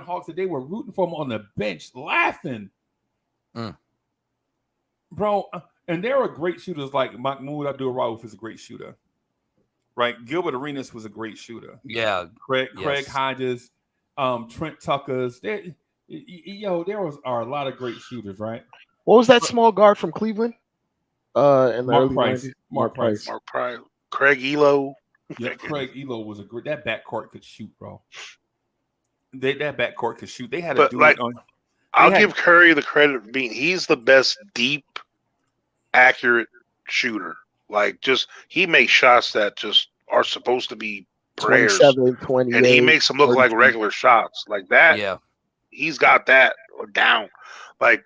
Hawks that they were rooting for him on the bench, laughing. Bro, and there are great shooters like Mahmoud Abdul-Rauf is a great shooter. Right? Gilbert Arenas was a great shooter. Yeah. Craig Hodges, Trent Tuckers. There are a lot of great shooters, right? What was that small guard from Cleveland? In the Mark early Price. 90s? Mark Price. Craig Elo. Yeah, Craig Elo was that backcourt could shoot, bro. That backcourt could shoot. They had to do it on. I'll give Curry the credit for he's the best deep, accurate shooter. Like, just he makes shots that just are supposed to be prayers, 27, 28, and he makes them look like regular shots. Like that, yeah, he's got that down. Like,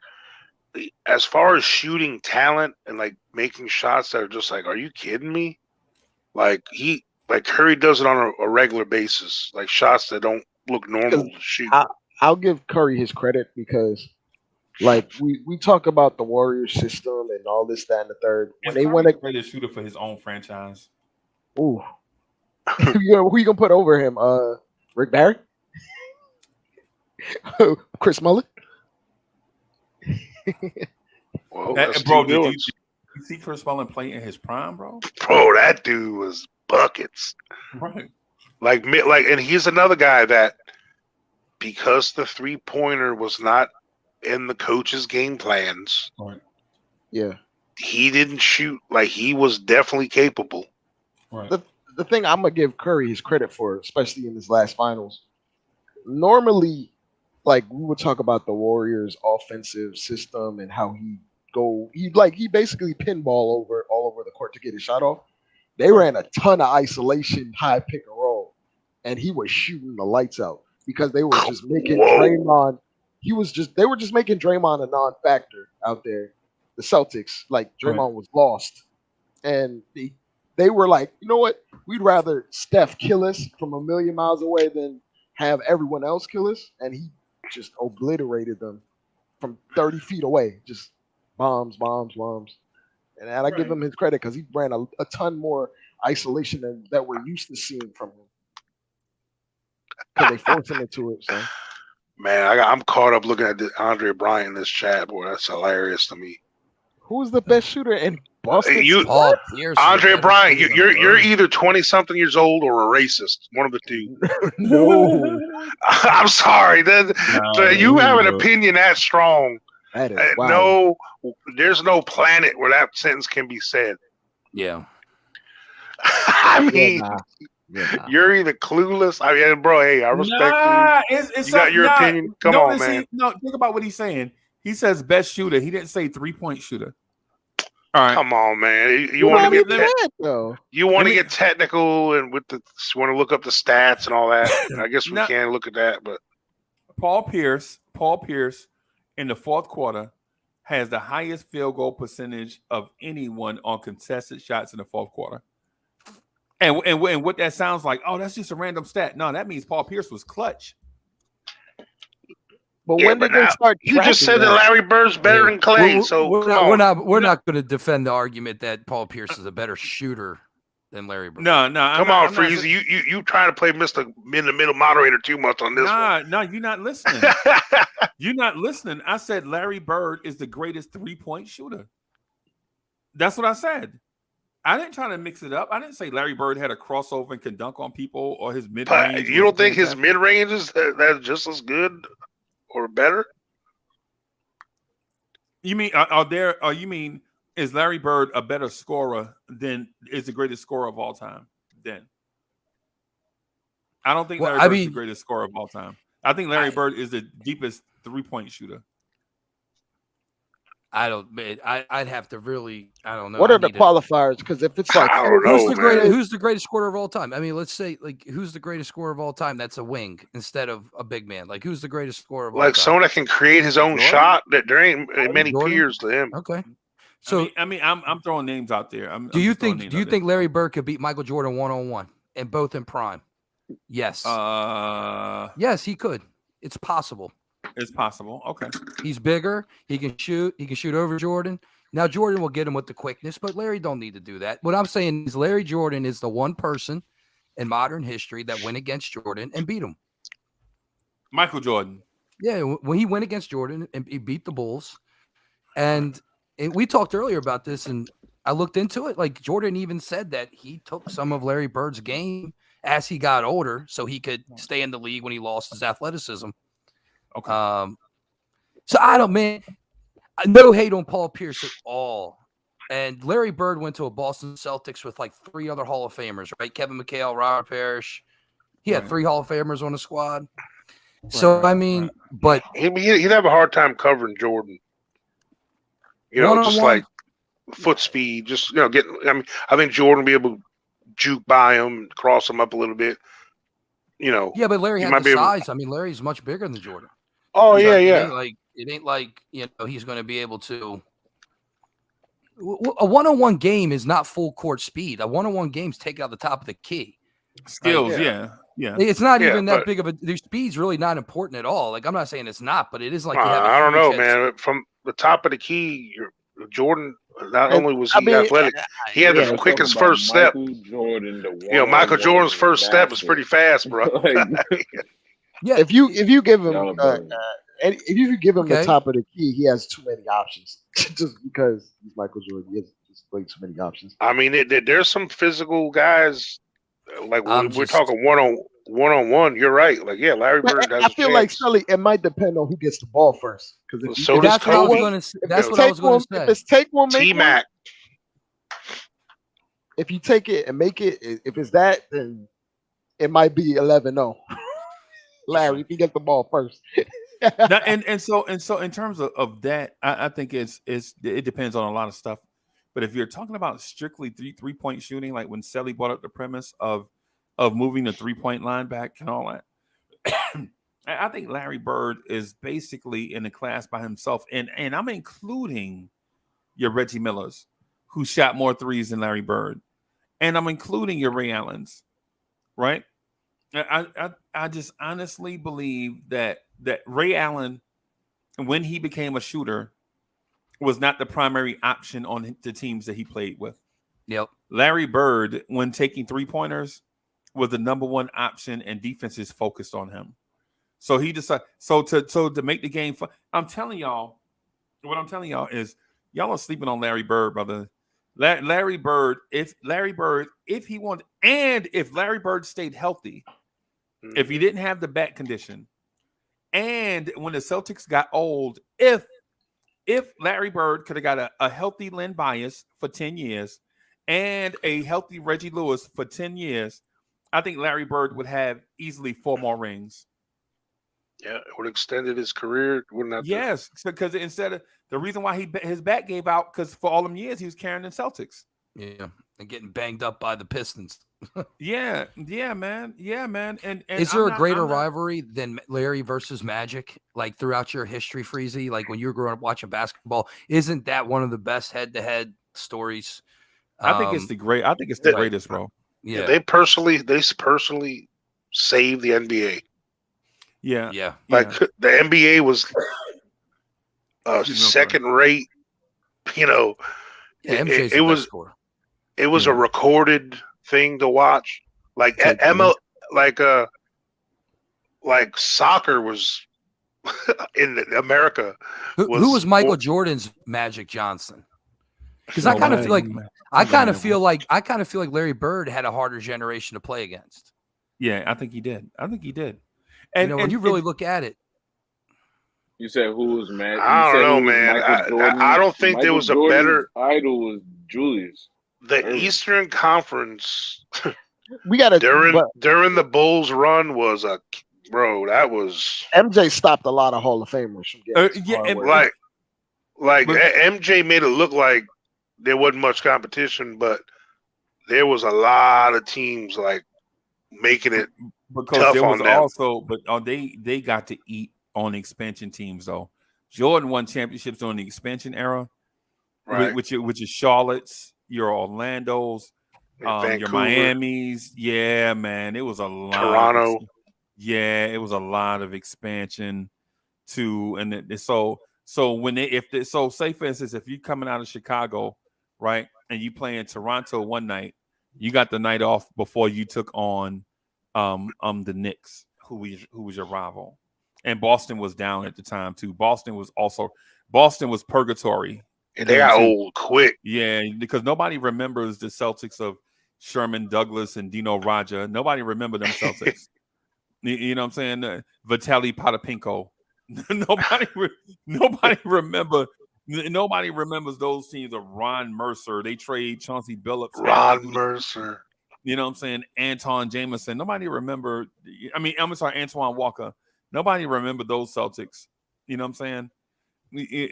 as far as shooting talent and like making shots that are just like, are you kidding me? Like Curry does it on a regular basis, like shots that don't look normal to shoot. I'll give Curry his credit because, like, we talk about the Warriors system and all this, that, and the third. When they went a greatest shooter for his own franchise. Ooh, who you gonna put over him? Rick Barry, Chris Mullin. Well, bro, did you see Chris Mullin play in his prime, bro? Bro, that dude was buckets. Right. Like, and he's another guy that, because the 3-pointer was not in the coach's game plans, right. Yeah, he didn't shoot. Like, he was definitely capable. Right. The thing I'm gonna give Curry his credit for, especially in his last finals. Normally, like, we would talk about the Warriors' offensive system and how he basically pinball all over the court to get his shot off. They ran a ton of isolation, high pick and roll, and he was shooting the lights out because they were just making Draymond. They were just making Draymond a non-factor out there. The Celtics, like, Draymond was lost, and they were like, you know what? We'd rather Steph kill us from a million miles away than have everyone else kill us, and he just obliterated them from 30 feet away, just bombs. And I give him his credit because he ran a ton more isolation that we're used to seeing from him. Because they forced him into it. So. Man, I'm caught up looking at Andre Bryant in this chat, boy. That's hilarious to me. Who's the best shooter in Boston? Paul Pierce. Andre Bryant, you're either 20-something years old or a racist. One of the two. No. I'm sorry. You have an opinion that strong. That is wow. There's no planet where that sentence can be said. Yeah. I mean, you're either clueless. I mean, bro, hey, I respect you. You got your opinion. Come on, man. Think about what he's saying. He says best shooter. He didn't say 3-point shooter. All right. Come on, man. You want to get technical and want to look up the stats and all that. I guess we can look at that, but Paul Pierce in the fourth quarter has the highest field goal percentage of anyone on contested shots in the fourth quarter. And what that sounds like, oh, that's just a random stat. No, that means Paul Pierce was clutch. But when did they start? You just said that Larry Bird's better than Clay, so we're not going to defend the argument that Paul Pierce is a better shooter than Larry Bird. No. Come on, Freezy. You trying to play Mr. in the middle moderator too much on this one. No, you're not listening. You're not listening. I said Larry Bird is the greatest 3-point shooter. That's what I said. I didn't try to mix it up. I didn't say Larry Bird had a crossover and can dunk on people or his mid But range. you don't think his mid range is that's just as good or better? You mean are there? You mean is Larry Bird a better scorer than is the greatest scorer of all time? Then I don't think Larry Bird's the greatest scorer of all time. I think Larry Bird is the deepest 3-point shooter. I'd have to really. I don't know. What are the qualifiers? Because if it's like who's the greatest scorer of all time? I mean, let's say like who's the greatest scorer of all time? That's a wing instead of a big man. Like who's the greatest scorer of all time? Like someone that can create his own shot. That there ain't many peers to him. Okay. So I'm throwing names out there. Do you think Larry Bird could beat Michael Jordan 1-on-1 and both in prime? Yes. Yes, he could. It's possible. It's possible. Okay. He's bigger. He can shoot. He can shoot over Jordan. Now Jordan will get him with the quickness, but Larry don't need to do that. What I'm saying is Larry Jordan is the one person in modern history that went against Jordan and beat him. Michael Jordan. Yeah, when he went against Jordan and he beat the Bulls, and we talked earlier about this, and I looked into it. Like Jordan even said that he took some of Larry Bird's game as he got older, so he could stay in the league when he lost his athleticism. Okay. So I don't, man. No hate on Paul Pierce at all. And Larry Bird went to a Boston Celtics with like 3 other Hall of Famers, right? Kevin McHale, Robert Parrish. He had 3 Hall of Famers on the squad. So I mean, but he'd have a hard time covering Jordan. You know, just like foot speed, just getting. I think Jordan would be able to juke by him, cross him up a little bit. Yeah, but Larry had the size. I mean, Larry's much bigger than Jordan. Oh yeah. It ain't like he's going to be able to. A one-on-one game is not full court speed. A one-on-one game's take out the top of the key. Skills, yeah. It's not even that big of a. Their speed's really not important at all. Like I'm not saying it's not, but it is like. I don't know, man. From the top of the key, Jordan. Not only was he athletic, he had the quickest first step. Michael Jordan's first step was pretty fast, bro. Yeah, if you give him the top of the key, he has too many options. Just because he's Michael Jordan, he has just way too many options. I mean, there's some physical guys. Like we're talking one-on-one. You're right. Like Larry Bird. I feel like Sully. It might depend on who gets the ball first. Because that's what I was going to say. If it's take one, make T-Mac. If you take it and make it, if it's that, then it might be 11-0. Larry, if you get the ball first. and so in terms of that, I think it depends on a lot of stuff. But if you're talking about strictly three-point shooting, like when Selly brought up the premise of moving the 3-point line back and all that, I think Larry Bird is basically in a class by himself. And I'm including your Reggie Millers, who shot more threes than Larry Bird. And I'm including your Ray Allens, right? I just honestly believe that Ray Allen, when he became a shooter, was not the primary option on the teams that he played with. Yep. Larry Bird, when taking 3-pointers, was the number one option, and defenses focused on him. So he decided. So to make the game fun, I'm telling y'all, what I'm telling y'all is y'all are sleeping on Larry Bird, brother. Larry Bird, if he wanted, and if Larry Bird stayed healthy, if he didn't have the back condition, and when the Celtics got old, if Larry Bird could have got a healthy Len Bias for 10 years and a healthy Reggie Lewis for 10 years, I think Larry Bird would have easily 4 more rings. Yeah, it would have extended his career. Yes, because instead of the reason why his back gave out, because for all them years he was carrying the Celtics. Yeah, and getting banged up by the Pistons. yeah, man. And is there a greater rivalry than Larry versus Magic? Like throughout your history, Freezy, like when you were growing up watching basketball, isn't that one of the best head-to-head stories? I think it's the greatest, bro. Yeah, they personally saved the NBA. Yeah. Like the NBA was second rate. It was a recorded thing to watch. Like like soccer was in America. Who was Michael Jordan's Magic Johnson? Because I kind of feel like Larry Bird had a harder generation to play against. Yeah, I think he did. And when you really look at it, you said who was mad? I don't know, man. I don't think there was a better idol was Julius. The Eastern Conference. We got during the Bulls run was that was MJ stopped a lot of Hall of Famers from getting like MJ made it look like there wasn't much competition, but there was a lot of teams like making it because tough there was on them. Also, but they got to eat on expansion teams though. Jordan won championships during the expansion era, right? Which is Charlotte's, your Orlando's, your Miami's. Yeah, man, it was a lot. Toronto. Yeah, it was a lot of expansion too, and so when say for instance, if you're coming out of Chicago, right, and you play in Toronto one night, you got the night off before you took on the Knicks, who was your rival, and Boston was down at the time too. Boston was purgatory. And they got old quick. Yeah, because nobody remembers the Celtics of Sherman Douglas and Dino Raja. Nobody remember them Celtics. You know what I'm saying? Vitaly Potapenko. Nobody remembers those teams of Ron Mercer. They trade Chauncey Billups. Ron Mercer. You know what I'm saying? Anton Jameson. Nobody remember. I'm sorry, Antoine Walker. Nobody remember those Celtics. You know what I'm saying?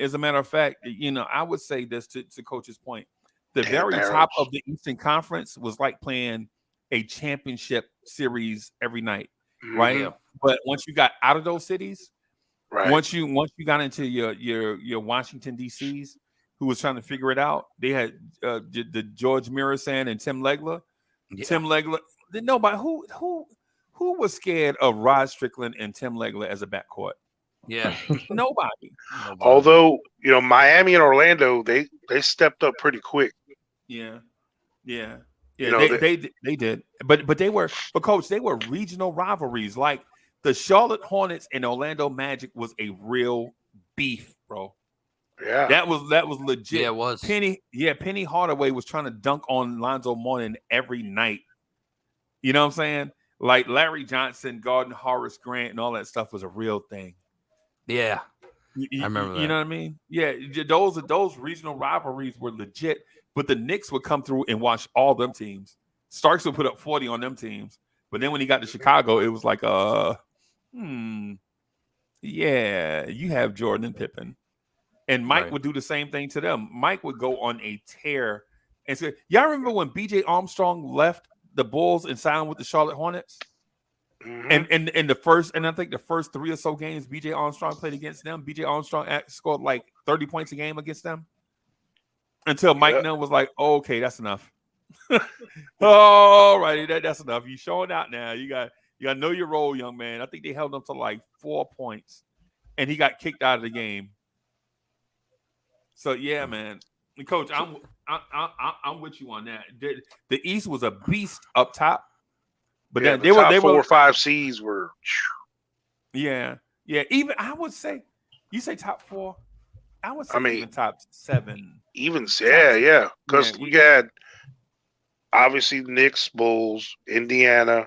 As a matter of fact, I would say this to Coach's point. The very top of the Eastern Conference was like playing a championship series every night, right? Mm-hmm. But once you got out of those cities, right? Once you got into your Washington D.C.s, who was trying to figure it out, they had the George Mirasan and Tim Legler. Yeah. Tim Legler. Nobody who was scared of Rod Strickland and Tim Legler as a backcourt. Yeah, nobody. Although Miami and Orlando, they stepped up pretty quick. Yeah. They did, but they were, Coach, they were regional rivalries. Like the Charlotte Hornets and Orlando Magic was a real beef, bro. Yeah, that was legit. Yeah, it was. Penny Hardaway was trying to dunk on Lonzo Mourning every night. You know what I'm saying? Like Larry Johnson, Gordon Horace Grant, and all that stuff was a real thing. Yeah, I remember that. You know what I mean? Yeah, those regional rivalries were legit. But the Knicks would come through and watch all them teams. Starks would put up 40 on them teams. But then when he got to Chicago, it was like, yeah, you have Jordan and Pippen. And Mike would do the same thing to them. Mike would go on a tear and say, y'all remember when B.J. Armstrong left the Bulls and signed with the Charlotte Hornets? Mm-hmm. And I think the first 3 or so games B.J. Armstrong played against them, B.J. Armstrong scored like 30 points a game against them. Until Mike Nunn was like, oh, okay, that's enough. All righty, that's enough. You showing out now. You got to know your role, young man. I think they held him to like 4 points, and he got kicked out of the game. So yeah, man, Coach, I'm with you on that. The East was a beast up top, but then they were 4 or 5 seeds were. Yeah. Even I would say, you say top 4. I would say even top 7. Even because we had obviously Knicks, Bulls, Indiana,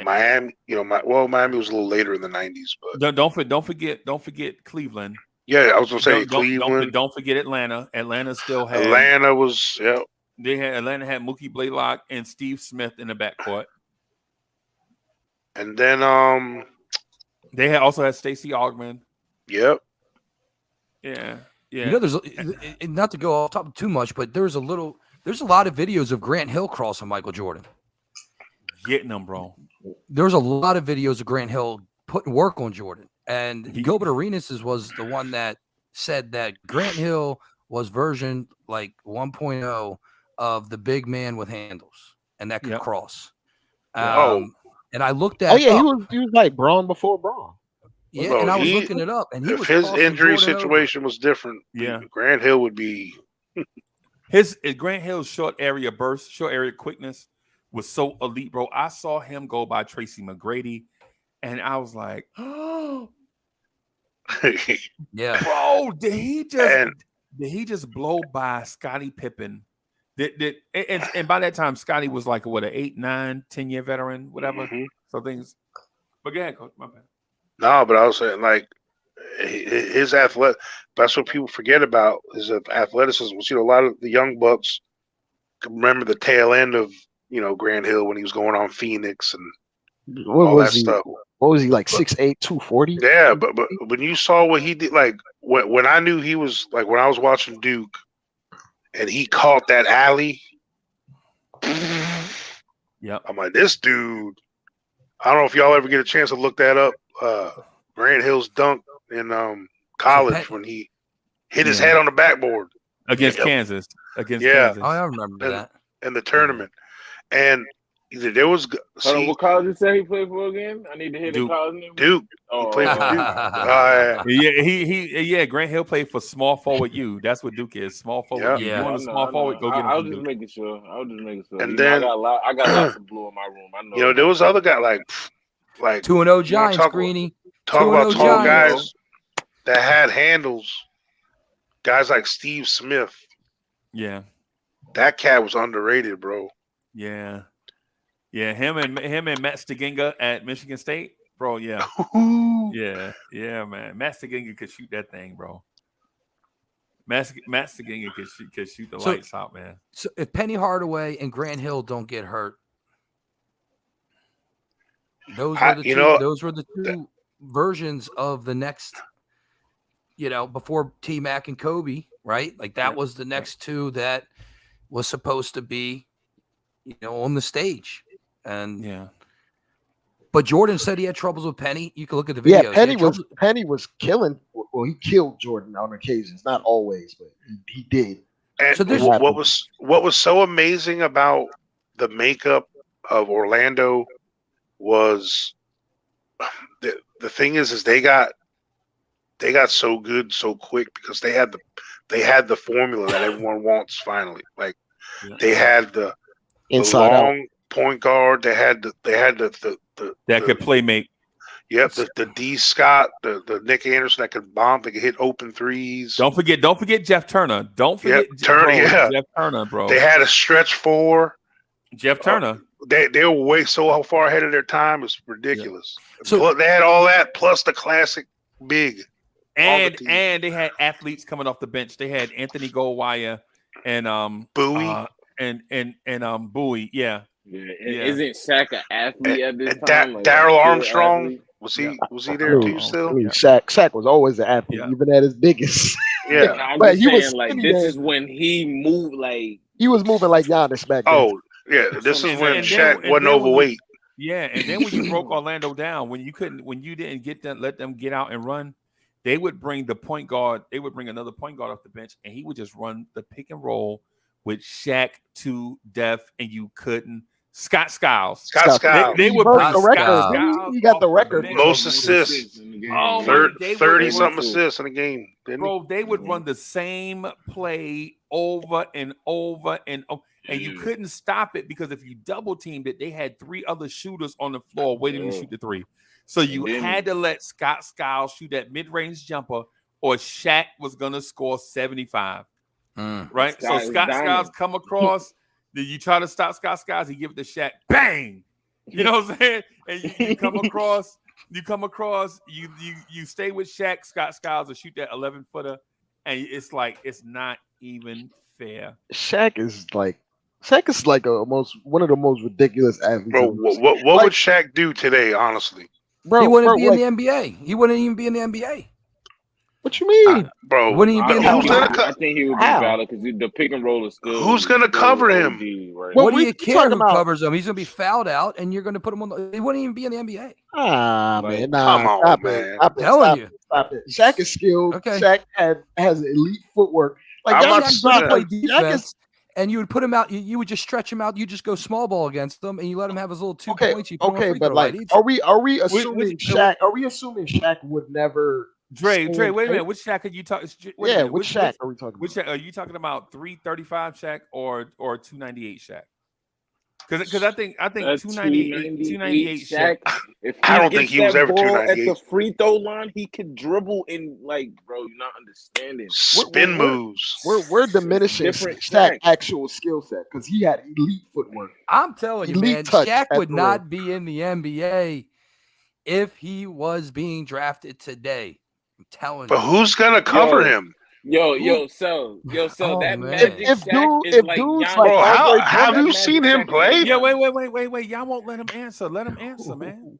Miami. Miami was a little later in the 90s, but don't forget Cleveland. Yeah, I was gonna say Cleveland. Don't forget Atlanta. Atlanta still had. Atlanta had Mookie Blaylock and Steve Smith in the backcourt, and then they also had Stacey Augmon. Yep. Yeah. There's not to go off top too much, but there's a lot of videos of Grant Hill crossing Michael Jordan. Getting them, bro. There's a lot of videos of Grant Hill putting work on Jordan. And Gilbert Arenas was the one that said that Grant Hill was version like 1.0 of the big man with handles and that could cross. And I looked at he was like Braun before Braun. Yeah, and I was looking it up, and if his injury situation was different, Grant Hill would be. Grant Hill's short area burst, short area quickness was so elite, bro. I saw him go by Tracy McGrady, and I was like, "Oh, yeah, bro, did he just Did he just blow by Scottie Pippen? And by that time, Scottie was like what, an 8, 9, 10-year veteran, whatever. Mhm. So things. But go ahead, Coach. My bad. No, but I was saying like his athletic. That's what people forget about his athleticism. You know, a lot of the young bucks remember the tail end of Grant Hill when he was going on Phoenix and all that stuff. What was he like? 6'8", 240? Yeah, but when you saw what he did, like when I knew he was like when I was watching Duke, and he caught that alley. Yeah, I'm like, this dude. I don't know if y'all ever get a chance to look that up. Grant Hill's dunk in college when he hit his head on the backboard against Kansas. Kansas. Oh, I remember that in the tournament, and there was. What college you say he played for again? I need to hear the college name. Duke. Oh, he played for Duke. Yeah. Grant Hill played for small forward U. That's what Duke is. Small forward U. You want a small forward? Go get him. I was just making sure. And then I got lots of blue in my room. I know. There was other guy like 2-0 Giants, Greeny. Talk about tall guys that had handles. Guys like Steve Smith. Yeah, that cat was underrated, bro. Yeah. Yeah, him and Matt Stiginga at Michigan State, bro. Yeah, yeah, man. Matt Stiginga could shoot that thing, bro. Matt Stiginga could shoot the lights out, man. So if Penny Hardaway and Grant Hill don't get hurt, those were the two versions of the next. Before T-Mac and Kobe, right? Like that was the next two that was supposed to be, on the stage. And but Jordan said he had troubles with Penny. You can look at the videos. Yeah, Penny was killing. Well, he killed Jordan on occasions, not always, but he did. And so what was so amazing about the makeup of Orlando was the thing is they got so good so quick because they had the formula that everyone wants finally. Like they had the inside long out point guard. They had the that could play make. Yep, the D Scott, the Nick Anderson that could bomb, they could hit open threes. Don't forget Jeff Turner. Don't forget Jeff Turner, bro. They had a stretch four. Jeff Turner. They were way so far ahead of their time. It's ridiculous. Yeah. So they had all that plus the classic big. And they had athletes coming off the bench. They had Anthony Goldwire and Bowie and Bowie. Yeah. Isn't Shaq an athlete at this time? Daryl Armstrong was he there too still? I mean, Shaq was always an athlete, even at his biggest. Yeah, I'm but just saying, like this is when he moved he was moving like Giannis back then. Oh yeah, this is when Shaq wasn't overweight. And then when you broke Orlando down, when you didn't let them get out and run, they would bring the point guard. They would bring another point guard off the bench, and he would just run the pick and roll with Shaq to death, and you couldn't. Scott Skiles. They would bring the record. He got the record. Most assists. 30 something assists in a game. Bro, they would run the same play over and over and over. And you couldn't stop it because if you double teamed it, they had 3 other shooters on the floor waiting to shoot the 3. So you had to let Scott Skiles shoot that mid-range jumper, or Shaq was gonna score 75. Right? So Scott Skiles come across. Then you try to stop Scott Skiles, he give it to Shaq, bang. You know what I'm saying? And you come across, you stay with Shaq, Scott Skiles will shoot that 11-footer, and it's like it's not even fair. Shaq is like one of the most ridiculous athletes. Bro, what would Shaq do today, honestly? Bro, he wouldn't be in the NBA. He wouldn't even be in the NBA. What you mean, bro? Wouldn't he be I think he would be valid because the pick and roll is still. Who's gonna cover him? Right? What do you care who covers him? He's gonna be fouled out, and you're gonna put him on. He wouldn't even be in the NBA. Man, come on, man. I'm telling you, stop it. Shaq is skilled. Okay. Shaq has elite footwork. Like Shaq play defense, and you would put him out. You would just stretch him out. You just go small ball against him, and you let him have his little 2 points. Okay, but like, are we assuming Shaq? Are we assuming Shaq would never? Dre, wait a minute. Which Shaq are you talking? Which Shaq are we talking about? Which Shaq, are you talking about 335 Shaq or 298 Shaq? Because I think That 298 Shaq. If he I don't gets think he was that ever ball at 298. the free throw line, he could dribble in like, bro. You're not understanding. Spin moves. We're diminishing Different Shaq's Shaq. actual skill set because he had elite footwork. I'm telling you, Elite man, touch Shaq at would the not rim. be in the NBA if he was being drafted today. I'm telling But you. who's gonna cover Yo. him? Oh, That man. Magic Shaq is If like dudes Giannis. like Bro, Andre have Drummond, you seen him Shaq is play? like Yeah, Giannis. wait. Y'all won't let him answer. Let him answer, man.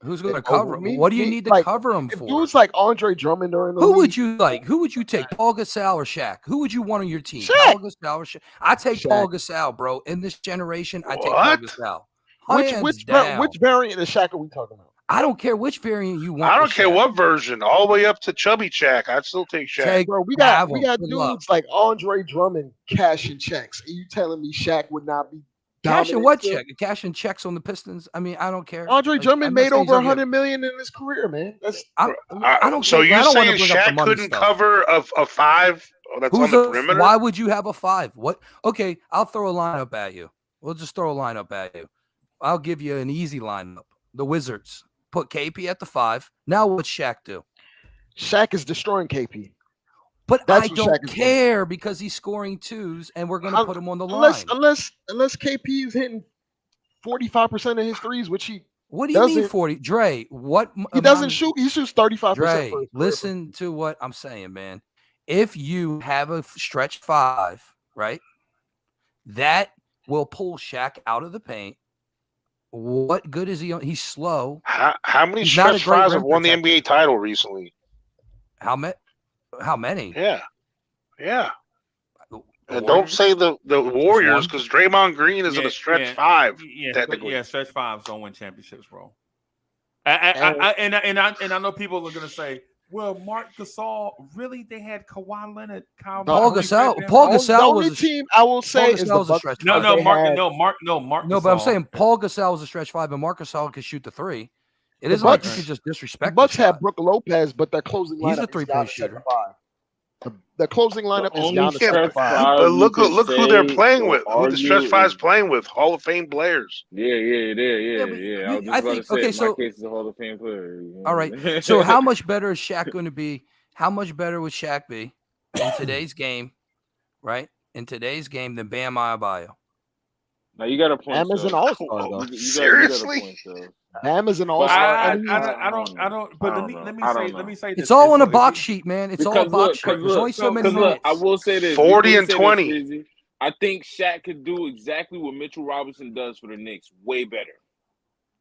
Who's going to cover him? What do you need to like, cover him if for? dudes like Andre Drummond are in the Who league, would you like? Who would you take? Paul Gasol or Shaq? Who would you want on your team? Shaq. Paul Gasol or Shaq? I take Shaq. Paul Gasol, bro. In this generation, I take Paul What? Gasol. which Hands down. which variant of Shaq are we talking about? I don't care which variant you want. I don't with care Shaq. what version, all the way up to Chubby Shaq. I'd still take Shaq. Take- Bro, we got Have him. dudes Good luck. like Andre Drummond cashing checks. And you telling me Shaq would not be Cashing dominant what still? check? Cashing checks on the Pistons? I mean, I don't care. Andre Like, Drummond I'm not made saying over he's gonna get- $100 million in his career, man. That's I don't So care. you're I don't wanna saying bring up the Shaq money couldn't stuff. cover a five that's Who's on the perimeter? Why would you have a five? What? Okay, I'll throw a lineup at you. We'll just throw a lineup at you. I'll give you an easy lineup. The Wizards put KP at the 5. Now what's Shaq do? Shaq is destroying KP. But That's I what don't Shaq is doing. care because he's scoring 2s, and we're going to put him on the line. Unless KP is hitting 45% of his threes, which he What do you mean doesn't- 40? Dre, what? he doesn't shoot. He shoots 35%. Dre, for his career. listen to what I'm saying, man. If you have a stretch 5, right, that will pull Shaq out of the paint. What good is he on? He's slow. How many He's not a stretch great fives rim have won the protector. NBA title recently? How many? Yeah. The And don't Warriors? say the Warriors one. because Draymond Green is in a stretch five. Yeah, technically. yeah, stretch fives don't win championships, bro. And I know people are gonna say, "Well, Mark Gasol, really? They had Kawhi Leonard, Kyle Paul Lowry, Gasol. Fred Paul VanVleet." Gasol the was only a team I will say is Gasol the was a Bucks. stretch No, five. no, They Mark had- No, but I'm Gasol. saying Paul Gasol was a stretch 5, and Marc Gasol could shoot the 3. It The isn't like you Bucks- could just The disrespect Bucks the have shot. Brook Lopez, but their closing He's a lineup is three-point Giannis at shooter. the 5. The closing lineup is only Giannis at the stretch 5. five But you look could who they're say playing or with. Who the stretch argue five's is- playing with? Hall of Fame players. Yeah. but I was just I about think- to say, okay, in so- my case, is a Hall of Fame player. you know? All right. So how much better is Shaq going to be? How much better would Shaq be in today's game, right? In today's game than Bam Adebayo? Now you got a point. Bam is an Phil. all-star, though. You got a Seriously? point, Phil. Bam is an But all-star. I and he's- don't. But let me I don't say. know. Let me say. This. It's all on a So if box you- sheet, man. It's all a Because box look, sheet. because There's only so many look, minutes. I will say this. 40 before you and say this, 20. Breezy, I think Shaq could do exactly what Mitchell Robinson does for the Knicks, way better.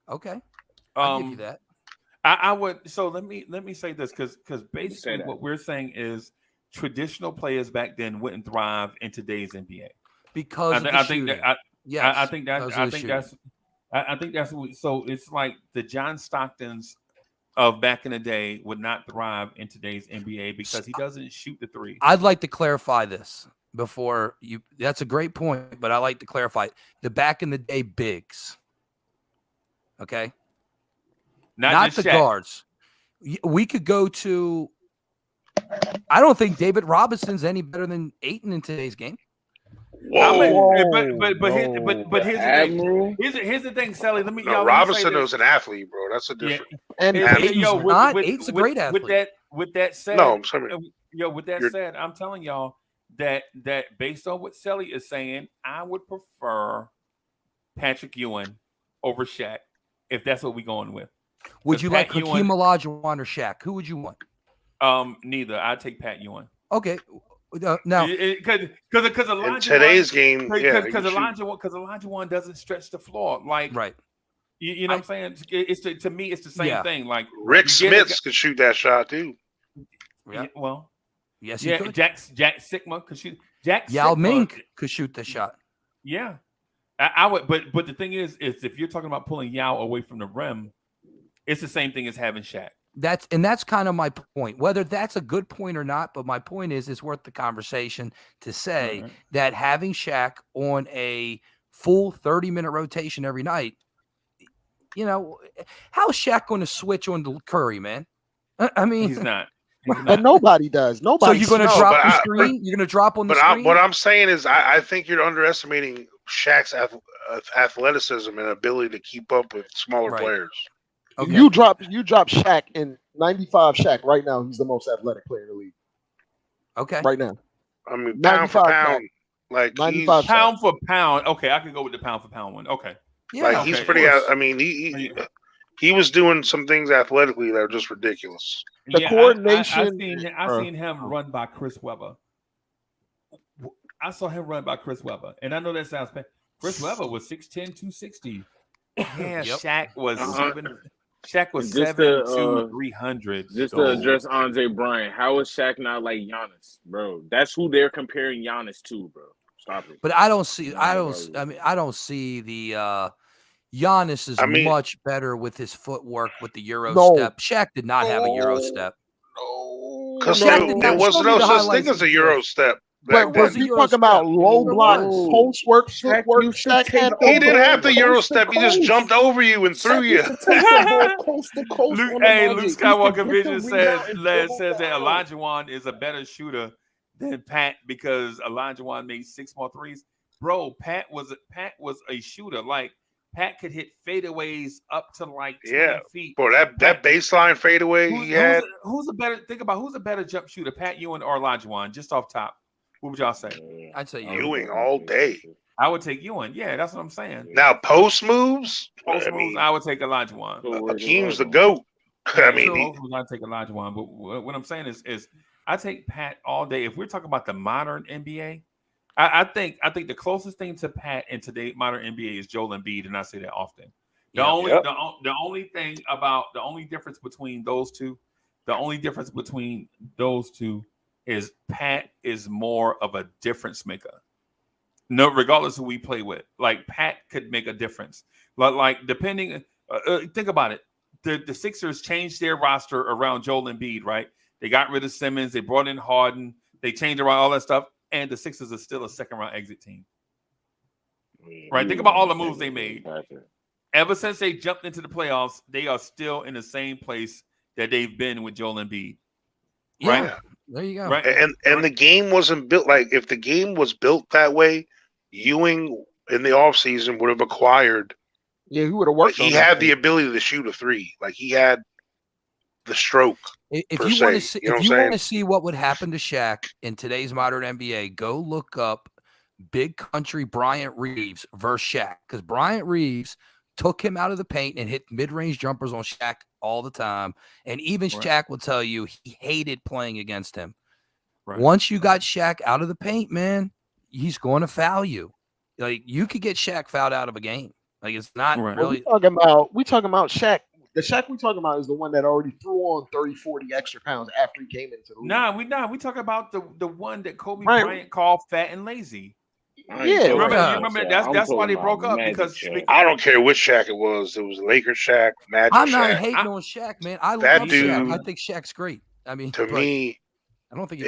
Okay, I'll give you that. I would. So let me say this because say basically that. what we're saying is traditional players back then wouldn't thrive in today's NBA. Because of the I think shooting. that. Yes, I think that. because of I the think shooting. that's. I think that's what. So it's like the John Stocktons of back in the day would not thrive in today's NBA because he doesn't shoot the three. I'd like to clarify this before you. That's a great point, but I like to clarify the back in the day bigs. Okay, not just the Shaq. guards. We could go to. I don't think David Robinson's any better than Ayton in today's game. I mean, Whoa, but here's the thing. Admiral. Here's the thing, Sally. Let me. No, y'all, let me say Robinson this. was an athlete, bro. That's a Yeah. different. and Hey, Admiral. Ayton's yo, not. Ayton's a great athlete. With that said, No, I'm sorry. with that You're- said, I'm telling y'all that based on what Sally is saying, I would prefer Patrick Ewing over Shaq if that's what we're going with. Would you Pat like Hakeem Ewing- Olajuwon or Shaq? Who would you want? Neither. I'd take Pat Ewing. Okay, now Because In Elijah today's game, yeah, because you shoot. Elijah one doesn't stretch the floor like right. you know what I'm saying. It's to me it's the same Yeah. thing. Like Rick you get a Smits could shoot that shot too. Yeah. well, Yes, he yeah, could. Jack Sigma could shoot. Jack Yao Sigma, Ming could shoot the shot. Yeah, I would. But the thing is if you're talking about pulling Yao away from the rim, it's the same thing as having Shaq. That's kind of my point. Whether that's a good point or not, but my point is it's worth the conversation to say Right. that having Shaq on a full 30-minute rotation every night, you know, how's Shaq going to switch on to Curry, man? I mean, He's not. But nobody does. so Nobody. you're going to No, drop but the I- screen? You're going to drop on the But screen? what I'm saying is, I think you're underestimating Shaq's athleticism and ability to keep up with smaller Right. players. Okay. You drop Shaq in 95. Shaq right now, he's the most athletic player in the league. Okay. Right now. I mean, pound for 95 pound, like 95 he's Pound for pound. Okay, I can go with the pound for pound one. Okay. Yeah. like okay, he's of pretty. course. I mean, he was doing some things athletically that are just ridiculous. The coordination. I seen him run by Chris Webber. I saw him run by Chris Webber, and I know that sounds bad. Chris Webber was 6'10", 260. Yeah, Yep. Shaq was Just 7'2", 300. Just to address Andre Bryant, how is Shaq not like Giannis, bro? That's who they're comparing Giannis to, bro. Stop it. But I don't see the Giannis is much better with his footwork with the Euro step. Shaq did not have a Euro step. Because there was no such thing as a Euro step. But was he talking about low block, post work, footwork? Shaq had he didn't have the Euro step. He just jumped over you and threw you. Luke Skywalker Vision says that Olajuwon is a better shooter than Pat because Olajuwon made 6 more threes. Bro, Pat was a shooter. Like Pat could hit fadeaways up to like 20 feet. Bro, that baseline fadeaway he had. Who's a better jump shooter, Pat Ewing or Olajuwon? Just off top. What would y'all say? I'd say Ewing all day. I would take Ewing. Yeah, that's what I'm saying. Now post moves. I would take Olajuwon. Hakeem's the GOAT. I mean, I'd take Olajuwon. But what I'm saying is I take Pat all day. If we're talking about the modern NBA, I think the closest thing to Pat in today's modern NBA is Joel Embiid, and I say that often. The only difference between those two is Pat is more of a difference maker. No, regardless of who we play with, like Pat could make a difference. Like depending, think about it. The Sixers changed their roster around Joel Embiid, right? They got rid of Simmons, they brought in Harden, they changed around all that stuff, and the Sixers are still a second round exit team. Right? Think about all the moves they made. Ever since they jumped into the playoffs, they are still in the same place that they've been with Joel Embiid. Right? Yeah. There you go. Right. And the game wasn't built like if the game was built that way, Ewing in the offseason would have acquired. Yeah, he would have worked. He had the ability to shoot a three. Like he had the stroke. If you want to see what would happen to Shaq in today's modern NBA, go look up Big Country Bryant Reeves versus Shaq. Because Bryant Reeves took him out of the paint and hit mid-range jumpers on Shaq all the time. And even Shaq will tell you he hated playing against him. Right. Once you got Shaq out of the paint, man, he's going to foul you. Like you could get Shaq fouled out of a game. Like it's not really. We talking about Shaq. The Shaq we talking about is the one that already threw on 30, 40 extra pounds after he came into the league. We talk about the one that Kobe Bryant called fat and lazy. Yeah, remember that's why they broke up because I don't care which Shaq it was. It was Lakers Shaq, Magic I'm not Shaq. hating on Shaq, man. I that love dude, Shaq. I think Shaq's great. I mean, to me, I don't think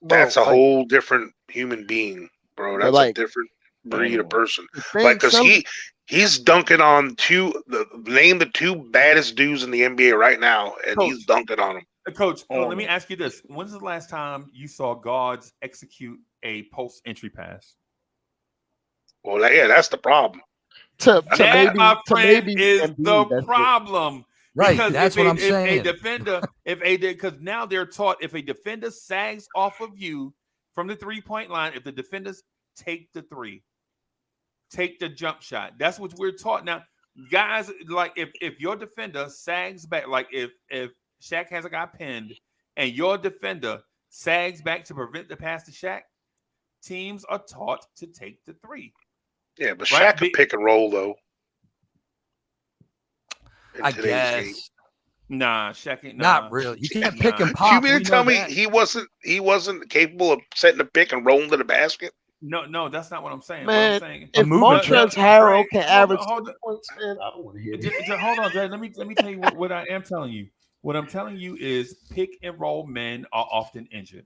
that's a whole different human being, bro. That's a different breed of person. Like, because he's dunking on name the two baddest dudes in the NBA right now, and he's dunking on them. Coach, let me ask you this: when's the last time you saw guards execute a post entry pass? Well, that's the problem. My friend, is the problem. Right, because that's what I'm saying. Because now they're taught if a defender sags off of you from the 3-point line, if the defenders take the three, take the jump shot. That's what we're taught now. Guys, like if your defender sags back, like if Shaq has a guy pinned and your defender sags back to prevent the pass to Shaq, teams are taught to take the three. Yeah, but Shaq could pick and roll though. I guess. Game. Nah, Shaq ain't. Not really. You can't pick and pop. You mean to tell me he wasn't capable of setting a pick and rolling to the basket? No, that's not what I'm saying. Man, what I'm saying, if Montrezl Harrell can average 2 points, man, I don't want to hear it. Hold on, Dad. Let me tell you what I am telling you. What I'm telling you is pick and roll men are often injured.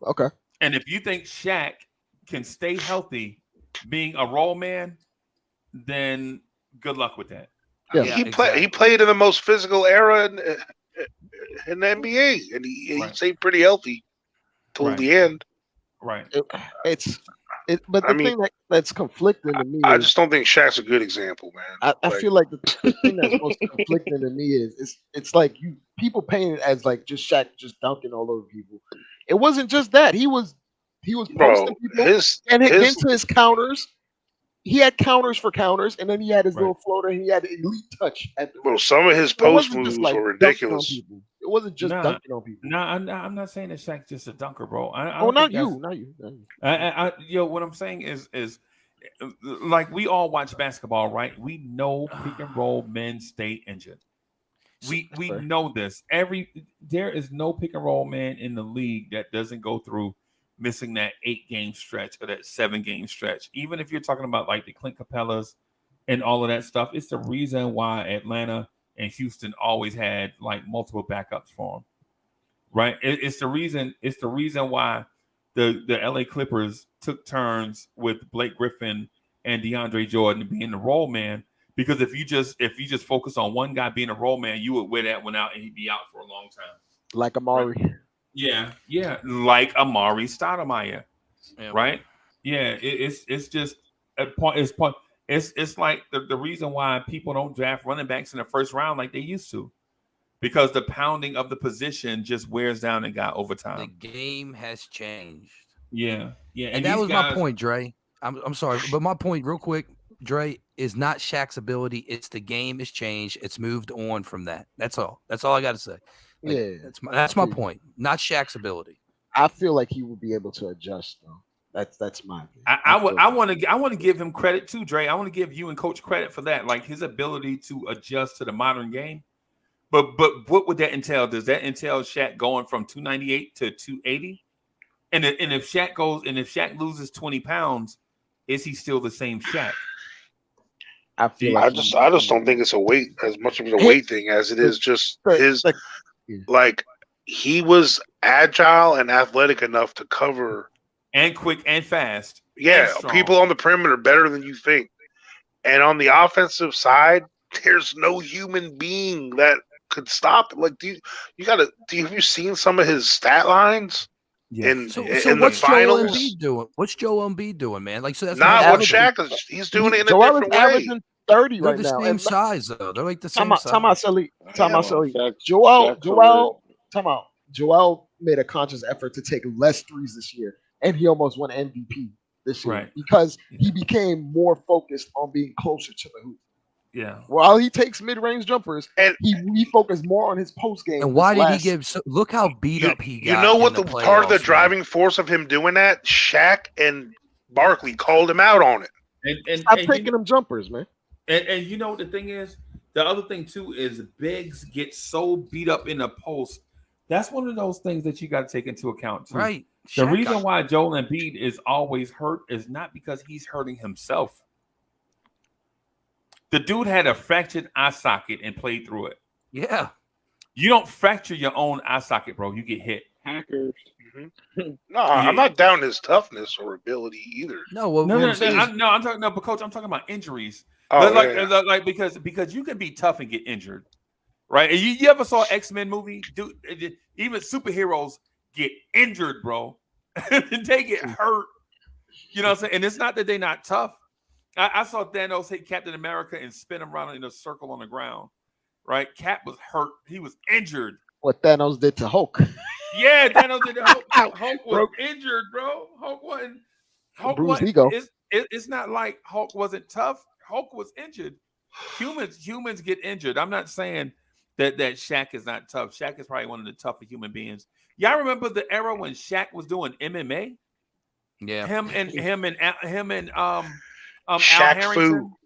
Okay. And if you think Shaq can stay healthy being a roll man, then good luck with that. Yeah, he played in the most physical era in the NBA, and he stayed pretty healthy till the end. Right. But I the mean, thing that's conflicting to me I is just don't think Shaq's a good example, man. I feel like the thing that's most conflicting to me is it's like people paint it as like just Shaq just dunking all over people. It wasn't just that. He was bro, posting people his and his getting to his counters. He had counters for counters, and then he had his Right. little floater. And he had an elite touch at the bro, rim. some of his So it post wasn't just moves like were dunking on ridiculous. people. It wasn't just Nah, dunking on people. nah, I'm not saying that Shaq's just a dunker, bro. I Oh, don't not think that's. you, not you, not you. Yo, what I'm saying is like we all watch basketball, right? We know pick and roll men stay injured. We Fair. know this. There is no pick and roll man in the league that doesn't go through missing that 8-game stretch or that 7-game stretch. Even if you're talking about like the Clint Capellas and all of that stuff, it's the reason why Atlanta and Houston always had like multiple backups for them, right? It's the reason why the LA Clippers took turns with Blake Griffin and DeAndre Jordan being the role man. Because if you just focus on one guy being a role man, you would wear that one out and he'd be out for a long time. Like Amari. Right. Yeah, like Amari Stoudemire, right? Yeah, it's just a point. It's like the reason why people don't draft running backs in the first round like they used to, because the pounding of the position just wears down a guy over time. The game has changed. Yeah, and that was my point, Dre. I'm sorry, but my point, real quick, Dre, is not Shaq's ability. It's the game has changed. It's moved on from that. That's all. That's all I got to say. Like, Yeah, that's my point. Not Shaq's ability. I feel like he would be able to adjust though. That's my opinion. I want to give him credit too, Dre. I want to give you and Coach credit for that, like his ability to adjust to the modern game. But what would that entail? Does that entail Shaq going from 298 to 280? And if Shaq loses 20 pounds, is he still the same Shaq? I feel I just don't think it's a weight as much of a weight thing as it is just his like he was agile and athletic enough to cover and quick and fast. Yeah, and people on the perimeter better than you think. And on the offensive side, there's no human being that could stop it. Like, have you seen some of his stat lines? Yeah. So in what's the finals? Joel Embiid doing? What's Joel Embiid doing, man? Like, so that's not what averaging. Shaq is. He's doing it in Joel a different is way. averaging 30 They're right the now. same size though. They're like the same size. Time out, Sully. Shaq Joel made a conscious effort to take less threes this year, and he almost won MVP this year because he became more focused on being closer to the hoop. Yeah. While he takes mid-range jumpers, and he focused more on his post game. And why did he give? So, look how beat up he got. You know what the part of the driving force of him doing that? Shaq and Barkley called him out on it. And stop taking them jumpers, man. And you know what the thing is? The other thing too is bigs get so beat up in the post. That's one of those things that you got to take into account too. Right. The reason why Joel Embiid is always hurt is not because he's hurting himself. The dude had a fractured eye socket and played through it. Yeah. You don't fracture your own eye socket, bro. You get hit. Hackers. No, I'm not down his toughness or ability either. No, I'm talking. No, but coach, I'm talking about injuries. Oh, like because you can be tough and get injured, right? And you ever saw X-Men movie? Dude, even superheroes get injured, bro. They get hurt. You know what I'm saying? And it's not that they're not tough. I saw Thanos hit Captain America and spin him around in a circle on the ground. Right? Cap was hurt. He was injured. What Thanos did to Hulk. Yeah, Thanos did to Hulk. Hulk was injured, bro. Hulk wasn't. It's not like Hulk wasn't tough. Hulk was injured. Humans get injured. I'm not saying that Shaq is not tough. Shaq is probably one of the tougher human beings. Y'all remember the era when Shaq was doing MMA? Yeah. Him and Al Shaq Harrington. Fu.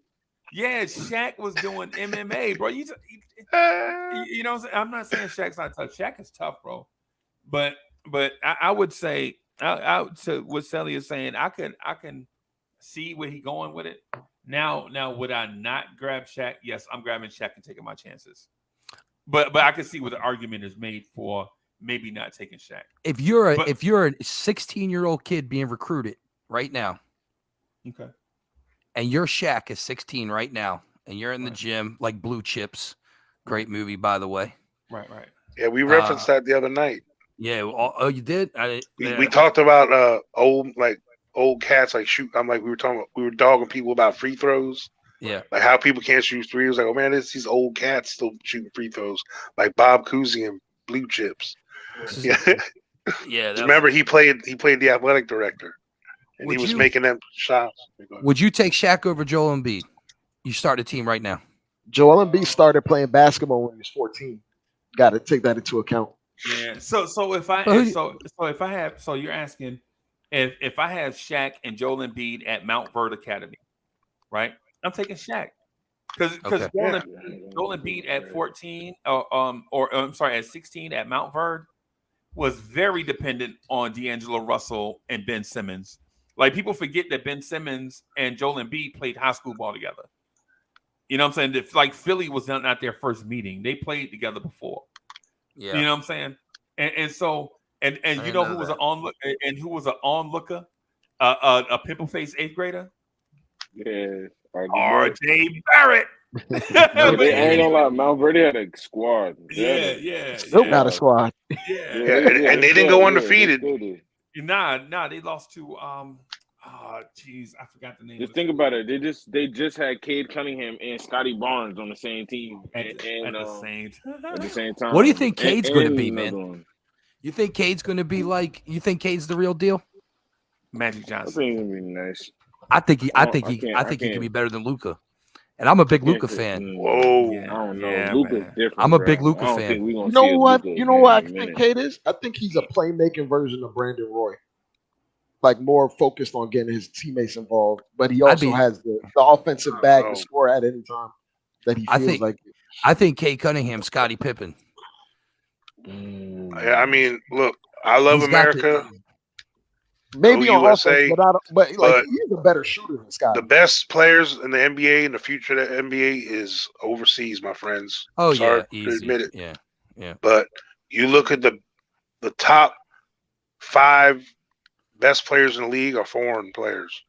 Yeah, Shaq was doing MMA, bro. You know what I'm saying? I'm not saying Shaq's not tough. Shaq is tough, bro. But I would say to what Sally is saying, I can see where he's going with it. Now would I not grab Shaq? Yes, I'm grabbing Shaq and taking my chances. But I can see where the argument is made for maybe not taking Shaq. If you're a 16-year-old kid being recruited right now, okay, and your Shaq is 16 right now, and you're in the gym like Blue Chips, great movie by the way. Right. Yeah, we referenced that the other night. Yeah. Oh, you did? We talked about old cats like shoot. I'm like we were dogging people about free throws. Yeah. Like how people can't shoot free throws. Like, oh man, it's these old cats still shooting free throws. Like Bob Cousy and Blue Chips. Yeah. Yeah. Remember he played the athletic director. And he was making them shots. Would you take Shaq over Joel Embiid? You start a team right now. Joel Embiid started playing basketball when he was 14. Got to take that into account. Yeah. So if I have you're asking if I have Shaq and Joel Embiid at Mount Verde Academy, right? I'm taking Shaq because Joel Embiid at 14 at 16 at Mount Verde was very dependent on D'Angelo Russell and Ben Simmons. Like people forget that Ben Simmons and Joel Embiid played high school ball together. You know what I'm saying? If, like Philly was not their first meeting. They played together before. Yeah. You know what I'm saying? And so you know who was an onlooker? A pimple face 8th grader? Yeah. RJ Barrett. They ain't gonna lie, Mount Verde had a squad. Still got a squad. And they didn't go undefeated. Nah, they lost to I forgot the name. Just think about it. They just had Cade Cunningham and Scotty Barnes on the same team at the same time. What do you think Cade's going to be, man? You think Cade's going to be like? You think Cade's the real deal? Magic Johnson. I think it'd be nice. I think he can be better than Luka, and I'm a big Luka fan. Whoa, I don't know. Luka's different. I'm a big Luka fan. You know what? I think Cade is. I think he's a playmaking version of Brandon Roy. Like more focused on getting his teammates involved, but he also has the offensive bag to score at any time that he feels I think Cade Cunningham, Scottie Pippen. I mean, look, I love America. Maybe on USA, but he's a better shooter than Scottie. The best players in the NBA and the future of the NBA is overseas, my friends. Oh, sorry yeah, to admit it. Yeah. But you look at the top 5 best players in the league are foreign players.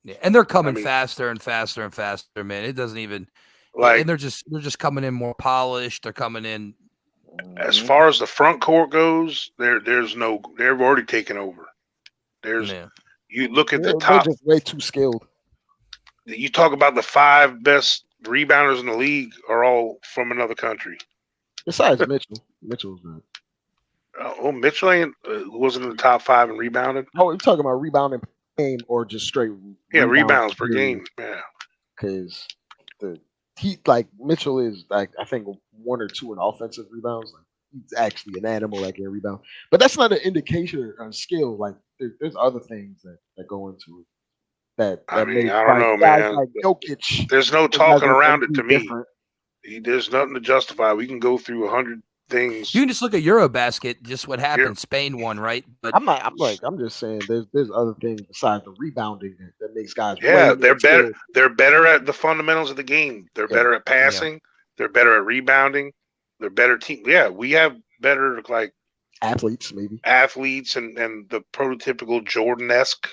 Yeah, and they're coming faster and faster and faster, man. It doesn't even and they're just coming in more polished. They're coming in. As far as the front court goes, they've already taken over. You look at the top. They're just way too skilled. You talk about the 5 best rebounders in the league are all from another country. Besides Mitchell. Mitchell's good. Mitchell wasn't in the top 5 in rebounding. Oh, you're talking about rebounding per game or just straight? Rebounds per game. Yeah, because Mitchell is I think 1 or 2 in offensive rebounds. Like he's actually an animal that can rebound, but that's not an indication of skill. Like there's other things that go into it. That I don't know, man. Like Jokic, there's no talking around it to me. There's nothing to justify. We can go through 100 things. You can just look at Eurobasket, just what happened. Spain won, right? But I'm just saying there's other things besides the rebounding that makes guys. Yeah, they're better. They're better at the fundamentals of the game. They're better at passing. Yeah. They're better at rebounding. They're better team. Yeah, we have better athletes and the prototypical Jordan-esque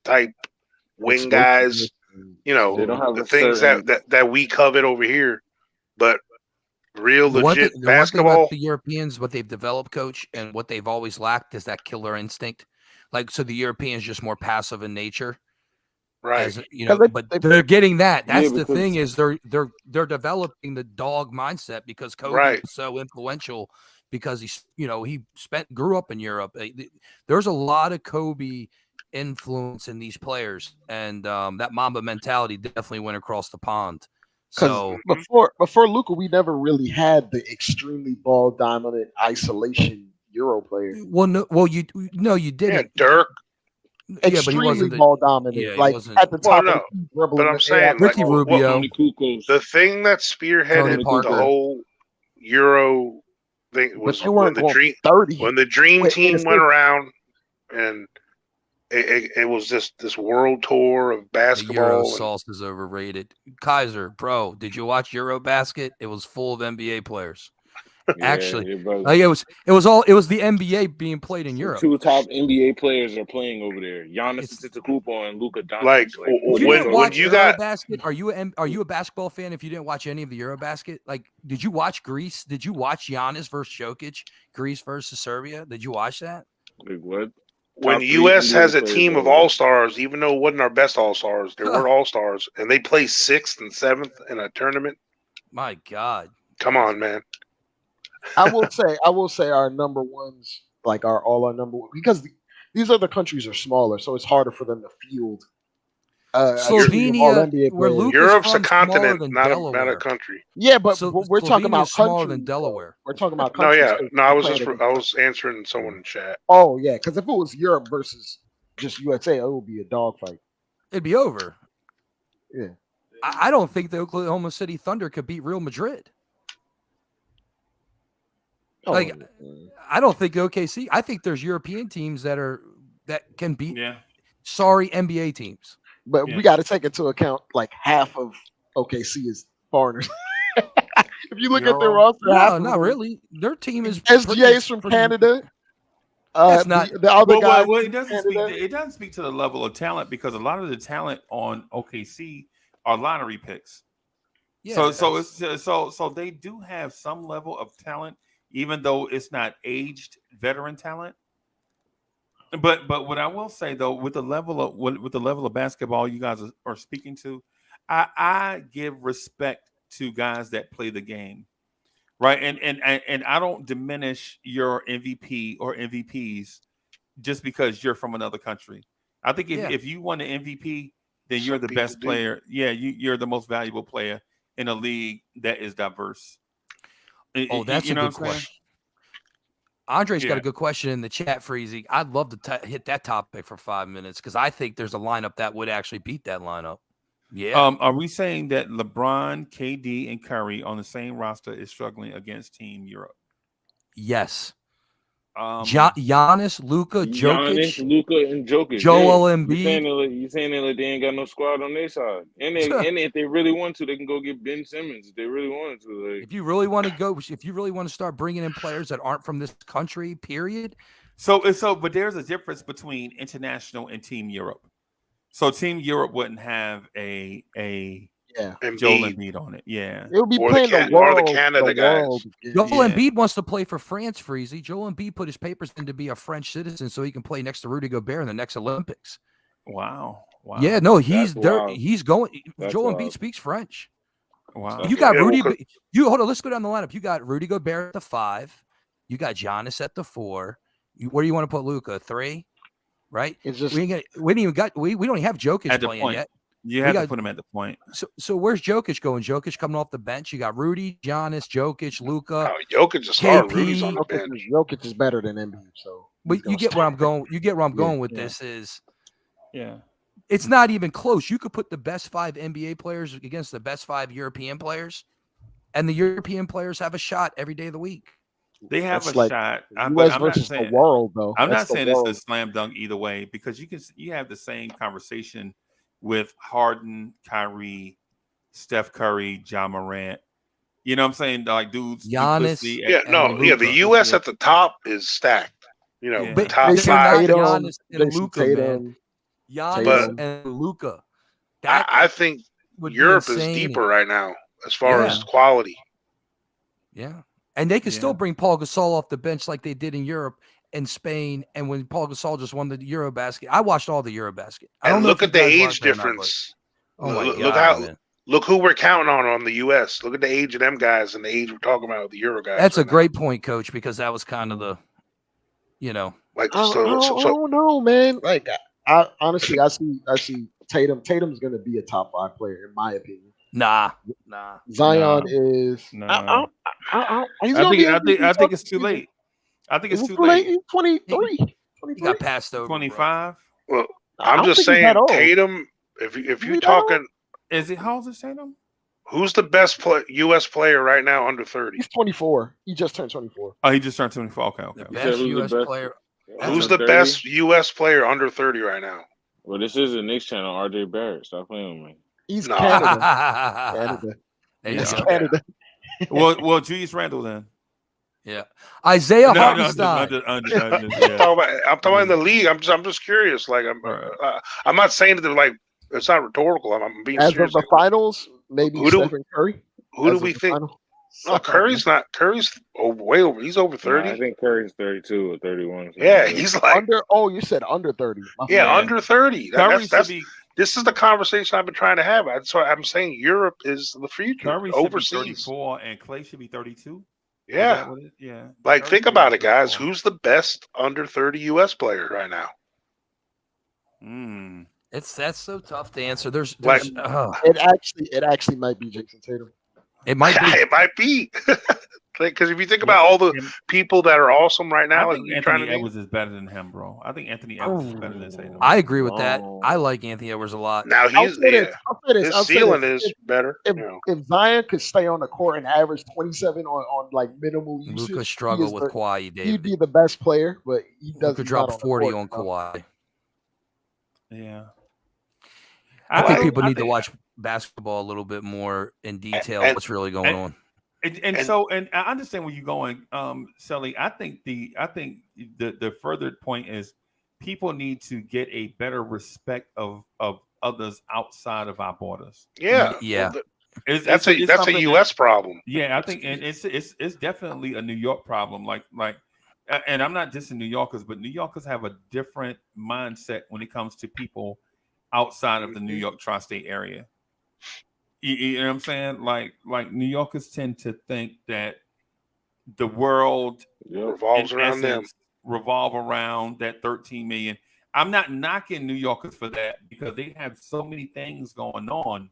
type wing guys. You know, the things that we covet over here, but. Real legit basketball. The Europeans, what they've developed, coach, and what they've always lacked is that killer instinct. Like, so the Europeans just more passive in nature, right? But they're getting that. That's the thing is they're developing the dog mindset because Kobe was so influential because he grew up in Europe. There's a lot of Kobe influence in these players, and that Mamba mentality definitely went across the pond. So before Luka, we never really had the extremely ball dominant isolation Euro player. You didn't. Yeah, Dirk. Extremely but he wasn't ball dominant. Like at the top. But I'm saying, Ricky Rubio. The thing that spearheaded the whole Euro thing was when the Dream Team went around and. It was this world tour of basketball. The Euro sauce is overrated. Kaiser, bro, did you watch Eurobasket? It was full of NBA players. Actually, it was the NBA being played in Europe. 2 top NBA players are playing over there: Giannis Antetokounmpo and Luka Doncic. When you got Eurobasket, are you a basketball fan? If you didn't watch any of the Eurobasket, did you watch Greece? Did you watch Giannis versus Jokic? Greece versus Serbia? Did you watch that? What? when Top three U.S. has a NBA team players of ever. all-stars, even though it wasn't our best all-stars, there were all-stars, and they play 6th and 7th in a tournament. My God. Come on, man. I will say our number ones, like all our number one, because these other countries are smaller, so it's harder for them to field. Slovenia, where Luke Europe's is a from, smaller continent, than not Delaware. a country. Yeah, but So we're talking Slovenia about is smaller countries. than Delaware. We're talking about No, countries. yeah, no, I was answering someone in chat. Oh yeah, because if it was Europe versus just USA, it would be a dogfight. It'd be over. Yeah, I don't think the Oklahoma City Thunder could beat Real Madrid. Like, I don't think OKC. I think there's European teams that can beat. Yeah. Sorry, NBA teams. But we got to take into account like half of OKC is foreigners. If you look at their roster, no, not really. Their team is SGA is from Canada. That's not the other guy. Well, it doesn't speak to the level of talent because a lot of the talent on OKC are lottery picks. Yeah, so they do have some level of talent, even though it's not aged veteran talent. But what I will say though, with the level of basketball you guys are speaking to, I give respect to guys that play the game, right? And I don't diminish your MVP or MVPs just because you're from another country. I think if you won the MVP, then you're the best player. Yeah, you're the most valuable player in a league that is diverse. Oh, that's a good question. Andre's got a good question in the chat, Freezy. I'd love to hit that topic for 5 minutes because I think there's a lineup that would actually beat that lineup. Yeah. Are we saying that LeBron, KD, and Curry on the same roster is struggling against Team Europe? Yes. Giannis, Luka, Jokic, and Jokic, Joel Embiid. You saying that they ain't got no squad on their side, and if they really want to, they can go get Ben Simmons if they really wanted to. Like, if you really want to start bringing in players that aren't from this country, period. But there's a difference between international and Team Europe. So Team Europe wouldn't have a Joel Embiid on it. Yeah. It would be playing the Canada guys. Joel Embiid wants to play for France, Freezy. Joel Embiid put his papers in to be a French citizen so he can play next to Rudy Gobert in the next Olympics. Wow. Yeah, no, he's there. Wild. He's going. That's Joel wild. Embiid speaks French. Wow. You got Rudy. Hold on. Let's go down the lineup. You got Rudy Gobert at the 5. You got Giannis at the 4. Where do you want to put Luka? 3, right? It's just we don't even have Jokic at the playing point. yet. You have to put him at the point. So where's Jokic going? Jokic coming off the bench. You got Rudy, Giannis, Jokic, Luka. Jokic is star. Rudy's on the bench. Jokic is better than Embiid. So, but you get where I'm going. You get where I'm going with this is. Yeah. It's not even close. You could put the best 5 NBA players against the best 5 European players, and the European players have a shot every day of the week. They have a shot. US versus the world, though. I'm not saying it's a slam dunk either way because you have the same conversation with Harden, Kyrie, Steph Curry, Ja Morant. You know what I'm saying? Like dudes. Giannis. The US at the top is stacked. You know, but top 5. Giannis and Luka, man. Giannis and Luka. I think Europe is deeper right now as far as quality. Yeah. And they could still bring Paul Gasol off the bench like they did in Europe and Spain. And when Paul Gasol just won the Eurobasket, I watched all the Eurobasket. And look at the age difference. Oh my God! Look who we're counting on the U.S. Look at the age of them guys and the age we're talking about, the Euro guys. That's a great point, Coach, because that was kind of the, like. I don't know, man. Like, I honestly, I see Tatum. Tatum's going to be a top 5 player in my opinion. Nah. Zion is. No. I think it's too late. I think it's too late. He's 23. He got passed over. 25. Well, I'm just saying, Tatum. If you're talking, is it how old is Tatum? Who's the best U.S. player right now under 30? He's 24. He just turned 24. Oh, he just turned 24. Okay. The best U.S. player. Who's the best U.S. player under 30 right now? Well, this is the Knicks channel. RJ Barrett. Stop playing with me. He's Canada. He's Canada. Well, Julius Randle then. Yeah, Isaiah Hartenstein. I'm talking about in the league. I'm just curious. Like I'm not saying that like it's not rhetorical. I'm being as serious. of the finals, maybe Stephen Curry. Who do we think? Curry's not. Curry's way over. He's over 30. I think Curry's 32 or 31. Yeah, he's like under. Oh, you said under 30. Yeah, under 30. That's be. This is the conversation I've been trying to have. So I'm saying Europe is the future. Curry overseas. Should be 34 and Clay should be 32. Yeah. Yeah. Like, Curry think about it, guys. 34. Who's the best under 30 U.S. player right now? That's so tough to answer. There's it actually might be Jason Tatum. It might be. It might be. Because if you think about all the people that are awesome right now, I think Anthony Edwards is better than him, bro. I think Anthony Edwards is better than Tatum. I agree with that. I like Anthony Edwards a lot. Now his ceiling is better. If Zion could stay on the court and average 27 on like minimal usage, Luka struggled with Kawhi. He'd be the best player, but he doesn't. Could drop 40 on Kawhi. Yeah. I think people need to watch basketball a little bit more in detail. What's really going on? And I understand where you're going, Sully. I think the further point is people need to get a better respect of others outside of our borders. Yeah. That's a U.S. problem. Yeah, I think, and it's definitely a New York problem. Like, and I'm not dissing New Yorkers, but New Yorkers have a different mindset when it comes to people outside of the New York tri-state area. You know what I'm saying? Like New Yorkers tend to think that the world revolves around them. Revolve around that 13 million. I'm not knocking New Yorkers for that because they have so many things going on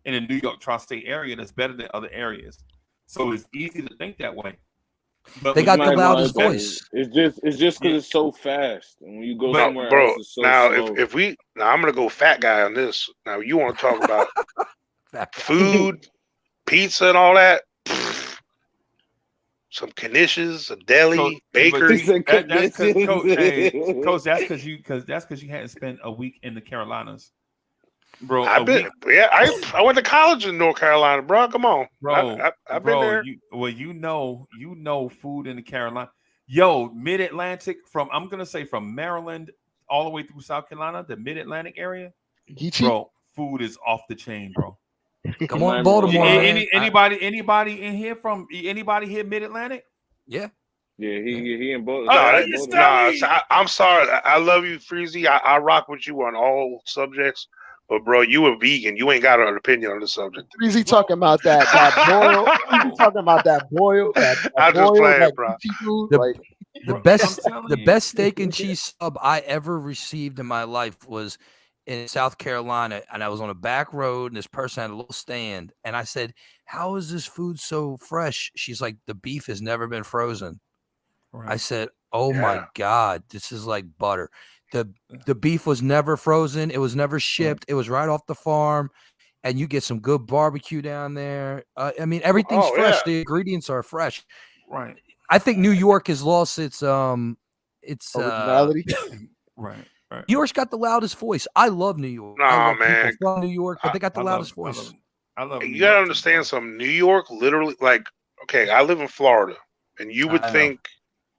in the New York tri-state area that's better than other areas. So it's easy to think that way. But they got the loudest voice. It's just because it's so fast, and when you go somewhere else, it's so now slow. if we I'm gonna go fat guy on this. Now you want to talk about food, pizza, and all that? Some knishes, a deli, bakery. That's Coach, that's because you hadn't spent a week in the Carolinas, bro. I went to college in North Carolina, bro. Come on, bro. I've been there. You know food in the Carolina. Yo, Mid-Atlantic I'm gonna say from Maryland all the way through South Carolina, the Mid-Atlantic area, bro. Food is off the chain, bro. Come on, Baltimore. Anybody in here from anybody here Mid-Atlantic? Yeah. He in Baltimore. I'm sorry. I love you, Freezy. I rock with you on all subjects. But bro, you a vegan. You ain't got an opinion on the subject. Freezy talking about that boil. Freezy talking about that boil. I'm just playing, bro. The best steak and cheese sub I ever received in my life was in South Carolina, and I was on a back road, and this person had a little stand, and I said, "How is this food so fresh?" She's like, "The beef has never been frozen." Right. I said, "Oh my God, this is like butter." The beef was never frozen. It was never shipped. It was right off the farm, and you get some good barbecue down there. I mean, everything's fresh. Yeah. The ingredients are fresh. Right. I think New York has lost its originality. Right. New York's got the loudest voice. I love New York. No, man. From New York, but they got the loudest voice. I love you gotta understand something. New York, literally, like, okay, I live in Florida, and you would think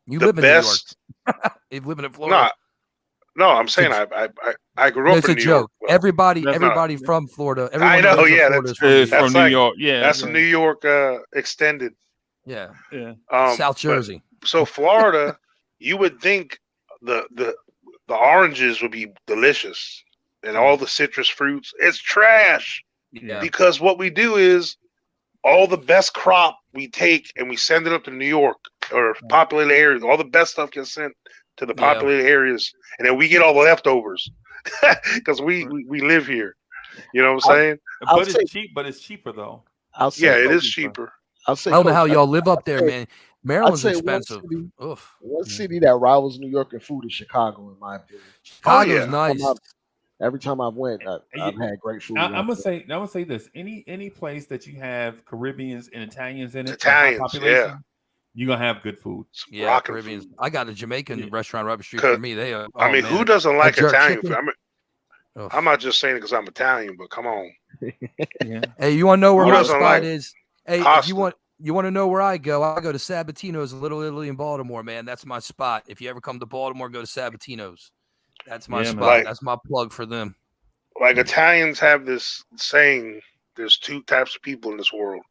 you the live in best. New York. You live in Florida. No, I'm saying I grew up in New York. It's a joke. Everybody from Florida. I know. Yeah, that's from New York. Yeah, that's a New York extended. Yeah. South Jersey. So Florida, you would think the oranges would be delicious and all the citrus fruits. It's trash because what we do is all the best crop we take and we send it up to New York or populated areas. All the best stuff gets sent to the populated areas, and then we get all the leftovers because we live here. You know what I'm saying? But it's cheap. But it's cheaper though. It is cheaper. I'll say I don't know how y'all live up there, man. Maryland's expensive. One city that rivals New York in food is Chicago, in my opinion. Chicago's nice. Every time I've went, I've had great food. I'm gonna say this: any place that you have Caribbeans and Italians in it, you're gonna have good food. Yeah, Caribbeans. I got a Jamaican restaurant right up the street from me. They are. Who doesn't like Italian food? I'm not just saying it because I'm Italian, but come on. Hey, you want to know where my spot is? Hey, if you want to know where I go to Sabatino's in Little Italy in Baltimore, man. That's my spot. If you ever come to Baltimore, go to Sabatino's. That's my spot. That's my plug for them. Like Italians have this saying, there's two types of people in this world.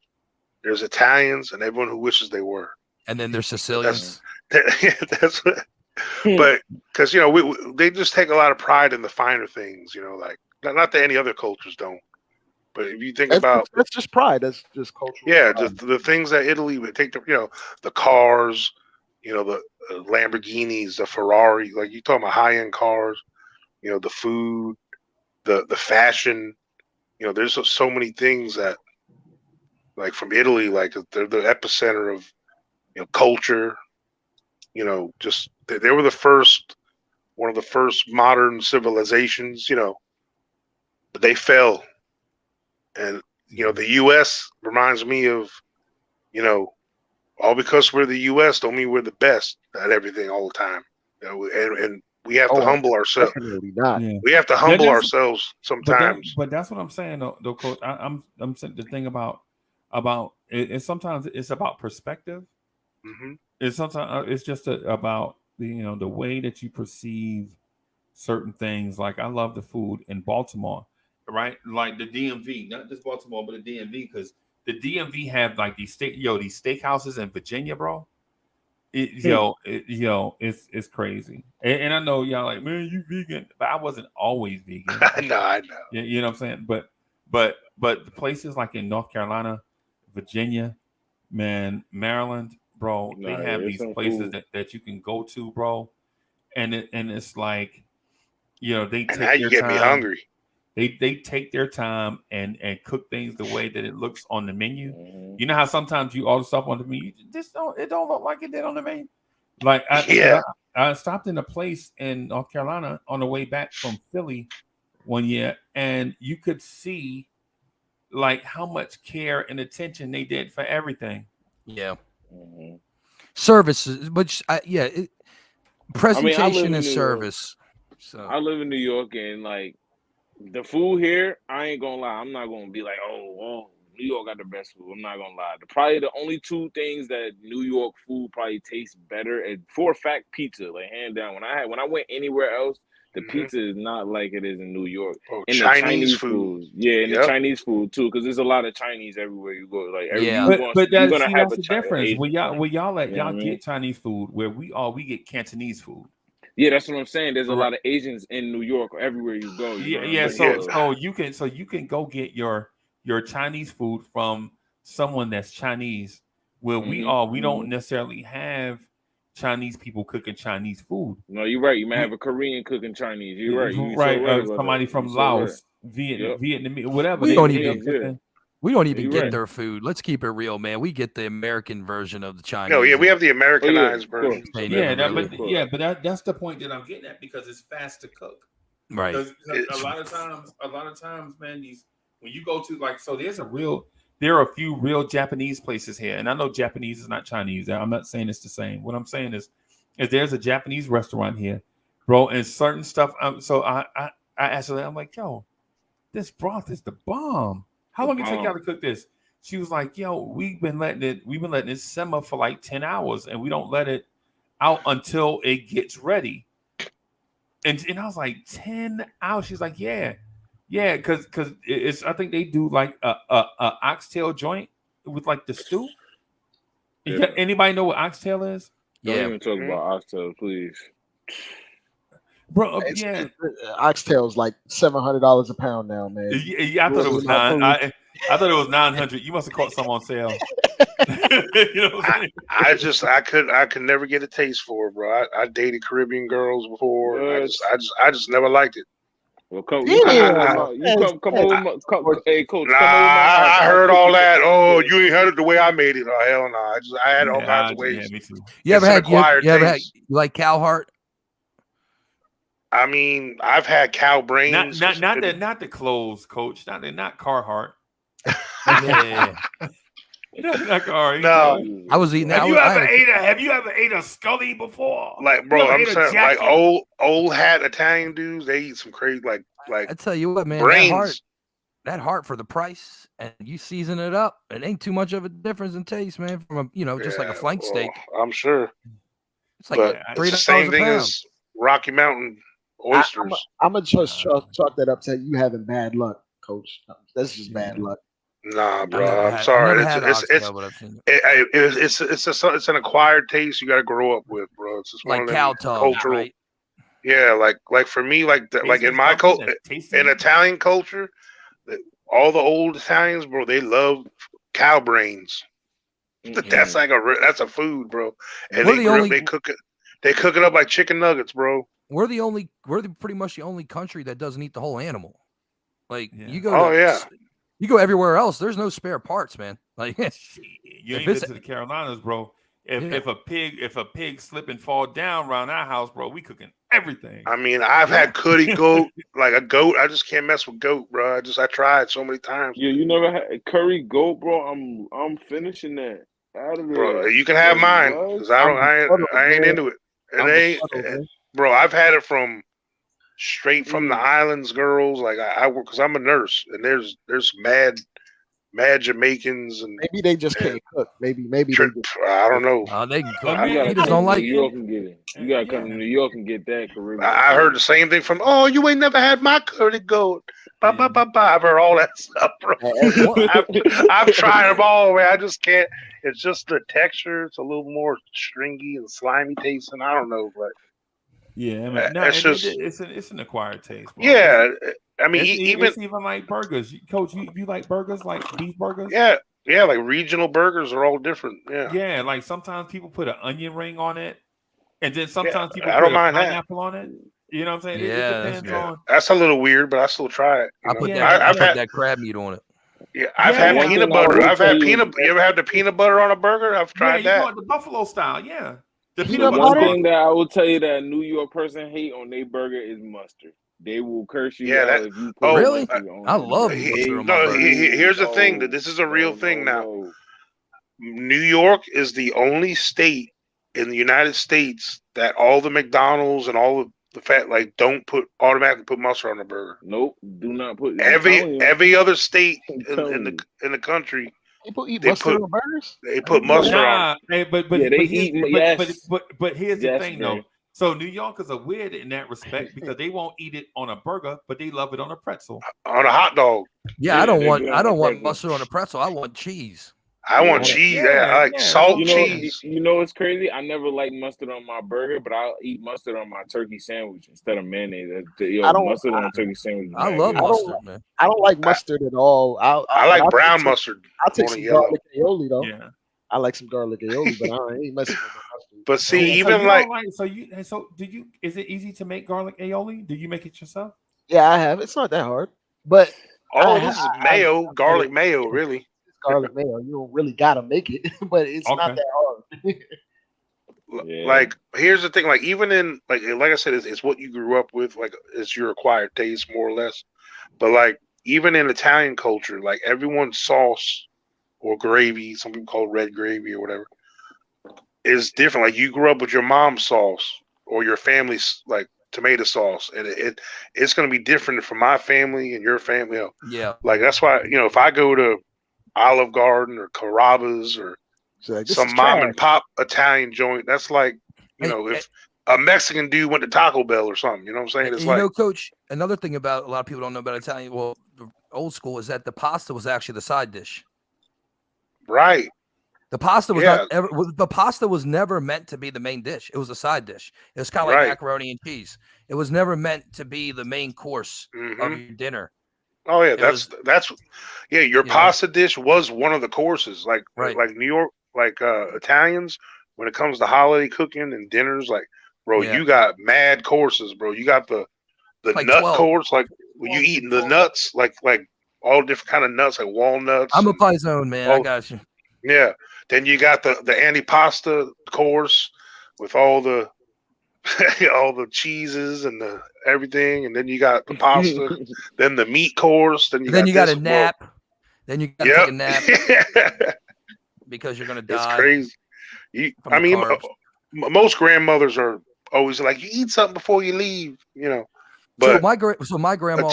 there's Italians, and everyone who wishes they were. And then there's Sicilians. That's what. But because they just take a lot of pride in the finer things. Like not that any other cultures don't. But if you think about that's just pride. That's just cultural. Yeah, just the things that Italy would take the cars, the Lamborghinis, the Ferrari, like you talking about high end cars, the food, the fashion, there's so many things that like from Italy, like they're the epicenter of culture, just they were one of the first modern civilizations, but they fell. And the U.S. reminds me of, all because we're the U.S. don't mean we're the best at everything all the time. And we have to humble ourselves. Definitely not. Yeah. We have to humble ourselves sometimes. But that's what I'm saying, though, Coach. I'm saying the thing about it. Sometimes it's about perspective. Mm-hmm. It's just about the way that you perceive certain things. Like I love the food in Baltimore. Right, like the DMV, not just Baltimore, but the DMV, because the DMV have like these steakhouses in Virginia, bro. It's crazy. And I know y'all like, man, you vegan, but I wasn't always vegan. I know. You know what I'm saying? But the places like in North Carolina, Virginia, man, Maryland, bro, they have these places that you can go to, bro, and it's like, they take now you get me hungry. They take their time and cook things the way that it looks on the menu. Mm-hmm. You know how sometimes you order stuff on the menu, it don't look like it did on the menu. Like I stopped in a place in North Carolina on the way back from Philly one year, and you could see like how much care and attention they did for everything. Yeah, services, but presentation and service. So I live in New York, and like. The food here, I ain't gonna lie. I'm not gonna be like, oh, New York got the best food. I'm not gonna lie. Probably the only two things that New York food probably tastes better, and for a fact, pizza, like hand down. When I went anywhere else, the pizza is not like it is in New York. Oh, and Chinese food, the Chinese food too, because there's a lot of Chinese everywhere you go. Like, but that's the difference. When y'all get Chinese food, where we get Cantonese food. Yeah, that's what I'm saying. There's a lot of Asians in New York everywhere you go. So you can go get your Chinese food from someone that's Chinese. Where we don't necessarily have Chinese people cooking Chinese food. No, you're right. You might have a Korean cooking Chinese. You're right. Right. Somebody from Laos, Vietnamese, whatever. We don't even get their food. Let's keep it real, man. We get the American version of the Chinese. No, we have the Americanized version. But that's the point that I'm getting at, because it's fast to cook. Right. Because a lot of times, man, when you go to there are a few real Japanese places here, and I know Japanese is not Chinese. I'm not saying it's the same. What I'm saying is there's a Japanese restaurant here, bro, and certain stuff. So I asked her, I'm like, yo, this broth is the bomb. How long did it take y'all to cook this? She was like, yo, we've been letting it simmer for like 10 hours, and we don't let it out until it gets ready. And I was like, 10 hours? She's like, yeah, because it's, I think they do like a oxtail joint with like the stew. Yeah. Anybody know what oxtail is? Don't even talk about oxtail, please. Bro, oxtail's like $700 a pound now, man. Yeah, I thought it was I thought it was 900. You must have caught some on sale. You know what I'm saying? I could never get a taste for it, bro. I dated Caribbean girls before. I just never liked it. Well, come over. Hey, coach. I heard all that. Oh, you ain't heard it the way I made it. Oh, hell no. I had all kinds of ways. Me too. You ever had like Cowheart? I mean, I've had cow brains. Not the clothes, coach. Not Carhartt. Yeah. Not Carhartt. No, I was eating. Have you ever ate a Scully before? Like, bro, I'm saying, like old hat Italian dudes, they eat some crazy like. I tell you what, man, brains. That heart for the price, and you season it up, it ain't too much of a difference in taste, man. From just like a flank steak. I'm sure. It's like $3 the same thing as Rocky Mountain oysters. I'm gonna just chalk that up to you having bad luck, coach. That's just bad luck. Nah, I've bro. never I'm had sorry. oxtail, but I've seen it. It's an acquired taste you got to grow up with, bro. It's just one Like of them cow tongue, cultural. right? Yeah, like for me, like Tasting in my something culture, that's tasty. in Italian culture, all the old Italians, bro, they love cow brains. That's like that's a food, bro. And they cook it. They cook it up like chicken nuggets, bro. We're pretty much the only country that doesn't eat the whole animal. Like you go. Oh yeah. You go everywhere else. There's no spare parts, man. Like you ain't been to the Carolinas, bro. If a pig slip and fall down around our house, bro, we cooking everything. I mean, I've had cutty goat, like a goat. I just can't mess with goat, bro. I tried so many times. Yeah, you never had curry goat, bro. I'm finishing that out of there. Bro, you can have mine because I ain't into it. It ain't, bro. I've had it from straight from the islands, girls. Like I work because I'm a nurse, and there's mad Jamaicans, and maybe they just can't cook. Maybe they just, I don't know. They can cook. You just don't like New York and get it. You gotta come to New York and get that Caribbean. I heard the same thing from. Oh, you ain't never had my curry goat. I've heard all that stuff, bro. I've tried them all, man. I just can't. It's just the texture. It's a little more stringy and slimy tasting. I don't know, but yeah, man. No, it's an acquired taste, bro. Yeah, I mean, it's even like burgers. Coach, you like burgers, like beef burgers? Yeah, like regional burgers are all different. Yeah, like sometimes people put an onion ring on it, and then sometimes people put a pineapple on it. You know what I'm saying? Yeah, it depends on. That's a little weird, but I still try it. I put that crab meat on it. Yeah, I've had peanut butter. You ever had the peanut butter on a burger? I've tried that. Want the buffalo style, yeah. The peanut butter. One thing that I will tell you that a New York person hate on their burger is mustard. They will curse you out if you put really? I love mustard on my burger. Here's the thing. That this is a real thing now. New York is the only state in the United States that all the McDonald's and all the fat don't automatically put mustard on the burger. Nope, do not put. Every other state in the country. People eat mustard on burgers. They put mustard on. But here's the thing though. So New Yorkers are weird in that respect because they won't eat it on a burger, but they love it on a pretzel, on a hot dog. Yeah, I don't want mustard on a pretzel. I want cheese. I want cheese. I like salt cheese. You know what's crazy? I never like mustard on my burger, but I'll eat mustard on my turkey sandwich instead of mayonnaise. Mustard on a turkey sandwich. I love mustard, man. I don't like mustard at all. I like brown mustard. I'll take some garlic aioli though. Yeah. I like some garlic aioli, but I ain't messing with mustard. But see, is it easy to make garlic aioli? Do you make it yourself? Yeah, I have. It's not that hard. But this is mayo, garlic mayo, really. Garlic mayo. You don't really gotta make it, but it's not that hard. Like, here's the thing. Like, even in like I said, it's what you grew up with. Like, it's your acquired taste, more or less. But like, even in Italian culture, like everyone's sauce or gravy, some people call it red gravy or whatever, is different. Like, you grew up with your mom's sauce or your family's like tomato sauce, and it's going to be different from my family and your family. Yeah. Like, that's why if I go to Olive Garden or Carrabba's or some mom and pop Italian joint, that's like, if a Mexican dude went to Taco Bell or something, you know what I'm saying? It's Coach, another thing about a lot of people don't know about Italian, well, the old school, is that the pasta was actually the side dish. Right. The pasta was the pasta was never meant to be the main dish. It was a side dish. It was kind of like macaroni and cheese. It was never meant to be the main course of your dinner. Oh yeah, your pasta dish was one of the courses. Like New York, Italians, when it comes to holiday cooking and dinners, like, bro, you got mad courses, bro. You got the nut 12. Course, like when you eating the nuts, like all different kind of nuts, like walnuts. I'm a Paisone, man. I got you. Yeah. Then you got the antipasta course with all the all the cheeses and the everything, and then you got the pasta, then the meat course, then you got a nap, then you got to take a nap because you're gonna die. It's crazy. Most grandmothers are always like, you eat something before you leave, But so my grandma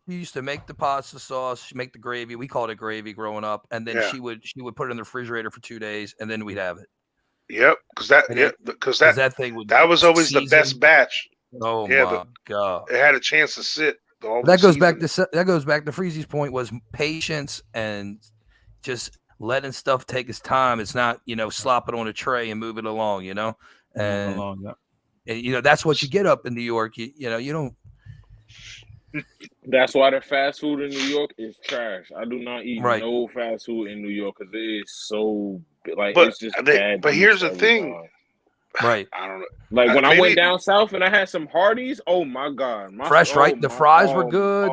used to make the pasta sauce, make the gravy. We called it gravy growing up, and then she would put it in the refrigerator for 2 days, and then we'd have it. Yep, because that thing was always the best batch. Oh my God! It had a chance to sit That goes back to Freezy's point was patience and just letting stuff take its time. It's not, slop it on a tray and move it along, and that's what you get up in New York. You don't. That's why the fast food in New York is trash. I do not eat no fast food in New York because it is so it's just bad. But here's the thing. Time. Right. I don't know. Like when I went down south and I had some Hardee's, oh my God. Right? The fries were good.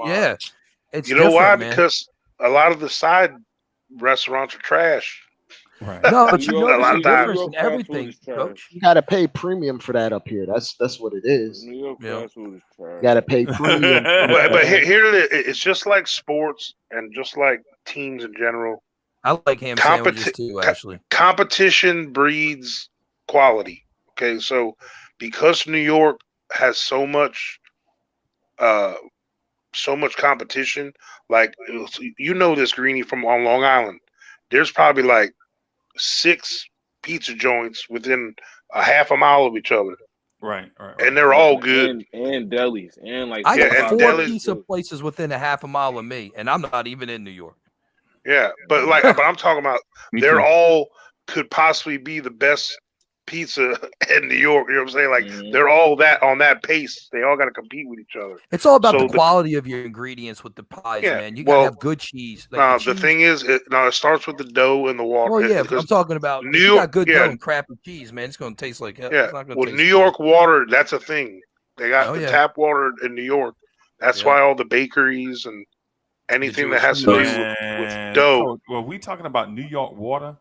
Yeah. It's why? Man. Because a lot of the side restaurants are trash. Right. No, but a lot of times everything, Coach. You gotta pay premium for that up here. That's what it is. New York fast food is trash. You gotta pay premium. but here it is. It's just like sports and just like teams in general. I like ham sandwiches too, actually. Competition breeds quality. Okay, so because New York has so much competition, like this, Greenie, from on Long Island, there's probably like 6 pizza joints within a half a mile of each other. Right. And they're all good. And delis. And I got 4 pizza places within a half a mile of me, and I'm not even in New York. Yeah, but I'm talking about they're all could possibly be the best pizza in New York. You know what I'm saying? Like they're all that on that pace. They all got to compete with each other. It's all about the quality of your ingredients with the pies, man. You gotta have good cheese. The thing is, it starts with the dough and the water. Oh yeah, I'm talking about New York. You got good dough and crappy cheese, man. It's gonna taste like hell. Yeah, New York water, that's a thing. They got tap water in New York. That's why all the bakeries and anything that has to do with dough. Well, we talking about New York water.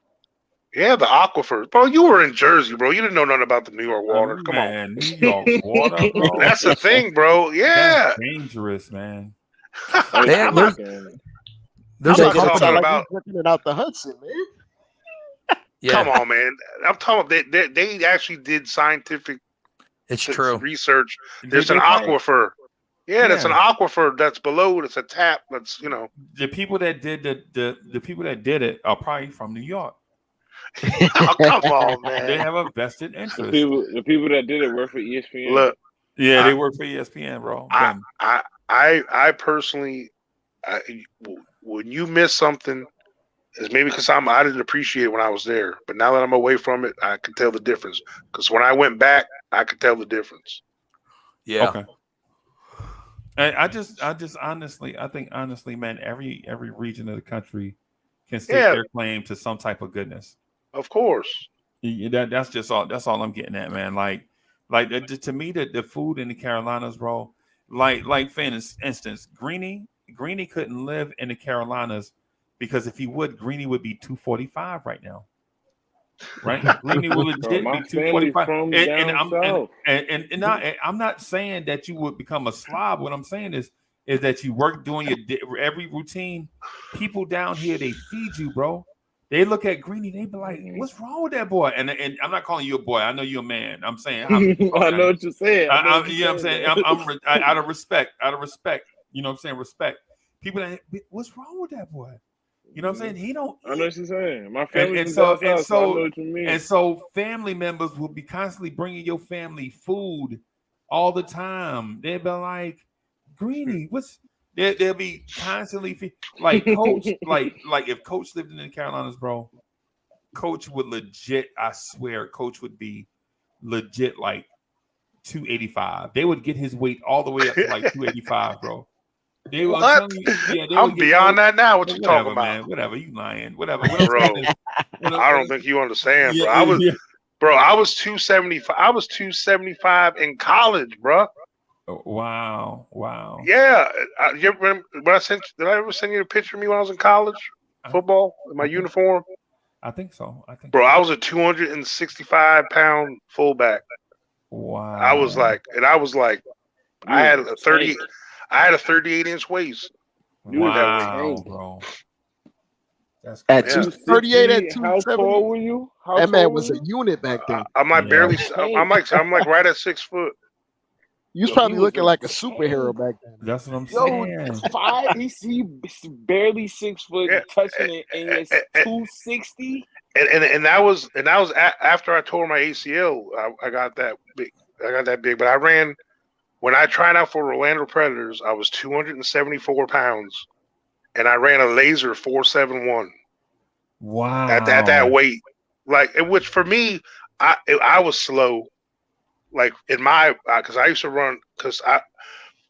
Yeah, the aquifers. Bro, you were in Jersey, bro. You didn't know nothing about the New York water. Come on. New York water, bro. That's the thing, bro. Yeah. That's dangerous, man. There's a talking about drinking it out the Hudson, man. Yeah. Come on, man. I'm talking about they actually did scientific research. There's an aquifer. Yeah, that's an aquifer that's below. It's a tap. That's the people that did the people that did it are probably from New York. Oh, come on, man. They have a vested interest. The people that did it work for ESPN. Look, they work for ESPN, bro. I personally, when you miss something, it's maybe because I didn't appreciate it when I was there, but now that I'm away from it, I can tell the difference. Because when I went back, I could tell the difference. Yeah. Okay. I think honestly, man, every region of the country can stake their claim to some type of goodness. Of course. That's just all. That's all I'm getting at, man. Like to me, the food in the Carolinas, bro. Like for instance, Greenie couldn't live in the Carolinas because if he would, Greenie would be 245 right now. Right? Greenie would legit be 245. And I'm not saying that you would become a slob. What I'm saying is that you work doing your every routine. People down here, they feed you, bro. They look at Greenie, they be like, "What's wrong with that boy?" And I'm not calling you a boy. I know you're a man. I'm saying, I know what you're saying. You know what I'm saying? I'm out of respect. You know what I'm saying? Respect. People that, what's wrong with that boy? You know what I'm saying? He don't. I know what you're saying. My family so I know what you mean. And so family members will be constantly bringing your family food all the time. They'll be like, Greenie, what's they'll be constantly like Coach, like if Coach lived in the Carolinas, bro, Coach would legit, I swear, Coach would be legit like 285. They would get his weight all the way up to like 285, bro. They were telling you, I'm beyond that now. What you talking about? Man, whatever, you lying. Whatever. Bro, I don't think you understand, bro. I was 275. I was 275 in college, bro. Wow. Yeah. You remember when did I ever send you a picture of me when I was in college? Football in my uniform? I think so. Bro, I was a 265-pound fullback. Wow. I was like, I had a 38-inch waist. Wow, bro. That's at 238 at 270. How tall were you? That man was a unit back then. I'm like right at 6 foot. You was probably looking like a superhero back then. That's what I'm saying. 5, he's barely 6 foot, touching it, and it's 260. And that was after I tore my ACL. I got that big. But I ran when I tried out for Orlando Predators, I was 274 pounds, and I ran a laser 4.71. Wow. At that weight, like which for me, I was slow. Like in my, because I used to run, because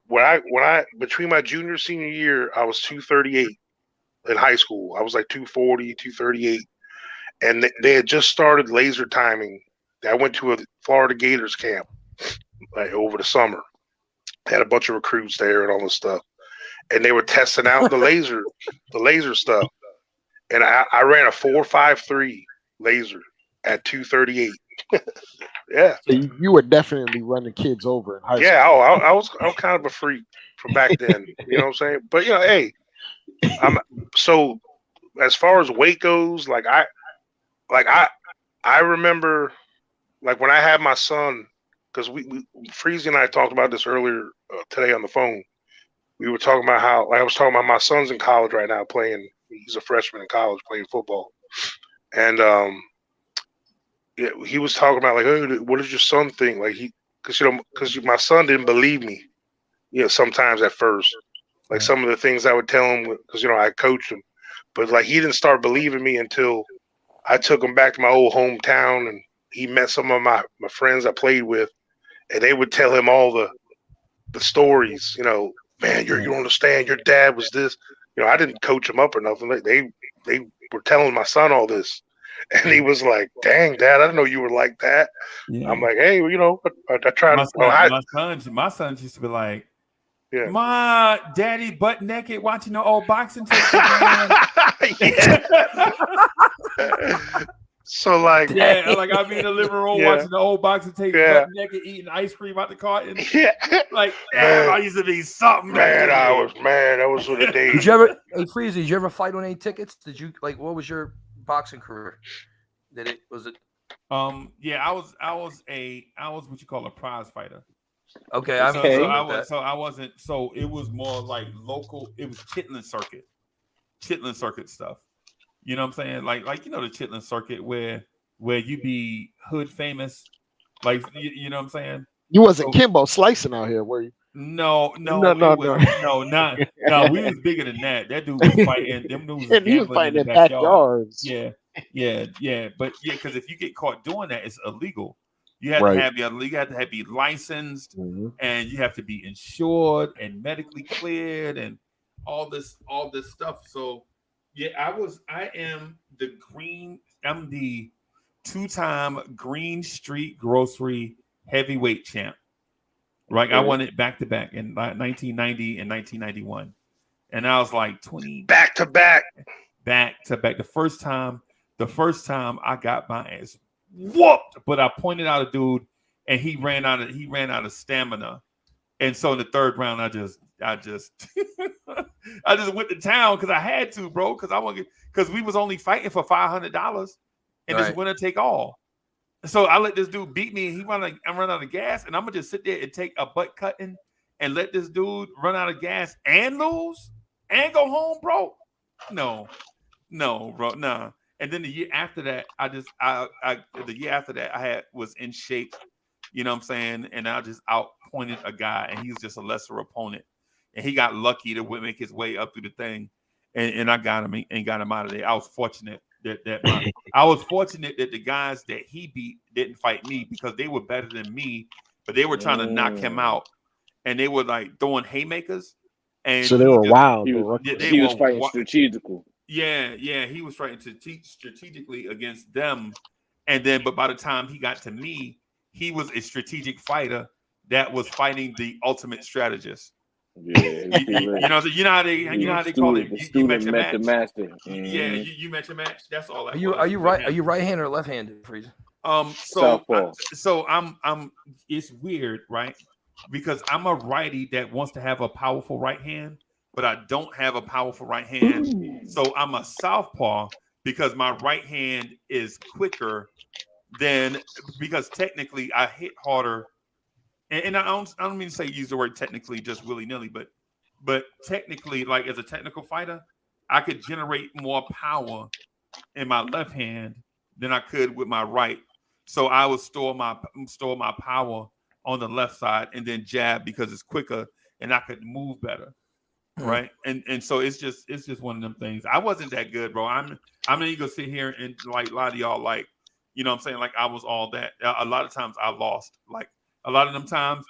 when I between my junior and senior year, I was 238 in high school. I was like 240, 238, and they had just started laser timing. I went to a Florida Gators camp like over the summer. Had a bunch of recruits there and all this stuff, and they were testing out the laser stuff. And I ran a 4.53 laser at 238. Yeah. So you were definitely running kids over in high school. Yeah. Oh, I was kind of a freak from back then. You know what I'm saying? But hey, so as far as weight goes, like I remember like when I had my son, because we Freezy and I talked about this earlier today on the phone. We were talking about how, like I was talking about my son's in college right now playing. He's a freshman in college playing football, and he was talking about like, hey, what does your son think? Like because my son didn't believe me, sometimes at first, like some of the things I would tell him because I coached him, but like he didn't start believing me until I took him back to my old hometown and he met some of my friends I played with, and they would tell him all the stories. Man, you don't understand. Your dad was this. I didn't coach him up or nothing. They were telling my son all this, and he was like, "Dang, Dad, I didn't know you were like that." Yeah. I'm like, "Hey, I try to." My son used to be like, "Yeah, Ma, Daddy, butt naked, watching the old boxing tapes." So like, like I be in the living room watching the old boxing tape, butt naked, eating ice cream out the carton. Like, damn, I used to be something. Man, that was what the days. Did you ever, hey Freezy, did you ever fight on any tickets? Did you what was your boxing career? Yeah, I was what you call a prize fighter. Okay, I wasn't. So it was more like local. It was chitlin circuit stuff. You know what I'm saying? Like the chitlin circuit where you be hood famous. Like you know what I'm saying? You wasn't Kimbo slicing out here, were you? No. We was bigger than that. That dude was fighting. Them dudes was he was fighting in the backyards. Yeah. But because if you get caught doing that, it's illegal. You have to have be licensed, and you have to be insured and medically cleared, and all this stuff. So I'm the 2-time Green Street Grocery heavyweight champ. Right, I won it back to back in 1990 and 1991, and I was like 20 back to back. The first time I got my ass whooped, but I pointed out a dude, and he ran out of stamina, and so in the third round, I just I just went to town because I had to, bro, because we was only fighting for $500, and it's winner take all. So I let this dude beat me, and I run out of gas, and I'm gonna just sit there and take a butt cutting and let this dude run out of gas and lose and go home, bro. No, bro, nah. And then the year after that, I was in shape, you know what I'm saying? And I just outpointed a guy, and he was just a lesser opponent, and he got lucky to make his way up through the thing, and I got him and got him out of there. I was fortunate that the guys that he beat didn't fight me because they were better than me, but they were trying to knock him out, and they were like throwing haymakers. And so they were wild. He was fighting strategical. Yeah, he was fighting strategically against them, but by the time he got to me, he was a strategic fighter that was fighting the ultimate strategist. Yeah, you know how they call it. You met your match. The master. Mm-hmm. Yeah, you met your match. That's all. Are you right-handed or left-handed, Freezer? So I'm. It's weird, right? Because I'm a righty that wants to have a powerful right hand, but I don't have a powerful right hand. So I'm a southpaw because my right hand is quicker because technically I hit harder. And I don't mean to say use the word technically just willy-nilly, but technically, like as a technical fighter, I could generate more power in my left hand than I could with my right. So I would store my power on the left side and then jab because it's quicker and I could move better. Right. And so it's just one of them things. I wasn't that good, bro. I'm not gonna sit here and like lie to y'all like, you know what I'm saying? Like I was all that. A lot of times I lost. Like a lot of them times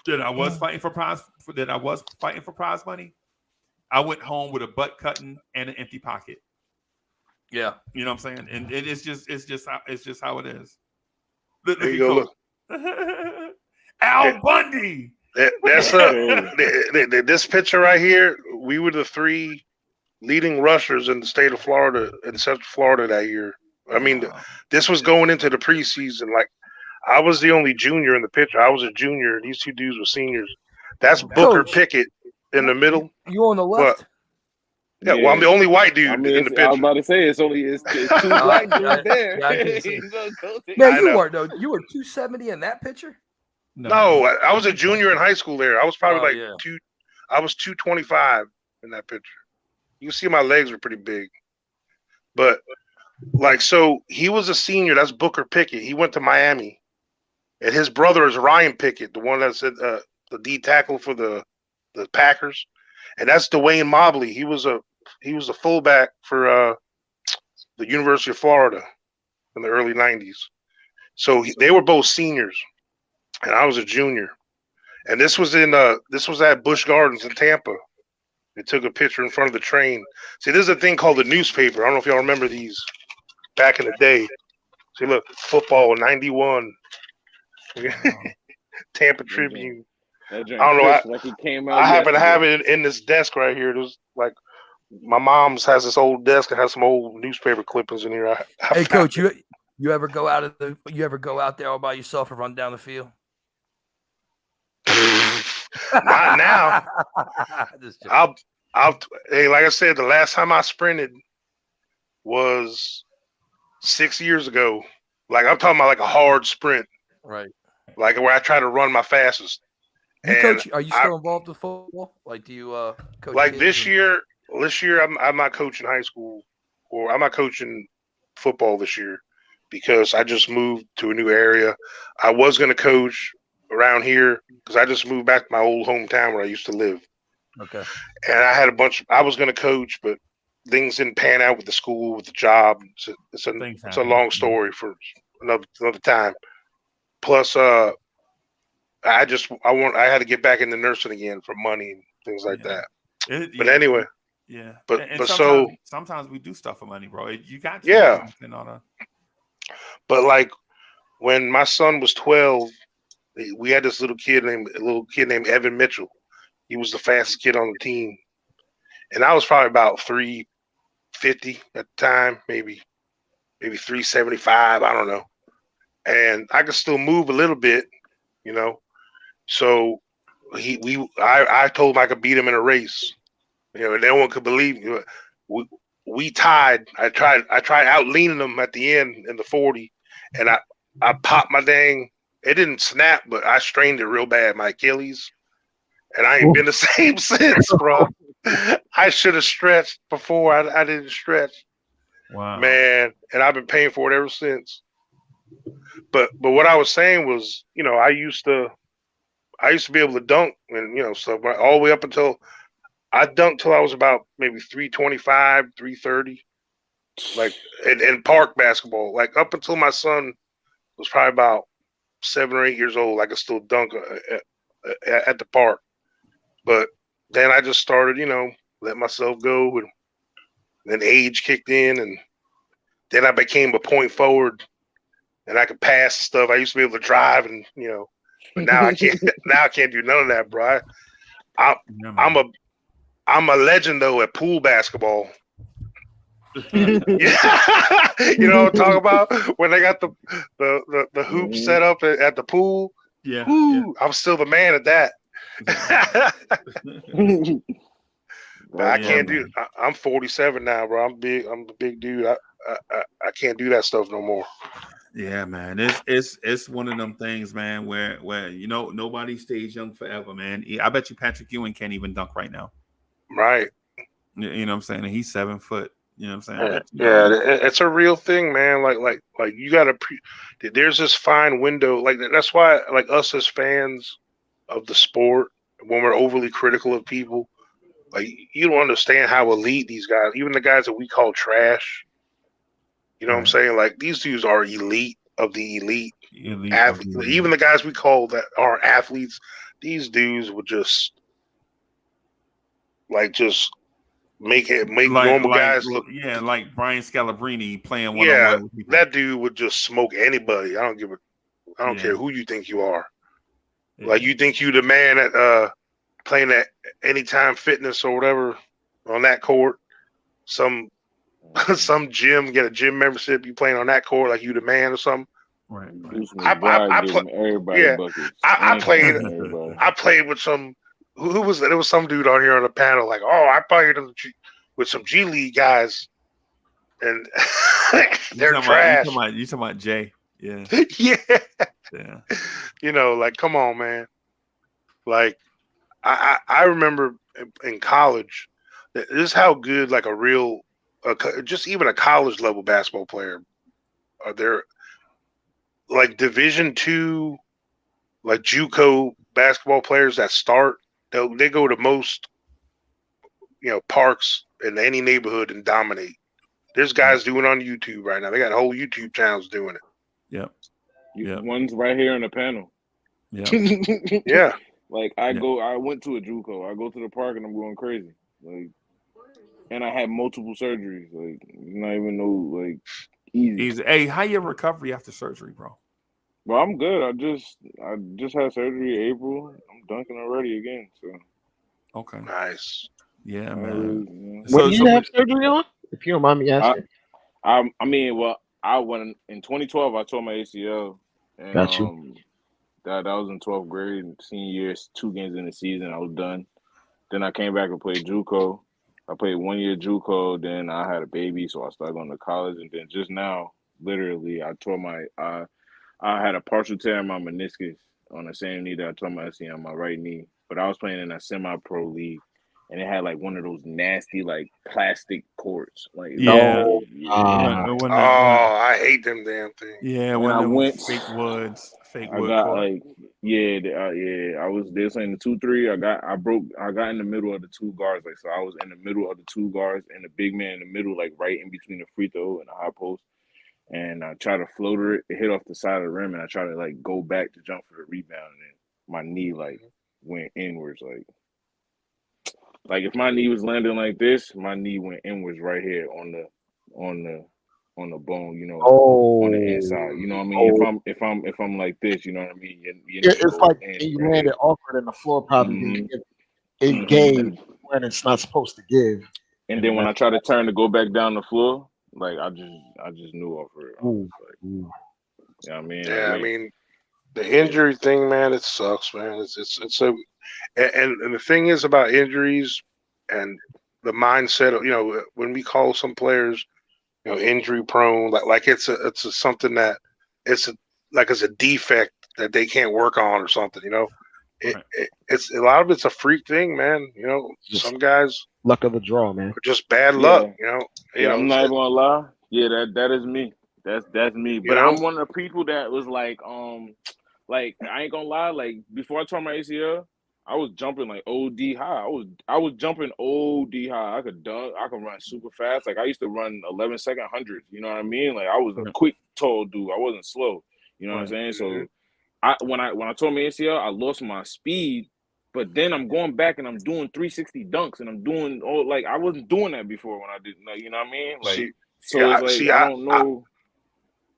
that I was fighting for prize money, I went home with a butt cutting and an empty pocket. Yeah. You know what I'm saying? And it's just how it is. There you go. Look. Al Bundy. That's this picture right here. We were the 3 leading rushers in the state of Florida and Central Florida that year. I mean, this was going into the preseason. Like, I was the only junior in the picture. I was a junior. These 2 dudes were seniors. That's Booker Pickett in the middle. You on the left? Yeah, well, I'm the only white dude in the picture. I was about to say it's 2 black dudes there. Man, you weren't though. You were 270 in that picture. No, I was a junior in high school there. I was probably I was 225 in that picture. You can see my legs were pretty big. But like, so he was a senior. That's Booker Pickett. He went to Miami. And his brother is Ryan Pickett, the one that said the D tackle for the Packers. And that's Dwayne Mobley. He was a fullback for the University of Florida in the early 90s. So they were both seniors. And I was a junior, and this was at Busch Gardens in Tampa. They took a picture in front of the train. See, there's a thing called the newspaper. I don't know if y'all remember these back in the day. See, look, football 91, Tampa Tribune. I don't know. Like he came out I happen to have it in this desk right here. There's like my mom's has this old desk that has some old newspaper clippings in here. Hey, Coach, you ever go out there all by yourself and run down the field? Not now. Hey, like I said, the last time I sprinted was 6 years ago. Like I'm talking about like a hard sprint. Right. Like where I try to run my fastest. Coach, are you still involved with football? Like do you coach like this year I'm not coaching high school, or I'm not coaching football this year because I just moved to a new area. I was gonna coach around here because I just moved back to my old hometown where I used to live. Okay. And I had I was going to coach, but things didn't pan out with the school, with the job. It's a long story for another time. Plus, I had to get back into nursing again for money and things like that. But anyway. Yeah. But sometimes we do stuff for money, bro. You got to. Yeah. But like when my son was 12, we had this little kid named Evan Mitchell. He was the fastest kid on the team. And I was probably about 350 at the time, maybe 375, I don't know. And I could still move a little bit, you know. So I told him I could beat him in a race. You know, and no one could believe me. We tied. I tried out leaning him at the end in the 40, and I popped my dang. It didn't snap, but I strained it real bad, my Achilles, and I ain't been the same since, bro. I should have stretched before. I didn't stretch. Wow, man, and I've been paying for it ever since. But what I was saying was, you know, I used to be able to dunk, and you know, so all the way up until I dunked till I was about maybe 325, 330, like in park basketball. Like up until my son was probably about 7 or 8 years old, I could still dunk at the park. But then I just started, you know, let myself go, and then age kicked in, and then I became a point forward, and I could pass stuff. I used to be able to drive, and you know, but now I can't. Now I can't do none of that, bro. I'm a legend though at pool basketball. Yeah. You know what I'm talking about? When they got the hoop set up at the pool. Yeah. I'm still the man at that. I can't do. I'm 47 now, bro. I'm big. I'm a big dude. I can't do that stuff no more. Yeah, man. It's one of them things, man, where you know nobody stays young forever, man. I bet you Patrick Ewing can't even dunk right now. Right. You know what I'm saying? And he's 7 foot. You know what I'm saying? It's a real thing, man. Like you gotta. There's this fine window. Like that's why, like us as fans of the sport, when we're overly critical of people, like you don't understand how elite these guys, even the guys that we call trash. You know what I'm saying? Like these dudes are elite of the elite athletes. Even the guys we call that are athletes, these dudes would just make normal guys look. Yeah, like Brian Scalabrine playing one Yeah, on one with people. that dude would just smoke anybody. I don't care who you think you are. Yeah. Like you think you the man at playing at Anytime Fitness or whatever on that court. Some gym, get a gym membership, you playing on that court like you the man or something. Right. I played with some who was there was some dude on here on the panel like, oh, I played with some G League guys and they're trash. You talking about Jay. Yeah. Yeah. You know, like, come on, man. Like, I remember in college, this is how good, like, just even a college level basketball player are there. Like Division II, like JUCO basketball players that start, they go to most, parks in any neighborhood and dominate. There's guys doing it on YouTube right now. They got whole YouTube channels doing it. Yep. One's right here in the panel. Yeah. Yeah. Like I went to a JUCO. I go to the park and I'm going crazy. Like, and I had multiple surgeries. Like, not even no easy. Hey, how your recovery after surgery, bro? Well, I'm good. I just had surgery in April. I'm dunking already again. So. Okay. Nice. Yeah, man. What did you have surgery on? If you don't mind me asking. I went in 2012. I tore my ACL. And, Got you. That was in 12th grade, senior year, 2 games in the season. I was done. Then I came back and played JUCO. I played 1 year JUCO. Then I had a baby, so I started going to college. And then just now, literally, I had a partial tear in my meniscus on the same knee that I tore my ACL on my right knee. But I was playing in a semi-pro league, and it had like one of those nasty plastic courts. Like I hate them damn things. Yeah, when I went fake wood. I got court. I was there saying the 2-3. I got in the middle of the two guards. So I was in the middle of the two guards and the big man in the middle, right in between the free throw and the high post. And I tried to floater it. It hit off the side of the rim, and I tried to go back to jump for the rebound, and my knee went inwards. Like if my knee was landing like this, my knee went inwards right here on the bone, on the inside. You know what I mean? If I'm like this, you know what I mean? It's like you landed awkward, and the floor probably didn't give. It gave when it's not supposed to give. And then when I try to turn to go back down the floor. I just knew off her. I mean, I mean, the injury thing, man, it sucks, man. It's so, and the thing is about injuries and the mindset of when we call some players, injury prone, like it's something that it's a defect that they can't work on or something, It's a lot of it's a freak thing, man. Some guys luck of the draw, man. Just bad luck, I'm not even gonna lie. Yeah, that is me. That's me. But I'm one of the people that was I ain't gonna lie. Before I tore my ACL, I was jumping OD high. I was jumping OD high. I could dunk. I could run super fast. I used to run 11-second hundreds. You know what I mean? I was a quick, tall dude. I wasn't slow. You know what I'm saying? So. When I tore my ACL, I lost my speed, but then I'm going back and I'm doing 360 dunks and I'm doing I wasn't doing that before when I did, you know what I mean? I don't know.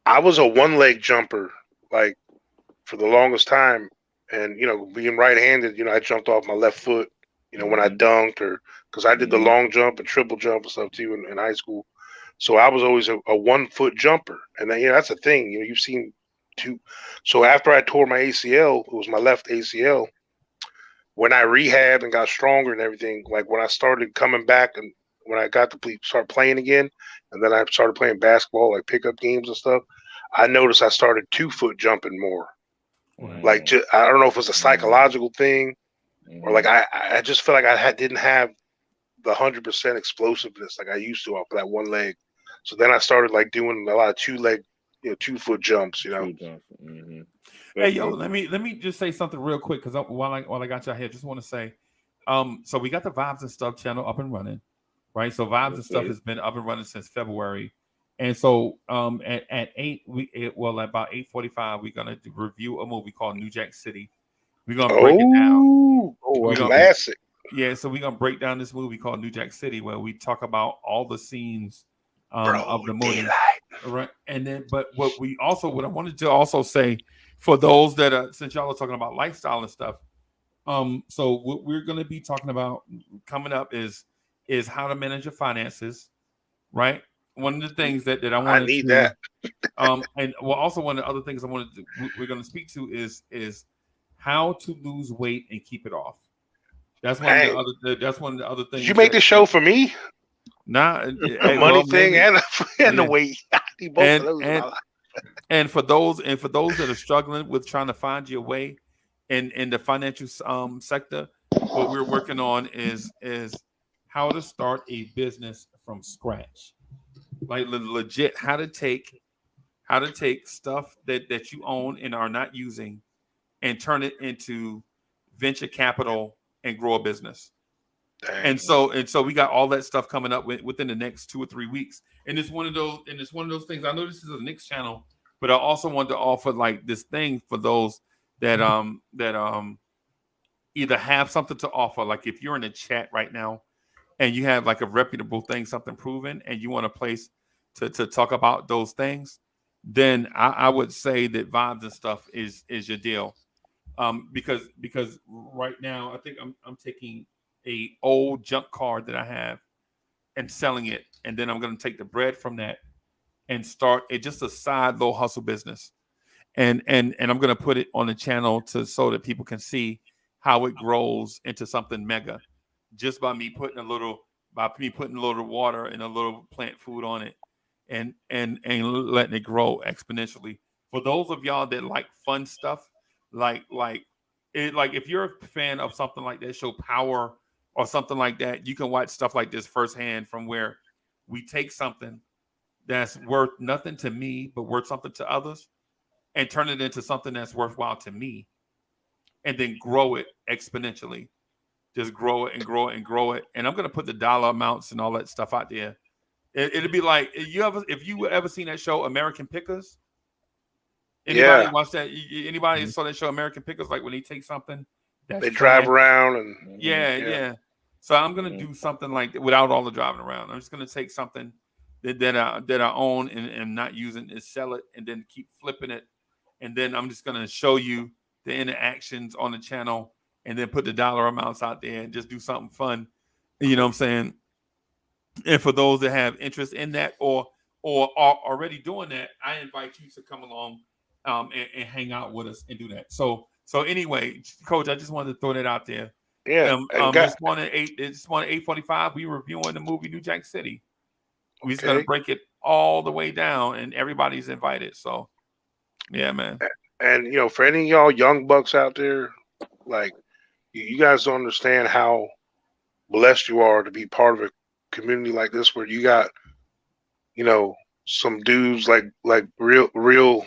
I was a one-leg jumper, for the longest time, and being right-handed, I jumped off my left foot, when I dunked because I did the long jump and triple jump and stuff too in high school. So I was always a 1-foot jumper, and then that's the thing, you've seen. So after I tore my ACL, it was my left ACL. When I rehabbed and got stronger and everything, when I started coming back and when I got to start playing again, and then I started playing basketball, pickup games and stuff, I noticed I started 2-foot jumping more. I don't know if it was a psychological thing or I just feel like I didn't have the 100% explosiveness like I used to off of that one leg. So then I started like doing a lot of 2-leg, 2-foot jumps. Mm-hmm. Hey, yo, let me just say something real quick because while I got y'all here, just want to say, so we got the Vibes and Stuff channel up and running, right? So Vibes and Stuff has been up and running since February, and so at about 8:45, we're gonna review a movie called New Jack City. We're gonna break it down. Classic. Yeah, so we're gonna break down this movie called New Jack City, where we talk about all the scenes of the movie, right? And then, but what I wanted to also say for those that are, since y'all are talking about lifestyle and stuff, so what we're gonna be talking about coming up is how to manage your finances, right? One of the things that I wanted need that. And well, also one of the other things we're gonna speak to is how to lose weight and keep it off. That's one of the other things. Did you make this show for me? Nah, the money thing and the weight. I need both of those in my life. And for those that are struggling with trying to find your way in the financial sector, what we're working on is how to start a business from scratch, like legit how to take stuff that you own and are not using and turn it into venture capital and grow a business. Dang. And so we got all that stuff coming up within the next 2 or 3 weeks. And it's one of those things. I know this is a Knicks channel, but I also want to offer like this thing for those that either have something to offer. Like if you're in the chat right now and you have like a reputable thing, something proven, and you want a place to talk about those things, then I would say that Vibes and Stuff is your deal. Because right now I think I'm taking a old junk car that I have and selling it, and then I'm going to take the bread from that and start just a side little hustle business, and I'm going to put it on the channel so that people can see how it grows into something mega, just by me putting a little water and a little plant food on it, and letting it grow exponentially. For those of y'all that like fun stuff, like if you're a fan of something like that show Power or something like that, you can watch stuff like this firsthand, from where we take something that's worth nothing to me but worth something to others and turn it into something that's worthwhile to me, and then grow it exponentially. Just grow it and grow it and grow it. And I'm going to put the dollar amounts and all that stuff out there. It'll be like, if you ever seen that show American Pickers? Anybody watch that? Anybody saw that show American Pickers? Like when they take something that's they drive around and yeah. So I'm gonna do something like that without all the driving around. I'm just gonna take something that I own and not using, and sell it, and then keep flipping it, and then I'm just gonna show you the interactions on the channel, and then put the dollar amounts out there and just do something fun. You know what I'm saying? And for those that have interest in that or are already doing that, I invite you to come along and hang out with us and do that. So anyway, Coach, I just wanted to throw that out there. Yeah. This morning at 8:45, we reviewing the movie New Jack City. We're just gonna break it all the way down, and everybody's invited. So yeah, man. And for any of y'all young bucks out there, like you guys don't understand how blessed you are to be part of a community like this, where you got some dudes like real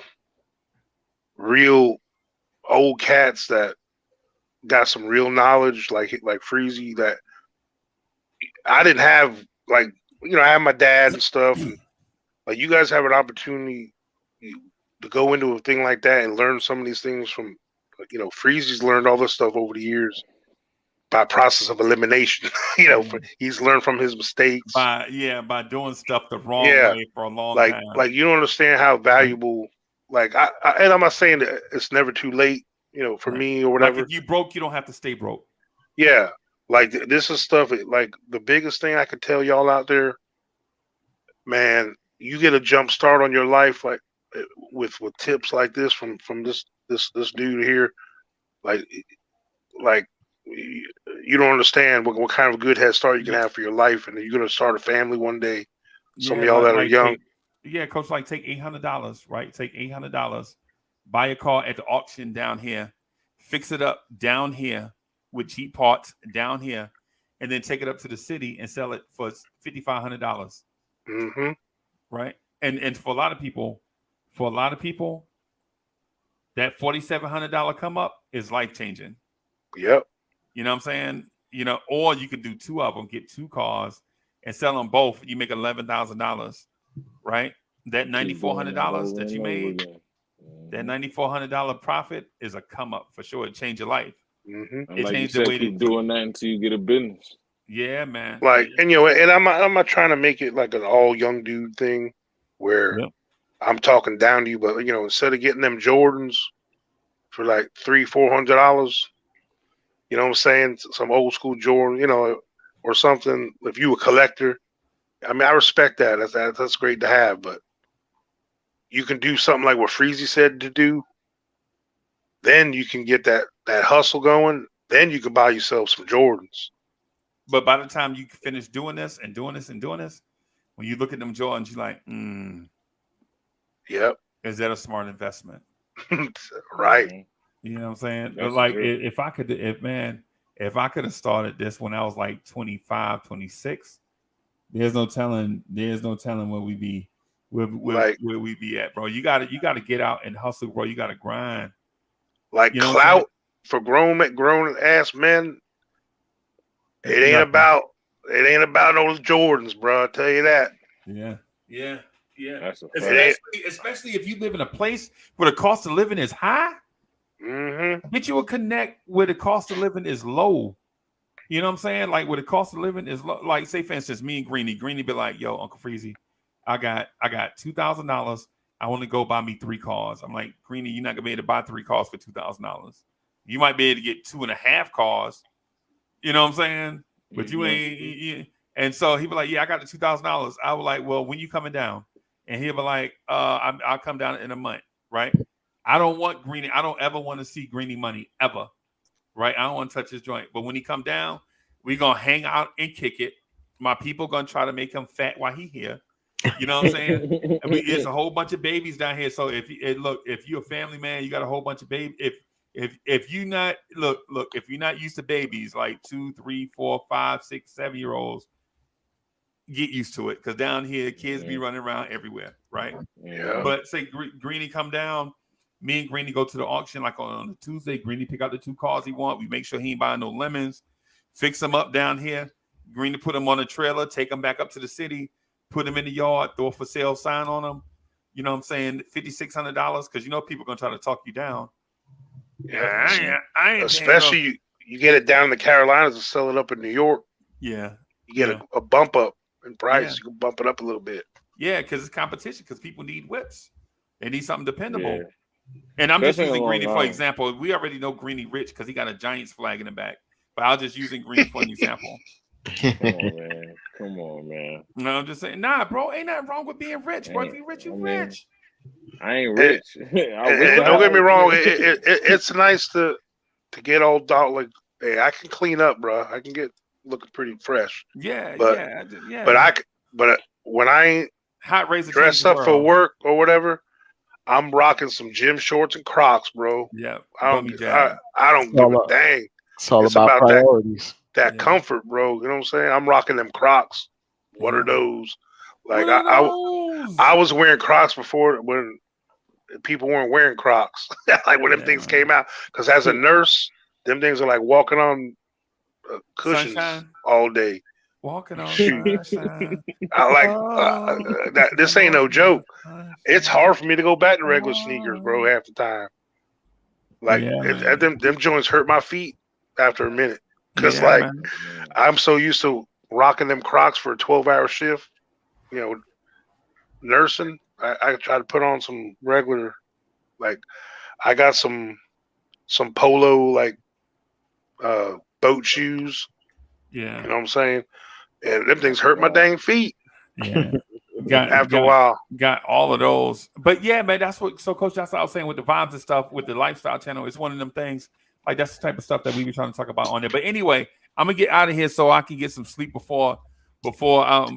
old cats that got some real knowledge, like Freezy, that I didn't have. Like I have my dad and stuff, and like you guys have an opportunity to go into a thing like that and learn some of these things from. Freezy's learned all this stuff over the years by process of elimination. He's learned from his mistakes by doing stuff the wrong way for a long time. Like you don't understand how valuable. Like and I'm not saying that it's never too late, for me or whatever. Like if you broke, you don't have to stay broke. Yeah, like this is stuff. Like the biggest thing I could tell y'all out there, man, you get a jump start on your life, like with tips like this from this dude here, like you don't understand what kind of good head start you can have for your life, and you're gonna start a family one day. Some of y'all that are young. Coach, like take $800, right? Take $800, buy a car at the auction down here, fix it up down here with cheap parts down here, and then take it up to the city and sell it for $5,500. Mm-hmm. Right. And for a lot of people, that $4,700 come up is life changing. Yep. You know what I'm saying? You know, or you could do two of them, get two cars and sell them both. You make $11,000, right? That $9,400 that you made, that $9,400 profit is a come up for sure. It changed your life. Mm-hmm. It like changed you said, the way keep doing that until you get a business. Yeah, man. Like, and and I'm not trying to make it like an all young dude thing where I'm talking down to you, but instead of getting them Jordans for like $300-$400, you know what I'm saying? Some old school Jordan, or something. If you a collector, I mean, I respect that. That's great to have, but you can do something like what Freezy said to do. Then you can get that hustle going. Then you can buy yourself some Jordans. But by the time you finish doing this and doing this and doing this, when you look at them Jordans, you're like, yep. Is that a smart investment? Right. You know what I'm saying? That's like true. if I could have started this when I was like 25, 26, there's no telling where we be where we be at, bro. You gotta get out and hustle, bro. You gotta grind. Like clout for grown ass men. It ain't about those Jordans, bro. I'll tell you that. Yeah. That's a Especially if you live in a place where the cost of living is high. Mm-hmm. Get you a connect where the cost of living is low. You know what I'm saying? Like where the cost of living is low. Like say for instance, me and Greeny be like, "Yo, Uncle Freezy, I got $2,000. I want to go buy me 3 cars." I'm like, "Greeny, you're not gonna be able to buy 3 cars for $2,000. You might be able to get 2.5 cars." You know what I'm saying? But you ain't. And so he be like, "Yeah, I got the $2,000." I was like, "Well, when you coming down?" And he'll be like, "I'll come down in a month." Right? I don't want Greeny. I don't ever want to see Greeny money ever. Right? I don't want to touch his joint. But when he come down, we gonna hang out and kick it. My people gonna try to make him fat while he here. You know what I'm saying? I mean, there's a whole bunch of babies down here. So if you're a family man, you got a whole bunch of babies. If you not if you're not used to babies like 2, 3, 4, 5, 6, 7-year-olds, get used to it because down here kids be running around everywhere, right? Yeah. But say Greeny come down, me and Greeny go to the auction like on a Tuesday. Greeny pick out the 2 cars he want. We make sure he ain't buying no lemons. Fix them up down here. Greeny put them on a trailer, take them back up to the city, put them in the yard, throw a for sale sign on them. You know what I'm saying? $5,600 because people gonna try to talk you down. Yeah, I ain't especially you get it down in the Carolinas and sell it up in New York. Yeah, you get a bump up in price. You can bump it up a little bit. Yeah, because it's competition. Because people need whips. They need something dependable. Yeah. And I'm just using Greeny for example. We already know Greeny rich because he got a Giants flag in the back. But I was just using Greeny for an example. Come on, man. No, I'm just saying, nah, bro, ain't nothing wrong with being rich, bro. If you rich, you rich. I ain't rich. Don't get me wrong. It's nice to get all dog like, hey, I can clean up, bro. I can get looking pretty fresh. Yeah, yeah. But when I ain't hot razor dress up for work or whatever, I'm rocking some gym shorts and Crocs, bro. Yeah, I don't give a dang. It's all about priorities. That comfort, bro. You know what I'm saying? I'm rocking them Crocs. What are those? Like I was wearing Crocs before when people weren't wearing Crocs. Like when them things came out. Because as a nurse, them things are like walking on cushions all day. Walking on sunshine. I like this ain't no joke. It's hard for me to go back to regular sneakers, bro, half the time. Like them joints hurt my feet after a minute. Because I'm so used to rocking them Crocs for a 12-hour shift, nursing. I try to put on some regular, like I got some polo like boat shoes. Yeah. You know what I'm saying? And them things hurt my dang feet. Yeah. After a while. Got all of those. But yeah, man, that's what Coach, that's what I was saying with the vibes and stuff with the lifestyle channel. It's one of them things. Like that's the type of stuff that we be trying to talk about on there. But anyway, I'm gonna get out of here so I can get some sleep before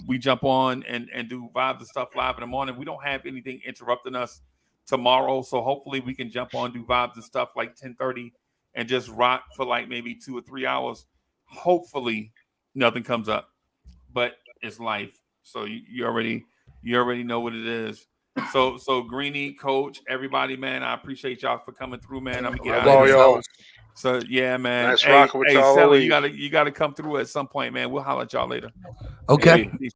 we jump on and do vibes and stuff live in the morning. We don't have anything interrupting us tomorrow, so hopefully we can jump on, do vibes and stuff like 10:30 and just rock for like maybe 2 or 3 hours. Hopefully, nothing comes up. But it's life. So you already know what it is. So Greeny, Coach, everybody, man, I appreciate y'all for coming through, man. I'm gonna get out of here. So yeah, man. Nice rocking with y'all. Sally, you gotta come through at some point, man. We'll holler at y'all later. Okay. Peace.